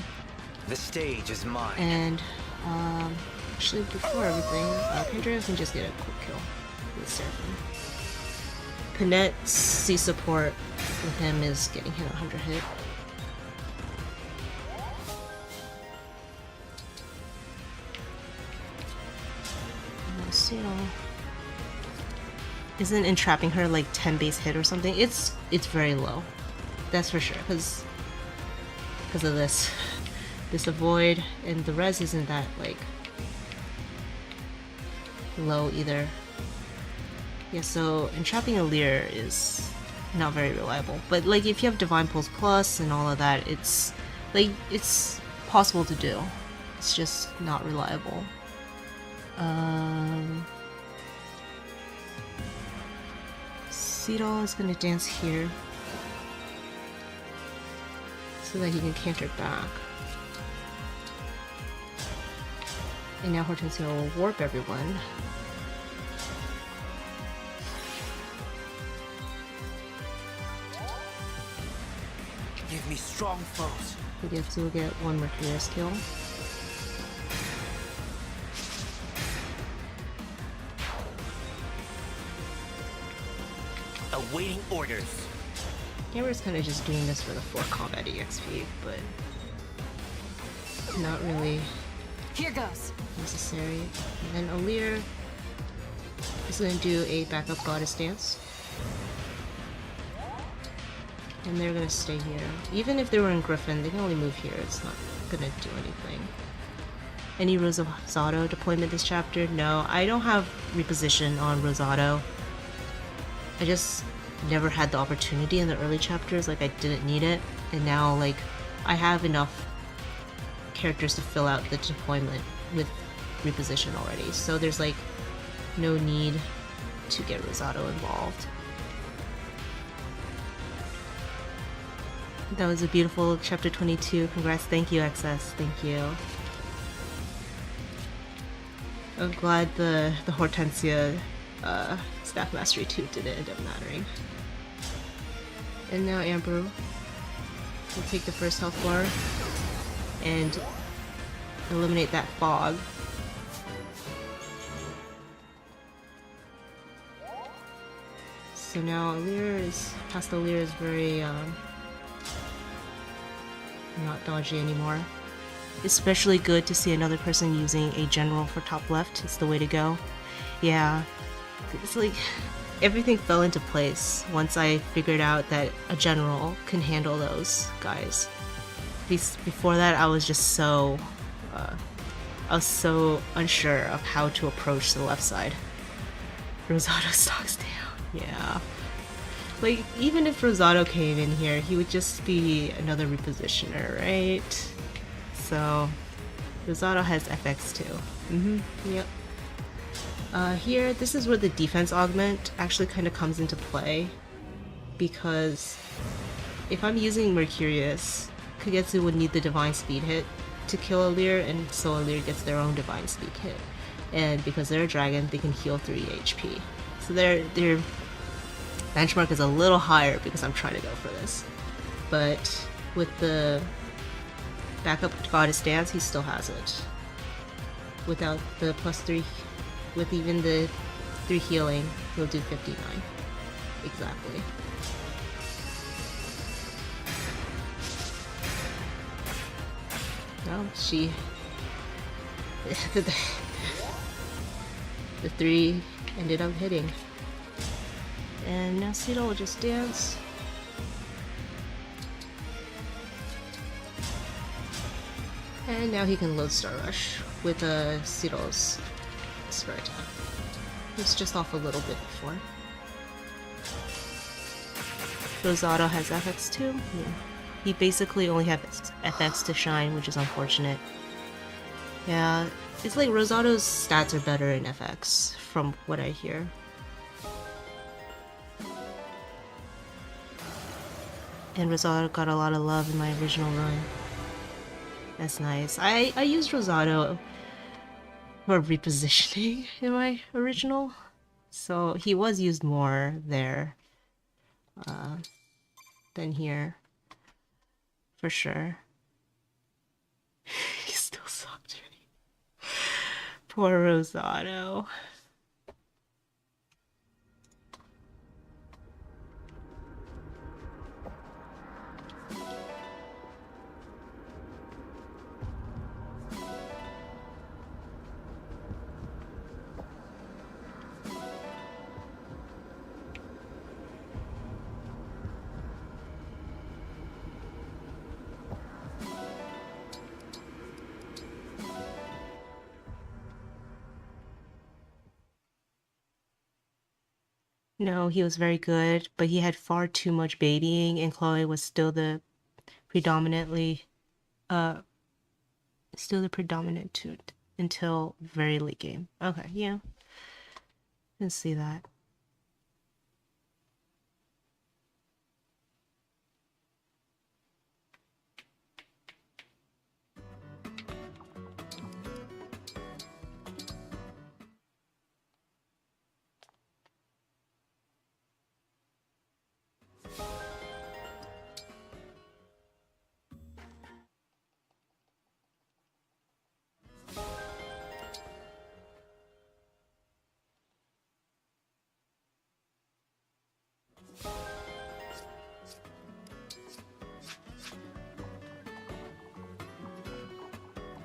The stage is mine. And actually, before everything, Kendra can just get a quick kill with Seraphim. Pinette's C support with him is getting hit 100 hit. Seal isn't entrapping her like 10 base hit or something. It's very low, that's for sure, because of this avoid, and the res isn't that like low either. Yeah, so entrapping Alear is not very reliable, but like if you have Divine Pulse Plus and all of that, it's like it's possible to do. It's just not reliable. Cedal is gonna dance here so that he can canter back. And now Hortensia will warp everyone. Give me strong foes. Kagetsu will get one Mercurius kill. Awaiting orders. Amber's kind of just doing this for the 4 combat EXP, but not really Here goes. necessary. And then Alear is going to do a backup goddess dance. And they're going to stay here. Even if they were in Griffin, they can only move here. It's not going to do anything. Any Rosado deployment this chapter? No, I don't have reposition on Rosado. I just never had the opportunity in the early chapters, like I didn't need it, and now like I have enough characters to fill out the deployment with reposition already, so there's like no need to get Rosado involved. That was a beautiful chapter 22. Congrats. Thank you, XS. Thank you. I'm glad the Hortensia Staff Mastery 2 didn't end up mattering. And now Amber will take the first health bar and eliminate that fog. So now Pastel Alear is very not dodgy anymore. Especially good to see another person using a general for top left. It's the way to go. Yeah. It's like everything fell into place once I figured out that a general can handle those guys. Before that, I was just so unsure of how to approach the left side. Rosado stocks down. Yeah. Like, even if Rosado came in here, he would just be another repositioner, right? So, Rosado has FX too. Yep. Here, this is where the defense augment actually kind of comes into play, because if I'm using Mercurius, Kagetsu would need the divine speed hit to kill Alear, and so Alear gets their own divine speed hit. And because they're a dragon, they can heal 3 HP. So their benchmark is a little higher because I'm trying to go for this. But with the backup goddess dance, he still has it. Without the +3, with even the 3 healing, he'll do 59. Exactly. Well, the 3 ended up hitting. And now Cedal will just dance. And now he can load Star Rush with Cedal's spare attack. It's just off a little bit before. Rosado has FX too? Yeah. He basically only has FX to shine, which is unfortunate. Yeah, it's like Rosado's stats are better in FX, from what I hear. And Rosado got a lot of love in my original run. That's nice. I used Rosado for repositioning in my original, so he was used more there than here, for sure. He still sucked me. Poor Rosado. No, he was very good, but he had far too much babying, and Chloe was still the predominantly, still the predominant toot until very late game. Okay, yeah, can see that.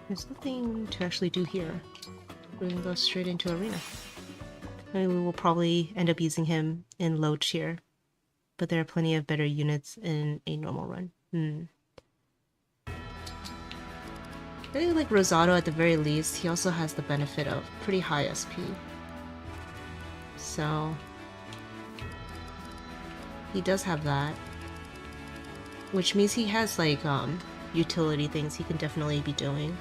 There's nothing to actually do here. We're gonna go straight into arena. And we will probably end up using him in low tier, but there are plenty of better units in a normal run. I think like Rosado at the very least, he also has the benefit of pretty high SP. So he does have that, which means he has like utility things he can definitely be doing.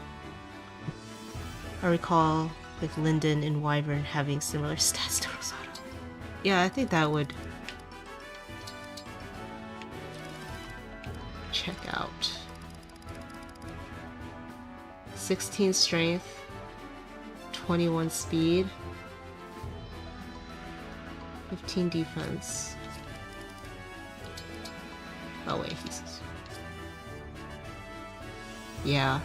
I recall like Linden and Wyvern having similar stats to Rosado. Yeah, I think that would check out. 16 strength, 21 speed, 15 defense. Oh wait, he's... Yeah.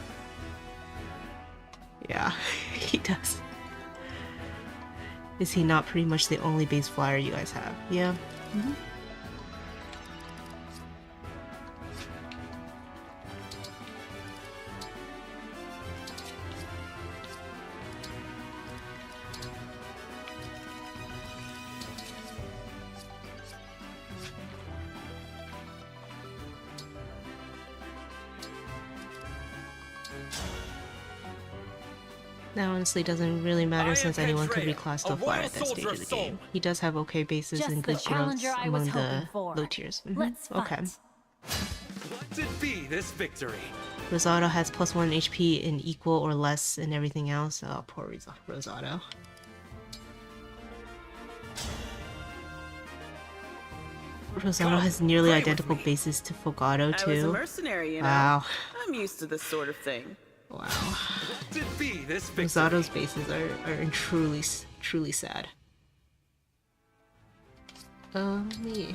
Yeah, he does. Is he not pretty much the only base flyer you guys have? Yeah. Mm-hmm. That honestly doesn't really matter since anyone could reclass to a flyer at that stage of the game. He does have okay bases and good growths among the low tiers. Mm-hmm. Okay. Let it be this victory. Rosado has +1 HP in equal or less and everything else. Oh, poor Rosado. Rosado has nearly identical bases to Fogado too. I was a mercenary, you know. Wow. I'm used to this sort of thing. Wow. Let it be this victory. Rosado's bases are truly sad. Me.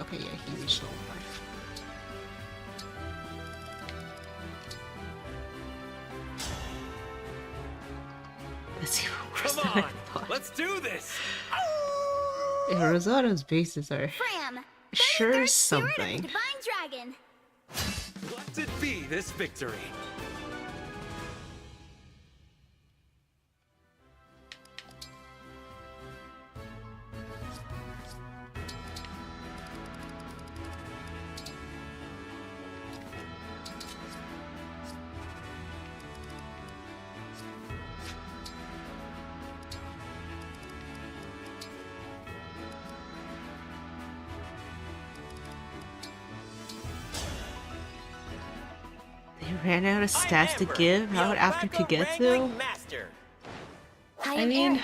Okay, yeah, he reached level 5. That's even worse than I thought. Let's do this. Yeah, Rosado's bases are Fram, sure something. Divine Dragon. Let it be this victory. Ran out of stats to give out after Kagetsu? I mean,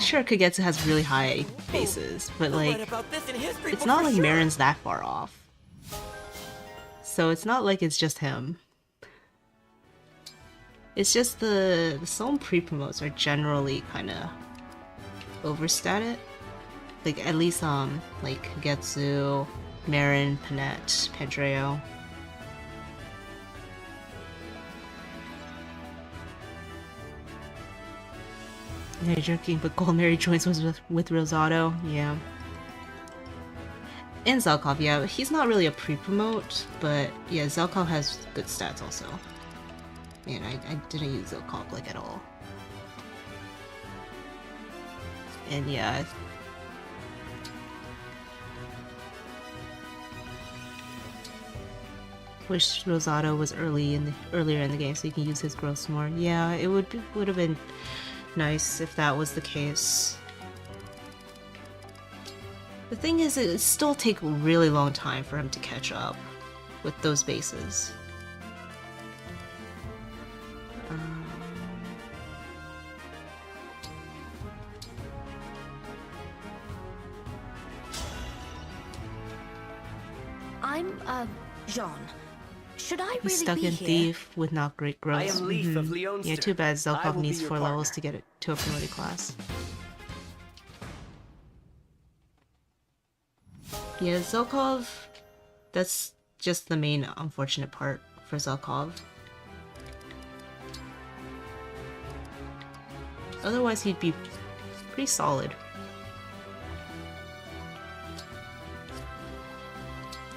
sure, Kagetsu has really high bases, but like, it's not like Marin's that far off. So it's not like it's just him. It's just the Soul pre-promotes are generally kind of overstated. Like, at least, like Kagetsu, Marin, Panette, Pedreo. Yeah, joking, but Vulnerary joins was with Rosado, yeah. And Zelkov, yeah, he's not really a pre-promote, but yeah, Zelkov has good stats also. Man, I didn't use Zelkov, like, at all. And yeah... Wish Rosado was earlier in the game so you can use his growths more. Yeah, it would have been nice if that was the case. The thing is, it still take a really long time for him to catch up with those bases. I'm, Jean. Should I He's really stuck be in here? Thief with not great growth. I am Leaf of Leonster. Yeah, too bad I Zelkov will be needs your 4 levels partner. to get it to a promoted class. Yeah, Zelkov, that's just the main unfortunate part for Zelkov. Otherwise, he'd be pretty solid.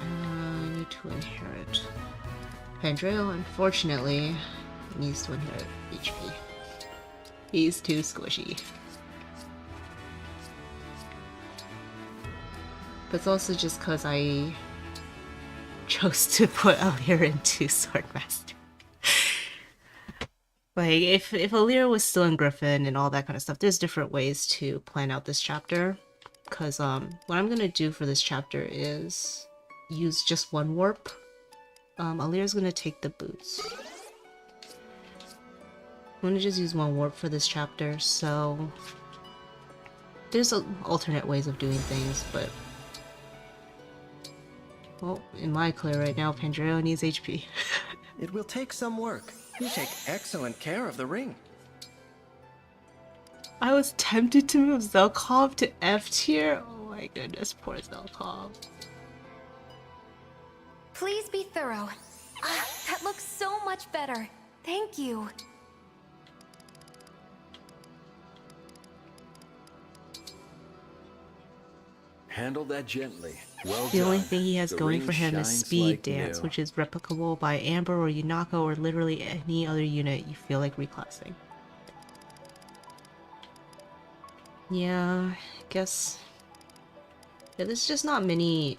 I need to inherit. Pandreo, unfortunately, needs to inherit HP. He's too squishy. But it's also just because I chose to put Alear into Swordmaster. Like, if Alear was still in Griffin and all that kind of stuff, there's different ways to plan out this chapter. Because what I'm gonna do for this chapter is use just one warp. Alear's gonna take the boots. I'm gonna just use one warp for this chapter, so there's alternate ways of doing things, but well, in my clear right now, Pandreo needs HP. It will take some work. You take excellent care of the ring. I was tempted to move Zelkov to F tier. Oh my goodness, poor Zelkov. Please be thorough. Ah, that looks so much better. Thank you. Handle that gently. Well The done. only thing he has The going ring for him is shines Speed like Dance, new. which is replicable by Amber or Yunaka or literally any other unit you feel like reclassing. Yeah, I guess... Yeah, there's just not many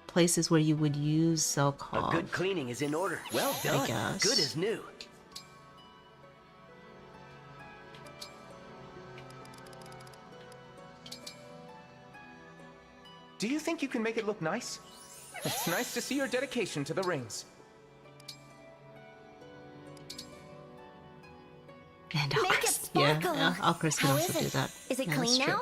places where you would use Zelkov. A good cleaning is in order. Well done. guess. Good as new. Do you think you can make it look nice? It's nice to see your dedication to the rings. And Make it Alchris. Yeah, sparkle. Alchris can How also is do it? that. Is it Yeah, clean that's true. now?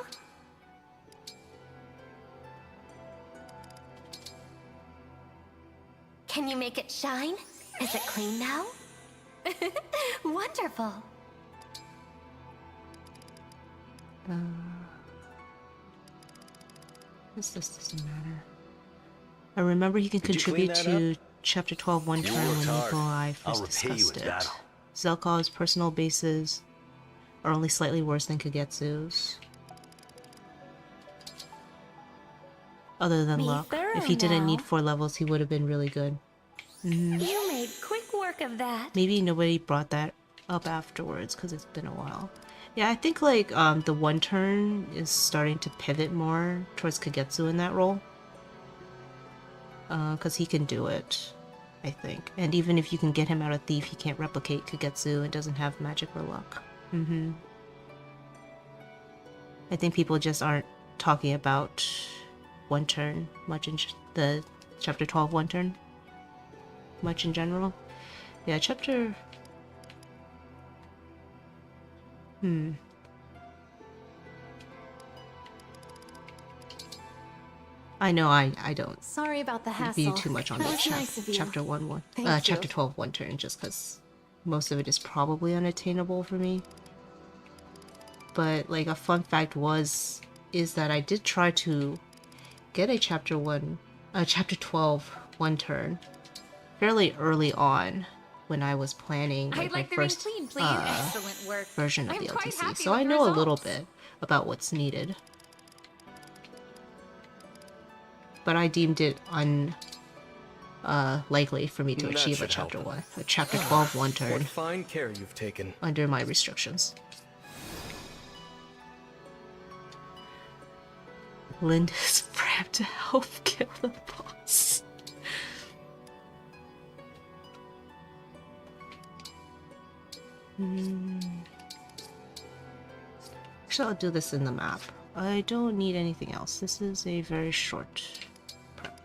Can you make it shine? Is it clean now? Wonderful. This doesn't matter. I remember he can Did you clean contribute that to Chapter 12 one You turn when worked hard. Nico and I I'll first repay you discussed in it. battle. Zelkov's personal bases are only slightly worse than Kagetsu's. Other than Be luck. thorough If he didn't now. need 4 levels, he would have been really good. You made quick work of that. Maybe nobody brought that up afterwards because it's been a while. Yeah, I think like the one turn is starting to pivot more towards Kagetsu in that role. Because he can do it, I think. And even if you can get him out of Thief, he can't replicate Kagetsu and doesn't have magic or luck. I think people just aren't talking about one turn much in the Chapter 12 one turn much in general. Yeah, chapter... I know I don't Sorry about the review hassle. too much on That the was nice of you. chapter 1 Thank chapter you. 12 one turn, just because most of it is probably unattainable for me. But like a fun fact is that I did try to get a chapter 12 one turn fairly early on when I was planning like, I'd my like the ring first clean, please. Excellent work. version of I'm the quite LTC, happy so with I the know a little results. bit about what's needed. But I deemed it likely for me to That achieve a should help. chapter 12 one turn What fine care you've taken. under my restrictions. Linda's prepped to help kill the boss. Actually, I'll do this in the map. I don't need anything else. This is a very short prep.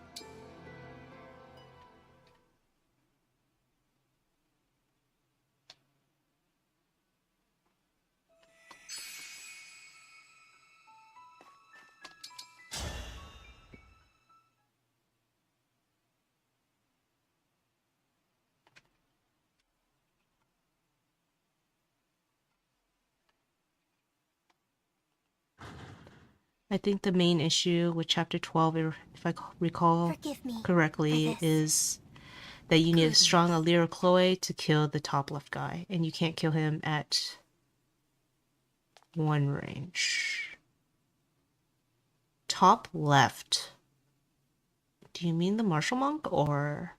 I think the main issue with chapter 12, if I recall correctly, is that you need a strong Alear or Chloe to kill the top left guy, and you can't kill him at one range. Top left. Do you mean the martial monk, or?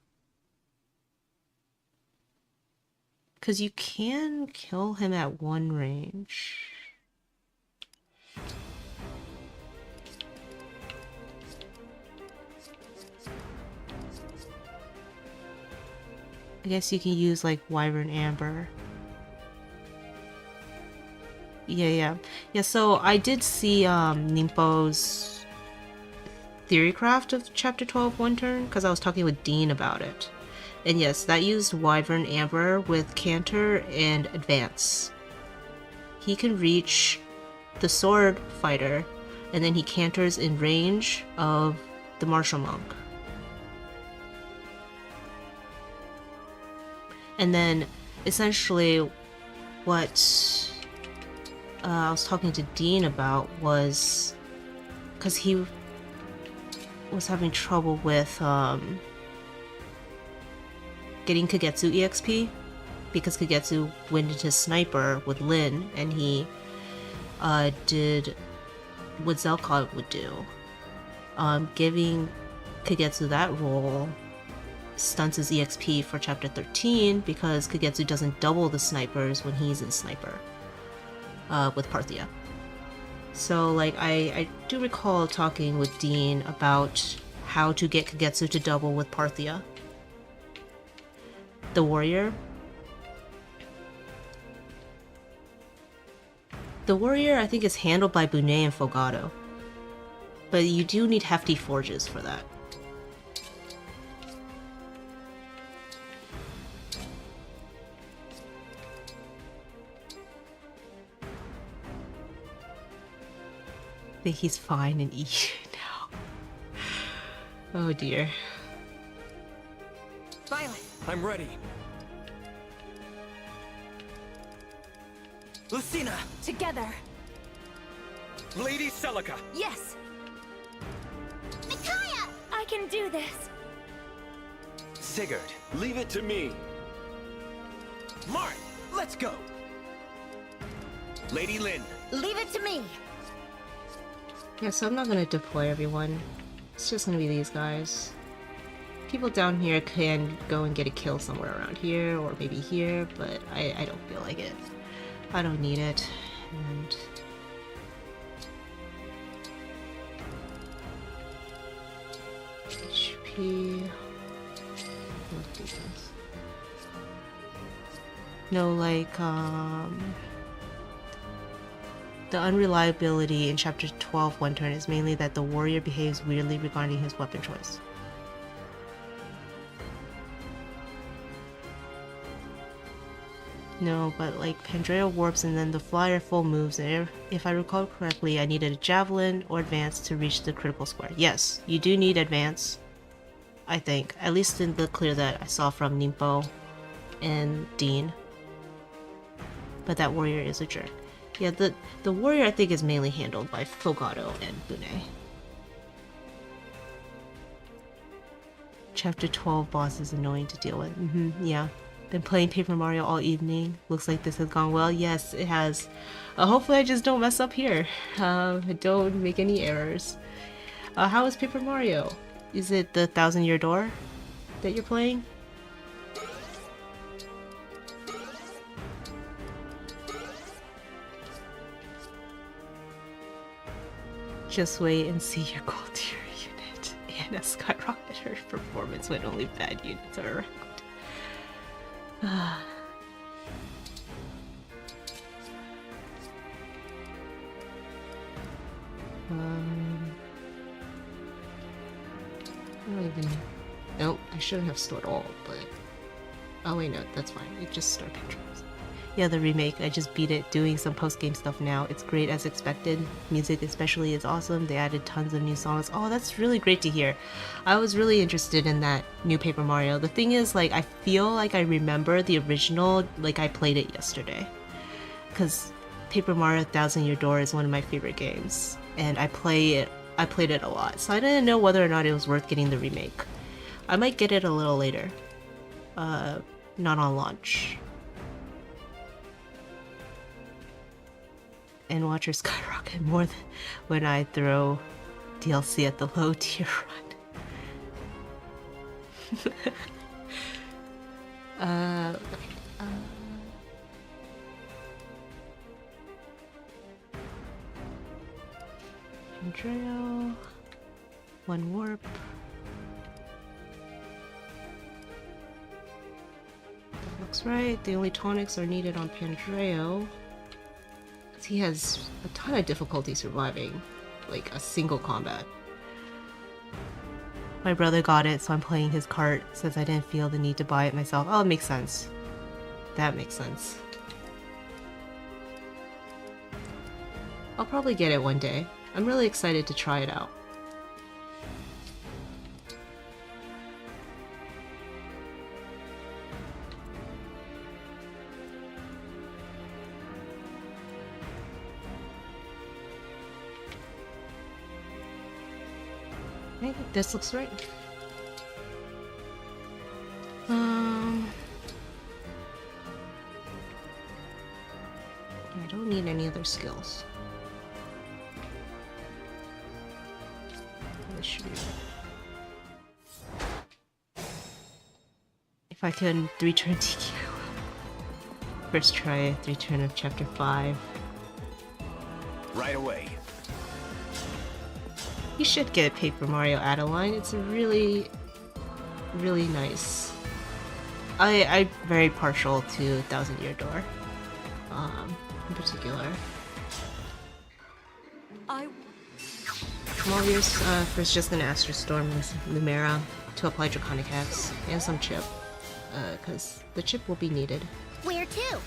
Because you can kill him at one range. I guess you can use like Wyvern Amber. Yeah. So I did see Nimpo's theory craft of chapter 12 one turn because I was talking with Dean about it. And yes, that used Wyvern Amber with Canter and Advance. He can reach the sword fighter, and then he canters in range of the martial monk. And then, essentially, what I was talking to Dean about was, because he was having trouble with getting Kagetsu EXP, because Kagetsu went into Sniper with Lin, and he did what Zelkot would do. Giving Kagetsu that role stunts his EXP for chapter 13 because Kagetsu doesn't double the snipers when he's in Sniper with Parthia. So like I do recall talking with Dean about how to get Kagetsu to double with Parthia. The warrior. The warrior I think is handled by Bunet and Fogado. But you do need hefty forges for that. I think he's fine in EU now. Oh dear. Violet! I'm ready. Lucina! Together! Lady Celica! Yes! Micaiah! I can do this! Sigurd, leave it to me. Mark, let's go! Lady Lin! Leave it to me! Yeah, so I'm not gonna deploy everyone. It's just gonna be these guys. People down here can go and get a kill somewhere around here or maybe here, but I don't feel like it. I don't need it. And HP. No, like the unreliability in chapter 12 one turn is mainly that the warrior behaves weirdly regarding his weapon choice. No, but like Pandrea warps and then the flyer full moves, and if I recall correctly, I needed a javelin or advance to reach the critical square. Yes, you do need advance, I think. At least in the clear that I saw from Nimpo and Dean. But that warrior is a jerk. Yeah, the warrior I think is mainly handled by Fogado and Bunet. Chapter 12 boss is annoying to deal with. Yeah. Been playing Paper Mario all evening. Looks like this has gone well. Yes, it has. Hopefully I just don't mess up here. Don't make any errors. How is Paper Mario? Is it the 1000-Year Door that you're playing? Just wait and see your gold tier unit and a skyrocketer performance when only bad units are around. I don't even... Nope, I shouldn't have stored all, but... Oh wait, no, that's fine. It just started controls. Yeah, the remake, I just beat it, doing some post-game stuff now. It's great as expected. Music especially is awesome. They added tons of new songs. Oh, that's really great to hear. I was really interested in that new Paper Mario. The thing is, like, I feel like I remember the original, like I played it yesterday. Because Paper Mario Thousand Year Door is one of my favorite games. And I played it a lot. So I didn't know whether or not it was worth getting the remake. I might get it a little later. Not on launch. And watch her skyrocket more than when I throw DLC at the low tier run. Andreo, 1 warp. That looks right. The only tonics are needed on Pandreo. He has a ton of difficulty surviving, like, a single combat. My brother got it, so I'm playing his cart, since I didn't feel the need to buy it myself. Oh, it makes sense. That makes sense. I'll probably get it one day. I'm really excited to try it out. Okay, this looks right. I don't need any other skills. This should be right. If I can 3-turn TQ. First try, 3-turn of chapter 5. Right away. You should get Paper Mario Adeline. It's really, really nice. I'm very partial to Thousand Year Door, in particular. I'm always first just gonna Astro Storm with Lumera to apply Draconic Hex and some chip, because the chip will be needed. Where to?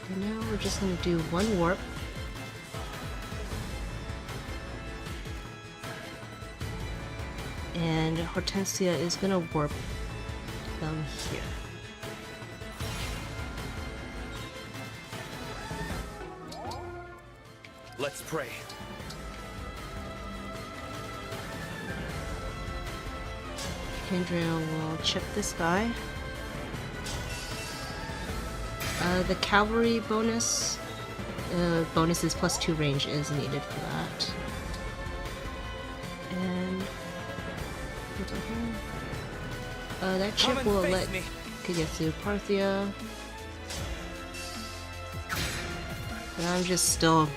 And now we're just gonna do 1 warp. And Hortensia is gonna warp them here. Let's pray. Kendra will chip this guy. The cavalry bonus bonuses +2 range is needed for that. And that chip will let Kagetsu Parthia. And I'm just still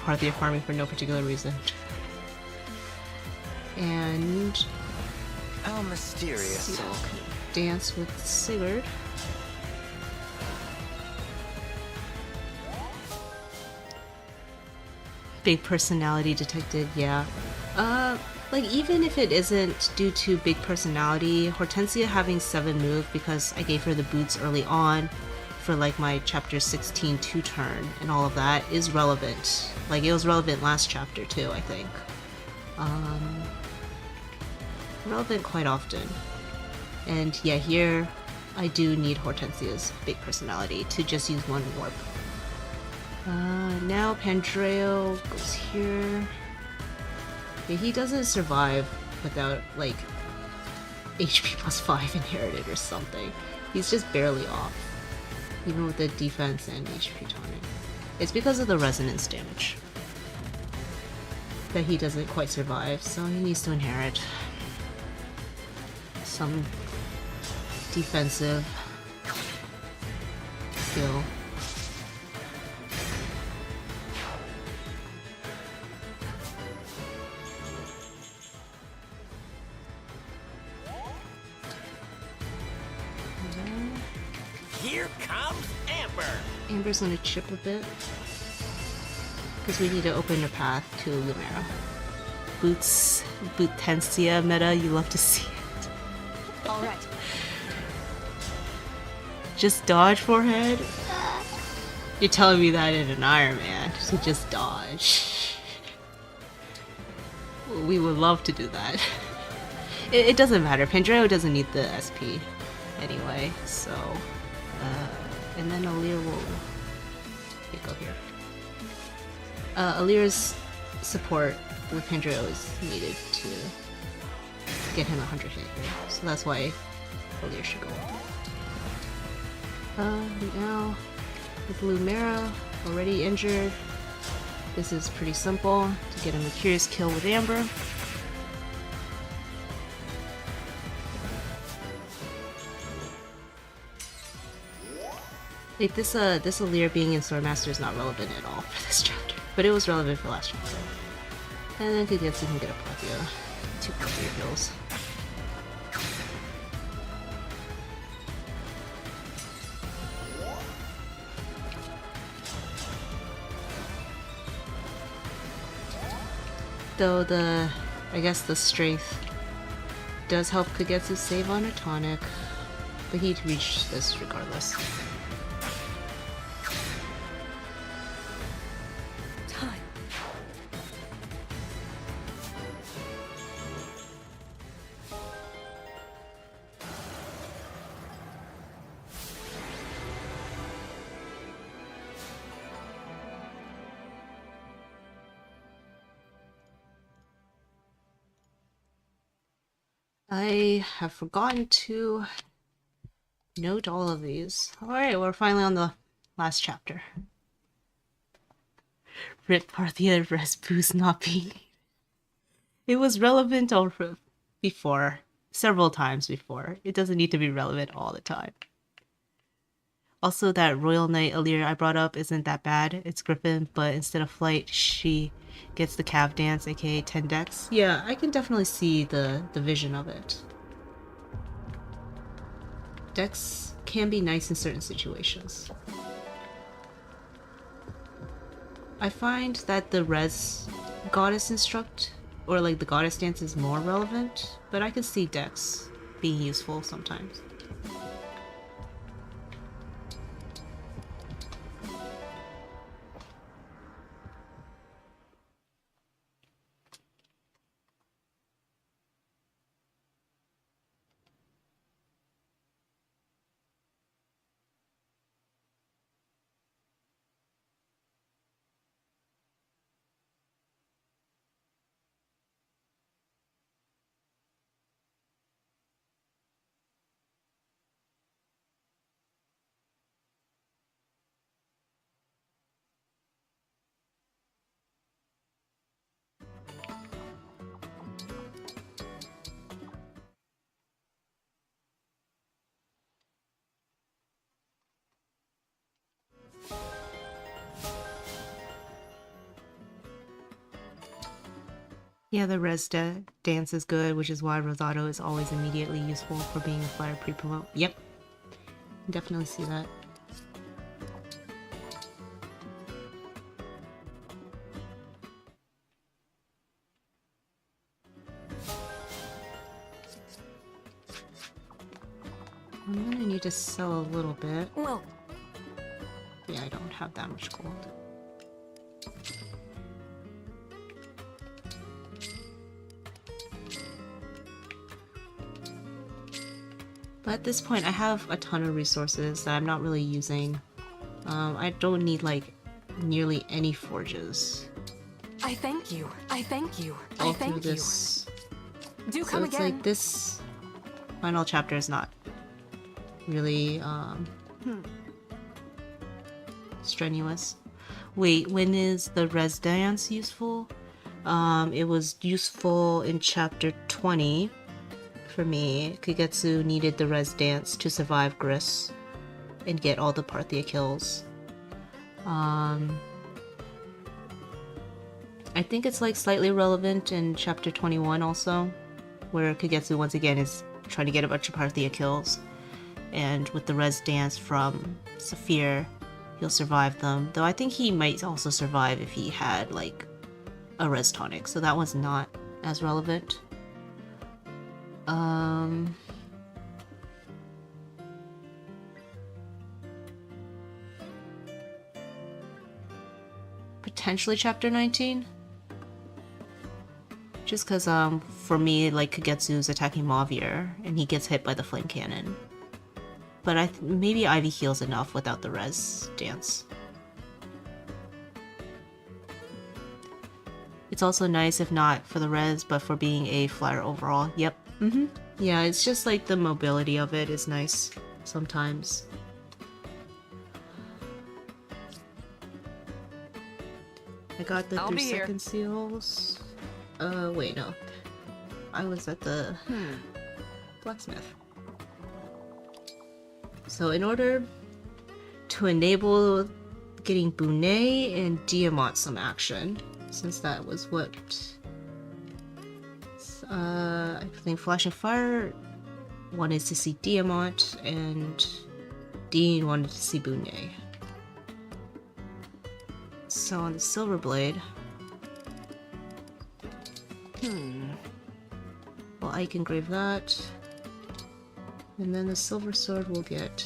Parthia farming for no particular reason. And how mysterious. Dance with Sigurd. Big personality detected, yeah. Like, even if it isn't due to big personality, Hortensia having 7 move because I gave her the boots early on for like my chapter 16 2-turn and all of that is relevant. Like, it was relevant last chapter too, I think. Relevant quite often. And yeah, here I do need Hortensia's big personality to just use 1 warp. Now Pandreo goes here. Yeah, he doesn't survive without, like, HP +5 inherited or something. He's just barely off, even with the defense and HP tonic. It's because of the resonance damage that he doesn't quite survive, so he needs to inherit some defensive skill. Here comes Amber. Amber's gonna chip a bit. Because we need to open a path to Lumera. Bootensia meta, you love to see it. Alright. Just dodge forehead? You're telling me that in an Ironman, so just dodge. We would love to do that. It doesn't matter, Pandreo doesn't need the SP anyway, so... and then Alear will... go here. Alear's support with Pandreo is needed to get him 100 hit here, so that's why Alear should go up. Now, with Lumera already injured, this is pretty simple to get a Mercurius kill with Amber. Like this Alear being in Swordmaster is not relevant at all for this chapter, but it was relevant for last chapter. And then Kagetsu can get a Pathia, 2 Pathia kills. Though I guess the strength does help Kagetsu save on a tonic, but he'd reach this regardless. Time. I have forgotten to note all of these. Alright, we're finally on the last chapter. Rip Parthia Res Boost not being... It was relevant before. Several times before. It doesn't need to be relevant all the time. Also, that Royal Knight Alear I brought up isn't that bad. It's Griffin, but instead of flight, she gets the Cav Dance, aka 10 Dex. Yeah, I can definitely see the vision of it. Dex can be nice in certain situations. I find that the Res Goddess Instruct, or like the Goddess Dance, is more relevant, but I can see Dex being useful sometimes. Yeah, the Res Dance is good, which is why Rosado is always immediately useful for being a flyer pre-promote. Yep. Definitely see that. I'm gonna need to sell a little bit. Well, yeah, I don't have that much gold. But at this point, I have a ton of resources that I'm not really using. I don't need like nearly any forges. I thank you. I thank you. All I thank through this. you. Do So come it's again. like this final chapter is not really strenuous. Wait, when is the Res Dance useful? It was useful in chapter 20 for me. Kagetsu needed the Res Dance to survive Gris and get all the Parthia kills. I think it's like slightly relevant in chapter 21 also, where Kagetsu once again is trying to get a bunch of Parthia kills, and with the Res Dance from Saphir, he'll survive them. Though I think he might also survive if he had like a res tonic, so that one's not as relevant. Potentially chapter 19. Just because, for me, like, Kagetsu's attacking Mavier, and he gets hit by the flame cannon. But maybe Ivy heals enough without the res dance. It's also nice, if not for the res, but for being a flyer overall. Yep. Yeah, it's just like the mobility of it is nice sometimes. I got the 3-second seals. Wait, no. I was at the blacksmith. So in order to enable getting Bunet and Diamant some action, since that was what... I think Flash and Fire wanted to see Diamant, and Dean wanted to see Bunet. So on the Silver Blade... Well, I can engrave that. And then the Silver Sword will get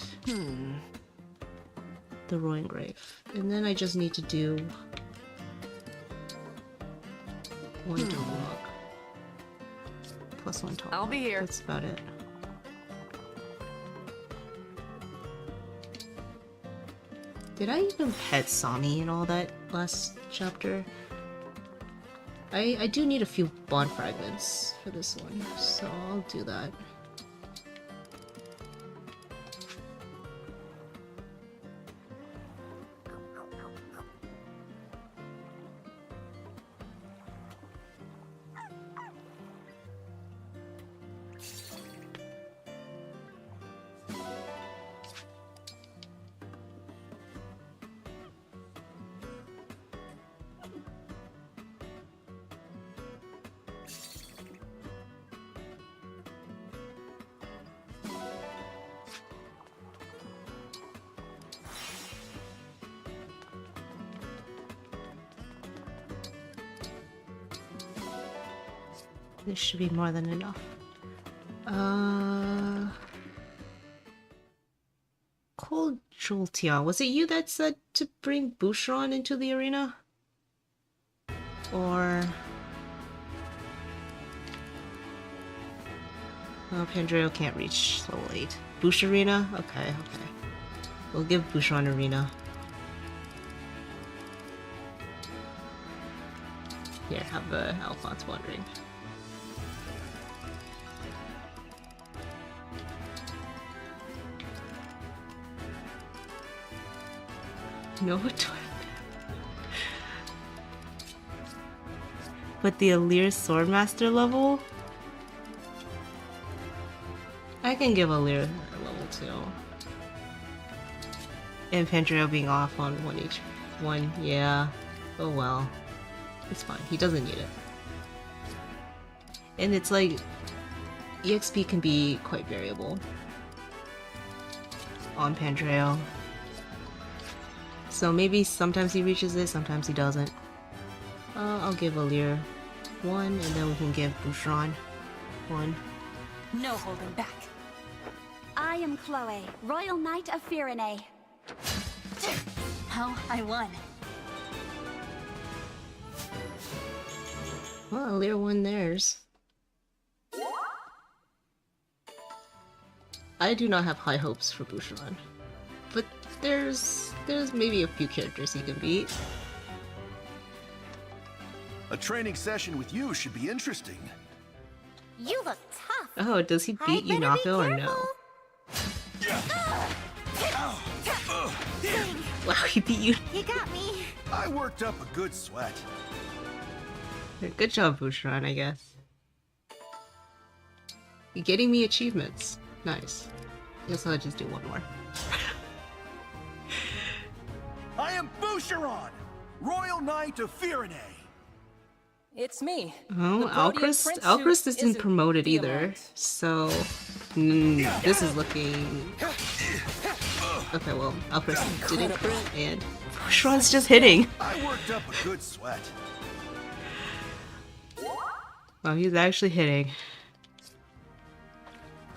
the Roy engrave. And then I just need to do one double log. Plus one top. I'll be here. That's about it. Did I even pet Sami and all that last chapter? I do need a few Bond Fragments for this one, so I'll do that. This should be more than enough. Cold Jolteon, was it you that said to bring Boucheron into the arena? Or... Oh, Pandreo can't reach level 8. Bouche Arena? Okay. We'll give Boucheron Arena. Here, have Alphonse wandering. No, but the Alear Swordmaster level? I can give Alear a level 2. And Pandreo being off on 1 yeah. Oh well. It's fine, he doesn't need it. And it's like, EXP can be quite variable on Pandreo. So maybe sometimes he reaches it, sometimes he doesn't. I'll give Alear 1, and then we can give Boucheron 1. No holding back. I am Chloe, Royal Knight of Firene. Oh, I won. Well, Alear won theirs. I do not have high hopes for Boucheron, but there's maybe a few characters he can beat. A training session with you should be interesting. You look tough. Oh, does he beat Yunako or no? Wow, he beat you. You got me. I worked up a good sweat. Good job, Boucheron, I guess. You're getting me achievements. Nice. Guess I'll just do one more. I am Boucheron, Royal Knight of Firene. It's me. Oh, Alchrist isn't promoted either, so this is looking Okay, well, Alfred didn't, and Boucheron's just hitting. I worked up a good sweat. Well, he's actually hitting.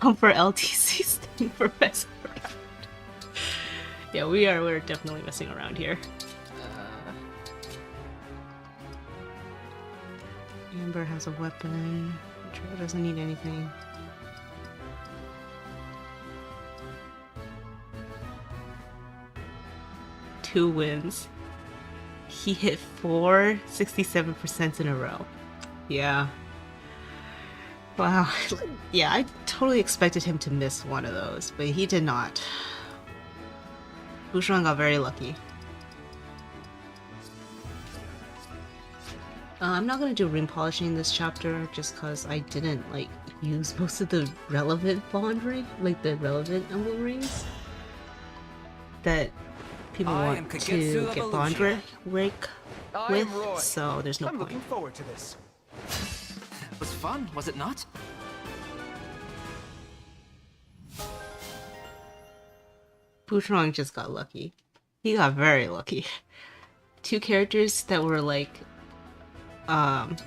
For LTC staying for best round. Yeah, we're definitely messing around here. Amber has a weapon. Trey doesn't need anything. Two wins. He hit 67% in a row. Yeah. Wow. Yeah, I totally expected him to miss one of those, but he did not. Boucheron got very lucky. I'm not gonna do ring polishing this chapter just because I didn't like use most of the relevant bond ring, like the relevant emblem rings that people want to get bond rank with, so there's no I'm point. looking forward to this. It was fun, was it not? Boucheron just got lucky. He got very lucky. Two characters that were like that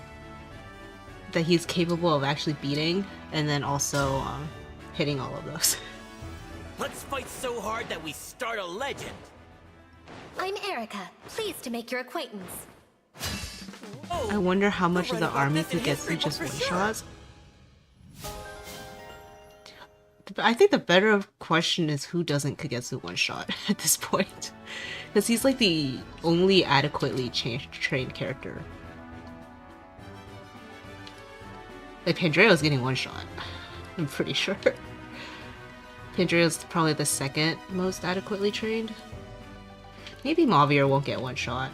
he's capable of actually beating, and then also hitting all of those. Let's fight so hard that we start a legend. I'm Erica. Pleased to make your acquaintance. I wonder how much of the army could get through just one shots. I think the better question is who doesn't Kagetsu one shot at this point, because he's like the only adequately trained character. Like Pandreo's getting one shot, I'm pretty sure. Pandreo's probably the second most adequately trained. Maybe Mavier won't get one shot.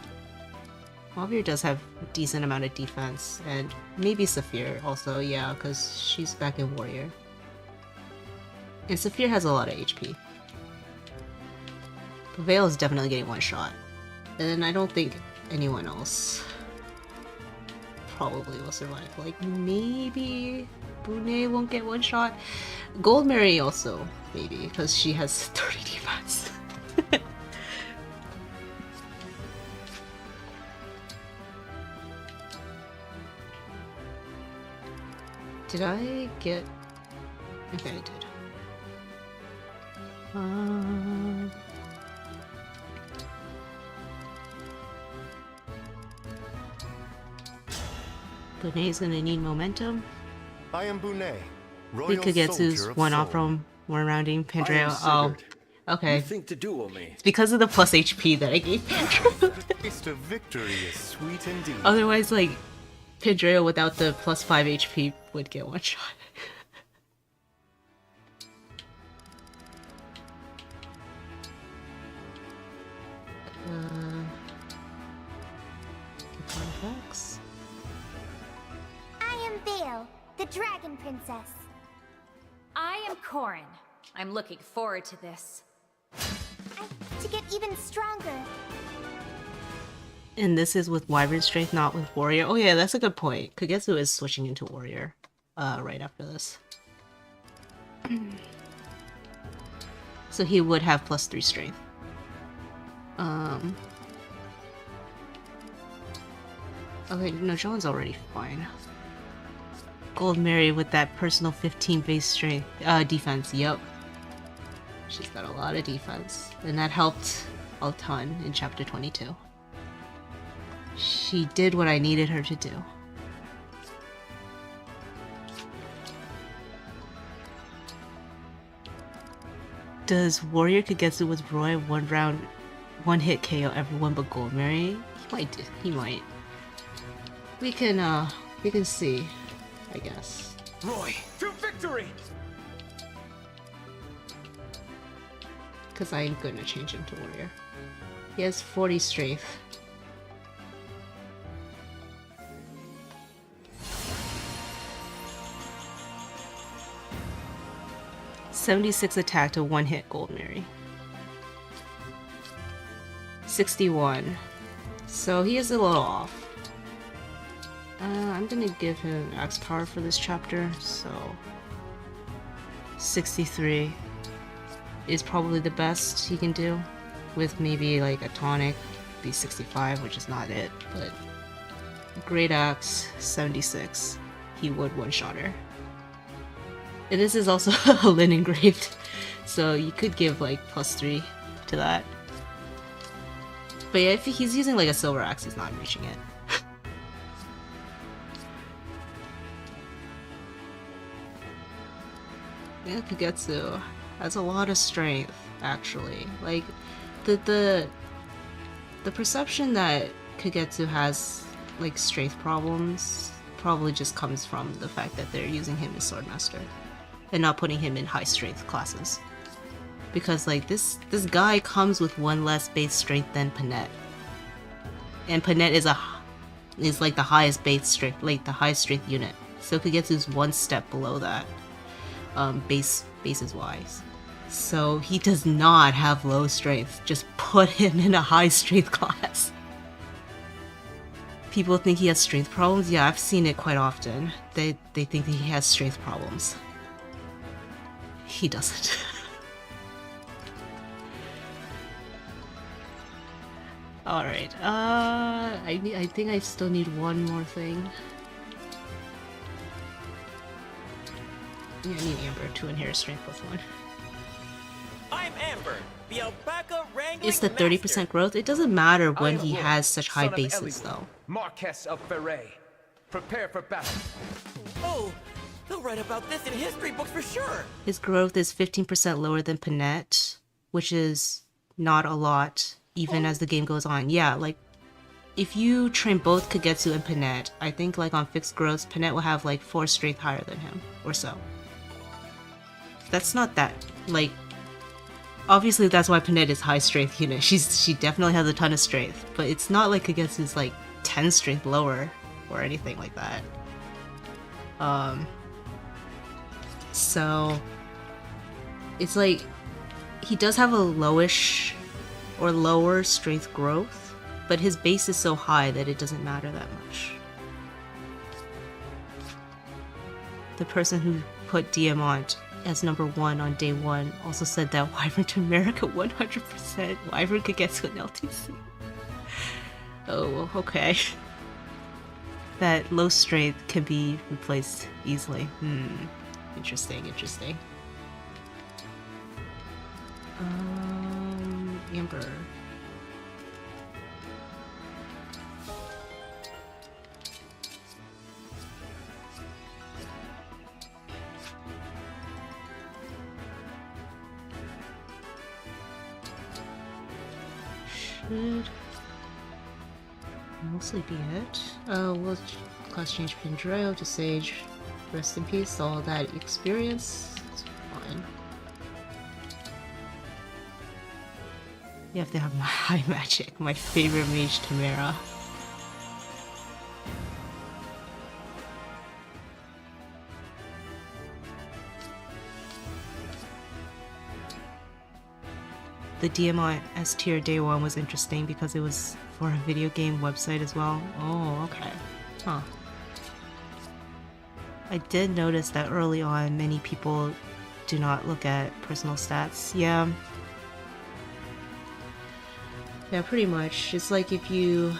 Mavier does have a decent amount of defense, and maybe Saphir also, yeah, because she's back in Warrior. And Saphir has a lot of HP. But Veil is definitely getting one shot. And I don't think anyone else probably will survive. Like, maybe Brunei won't get one shot. Goldmary also, maybe, because she has 30 defense. Did I get... Okay, I did. Bunei's gonna need momentum. I am Bunei, We could get Zeus one off from one rounding Pandreo. Oh, okay. Think to duel me. It's because of the plus HP that I gave Pandreo. Taste of victory is sweet indeed. Otherwise, like, Pandreo without the plus 5 HP would get one shot. I am Vale, the Dragon Princess. I am Corin. I'm looking forward to this. To get even stronger. And this is with Wyvern Strength, not with Warrior. Oh yeah, that's a good point. Kagetsu is switching into Warrior right after this. So he would have plus 3 Strength. Okay, no, Joan's already fine. Goldmary with that personal 15 base strength, defense, yep. She's got a lot of defense, and that helped a ton in chapter 22. She did what I needed her to do. Does Warrior Kagetsu with Roy one round, one hit KO everyone but Goldmary? He might do, he might. We can see, I guess. Roy, to victory! Because I'm gonna change him to Warrior. He has 40 strength. $76 attack to one hit Goldmary. 61. So he is a little off. I'm gonna give him Axe Power for this chapter, so 63. is probably the best he can do, with maybe like a tonic, be 65, which is not it, but Great Axe 76, he would one-shotter. And this is also a linen engraved, so you could give like +3 to that. But yeah, if he's using like a silver axe, he's not reaching it. Yeah, Kagetsu has a lot of strength, actually. Like, the perception that Kagetsu has like strength problems probably just comes from the fact that they're using him as Swordmaster and not putting him in high strength classes. Because like this guy comes with 1 less base strength than Panette. And Panette is like the highest base strength, like the highest strength unit. So Kagetsu's 1 step below that, bases wise. So he does not have low strength. Just put him in a high strength class. People think he has strength problems. Yeah, I've seen it quite often. They think that he has strength problems. He doesn't. Alright, I think I still need one more thing. Yeah, I need Amber to inherit strength +1. I'm Amber, the alpaca wrangling It's the 30% growth. It doesn't matter when he has such high bases, though. Marquess of Ferret. Prepare for battle. Oh, they'll write about this in history books for sure. His growth is 15% lower than Panette, which is not a lot, even as the game goes on. Yeah, like, if you train both Kagetsu and Panette, I think like on fixed growth, Panette will have like 4 strength higher than him, or so. That's not that, like, obviously that's why Panette is high strength unit. She definitely has a ton of strength, but it's not like Kagetsu's like 10 strength lower or anything like that. So it's like he does have a lowish or lower strength growth, but his base is so high that it doesn't matter that much. The person who put Diamant as #1 on day 1 also said that Wyvern to America 100%. Wyvern could get to an LTC. Oh, okay. That low strength can be replaced easily. Interesting, interesting. Amber. Should mostly be it. We'll class change Pendreo to Sage. Rest in peace, all that experience. It's fine. You have to have my high magic, my favorite mage, Tamara. The Diamant S tier day 1 was interesting because it was for a video game website as well. Oh, okay. Huh. I did notice that early on many people do not look at personal stats. Yeah. Yeah, pretty much. It's like if you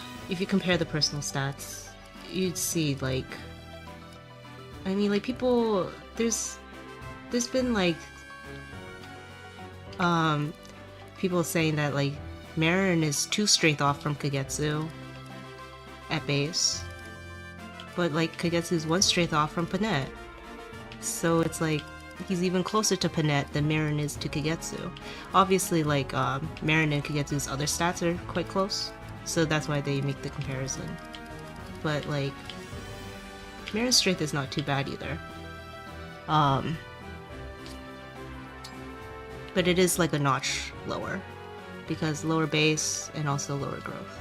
compare the personal stats, you'd see like, I mean, like people, there's been like people saying that like Marin is 2 strength off from Kagetsu at base, but like Kagetsu's 1 strength off from Panette. So it's like he's even closer to Panette than Marin is to Kagetsu. Obviously, like Marin and Kagetsu's other stats are quite close, so that's why they make the comparison. But like Marin's strength is not too bad either. But it is like a notch lower, because lower base and also lower growth.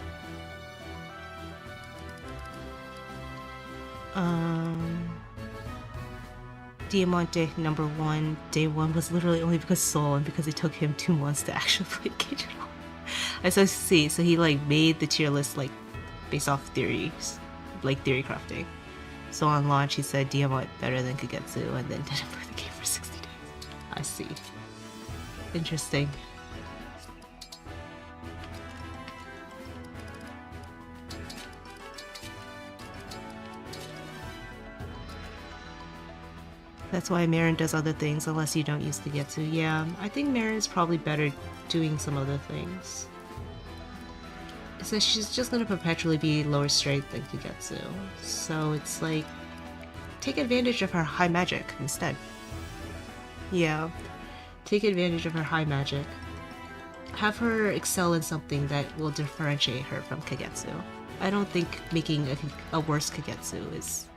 Diamante #1, day 1 was literally only because Soul and because it took him 2 months to actually play Cage. I see, so he like made the tier list like based off theories, like theory crafting. So on launch he said Diamant better than Kagetsu and then didn't play the game for 60 days. I see. interesting. That's why Marin does other things unless you don't use Kagetsu. Yeah, I think Marin's probably better doing some other things. It says she's just gonna perpetually be lower strength than Kagetsu. So it's like, take advantage of her high magic instead. Yeah, take advantage of her high magic. Have her excel in something that will differentiate her from Kagetsu. I don't think making a worse Kagetsu is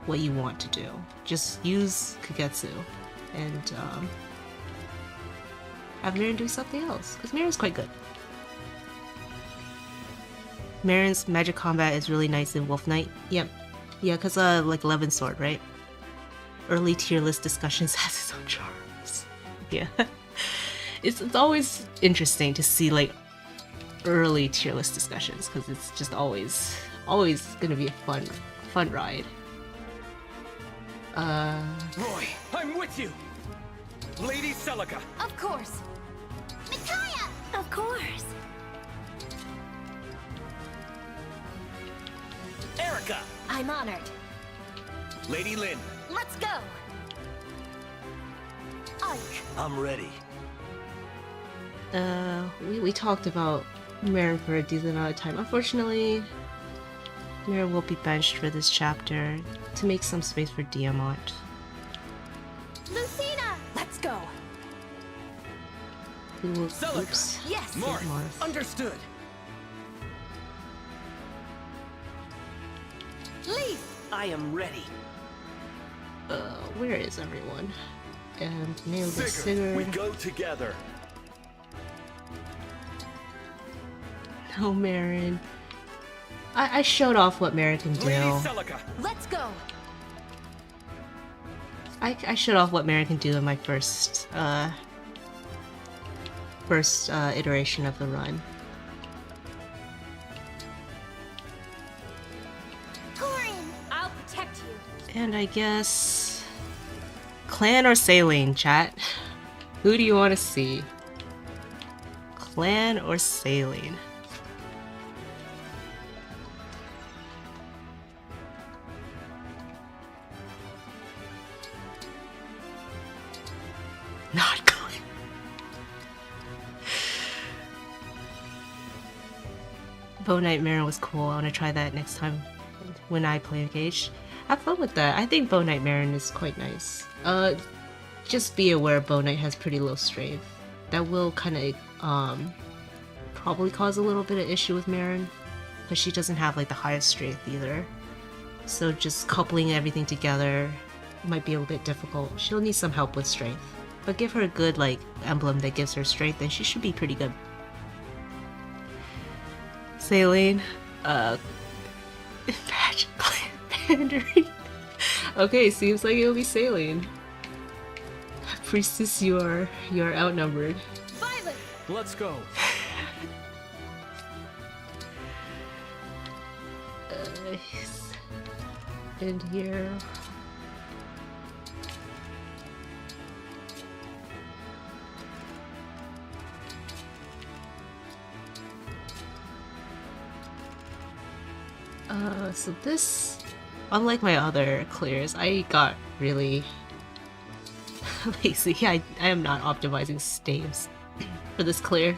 what you want to do. Just use Kagetsu and have Marin do something else, because Marin's quite good. Marin's magic combat is really nice in Wolf Knight. Yep. Yeah, because like Levin Sword, right? Early tier list discussions has its own charms. Yeah. It's always interesting to see like early tier list discussions, because it's just always gonna be a fun ride. Roy, I'm with you! Lady Celica! Of course! Micaiah! Of course! Erica! I'm honored. Lady Lynn! Let's go! Ike! I'm ready. We talked about Marin for a decent amount of time. Unfortunately, Marin will be benched for this chapter to make some space for Diamant. Lucina! Let's go! Oops. Yes! Marth. Understood! Leaf! I am ready. Where is everyone? And nailed the Sigurd, we Sigurd. go together. No, Marin. I showed off what Marin can do. Let's go! I showed off what Marin can do in my first iteration of the run. I'll protect you. And I guess... Clan or Saline, chat? Who do you want to see? Clan or Saline? Not Clan. Bow Knight Marin was cool. I want to try that next time when I play Engage. Have fun with that. I think Bow Knight Marin is quite nice. Just be aware Bow Knight has pretty low strength. That will kind of probably cause a little bit of issue with Marin, but she doesn't have like the highest strength either. So just coupling everything together might be a little bit difficult. She'll need some help with strength, but give her a good like emblem that gives her strength, and she should be pretty good. Saline, Magic Clan Pandering. Okay, seems like it'll be Saline. Priestess, you are outnumbered. Violet! Let's go. And here. So this, unlike my other clears, I got really lazy. I am not optimizing staves for this clear.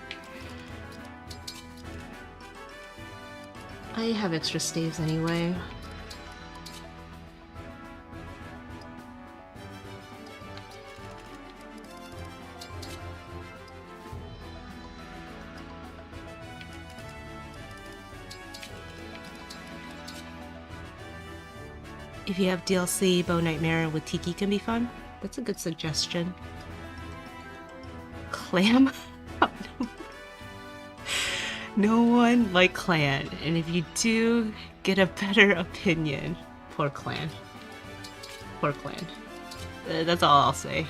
I have extra staves anyway. If you have DLC, Bow Knight Marin with Tiki can be fun. That's a good suggestion. Clam? No one like Clan, and if you do, get a better opinion. Poor Clan. Poor Clan. That's all I'll say.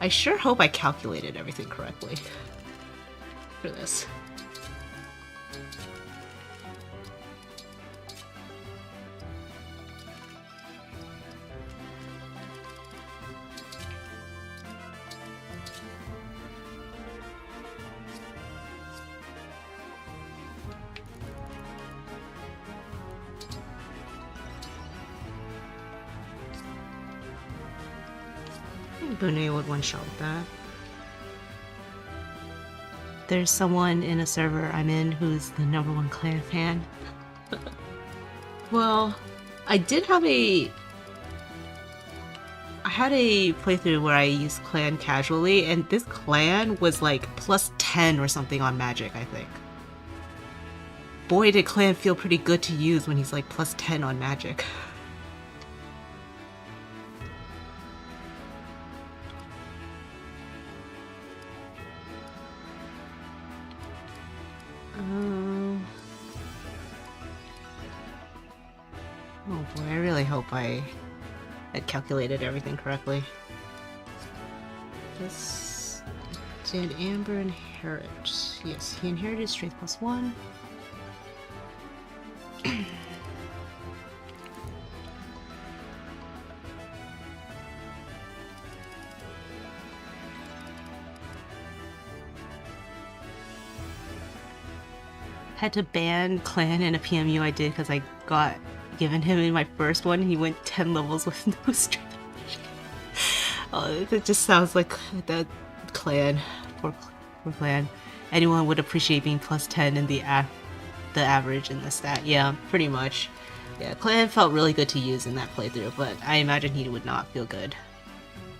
I sure hope I calculated everything correctly for this. Boone would one-shot that. There's someone in a server I'm in who's the #1 clan fan. Well, I had a playthrough where I used clan casually, and this clan was like +10 or something on magic, I think. Boy, did clan feel pretty good to use when he's like +10 on magic. Oh boy, I really hope I had calculated everything correctly. This did Amber inherit? Yes, he inherited strength +1. Had to ban clan in a PMU I did because I got given him in my first one. He went 10 levels with no strength. Oh, it just sounds like that clan. Poor clan. Anyone would appreciate being +10 in the average in the stat. Yeah, pretty much. Yeah, clan felt really good to use in that playthrough, but I imagine he would not feel good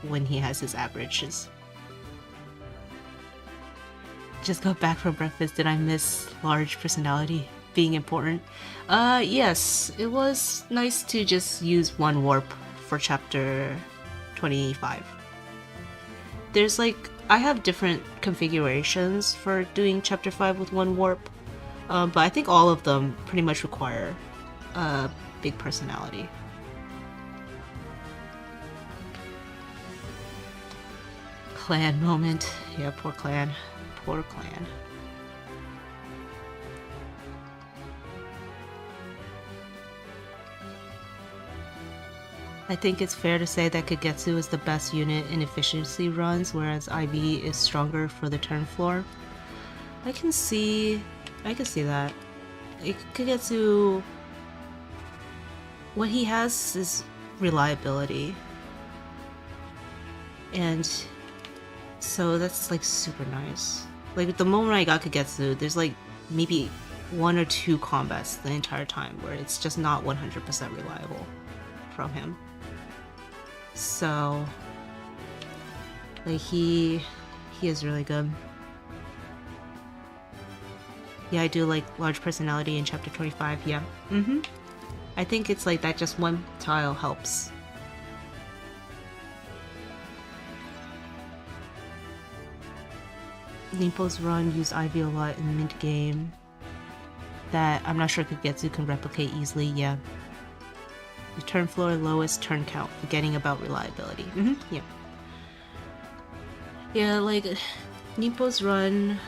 when he has his averages. Just got back from breakfast. Did I miss large personality being important? Yes. It was nice to just use one warp for chapter 25. There's like, I have different configurations for doing chapter 5 with one warp, but I think all of them pretty much require a big personality. Clan moment. Yeah, poor clan. Poor clan. I think it's fair to say that Kagetsu is the best unit in efficiency runs, whereas IV is stronger for the turn floor. I can see that. Kagetsu, what he has is reliability. And so that's like super nice. Like the moment I got Kagetsu, there's like maybe 1 or 2 combats the entire time where it's just not 100% reliable from him. So like he is really good. Yeah, I do like large personality in chapter 25, yeah. I think it's like that just one tile helps. Nimpo's run used IV a lot in mid-game that I'm not sure Kagetsu can replicate easily, yeah. The turn floor, lowest turn count, forgetting about reliability. Yeah. Yeah, like, Nimpo's run...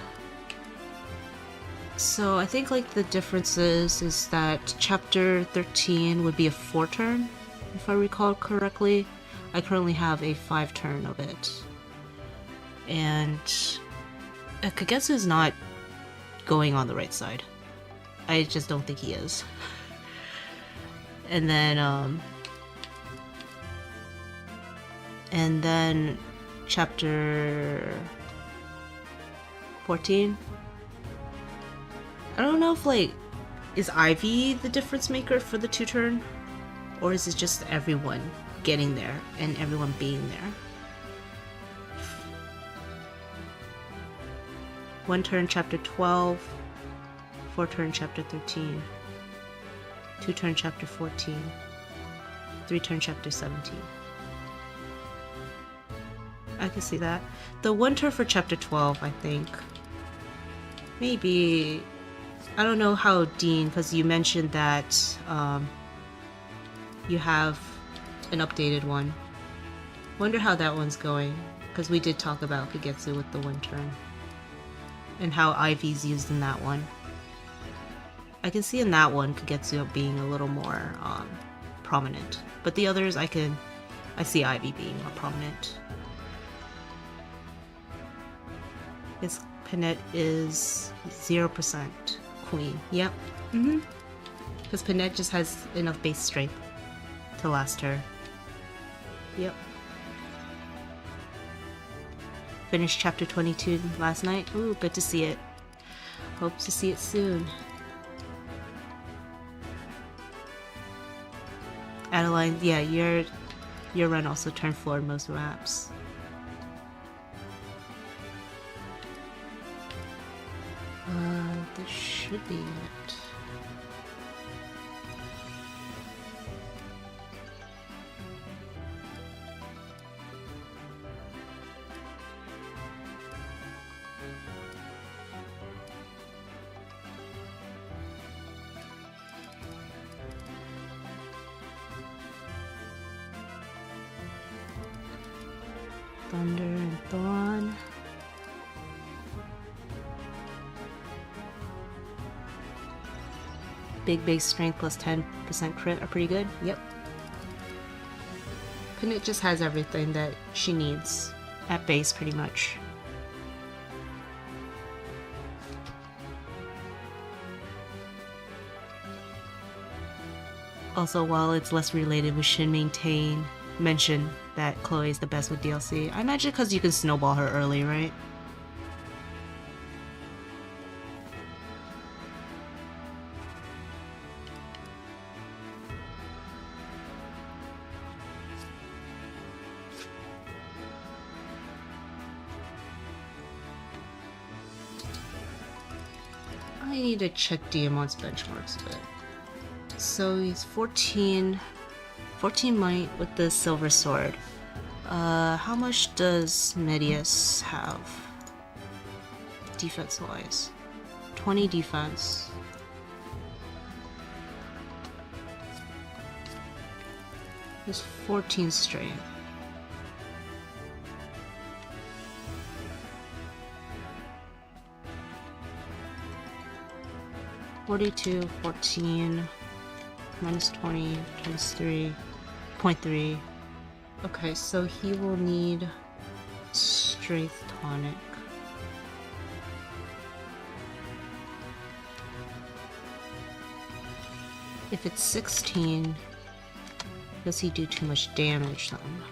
So I think like the differences is that chapter 13 would be a 4-turn, if I recall correctly. I currently have a 5-turn of it. And... Kagetsu is not going on the right side. I just don't think he is. And then chapter 14. I don't know if like, is Ivy the difference maker for the 2-turn? Or is it just everyone getting there and everyone being there? 1-turn chapter 12, 4-turn chapter 13, 2-turn chapter 14, 3-turn chapter 17. I can see that. The 1-turn for chapter 12, I think. Maybe... I don't know how Dean, because you mentioned that you have an updated one. Wonder how that one's going, because we did talk about Kagetsu with the 1-turn. And how Ivy's used in that one. I can see in that one Kagetsu being a little more prominent. But the others I see Ivy being more prominent. His Panette is 0% queen. Yep. Because Panette just has enough base strength to last her. Yep. Finished chapter 22 last night. Ooh, good to see it. Hope to see it soon. Adeline, yeah, your run also turned forward most maps. This should be it. Thunder and Thorn. Big base strength plus 10% crit are pretty good. Yep. Pinit just has everything that she needs at base pretty much. Also, while it's less related, we should mention that Chloe is the best with DLC. I imagine because you can snowball her early, right? I need to check Diamond's benchmarks a bit. So he's 14 might with the silver sword. How much does Medius have? Defense wise. 20 defense. He's 14 strength. (42, 14, minus 20, times 3.3). Okay, so he will need strength tonic. If it's 16, does he do too much damage then?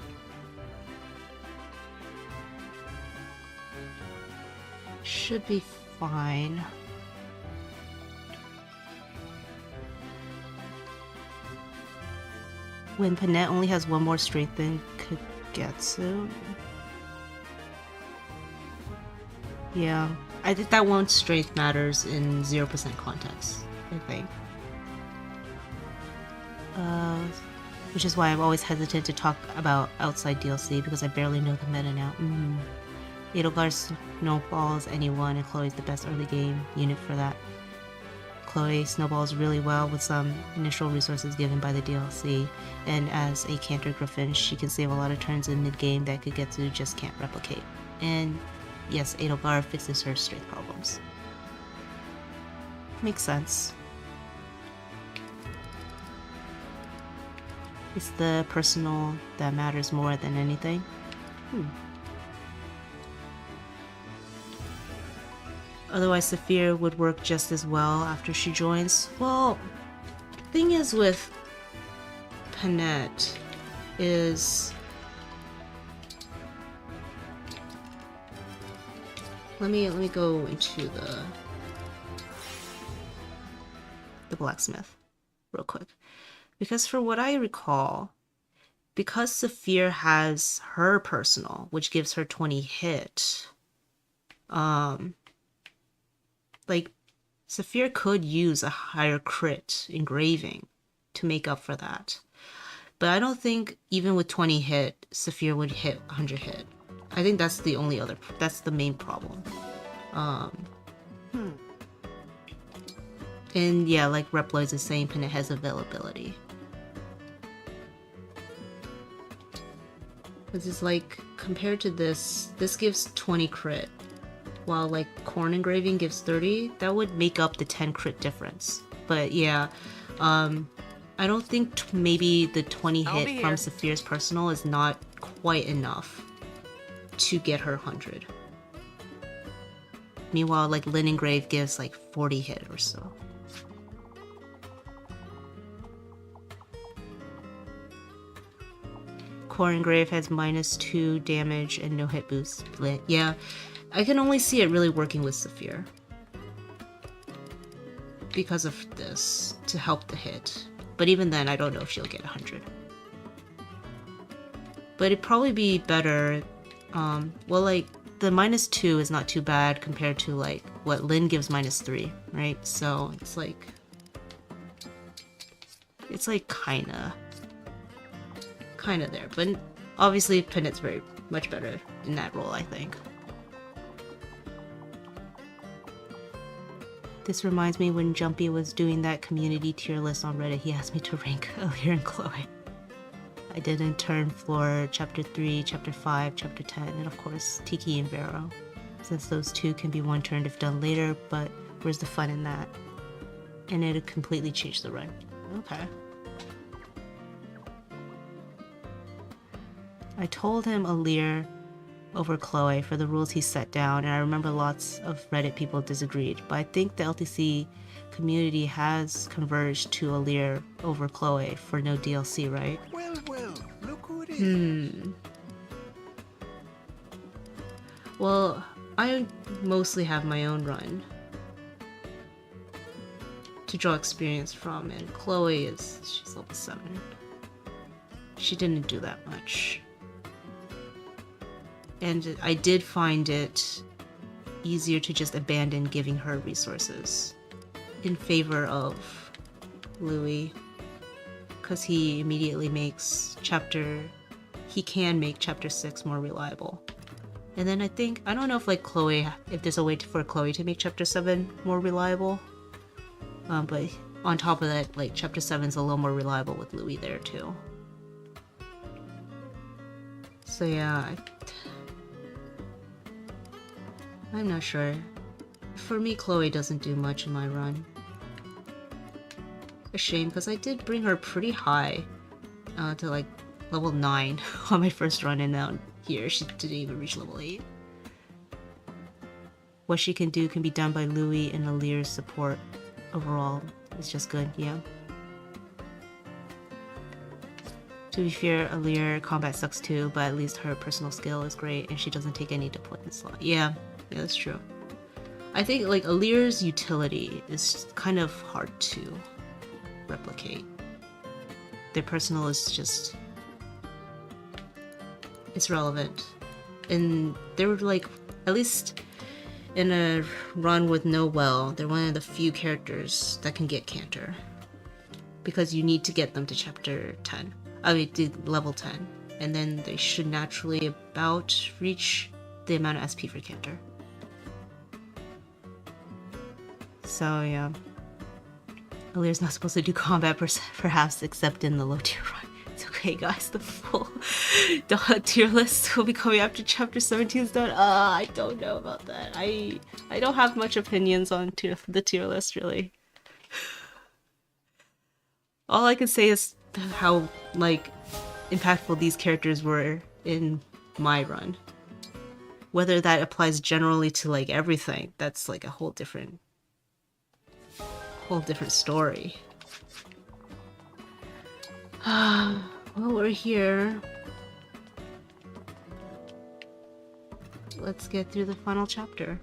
Should be fine. When Panette only has one more strength than Kagetsu. Yeah, I think that one strength matters in 0% context, I think. Which is why I'm always hesitant to talk about outside DLC because I barely know the meta now. Edelgard snowballs anyone and Chloe's the best early game unit for that. Chloe snowballs really well with some initial resources given by the DLC, and as a Cantor Griffin, she can save a lot of turns in mid-game that Kagetsu just can't replicate. And yes, Edelgard fixes her strength problems. Makes sense. It's the personal that matters more than anything. Otherwise, Saphir would work just as well after she joins. Well, the thing is with Panette is... Let me go into the blacksmith real quick. Because for what I recall, because Saphir has her personal, which gives her 20 hit, like, Saphir could use a higher crit engraving to make up for that. But I don't think even with 20 hit, Saphir would hit 100 hit. I think that's the only other, that's the main problem. And yeah, like Reploids is saying, Panette has availability. Because it's like, compared to this gives 20 crit. While like corn engraving gives 30, that would make up the 10 crit difference. But yeah, I don't think maybe the 20 hit from Saphir's personal is not quite enough to get her 100. Meanwhile, like Lin Engrave gives like 40 hit or so. Core Engrave has -2 damage and no hit boost. Yeah, I can only see it really working with Saphir. Because of this, to help the hit. But even then, I don't know if she'll get 100. But it'd probably be better, well, like, the -2 is not too bad compared to, like, what Lyn gives -3, right? So, it's like, kinda there. But obviously, Pinet's very much better in that role, I think. This reminds me when Jumpy was doing that community tier list on Reddit, he asked me to rank Alear and Chloe. I did in turn for Chapter 3, Chapter 5, Chapter 10, and of course Tiki and Vero, since those two can be one-turned if done later, but where's the fun in that? And it completely changed the run. Okay. I told him Alear over Chloe for the rules he set down, and I remember lots of Reddit people disagreed, but I think the LTC community has converged to Alear over Chloe for no DLC, right? Well, look who it is. Well, I mostly have my own run to draw experience from, and Chloe she's level 7. She didn't do that much. And I did find it easier to just abandon giving her resources in favor of Louis, because he immediately makes he can make Chapter 6 more reliable. And then I don't know if like Chloe, if there's a way for Chloe to make Chapter 7 more reliable, but on top of that, like Chapter 7's a little more reliable with Louis there too. So yeah, I'm not sure. For me, Chloe doesn't do much in my run. A shame, because I did bring her pretty high to like level 9 on my first run, and now here she didn't even reach level 8. What she can do can be done by Louis and Alear's support. Overall, it's just good, yeah. To be fair, Alear combat sucks too, but at least her personal skill is great and she doesn't take any deployment slot. Yeah, that's true. I think like Alear's utility is kind of hard to replicate. Their personal is just... it's relevant. And they were like, at least in a run with no well, they're one of the few characters that can get Canter. Because you need to get them to Chapter 10. I mean, to level 10. And then they should naturally about reach the amount of SP for Canter. So yeah. Alear's not supposed to do combat perhaps except in the low tier run. It's okay guys, the full tier list will be coming after Chapter 17 is done. I don't know about that. I don't have much opinions on the tier list really. All I can say is how like impactful these characters were in my run. Whether that applies generally to like everything, that's like a whole different story. Well, we're here. Let's get through the final chapter.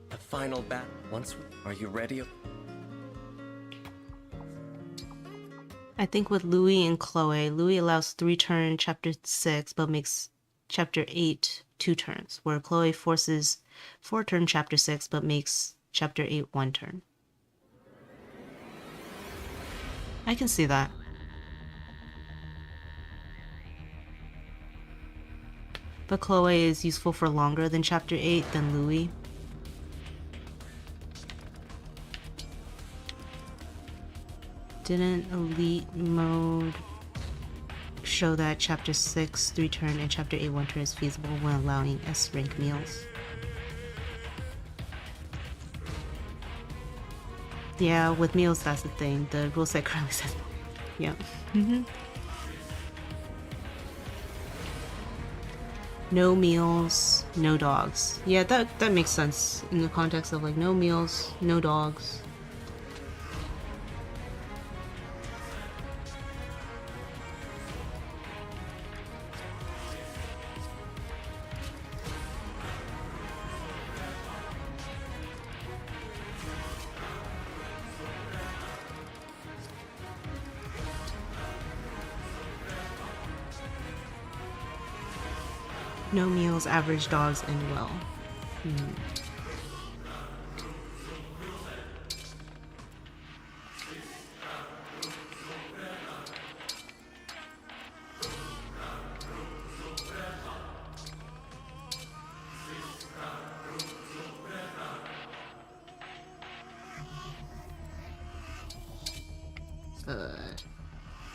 The final battle. Are you ready? I think with Louis and Chloe, Louis allows 3-turn Chapter 6, but makes Chapter 8 2 turns, where Chloe forces 4-turn Chapter 6, but makes Chapter 8 1 turn. I can see that. But Chloe is useful for longer than Chapter 8 than Louis. Didn't Elite Mode show that Chapter 6 3-turn and Chapter 8 1-turn is feasible when allowing S-rank meals? Yeah, with meals that's the thing. The rule set currently says... yeah. No meals, no dogs. Yeah, that makes sense in the context of like no meals, no dogs. No meals, average dogs, and well.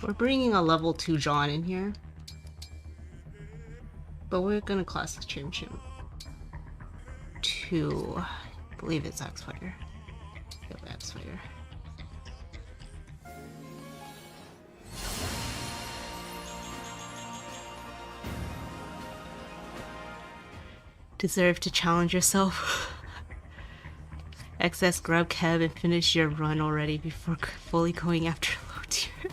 We're bringing a level 2 John in here. But we're gonna class change him to, I believe it's Axe Fighter. Yep, Axe Fighter. Deserve to challenge yourself. XS, grab Kev and finish your run already before fully going after low tier.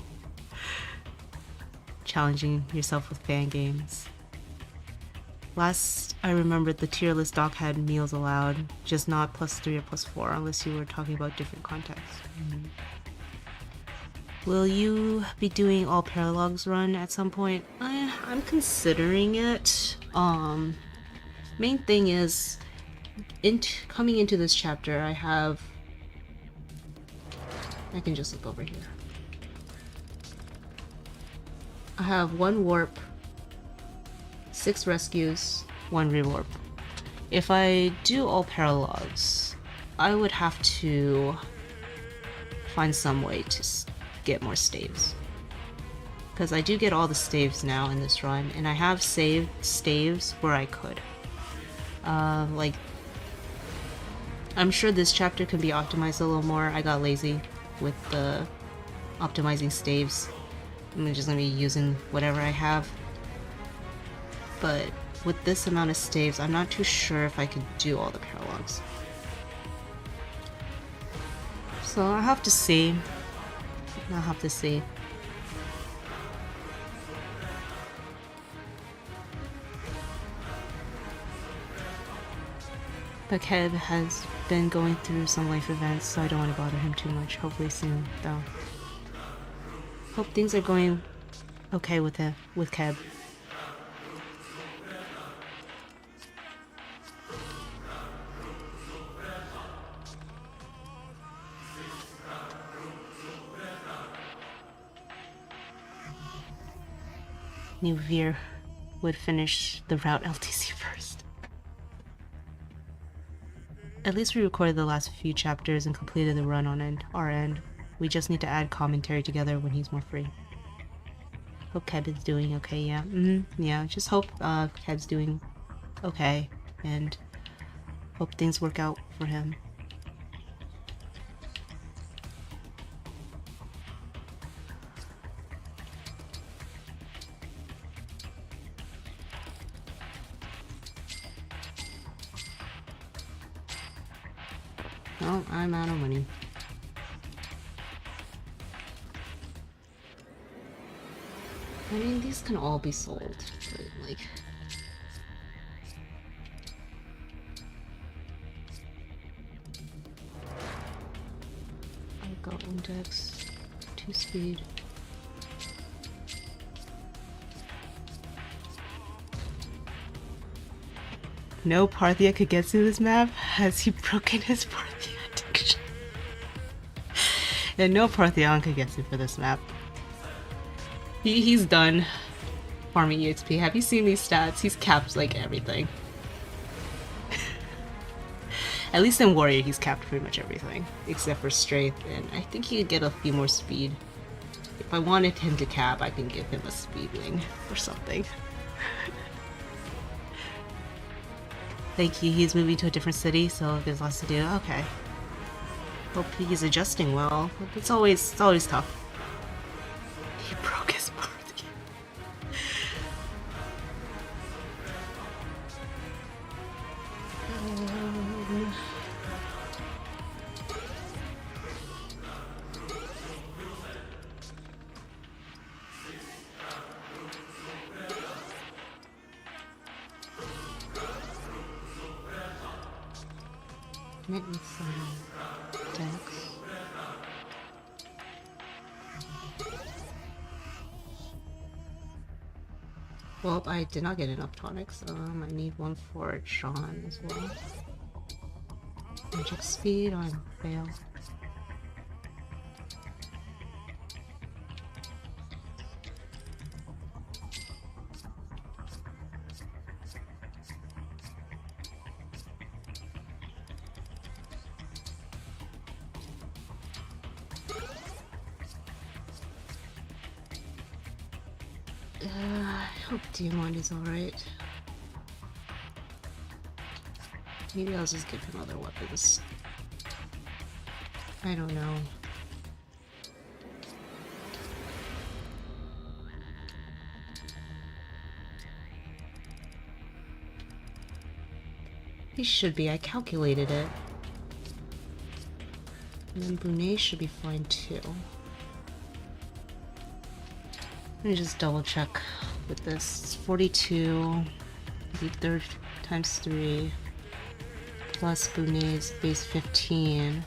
Challenging yourself with fan games. Last I remembered, the tier list doc had meals allowed, just not +3 or +4 unless you were talking about different contexts. Will you be doing all paralogs run at some point? I'm considering it. Main thing is, coming into this chapter, I can just look over here. I have 1 warp, 6 rescues, 1 rewarp. If I do all paralogs, I would have to find some way to get more staves. Because I do get all the staves now in this run, and I have saved staves where I could. Like, I'm sure this chapter can be optimized a little more. I got lazy with the optimizing staves. I'm just gonna be using whatever I have. But with this amount of staves, I'm not too sure if I could do all the paralogs. So I'll have to see. I'll have to see. But Kev has been going through some life events, so I don't want to bother him too much. Hopefully soon, though. Hope things are going okay with Kev. Knew Veer would finish the route LTC first. At least we recorded the last few chapters and completed the run on our end. We just need to add commentary together when he's more free. Hope Keb is doing okay, yeah. Yeah, just hope Keb's doing okay, and hope things work out for him. Oh, I'm out of money. I mean, these can all be sold, but like... I got index, 2 speed. No Parthia could get through this map? Has he broken his Parthia addiction? And no Parthian could get through for this map. He's done farming EXP. Have you seen these stats? He's capped like everything. At least in Warrior, he's capped pretty much everything. Except for Strength, and I think he could get a few more speed. If I wanted him to cap, I can give him a speed wing or something. Thank you, he's moving to a different city, so there's lots to do. Okay. Hope he's adjusting well. It's always tough. He broke his part. Maintenance decks. Well, I did not get enough tonics. I need one for Sean as well. Magic speed on fail. I hope Diamond is alright. Maybe I'll just give him other weapons. I don't know. He should be. I calculated it. And then Bonet should be fine too. Let me just double check with this. It's 42. The third times 3. Plus Bonet's base 15.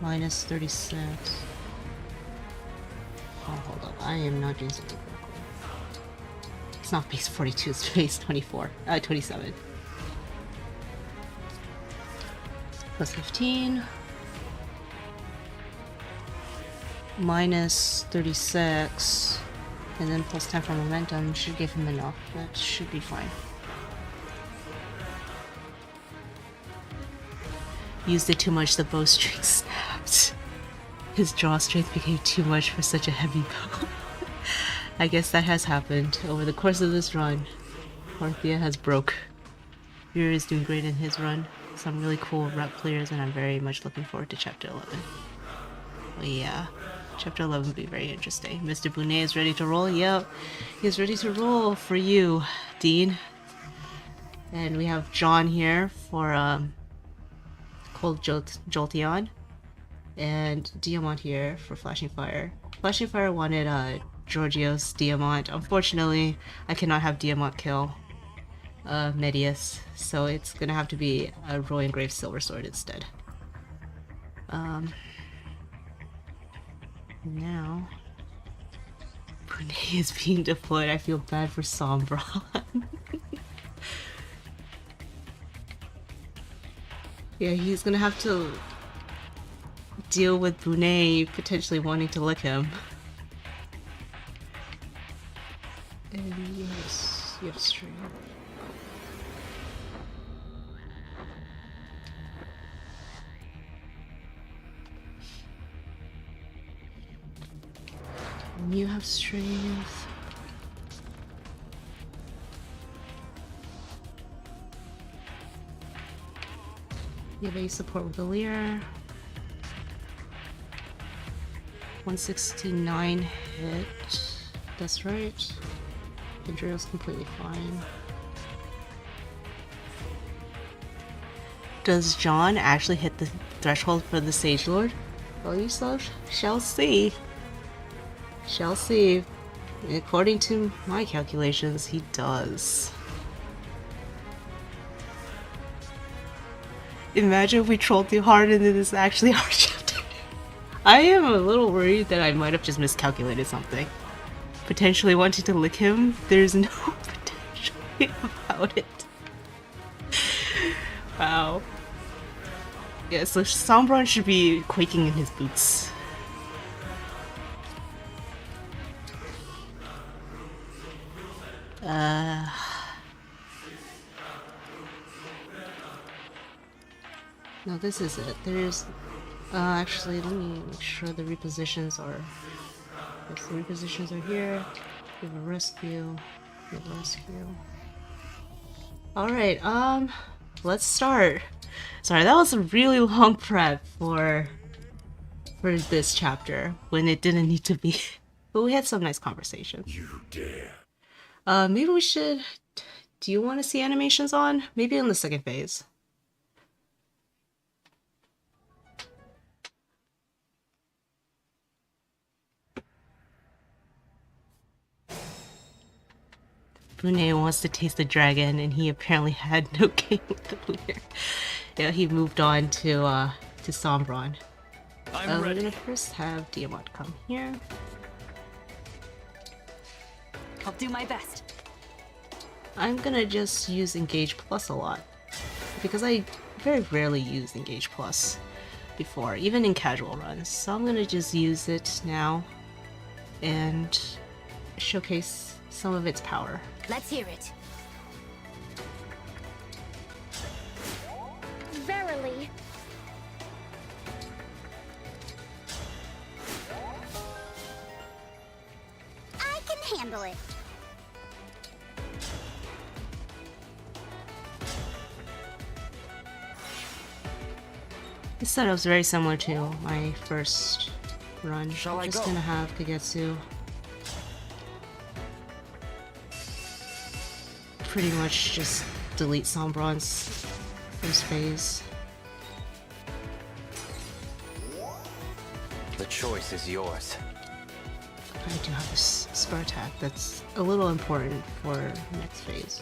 Minus 36. Oh, hold up. I am not doing something correctly. It's not base 42, it's base 24. 27. Plus 15. Minus 36. And then plus 10 for momentum should give him enough. That should be fine. Used it too much, the bowstring snapped. His draw strength became too much for such a heavy bow. I guess that has happened. Over the course of this run, Parthia has broke. Fury is doing great in his run. Some really cool rep players, and I'm very much looking forward to Chapter 11. But yeah, Chapter 11 will be very interesting. Mr. Bonet is ready to roll? Yep, he's ready to roll for you, Dean. And we have John here for Cold Jolteon. And Diamant here for Flashing Fire. Flashing Fire wanted Giorgio's Diamant. Unfortunately, I cannot have Diamant kill Medius, so it's gonna have to be a Roy Engraved Silver Sword instead. Now Bonet is being deployed. I feel bad for Sombron. Yeah, he's gonna have to deal with Bonet potentially wanting to lick him. And yes, you have strength. And you have strength. You have a support with Alear. 169 hit. That's right. Adriel's completely fine. Does John actually hit the threshold for the Sage Lord? Well, you shall see. Shall see. According to my calculations, he does. Imagine if we trolled too hard and it is actually our chapter. I am a little worried that I might have just miscalculated something. Potentially wanting to lick him, there's no potential about it. Wow. Yeah, so Sombron should be quaking in his boots. No, this is it. There's actually, let me make sure the repositions are. Yes, the repositions are here. We have a rescue. We have a rescue. Alright, let's start. Sorry, that was a really long prep for this chapter when it didn't need to be. But we had some nice conversations. You dare. Maybe we should. Do you want to see animations on? Maybe in the second phase. Bonet wants to taste the dragon, and he apparently had no game with the Alear. Yeah, he moved on to Sombron. We're gonna first have Diamond come here. I'll do my best. I'm gonna just use Engage Plus a lot, because I very rarely used Engage Plus before, even in casual runs. So I'm gonna just use it now and showcase some of its power. Let's hear it. Verily. I can handle it. This setup's very similar to my first run. Shall I'm I just go? gonna have Kagetsu pretty much just delete Sombron's first phase. The choice is yours. I do have this spur attack that's a little important for next phase.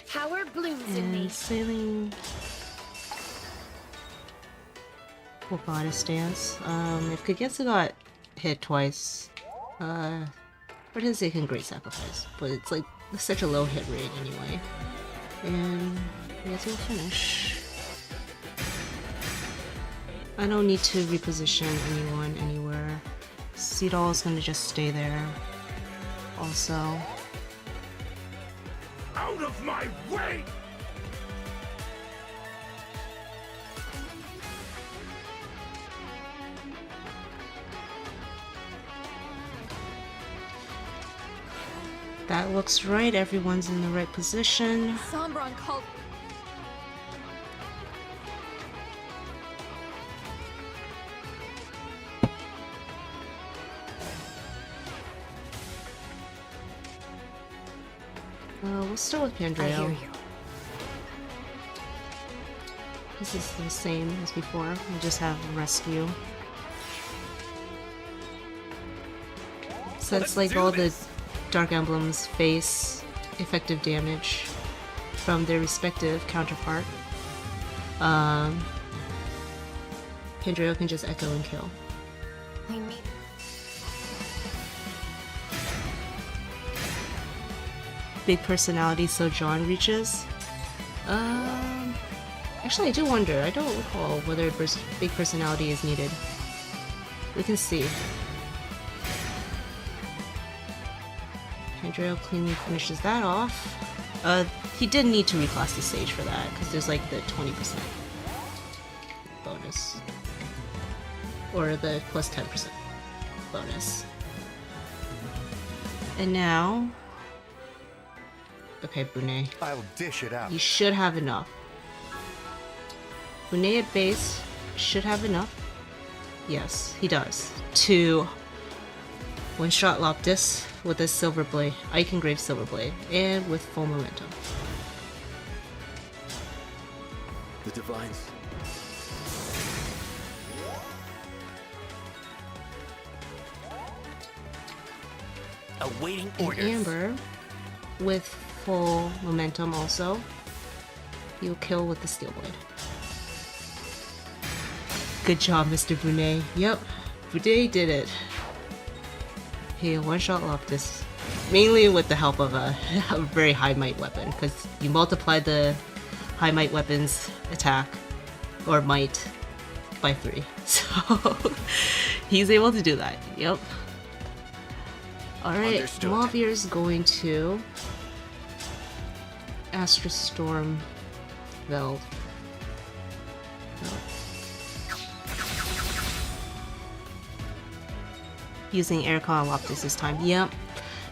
Power blooms in me. And sailing will goddess dance. If Kagetsu got hit twice, Represailles can Great Sacrifice, but it's like such a low hit rate anyway. And Kagetsu will finish. I don't need to reposition anyone anywhere. Seedall is gonna just stay there. Also. Out of my way! That looks right, everyone's in the right position. Sombron called. We'll start with Pandreo. I hear you. This is the same as before. We just have rescue. Since like all the Dark Emblems face effective damage from their respective counterpart, Pandreo can just echo and kill. I need. Big personality, so John reaches. Actually, I do wonder. I don't recall whether big personality is needed. We can see. Pandreo cleanly finishes that off. He did need to reclass the stage for that, because there's like the 20% bonus. Or the plus 10% bonus. And now... Okay, Brunei. I'll dish it out. You should have enough. Brunei at base should have enough. Yes, he does. To one-shot Loptis with a Silver Blade, Ike Engraved Silver Blade, and with full momentum. The Divines. Awaiting And orders. Amber with full momentum also. You'll kill with the Steel Blade. Good job, Mr. Brunei. Yep, Brunei did it. He one-shot Loptis. Mainly with the help of a very high might weapon, because you multiply the high might weapon's attack, or might, by 3. So, he's able to do that. Yep. Alright, Mauvir's going to Astra Storm Veld. Using Aircon Loptis this time. Yep.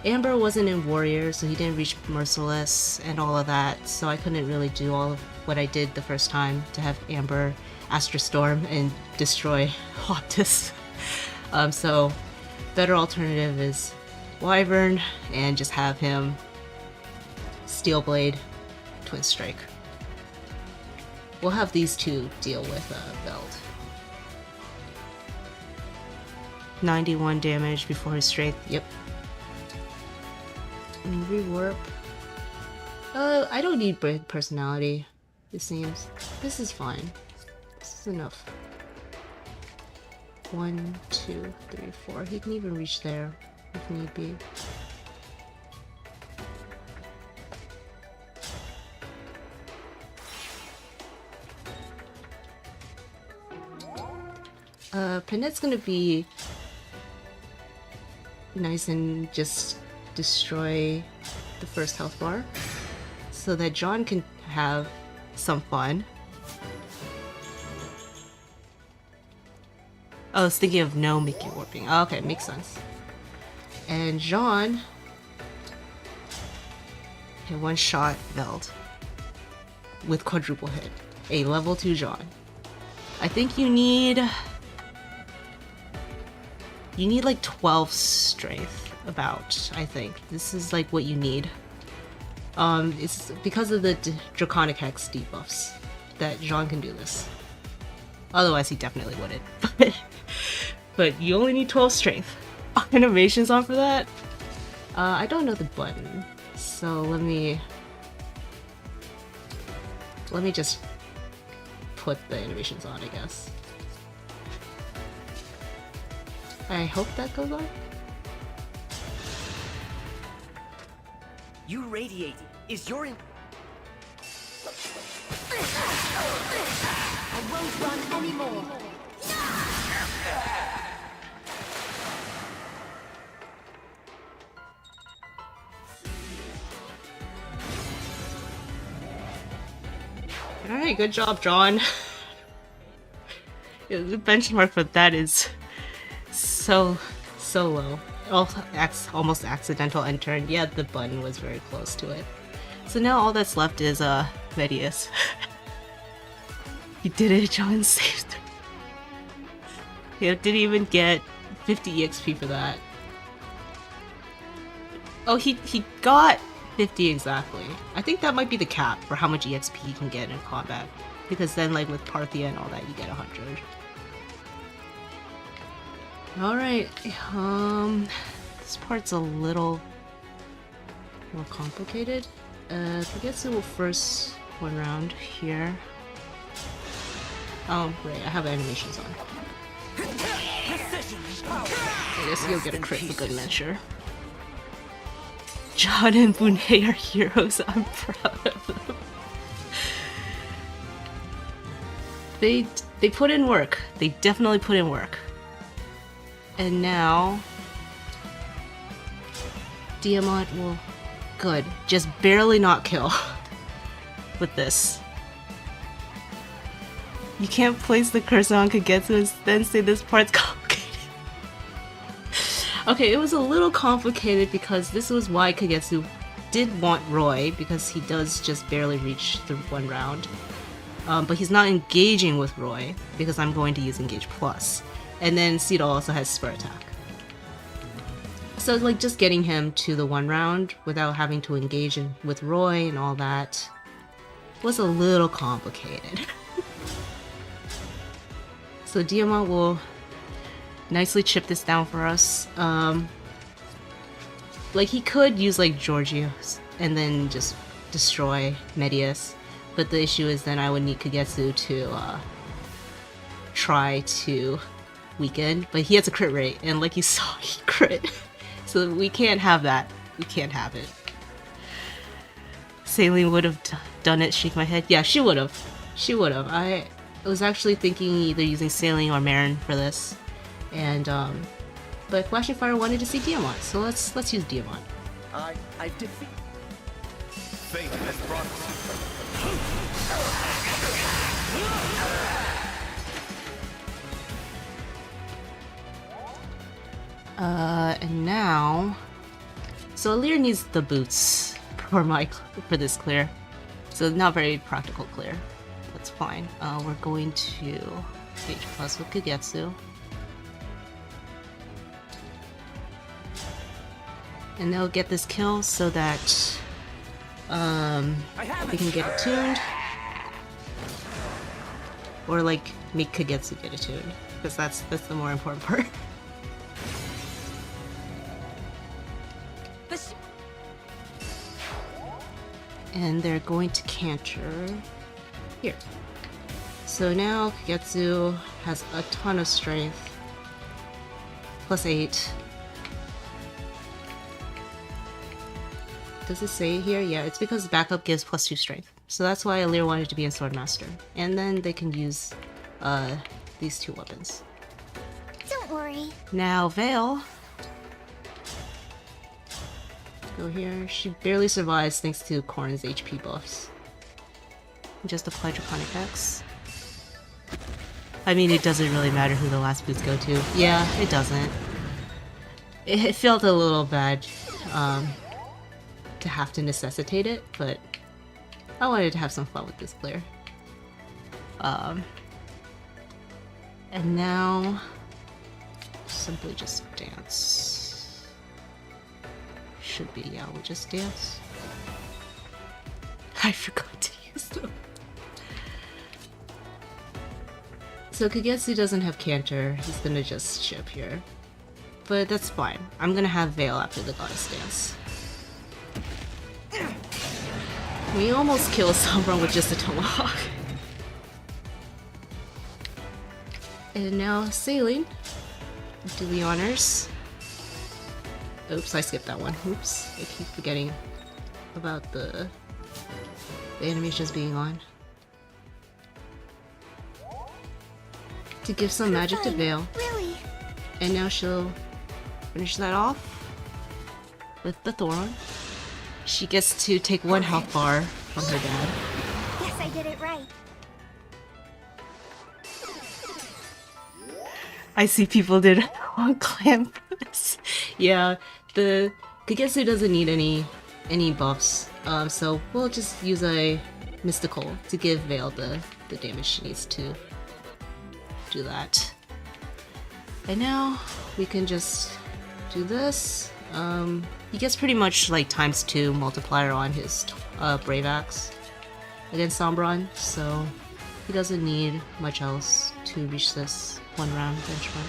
Amber wasn't in Warrior, so he didn't reach Merciless and all of that, so I couldn't really do all of what I did the first time to have Amber Astra Storm and destroy Loptis. So, better alternative is Wyvern and just have him Steel Blade, Twin Strike. We'll have these two deal with Veld. 91 damage before his strength, yep. And rewarp. I don't need personality, it seems. This is fine. This is enough. 1, 2, 3, 4. He can even reach there if need be. Panette's gonna be nice and just destroy the first health bar so that John can have some fun. Oh, I was thinking of no Mickey warping. Oh, okay, makes sense. And John can one-shot Veld with quadruple hit. A level 2 John. I think you need like 12 strength about, I think. This is like what you need. It's because of the Draconic Hex debuffs that Jean can do this. Otherwise he definitely wouldn't. But you only need 12 strength. Animations on for that? I don't know the button. So let me just put the animations on, I guess. I hope that goes on. You radiate. Is your in... I won't run anymore. Alright, good job, John. Yeah, the benchmark for that is so low. Almost accidental end turn. Yeah, the button was very close to it. So now all that's left is Medius. He did it, John saved him. He didn't even get 50 EXP for that. Oh, he got 50 exactly. I think that might be the cap for how much EXP you can get in combat. Because then like with Parthia and all that you get 100. Alright, this part's a little more complicated. Kagetsu will first one round here. Oh, right, I have animations on. I guess you'll get a crit for good measure. John and Bunei are heroes, I'm proud of them. They put in work. They definitely put in work. And now Diamant will good. Just barely not kill with this. You can't place the cursor on Kagetsu and then say this part's complicated. Okay, it was a little complicated because this was why Kagetsu did want Roy, because he does just barely reach the one round. But he's not engaging with Roy because I'm going to use Engage Plus. And then Cito also has Spur Attack. So like just getting him to the one round without having to engage with Roy and all that was a little complicated. So Diamant will nicely chip this down for us. Like he could use like Georgios and then just destroy Medius, but the issue is then I would need Kagetsu to try to weaken, but he has a crit rate, and like you saw, he crit. So we can't have that. We can't have it. Saline would have done it, shake my head. Yeah, she would have. She would have. I was actually thinking either using Saline or Marin for this, and but Flashing Fire wanted to see Diamant, so let's use Diamant. I defeat. Fate has brought and now, so Alear needs the boots for this clear, so not very practical clear. That's fine. We're going to H plus with Kagetsu. And they'll get this kill so that we can get it tuned. Or like make Kagetsu get it tuned, because that's the more important part. and they're going to canter here. So now Kagetsu has a ton of strength, +8. Does it say here? Yeah, it's because backup gives +2 strength. So that's why Alear wanted to be a Swordmaster. And then they can use these 2 weapons. Don't worry. Now Veil. Go here. She barely survives thanks to Corrin's HP buffs. Just apply Draconic X. I mean, it doesn't really matter who the last boots go to. Yeah, it doesn't. It felt a little bad to have to necessitate it, but I wanted to have some fun with this clear. And now simply just dance. Should be, yeah, we'll just dance. I forgot to use them. So Kagetsu doesn't have canter, he's gonna just ship here. But that's fine. I'm gonna have Veil after the Goddess Dance. We almost killed Sombra with just a tomahawk. And now Sailing. Do the honors. Oops, I skipped that one. Oops. I keep forgetting about the animations being on. To give some magic to Veil. Really? And now she'll finish that off with the Thoron. She gets to take 1 health bar from her dad. Yes, I did it right. I see people did on clan for this. Yeah, the Kagetsu doesn't need any buffs, so we'll just use a mystical to give Veil the damage she needs to do that. And now we can just do this. He gets pretty much like ×2 multiplier on his Brave Axe against Sombron, so he doesn't need much else to reach this 1 round benchmark.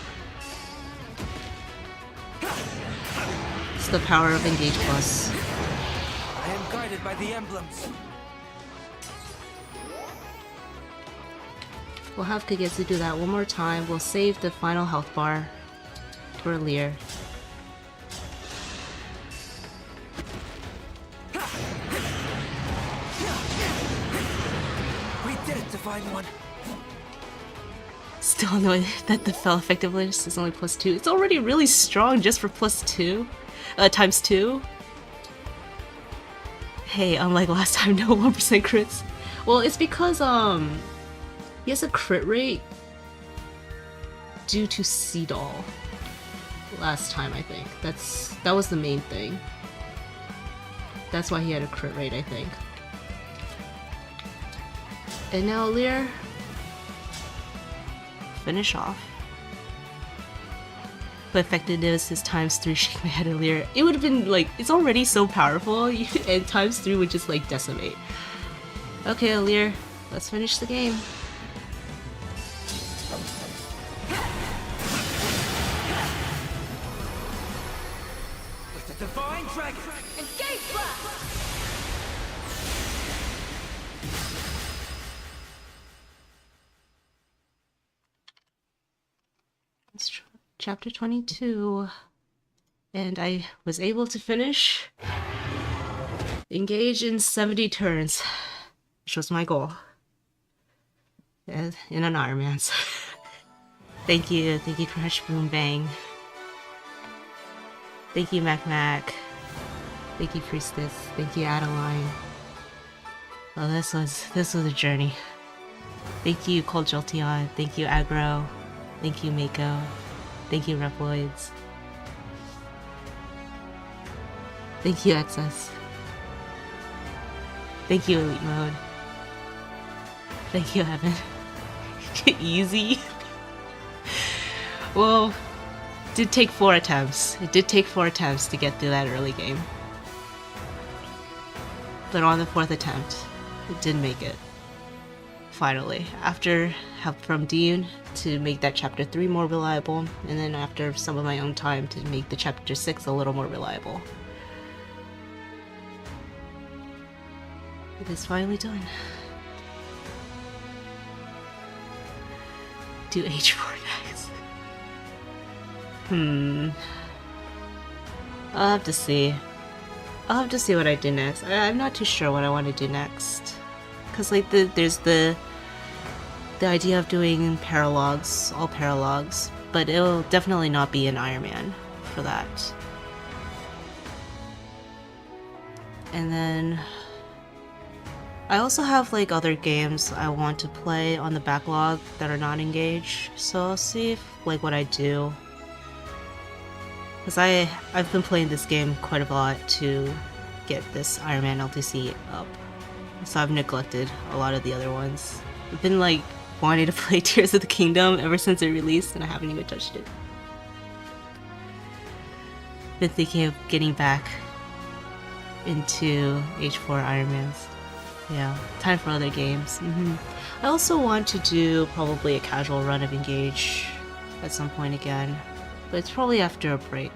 It's the power of Engage Plus. I am guided by the emblems. We'll have Kagetsu do that 1 more time. We'll save the final health bar for Alear. We did it, Divine One. Still annoyed that the fell effectiveness is only +2. It's already really strong just for +2. ×2. Hey, unlike last time, no 1% crits. Well, it's because he has a crit rate due to Seedall. Last time, I think. That was the main thing. That's why he had a crit rate, I think. And now Alear, finish off. But effectiveness is ×3 shake my head Alear. It would have been like, it's already so powerful, and ×3 would just like decimate. Okay, Alear, let's finish the game. With the Divine Dragon! Engage blast! Chapter 22, and I was able to finish engage in 70 turns, which was my goal in an Ironman. Thank you Crush Boom Bang, thank you Mac, thank you Priestess, thank you Adeline. Well, this was a journey. Thank you Cold Jolteon, thank you Aggro, thank you Mako. Thank you, Reploids. Thank you, Excess. Thank you, Elite Mode. Thank you, Evan. Easy. Well, it did take 4 attempts. It did take 4 attempts to get through that early game. But on the 4th attempt, it did make it. Finally, after help from Dean to make that chapter 3 more reliable, and then after some of my own time to make the chapter 6 a little more reliable. It is finally done. Do H4 next. I'll have to see. I'll have to see what I do next. I'm not too sure what I want to do next. Cause like there's the idea of doing paralogs, all paralogs, but it'll definitely not be an Ironman for that. And then I also have like other games I want to play on the backlog that are not engaged, so I'll see if, like what I do. Because I've been playing this game quite a lot to get this Ironman LTC up, so I've neglected a lot of the other ones. I've been like wanting to play Tears of the Kingdom ever since it released, and I haven't even touched it. Been thinking of getting back into H4 Ironmans. Yeah, time for other games. I also want to do probably a casual run of Engage at some point again, but it's probably after a break.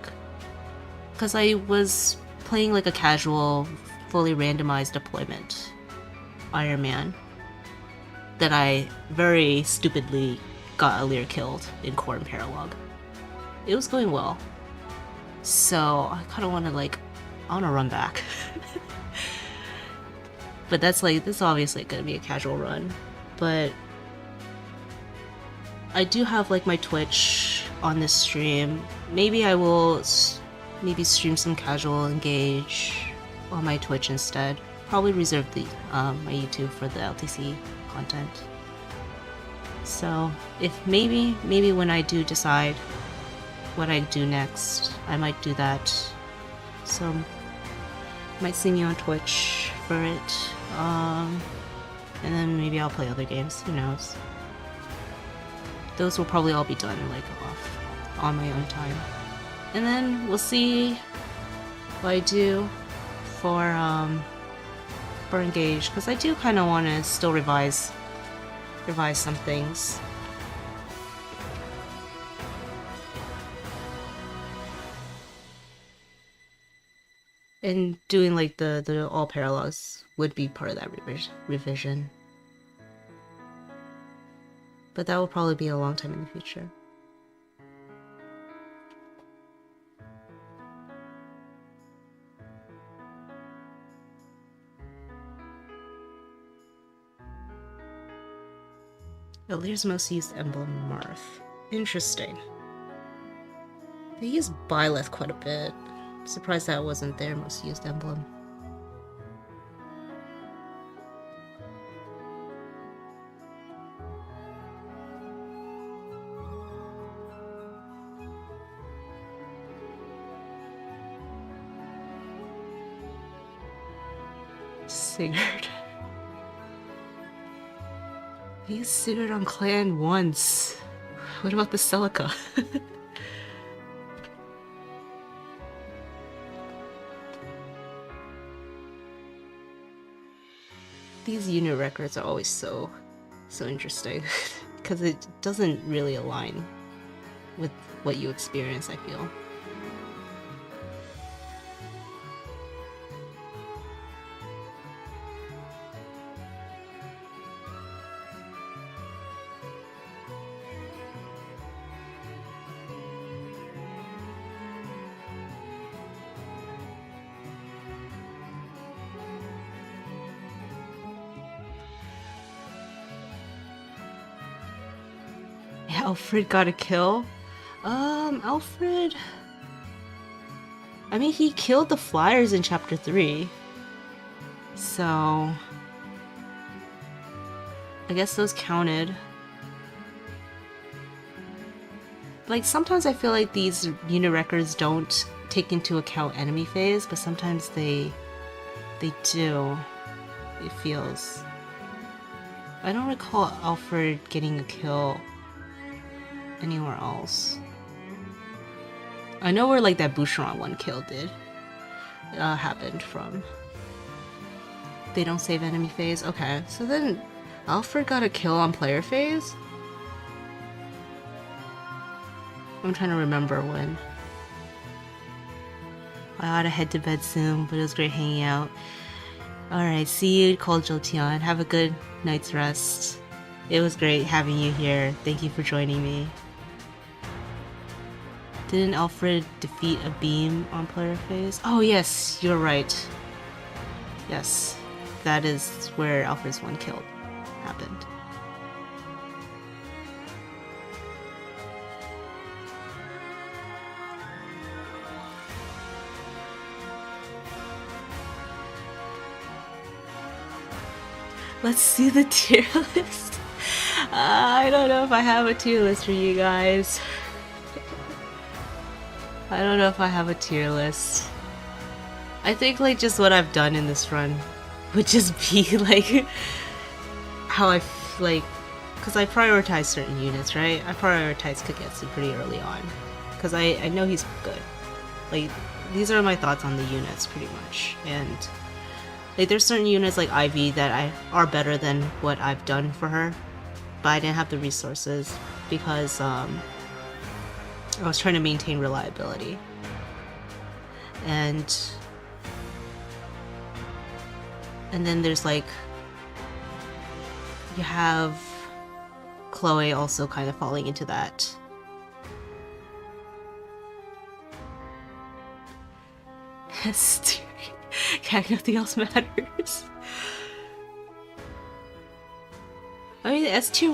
Because I was playing like a casual, fully randomized deployment Ironman that I very stupidly got Alear killed in core and paralog. It was going well, so I kind of want to like, I want to run back. But that's obviously going to be a casual run. But I do have like my Twitch on this stream. Maybe I will stream some casual Engage on my Twitch instead. Probably reserve the my YouTube for the LTC content. So if maybe when I do decide what I do next, I might do that. So you might see me on Twitch for it. And then maybe I'll play other games, who knows. Those will probably all be done like off on my own time. And then we'll see what I do for Engage, because I do kind of want to still revise some things. And doing like the all parallels would be part of that revision. But that will probably be a long time in the future. Alear's most used emblem, Marth. Interesting. They use Byleth quite a bit. Surprised that wasn't their most used emblem. Sigurd. He used Sigurd on Clan once. What about the Celica? These unit records are always so interesting because it doesn't really align with what you experience, I feel. Alfred got a kill? Alfred... I mean, he killed the Flyers in Chapter 3. So... I guess those counted. Like, sometimes I feel like these unit records don't take into account enemy phase, but sometimes they do. It feels... I don't recall Alfred getting a kill anywhere else. I know where like that Boucheron one kill did happened from. They don't save enemy phase? Okay, so then Alfred got a kill on player phase? I'm trying to remember when. I ought to head to bed soon, but it was great hanging out. Alright, see you, Cold Jolteon. Have a good night's rest. It was great having you here. Thank you for joining me. Didn't Alfred defeat a beam on player phase? Oh yes, you're right. Yes, that is where Alfred's one kill happened. Let's see the tier list. I don't know if I have a tier list for you guys. I don't know if I have a tier list. I think like just what I've done in this run would just be like how I like, because I prioritize certain units, right? I prioritize Kagetsu pretty early on because I know he's good. Like these are my thoughts on the units pretty much, and like there's certain units like Ivy that are better than what I've done for her, but I didn't have the resources because I was trying to maintain reliability. And then there's like, you have Chloe also kind of falling into that. Nothing else matters. I mean, S tier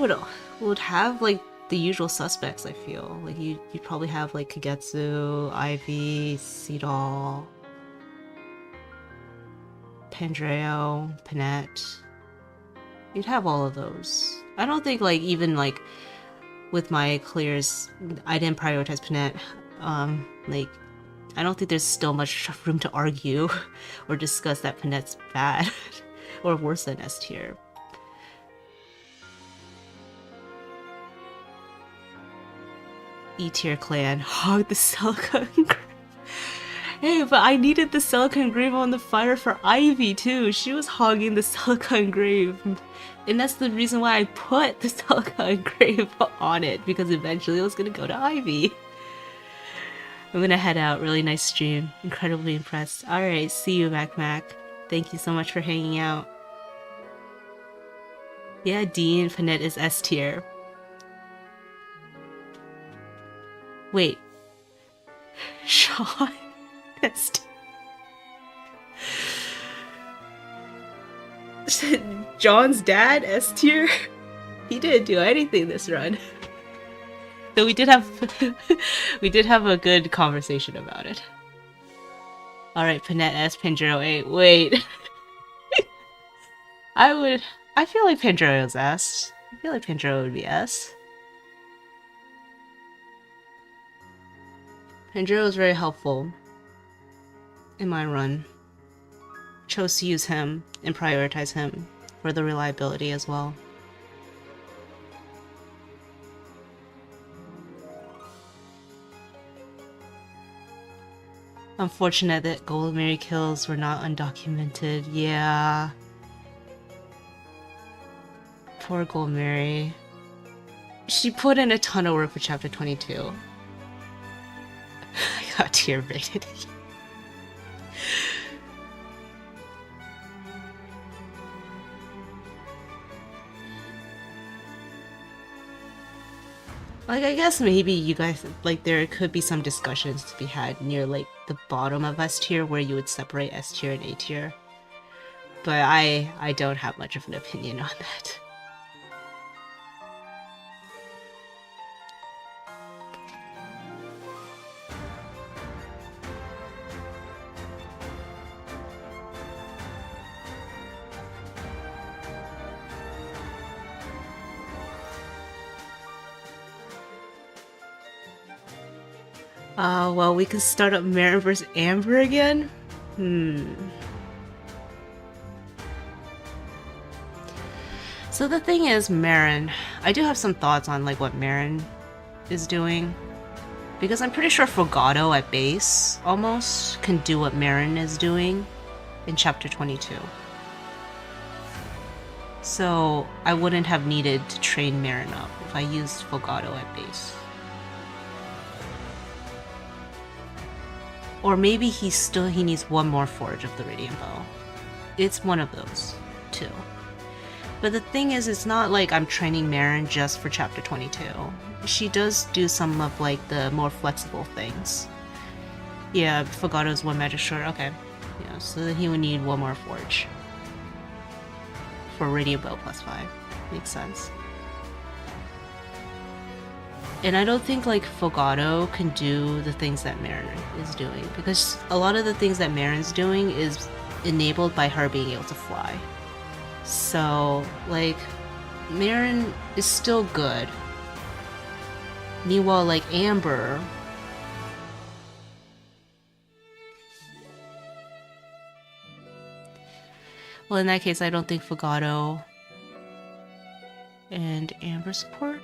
would have like the usual suspects. I feel like you'd probably have like Kagetsu, Ivy, Seedall, Pandreo, Panette. You'd have all of those. I don't think like even like with my clears, I didn't prioritize Panette. Like I don't think there's still much room to argue or discuss that Panette's bad or worse than S tier. E tier clan hog the Celica. Hey, but I needed the Celica engrave on the fire for Ivy too. She was hogging the Celica engrave. And that's the reason why I put the Celica engrave on it, because eventually it was gonna go to Ivy. I'm gonna head out. Really nice stream. Incredibly impressed. Alright, see you, Mac. Thank you so much for hanging out. Yeah, Dean, Panette is S tier. Wait. Sean? S tier? John's dad? S tier? He didn't do anything this run. So we did have a good conversation about it. Alright, Panette S, Pandreo 8. Wait. I feel like Pandreo's S. I feel like Pandreo would be S. Pandreo is very helpful in my run. Chose to use him and prioritize him for the reliability as well. Unfortunate that Vulnerary kills were not undocumented. Yeah. Poor Vulnerary. She put in a ton of work for chapter 22. I got tear baited. Like, I guess maybe you guys, like, there could be some discussions to be had near, like, the bottom of S tier where you would separate S tier and A tier. But I don't have much of an opinion on that. Well, we can start up Marin vs. Amber again? So the thing is, Marin, I do have some thoughts on like what Marin is doing. Because I'm pretty sure Fogado at base almost can do what Marin is doing in chapter 22. So I wouldn't have needed to train Marin up if I used Fogado at base. Or maybe he needs one more Forge of the Radiant Bow. it's one of those too. But the thing is, it's not like I'm training Marin just for chapter 22. She does do some of like the more flexible things. Yeah, Fogato's one magic short. Okay, yeah, so then he would need one more forge for radio bow +5. Makes sense. And I don't think like Fogato can do the things that Marin is doing, because a lot of the things that Marin's doing is enabled by her being able to fly. So like Marin is still good. Meanwhile, like Amber, well, in that case, I don't think Fogato and Amber support.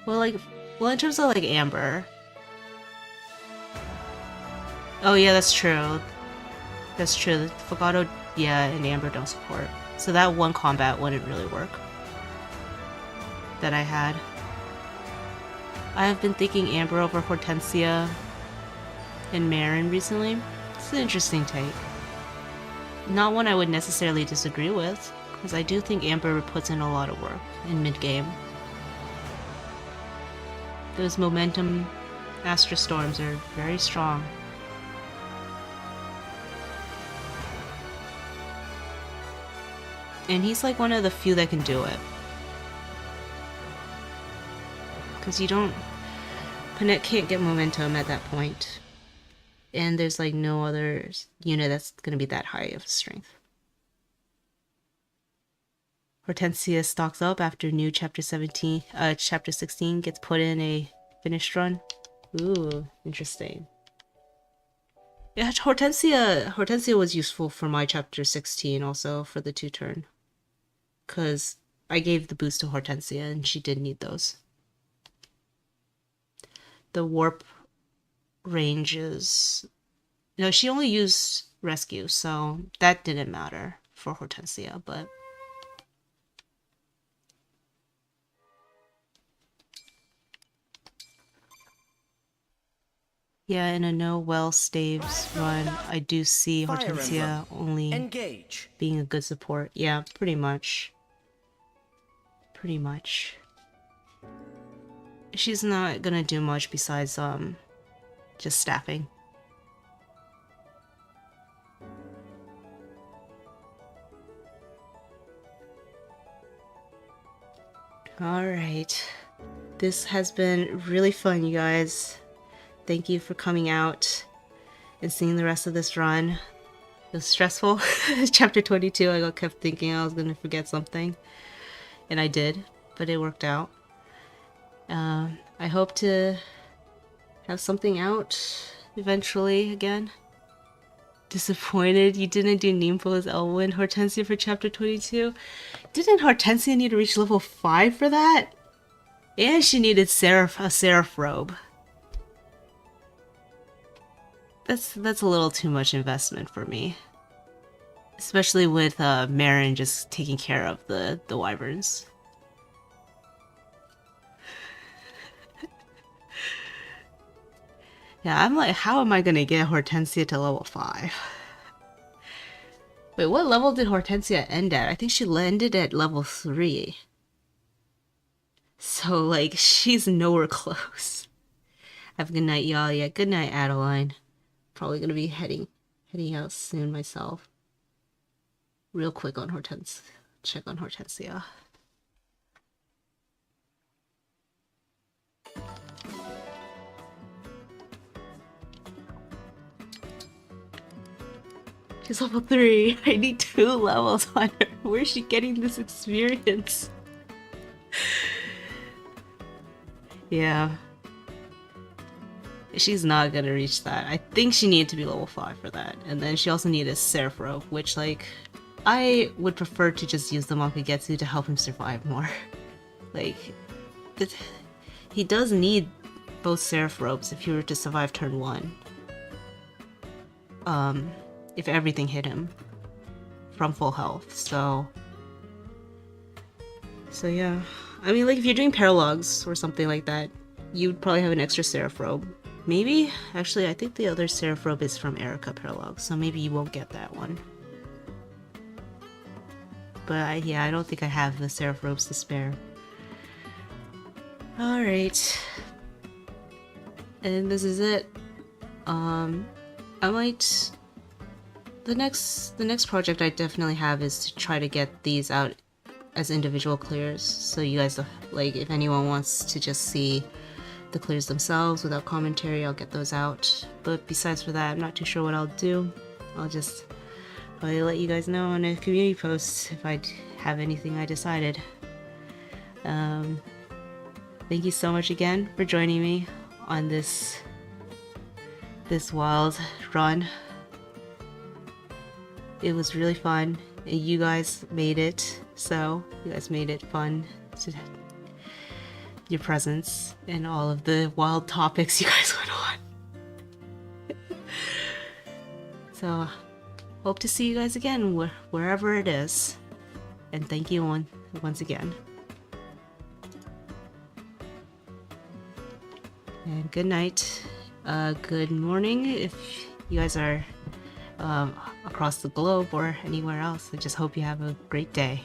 Well, in terms of like Amber. Oh yeah, that's true. That's true. Fogato, yeah, and Amber don't support. So that one combat wouldn't really work. That I had. I have been thinking Amber over Hortensia and Marin recently. It's an interesting take. Not one I would necessarily disagree with, because I do think Amber puts in a lot of work in mid-game. Those momentum Astra Storms are very strong. And he's like one of the few that can do it. Because you don't... Panette can't get momentum at that point. And there's like no other unit that's going to be that high of strength. Hortensia stocks up after new chapter 16 gets put in a finished run. Ooh, interesting. Yeah, Hortensia was useful for my chapter 16 also for the 2-turn. Because I gave the boost to Hortensia and she did need those. The warp ranges... No, she only used rescue, so that didn't matter for Hortensia, but... Yeah, in a no well staves run, I do see Hortensia only being a good support. Yeah, pretty much. Pretty much. She's not gonna do much besides just staffing. Alright. This has been really fun, you guys. Thank you for coming out and seeing the rest of this run. It was stressful. Chapter 22, I kept thinking I was going to forget something. And I did, but it worked out. I hope to have something out eventually again. Disappointed you didn't do Nimbo's Elwyn Hortensia for chapter 22. Didn't Hortensia need to reach level 5 for that? And she needed a Seraph robe. That's a little too much investment for me. Especially with Marin just taking care of the wyverns. Yeah, I'm like, how am I gonna get Hortensia to level 5? Wait, what level did Hortensia end at? I think she ended at level 3. So, like, she's nowhere close. Have a good night, y'all. Yeah, good night, Adeline. Probably gonna be heading out soon myself. Real quick on Hortensia. Check on Hortensia. She's level 3. I need 2 levels on her. Where's she getting this experience? Yeah. She's not gonna reach that. I think she needed to be level 5 for that. And then she also needed a Seraph robe, which, like, I would prefer to just use the on Kagetsu to help him survive more. Like, he does need both Seraph robes if he were to survive turn 1. If everything hit him from full health, so yeah. I mean, like, if you're doing paralogs or something like that, you'd probably have an extra Seraph robe maybe, actually, I think the other Seraph Robe is from Erica Paralog, so maybe you won't get that one. But yeah, I don't think I have the Seraph Robes to spare. Alright. And this is it. I might... The next project I definitely have is to try to get these out as individual clears, so you guys, like, if anyone wants to just see the clears themselves without commentary, I'll get those out. But besides for that, I'm not too sure what I'll do. I'll just probably let you guys know on a community post if I have anything I decided. Thank you so much again for joining me on this wild run. It was really fun. You guys made it, so you guys made it fun to your presence and all of the wild topics you guys went on. So, hope to see you guys again wherever it is. And thank you once again. And good night. Good morning if you guys are across the globe or anywhere else. I just hope you have a great day.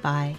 Bye.